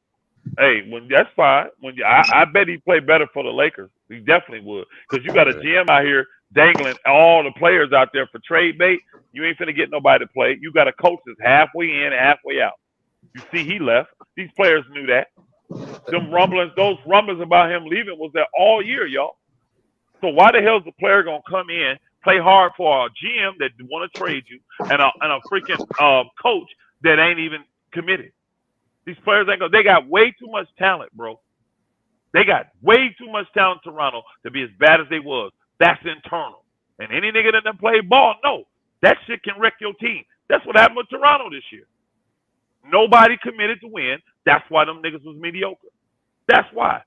hey, that's fine. I bet he played better for the Lakers. He definitely would. Because you got a GM out here dangling all the players out there for trade bait. You ain't finna get nobody to play. You got a coach that's halfway in, halfway out. You see he left. These players knew that. Those rumblings about him leaving was there all year, y'all. So why the hell is the player gonna come in, play hard for a GM that want to trade you, and a freaking coach that ain't even committed? These players ain't gonna. They got way too much talent, bro. They got way too much talent in Toronto to be as bad as they was. That's internal. And any nigga that done play ball, no, that shit can wreck your team. That's what happened with Toronto this year. Nobody committed to win. That's why them niggas was mediocre. That's why.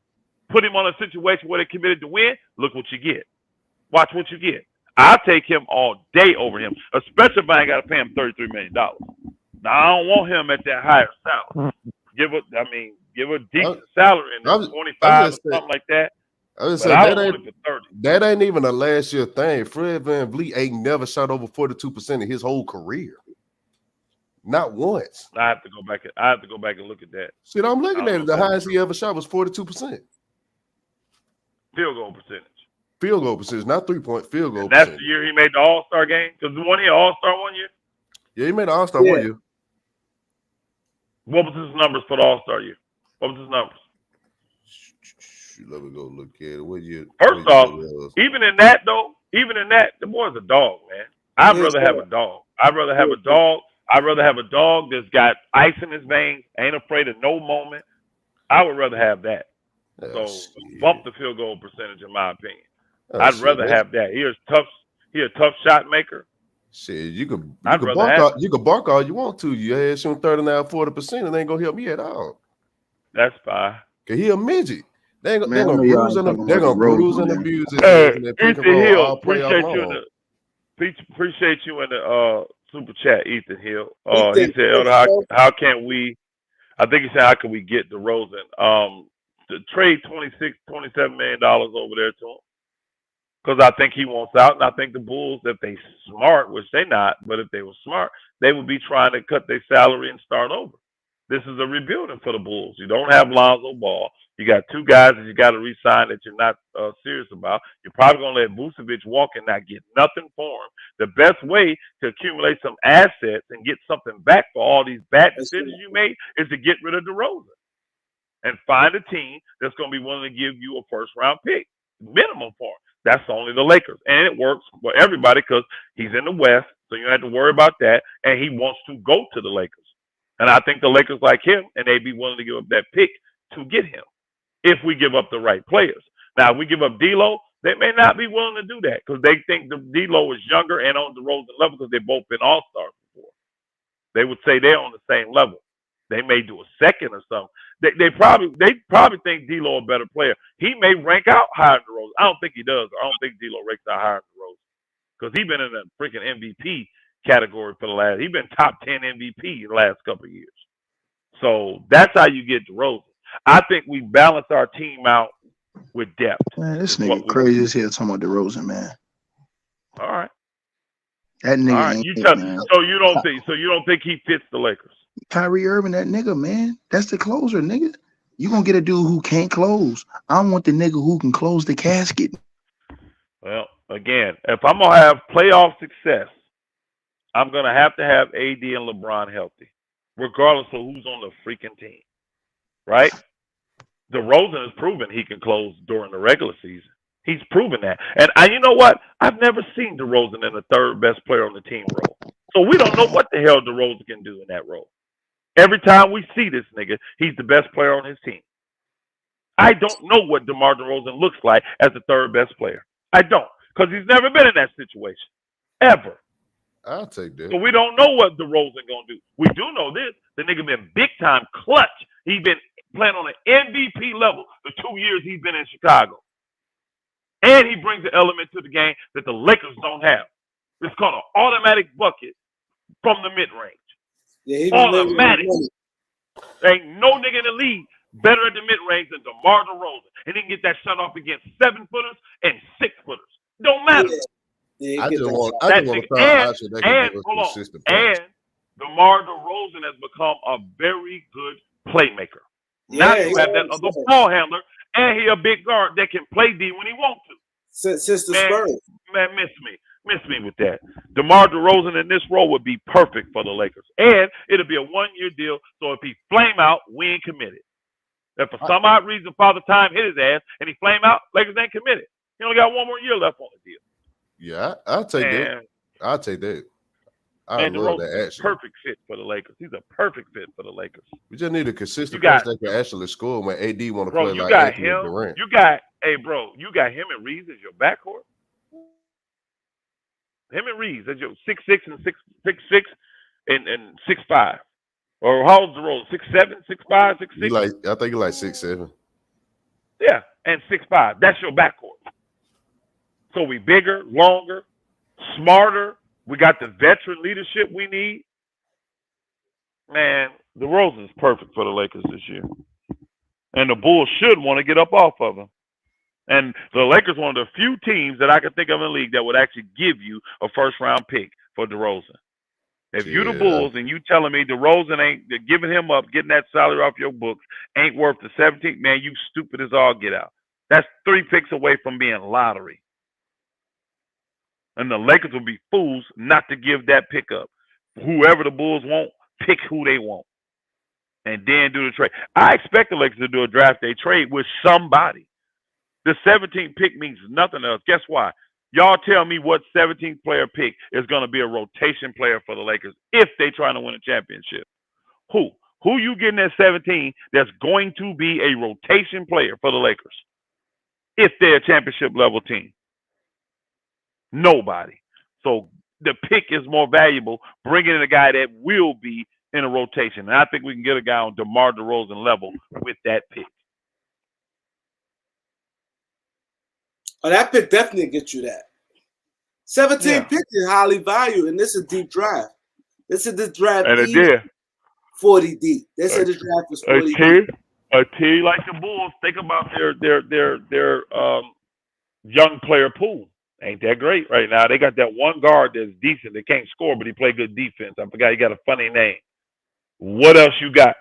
Put him on a situation where they committed to win. Look what you get. Watch what you get. I'll take him all day over him, especially if I ain't got to pay him $33 million. Now, I don't want him at that higher salary. Give a decent salary in 25 or something like that. I was saying that ain't even a last year thing. Fred VanVleet ain't never shot over 42% in his whole career. Not once. I have to go back and look at that. See, I'm looking at it. The highest he ever shot was 42%. Field goal percentage. Field goal percentage, not 3-point field goal. That's the year he made the All-Star game. Because the one year All-Star 1 year. Yeah, he made the All-Star 1 year. What was his numbers for the All-Star year? What was his numbers? Let me go look at it. What year? First off, even in that, the boy's a dog, man. I'd rather have a dog. I'd rather have a dog that's got ice in his veins, ain't afraid of no moment. I would rather have that. Bump the field goal percentage, in my opinion. I'd rather have that. He a tough shot maker. Shit, you can bark all you want to. You had shooting 39-40%, and they ain't gonna help me at all. That's fine. Cause he a midget. They're gonna bruise and abuse it. Ethan Hill, appreciate you in the super chat, Ethan Hill. He said, how can we? I think he said, how can we get DeRozan? To trade $27 million over there to him. Because I think he wants out, and I think the Bulls, if they smart, which they not, but if they were smart, they would be trying to cut their salary and start over. This is a rebuilding for the Bulls. You don't have Lonzo Ball. You got two guys that you got to re-sign that you're not serious about. You're probably going to let Vucevic walk and not get nothing for him. The best way to accumulate some assets and get something back for all these bad decisions you made is to get rid of DeRozan and find a team that's going to be willing to give you a first-round pick, minimum for him. That's only the Lakers. And it works for everybody because he's in the West, so you don't have to worry about that, and he wants to go to the Lakers. And I think the Lakers like him, and they'd be willing to give up that pick to get him if we give up the right players. Now, if we give up D'Lo, They may not be willing to do that because they think the D'Lo is younger and on DeRozan level because they've both been All-Stars before. They would say they're on the same level. They may do a second or something. They probably think D'Lo a better player. He may rank out higher than DeRozan. I don't think he does. I don't think D'Lo ranks out higher than DeRozan because he's been in the freaking MVP category for the last. He's been top 10 MVP in the last couple of years. So that's how you get DeRozan. I think we balance our team out with depth. Man, this nigga crazy as hell talking about DeRozan, man. All right. That nigga. All right. So you don't think he fits the Lakers? Kyrie Irving, that nigga, man. That's the closer, nigga. You gonna get a dude who can't close. I want the nigga who can close the casket. Well, again, if I'm gonna have playoff success, I'm gonna have to have AD and LeBron healthy, regardless of who's on the freaking team. Right? DeRozan has proven he can close during the regular season. He's proven that. And you know what? I've never seen DeRozan in the third best player on the team role. So we don't know what the hell DeRozan can do in that role. Every time we see this nigga, he's the best player on his team. I don't know what DeMar DeRozan looks like as the third best player. I don't, because he's never been in that situation, ever. I'll take that. So we don't know what DeRozan gonna do. We do know this: the nigga been big time clutch. He's been playing on an MVP level the 2 years he's been in Chicago, and he brings an element to the game that the Lakers don't have. It's called an automatic bucket from the mid range. Yeah, automatic. There ain't no nigga in the league better at the mid range than DeMar DeRozan, and he can get that shot off against 7-footers and 6-footers. Don't matter. Yeah, I just want to and hold on. And DeMar DeRozan has become a very good playmaker. Now you have that other ball handler, and he a big guard that can play D when he wants to. Since the Spurs. Man, miss me with that. DeMar DeRozan in this role would be perfect for the Lakers. And it'll be a 1-year deal, so if he flame out, we ain't committed. If for some odd reason Father Time hit his ass and he flame out, Lakers ain't committed. He only got 1 more year left on the deal. Yeah, I'll take that. I'll take that. I love that action. Perfect fit for the Lakers. He's a perfect fit for the Lakers. We just need a consistent person that can actually score when AD want to play like Anthony Durant. You got him and Reeves as your backcourt. Him and Reeves as your 6'6" and 6'6" and 6'5". Or how old's the role? 6'7", 6'5", 6'6"? I think he's like 6'7". Yeah, and 6'5". That's your backcourt. So we bigger, longer, smarter. We got the veteran leadership we need. Man, DeRozan is perfect for the Lakers this year. And the Bulls should want to get up off of him. And the Lakers are one of the few teams that I can think of in the league that would actually give you a first-round pick for DeRozan. If you the Bulls and you telling me DeRozan ain't giving him up, getting that salary off your books, ain't worth the 17th, man, you stupid as all get out. That's 3 picks away from being lottery. And the Lakers will be fools not to give that pick up. Whoever the Bulls want, pick who they want. And then do the trade. I expect the Lakers to do a draft day trade with somebody. The 17th pick means nothing else. Guess why? Y'all tell me what 17th player pick is going to be a rotation player for the Lakers if they're trying to win a championship. Who? Who you getting at 17 that's going to be a rotation player for the Lakers if they're a championship level team? Nobody. So the pick is more valuable bringing in a guy that will be in a rotation. And I think we can get a guy on DeMar DeRozan level with that pick. Oh, that pick definitely gets you that. 17 pick is highly valued, and this is a deep draft. This draft. And it did. 40 deep. They said this draft was 40 deep. A team like the Bulls, think about their young player pool. Ain't that great right now? They got that one guard that's decent. They can't score, but he play good defense. I forgot he got a funny name. What else you got?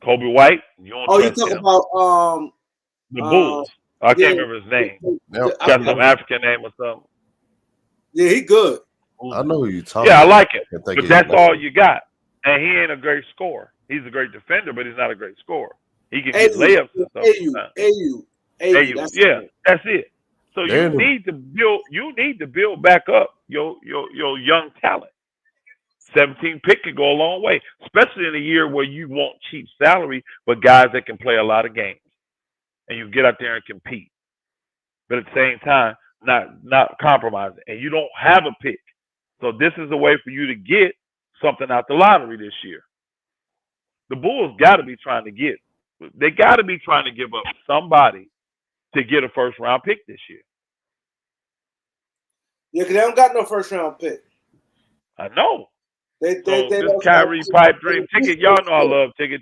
Kobe White? You talking about the Bulls. I can't remember his name. Got some African name or something. Yeah, he good. I know who you talking about. Yeah, I like it. But that's all you got. And he ain't a great scorer. He's a great defender, but he's not a great scorer. He can get layups and stuff. AU. Yeah, that's it. So you need to build back up your young talent. 17 pick could go a long way, especially in a year where you want cheap salary, but guys that can play a lot of games. And you get out there and compete. but at the same time, not compromising. And you don't have a pick. So this is a way for you to get something out the lottery this year. The Bulls got to be trying to give up somebody to get a first round pick this year. Yeah, because they don't got no first round pick. I know. They this Kyrie pipe dream ticket. Y'all know I love ticket,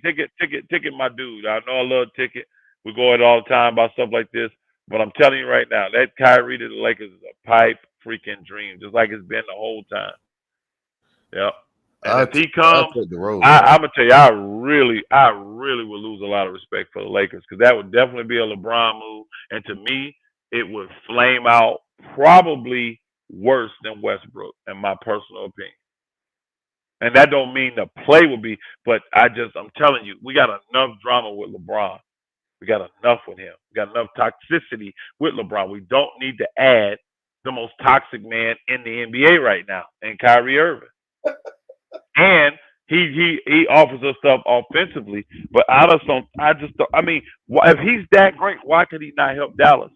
my dude. I know I love ticket. We go at it all the time about stuff like this. But I'm telling you right now, that Kyrie to the Lakers is a pipe freaking dream, just like it's been the whole time. Yep. And if he comes, I'm gonna tell you, I really would lose a lot of respect for the Lakers, because that would definitely be a LeBron move, and to me, it would flame out probably worse than Westbrook, in my personal opinion. And that don't mean the play will be, but I'm telling you, we got enough drama with LeBron. We got enough with him. We got enough toxicity with LeBron. We don't need to add the most toxic man in the NBA right now, and Kyrie Irving. And he offers us stuff offensively, but if he's that great, why could he not help Dallas?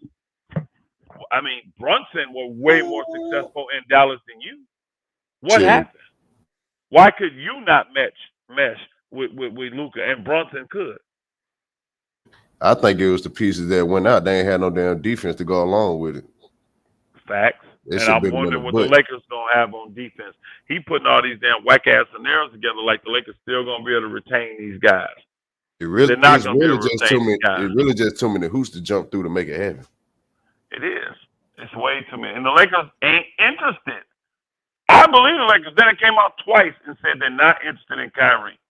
I mean, Brunson was way more successful in Dallas than you. What happened? Why could you not mesh with Luka, and Brunson could? I think it was the pieces that went out. They ain't had no damn defense to go along with it. Facts. And I'm wondering what the Lakers gonna have on defense. He putting all these damn whack ass scenarios together, like the Lakers still gonna be able to retain these guys. They're not gonna be able to retain these guys. It's really just too many hoops to jump through to make it happen. It is. It's way too many. And the Lakers ain't interested. I believe the Lakers. Then it came out twice and said they're not interested in Kyrie.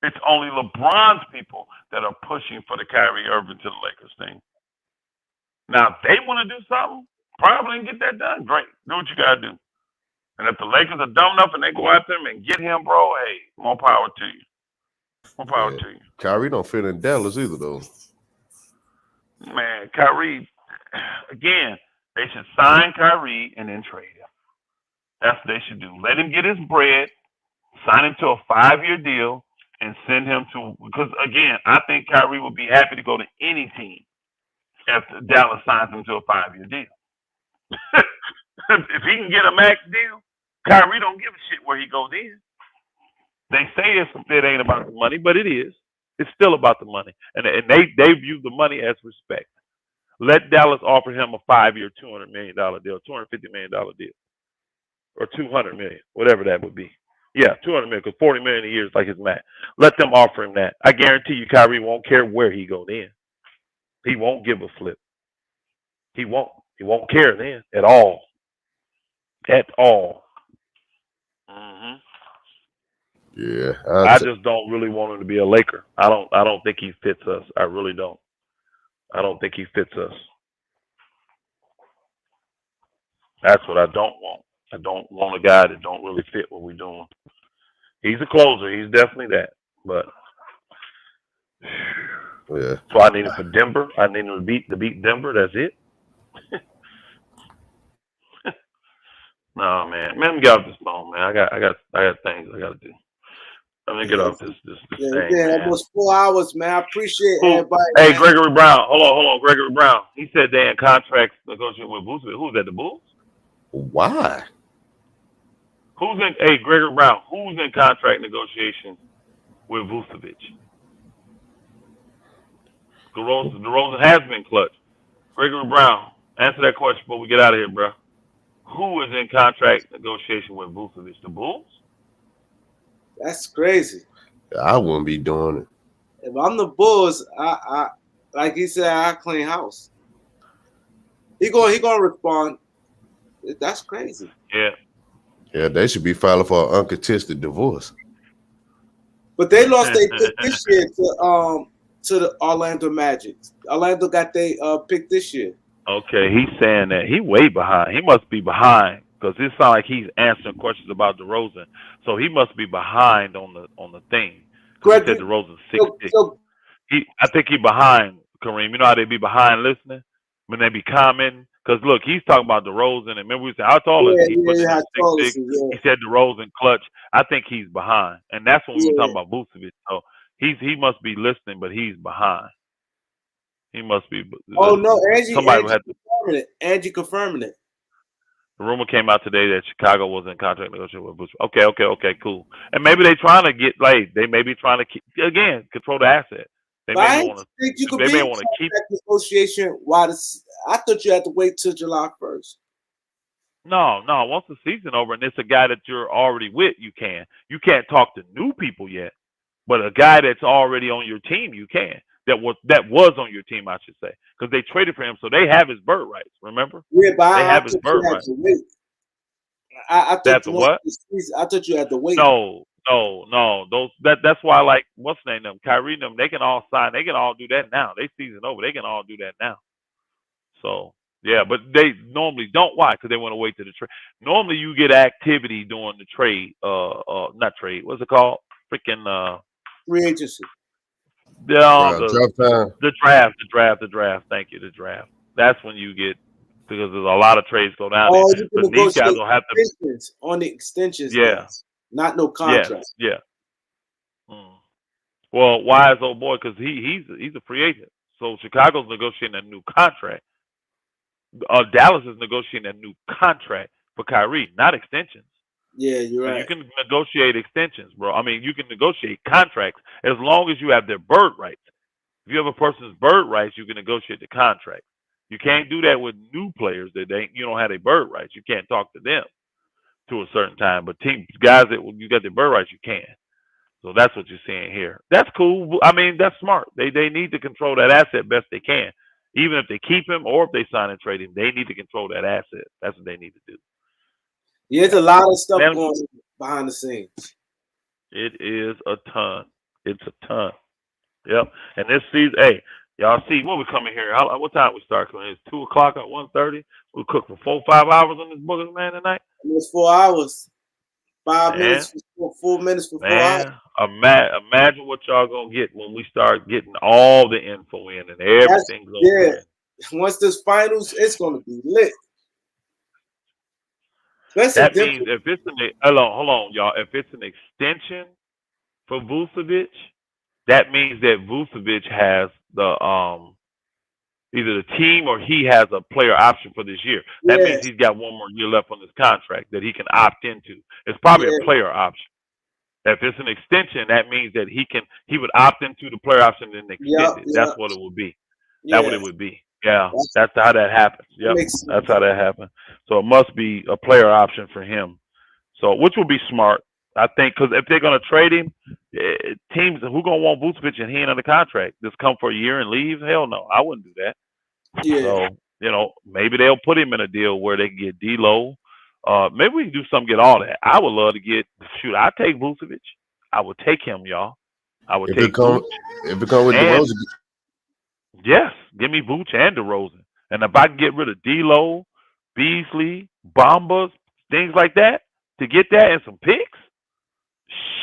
It's only LeBron's people that are pushing for the Kyrie Irving to the Lakers thing. Now, if they want to do something, probably get that done. Great. Do what you got to do. And if the Lakers are dumb enough and they go after him and get him, bro, hey, more power to you. More power to you. Kyrie don't fit in Dallas either, though. Man, Kyrie, again, they should sign Kyrie and then trade him. That's what they should do. Let him get his bread, sign him to a 5-year deal, and send him to, because again, I think Kyrie would be happy to go to any team if Dallas signs him to a 5-year deal. If he can get a max deal, Kyrie don't give a shit where he goes in. They say it ain't about the money, but it is. It's still about the money. And they view the money as respect. Let Dallas offer him a 5-year, $200 million deal, $250 million deal, or $200 million, whatever that would be. Yeah, $200 million, because $40 million a year is like his max. Let them offer him that. I guarantee you, Kyrie won't care where he goes in. He won't give a flip. He won't. He won't care then at all. At all. Mm-hmm. Yeah, I just don't really want him to be a Laker. I don't think he fits us. I really don't. I don't think he fits us. That's what I don't want. I don't want a guy that don't really fit what we're doing. He's a closer. He's definitely that. But yeah. So I need him for Denver. I need him to beat Denver. That's it. No, man. Man, let me get off this phone, man. I got things I gotta do. Let me get off this thing. Yeah, almost 4 hours, man. I appreciate everybody. Hey, man. Gregory Brown. Hold on. Gregory Brown. He said they're in contracts negotiating with Vucevic. Who's that? The Bulls? Why? Hey, Gregory Brown. Who's in contract negotiations with Vucevic? DeRozan has been clutch. Gregory Brown, answer that question before we get out of here, bro. Who is in contract negotiation with Vucevic? The Bulls? That's crazy. I wouldn't be doing it. If I'm the Bulls, I like he said, I clean house. He gonna respond. That's crazy. Yeah. Yeah, they should be filing for an uncontested divorce. But they lost their pick this year to the Orlando Magic. Orlando got their pick this year. Okay, he's saying that he way behind. He must be behind because it sounds like he's answering questions about DeRozan. So he must be behind on the thing. Greg, he said DeRozan's 6'6". I think he behind, Kareem. You know how they be behind listening when they be commenting? Because look, he's talking about DeRozan, and remember we said how tall is he? Yeah, 6'6". He said DeRozan clutch. I think he's behind, and that's when we were talking about Vucevic. So he must be listening, but he's behind. He must be. Oh no, Angie somebody had to. confirming it. Angie confirming it. The rumor came out today that Chicago was in contract negotiation with Bush. Okay, cool. And maybe they trying to get laid. They may be trying to keep, again, control the asset. They But I may didn't want to. think you could They be may in want to keep. contract negotiation while this. I thought you had to wait till July 1st. No. Once the season over and it's a guy that you're already with, you can. You can't talk to new people yet, but a guy that's already on your team, you can. That was on your team, I should say, because they traded for him, so they have his bird rights. Remember? Yeah, but they I have his thought bird you had rights. to wait. I thought That's you what? I thought you had to wait. No. That's why, like, what's the name? Them Kyrie, them, they can all sign. They can all do that now. They season over. They can all do that now. So yeah, but they normally don't. Why? Because they want to wait to the trade. Normally, you get activity during the trade. Not trade. What's it called? Freaking Free agency. The Draft time. the draft. Thank you, the draft. That's when you get, because there's a lot of trades go down Oh, there. you can But these guys negotiate don't have to. extensions on the extensions. Yeah. now. Not no contract. Yeah. Well, why is old boy? Because he's a free agent. So Chicago's negotiating a new contract. Dallas is negotiating a new contract for Kyrie, not extensions. Yeah, you're right. You can negotiate extensions, bro. I mean, you can negotiate contracts as long as you have their bird rights. If you have a person's bird rights, you can negotiate the contract. You can't do that with new players that you don't have their bird rights. You can't talk to them to a certain time. But guys that you got their bird rights, you can. So that's what you're seeing here. That's cool. I mean, that's smart. They need to control that asset best they can. Even if they keep him or if they sign and trade him, they need to control that asset. That's what they need to do. Yeah, there's a lot of stuff going on behind the scenes. It is a ton. It's a ton. Yep. And this season, hey, y'all see what we coming here? What time we start? It's 2:00 at 1:30. We'll cook for 4-5 hours on this boogers, man, tonight. It's 4 hours. 5 minutes, 4 minutes for 4 hours. Imagine what y'all gonna get when we start getting all the info in and everything's over. Once this finals, it's gonna be lit. That means if it's hold on, y'all. If it's an extension for Vucevic, that means that Vucevic has the either the team or he has a player option for this year. That means he's got one more year left on his contract that he can opt into. It's probably a player option. If it's an extension, that means that he would opt into the player option and extend it. That's what it would be. That's what it would be. Yeah, that's how that happens. Yep, that's how that happens. So it must be a player option for him. So which would be smart, I think, because if they're gonna trade him, teams who gonna want Vucevic and he ain't under contract, just come for a year and leave? Hell no, I wouldn't do that. Yeah. So maybe they'll put him in a deal where they can get D'Lo. Maybe we can do something, get all that. I would love to get. Shoot, I take Vucevic. I would take him, y'all. I would take. If it come with DeRozan. Yes, give me Vooch and DeRozan. And if I can get rid of D'Lo, Beasley, Bombas, things like that, to get that and some picks,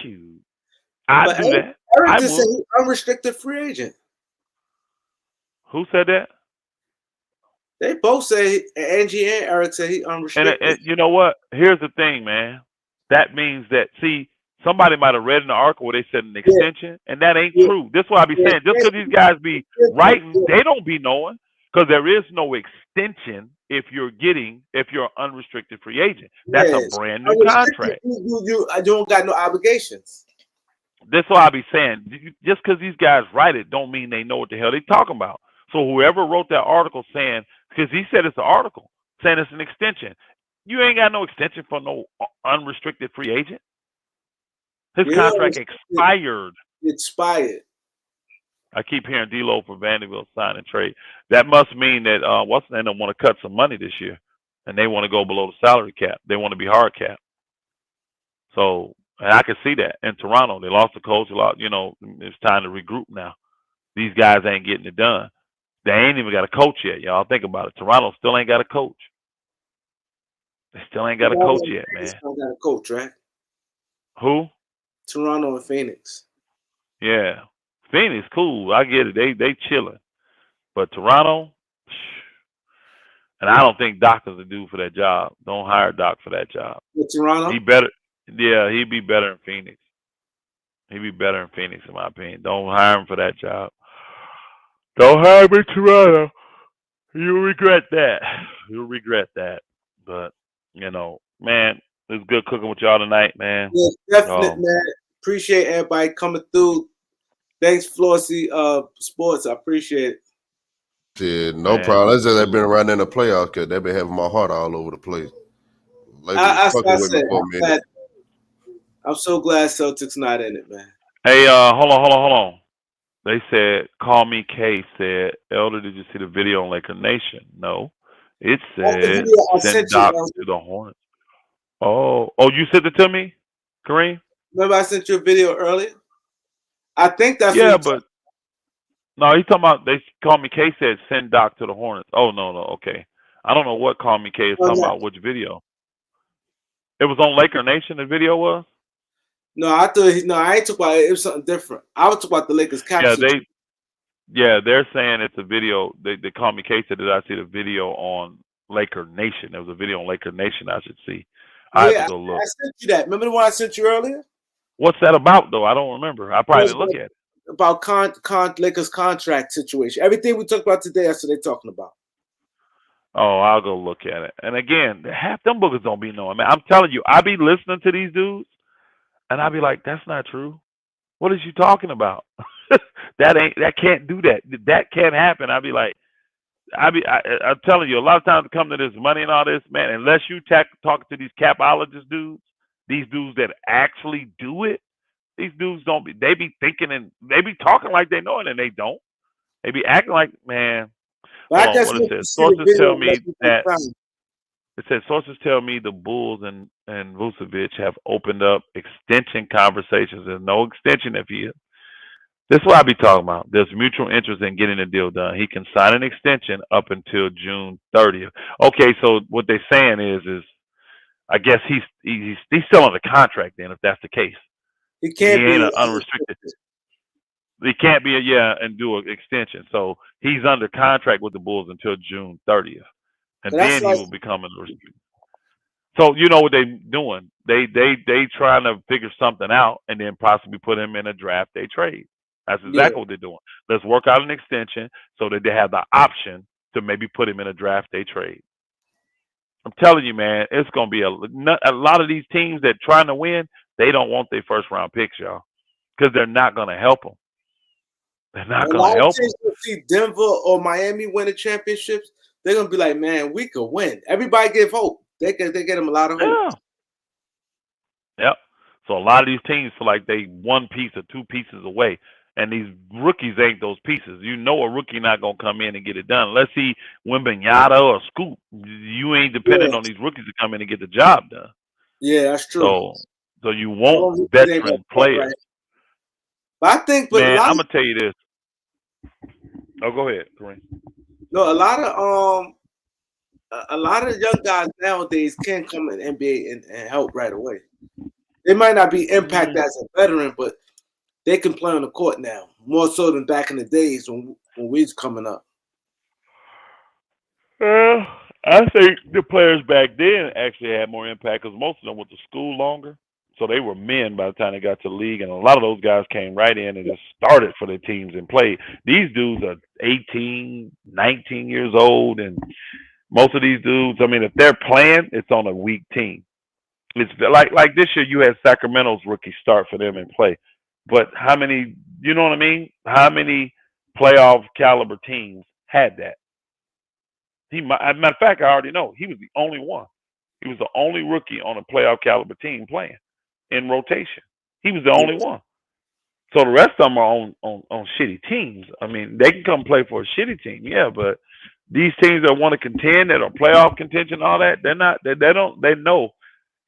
shoot, I'd do that. Eric just said he's unrestricted free agent. Who said that? They both say, Angie and Eric said he's unrestricted. And you know what? Here's the thing, man. That means that, somebody might have read in the article where they said an extension, and that ain't true. That's what I be saying. Just because these guys be writing, they don't be knowing, because there is no extension if you're an unrestricted free agent. That's a brand new contract. You don't got no obligations. That's what I be saying. Just because these guys write it don't mean they know what the hell they talking about. So whoever wrote that article saying, because he said it's an article, saying it's an extension. You ain't got no extension for no unrestricted free agent. His contract expired. Expired. I keep hearing D'Lo for Vanderbilt sign and trade. That must mean that what's the name? They want to cut some money this year, and they want to go below the salary cap. They want to be hard cap. So, and I can see that in Toronto. They lost the coach a lot. It's time to regroup now. These guys ain't getting it done. They ain't even got a coach yet, y'all. Think about it. Toronto still ain't got a coach. They still ain't got a coach yet, man. Still got a coach, right? Who? Toronto and Phoenix. Yeah. Phoenix, cool. I get it. They chilling. But Toronto, and I don't think Doc is the dude for that job. Don't hire Doc for that job. With Toronto? He better. Yeah, he'd be better in Phoenix. He'd be better in Phoenix, in my opinion. Don't hire him for that job. Don't hire me, Toronto. You'll regret that. You'll regret that. But, you know, man, it's good cooking with y'all tonight, man. Yeah, definite, man. Appreciate everybody coming through. Thanks, Flossy Sports. I appreciate it. Yeah, no problem. That's just they've been around in the playoffs because they've been having my heart all over the place. I said, I'm so glad Celtics not in it, man. Hey, hold on. They said, call me K said, Elder, did you see the video on Laker Nation? No. It said, send Doc to the Hornets. Oh, you sent it to me, Kareem? Remember I sent you a video earlier? I think that's but no, he's talking about, they called me K said, send Doc to the Hornets. Oh, no, okay. I don't know what call me K is talking about, which video. It was on Laker Nation, the video was? No, I thought I ain't talking about it. It was something different. I was talking about the Lakers capture. They're saying it's a video. They called me K said, did I see the video on Laker Nation? There was a video on Laker Nation I should see. I have to go look. I sent you that. Remember the one I sent you earlier? What's that about, though? I don't remember. I probably didn't look at it. About Lakers contract situation. Everything we talked about today, that's what they're talking about. Oh, I'll go look at it. And again, half them boogers don't be knowing, man. I'm telling you, I be listening to these dudes, and I be like, that's not true. What is you talking about? That can't do that. That can't happen. I be like, I'm telling you, a lot of times it come to this money and all this, man, unless you talk to these capologist dudes, these dudes that actually do it, these dudes don't be, they be thinking and they be talking like they know it and they don't. They be acting like, man. Hold on, what it says. Sources tell me that it says sources tell me the Bulls and Vucevic have opened up extension conversations. There's no extension if he is. This is what I be talking about. There's mutual interest in getting the deal done. He can sign an extension up until June 30th. Okay, so what they're saying is I guess he's still under contract then, if that's the case. He can't be unrestricted. He can't be and do an extension. So he's under contract with the Bulls until June 30th, and then he will become an unrestricted. So you know what they're doing? They trying to figure something out and then possibly put him in a draft day trade. That's exactly what they're doing. Let's work out an extension so that they have the option to maybe put him in a draft day trade. I'm telling you, man, it's going to be a lot of these teams that trying to win, they don't want their first round picks, y'all, because they're not going to help them. They're not going to help them. See Denver or Miami winning championships, they're going to be like, man, we could win. Everybody give hope. They get them a lot of hope. Yep. So a lot of these teams feel like they one piece or two pieces away. And these rookies ain't those pieces. You know a rookie not going to come in and get it done. Unless he Wembanyama or Scoop. You ain't dependent on these rookies to come in and get the job done. Yeah, that's true. So you want veteran players. Right. But I think, man, I'm going to tell you this. Oh, go ahead, Kareem. No, a lot of young guys nowadays can come in the NBA and help right away. They might not be impacted as a veteran, but they can play on the court now, more so than back in the days when we was coming up. I think the players back then actually had more impact because most of them went to school longer. So they were men by the time they got to the league, and a lot of those guys came right in and just started for their teams and played. These dudes are 18, 19 years old, and most of these dudes, I mean, if they're playing, it's on a weak team. It's like this year you had Sacramento's rookie start for them and play. But how many, you know what I mean? How many playoff caliber teams had that? As a matter of fact, I already know. He was the only one. He was the only rookie on a playoff caliber team playing in rotation. He was the only one. So the rest of them are on shitty teams. I mean, they can come play for a shitty team, yeah, but these teams that want to contend, that are playoff contention, all that, they're not. They know.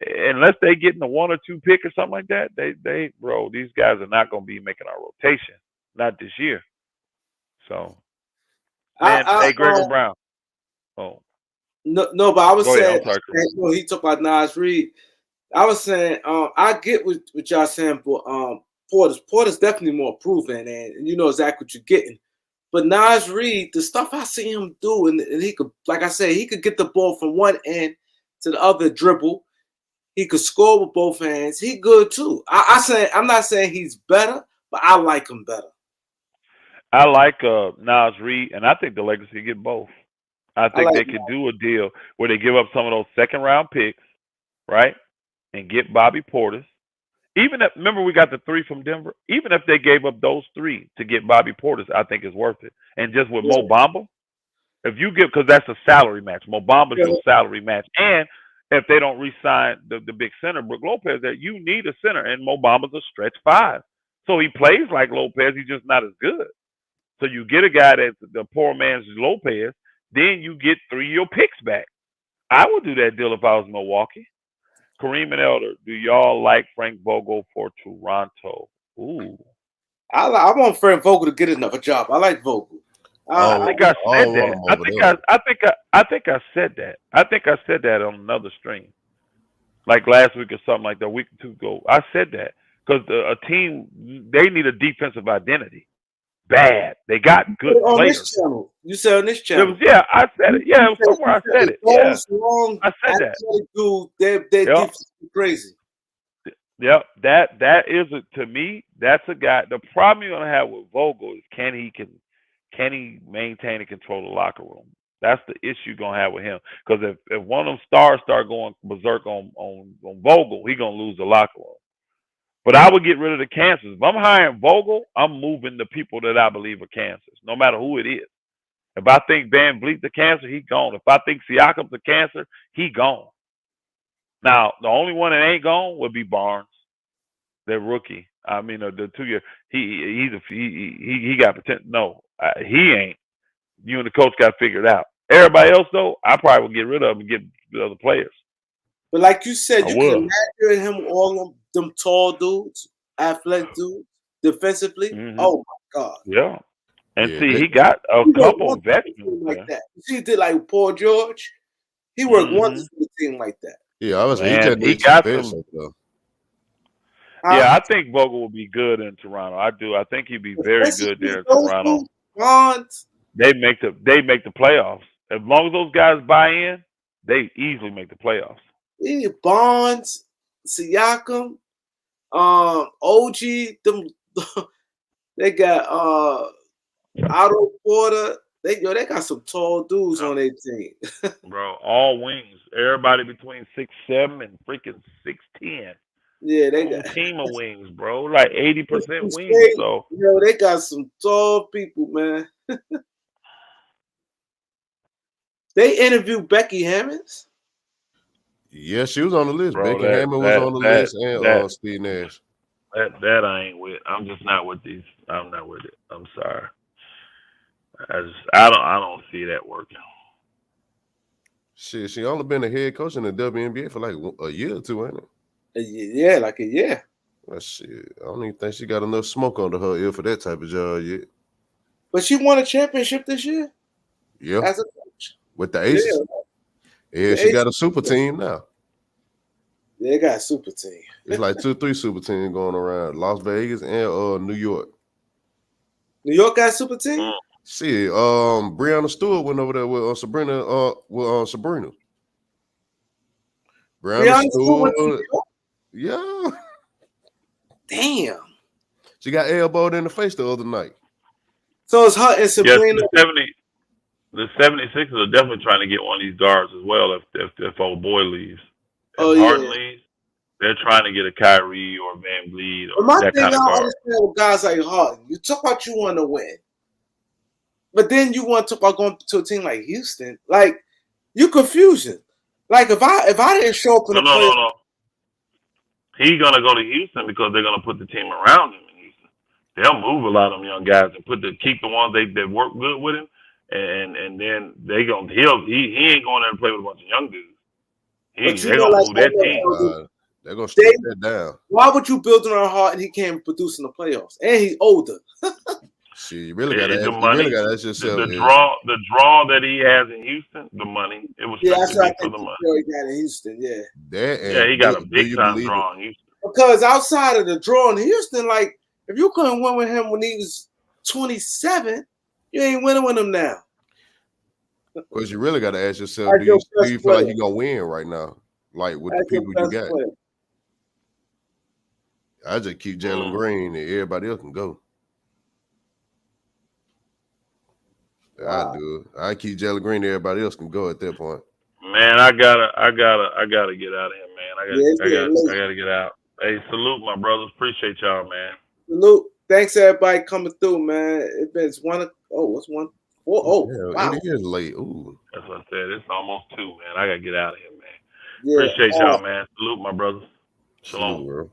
Unless they get in the 1 or 2 pick or something like that, these guys are not going to be making our rotation, not this year. So, man, hey, Gregor Brown. Oh, no, but I was saying, he talked about Nas Reed. I was saying, I get what y'all saying, but Portis definitely more proven, and you know exactly what you're getting. But Nas Reed, the stuff I see him do, and he could, like I said, he could get the ball from one end to the other, dribble. He could score with both hands. He good too. I'm not saying he's better, but I like him better. I like Nas Reed, and I think the Lakers could get both. I think they could do a deal where they give up some of those second round picks, right, and get Bobby Portis. Even if, remember, we got the 3 from Denver. Even if they gave up those 3 to get Bobby Portis, I think it's worth it. And just with Mo Bamba, if you give, because that's a salary match. Mo Bamba's your salary match. And if they don't re-sign the big center, Brook Lopez, that you need a center, and Mo Bamba's a stretch 5. So he plays like Lopez. He's just not as good. So you get a guy that's the poor man's Lopez, then you get 3 of your picks back. I would do that deal if I was Milwaukee. Kareem and Elder, do y'all like Frank Vogel for Toronto? Ooh. I want Frank Vogel to get another job. I like Vogel. I think I said that. I think I said that. I think I said that on another stream, like last week or something like that, a week or 2 ago. I said that because a team, they need a defensive identity. Bad. They got good on players. This channel. You said on this channel. I said it. Yeah, it was somewhere I said it. Yeah, I said that. Dude, their defense is crazy. Yep, that is to me. That's a guy. The problem you're gonna have with Vogel is can he maintain and control the locker room? That's the issue you're gonna have with him. Because if one of them stars start going berserk on Vogel, he gonna lose the locker room. But I would get rid of the cancers. If I'm hiring Vogel, I'm moving the people that I believe are cancers, no matter who it is. If I think Van Vliet's a cancer, he gone. If I think Siakam's a cancer, he gone. Now, the only one that ain't gone would be Barnes, their rookie. I mean, the 2-year. He got potential. No, he ain't. You and the coach got to figure it out. Everybody else, though, I probably would get rid of him and get the other players. But like you said, you can imagine him, all them tall dudes, athletic dudes, defensively. Mm-hmm. Oh my God. Yeah. And he got a couple of veterans like that. You see, he did like Paul George. He worked wonders for a team like that. Yeah, I was. He got some. Yeah, I think Vogel will be good in Toronto. I do. I think he'd be very good there in Toronto. Bonds. They make the playoffs. As long as those guys buy in, they easily make the playoffs. Yeah, Bonds, Siakam, OG, them. They got Otto Porter. They got some tall dudes on their team. Bro, all wings. Everybody between 6'7" and freaking 6'10". Yeah, they got a team of wings, bro. Like 80% wings. So they got some tall people, man. They interviewed Becky Hammons. Yeah, she was on the list. Bro, Becky Hammond was on the list, and Steve Nash. That I ain't with. I'm just not with these. I'm not with it. I'm sorry. I don't see that working. Shit, she only been a head coach in the WNBA for like a year or 2, ain't it? Yeah, like a year. Well, shit, I don't even think she got enough smoke under her ear for that type of job yet. But she won a championship this year. Yeah, as a coach with the Aces. Yeah, she got a super team now. They got a super team. It's like 2, 3 super teams going around. Las Vegas and New York. New York got a super team? See, Breanna Stewart went over there with Sabrina. Sabrina. Breanna Stewart. Yeah. Damn. She got elbowed in the face the other night. So it's her and Sabrina. Yes, the 76ers are definitely trying to get one of these guards as well if old boy leaves. If Harden leaves, they're trying to get a Kyrie or Van Vliet or that kind of guard. understand with guys like Harden. You talk about you want to win. But then you want to talk about going to a team like Houston. Like, you confusion. Like, if I didn't show up in the place. No. He's going to go to Houston because they're going to put the team around him in Houston. They'll move a lot of them young guys and keep the ones that work good with him. And then he ain't going there to play with a bunch of young dudes. They're going to move that team. They're going to strip that down. Why would you build around Hart and he can't produce in the playoffs? And he's older. Shit, you really got to ask yourself. The draw that he has in Houston, the money. It was that's right. For the money. He got in Houston, he got a big time draw in Houston. Because outside of the draw in Houston, like, if you couldn't win with him when he was 27, you ain't winning with him now. Because you really got to ask yourself, do you feel like you're going to win right now? Like, with the people you got? Player. I just keep Jalen Green and everybody else can go. I do. I keep Jalen Green. Everybody else can go at that point. Man, I gotta get out of here, man. I gotta get out. Hey, salute my brothers. Appreciate y'all, man. Salute. Thanks everybody coming through, man. It's 1. Oh, it's 1. Oh, wow. It is late. Ooh. That's what I said. It's almost 2, man. I gotta get out of here, man. Yeah. Appreciate y'all, man. Salute my brothers. Shalom. Salute, bro.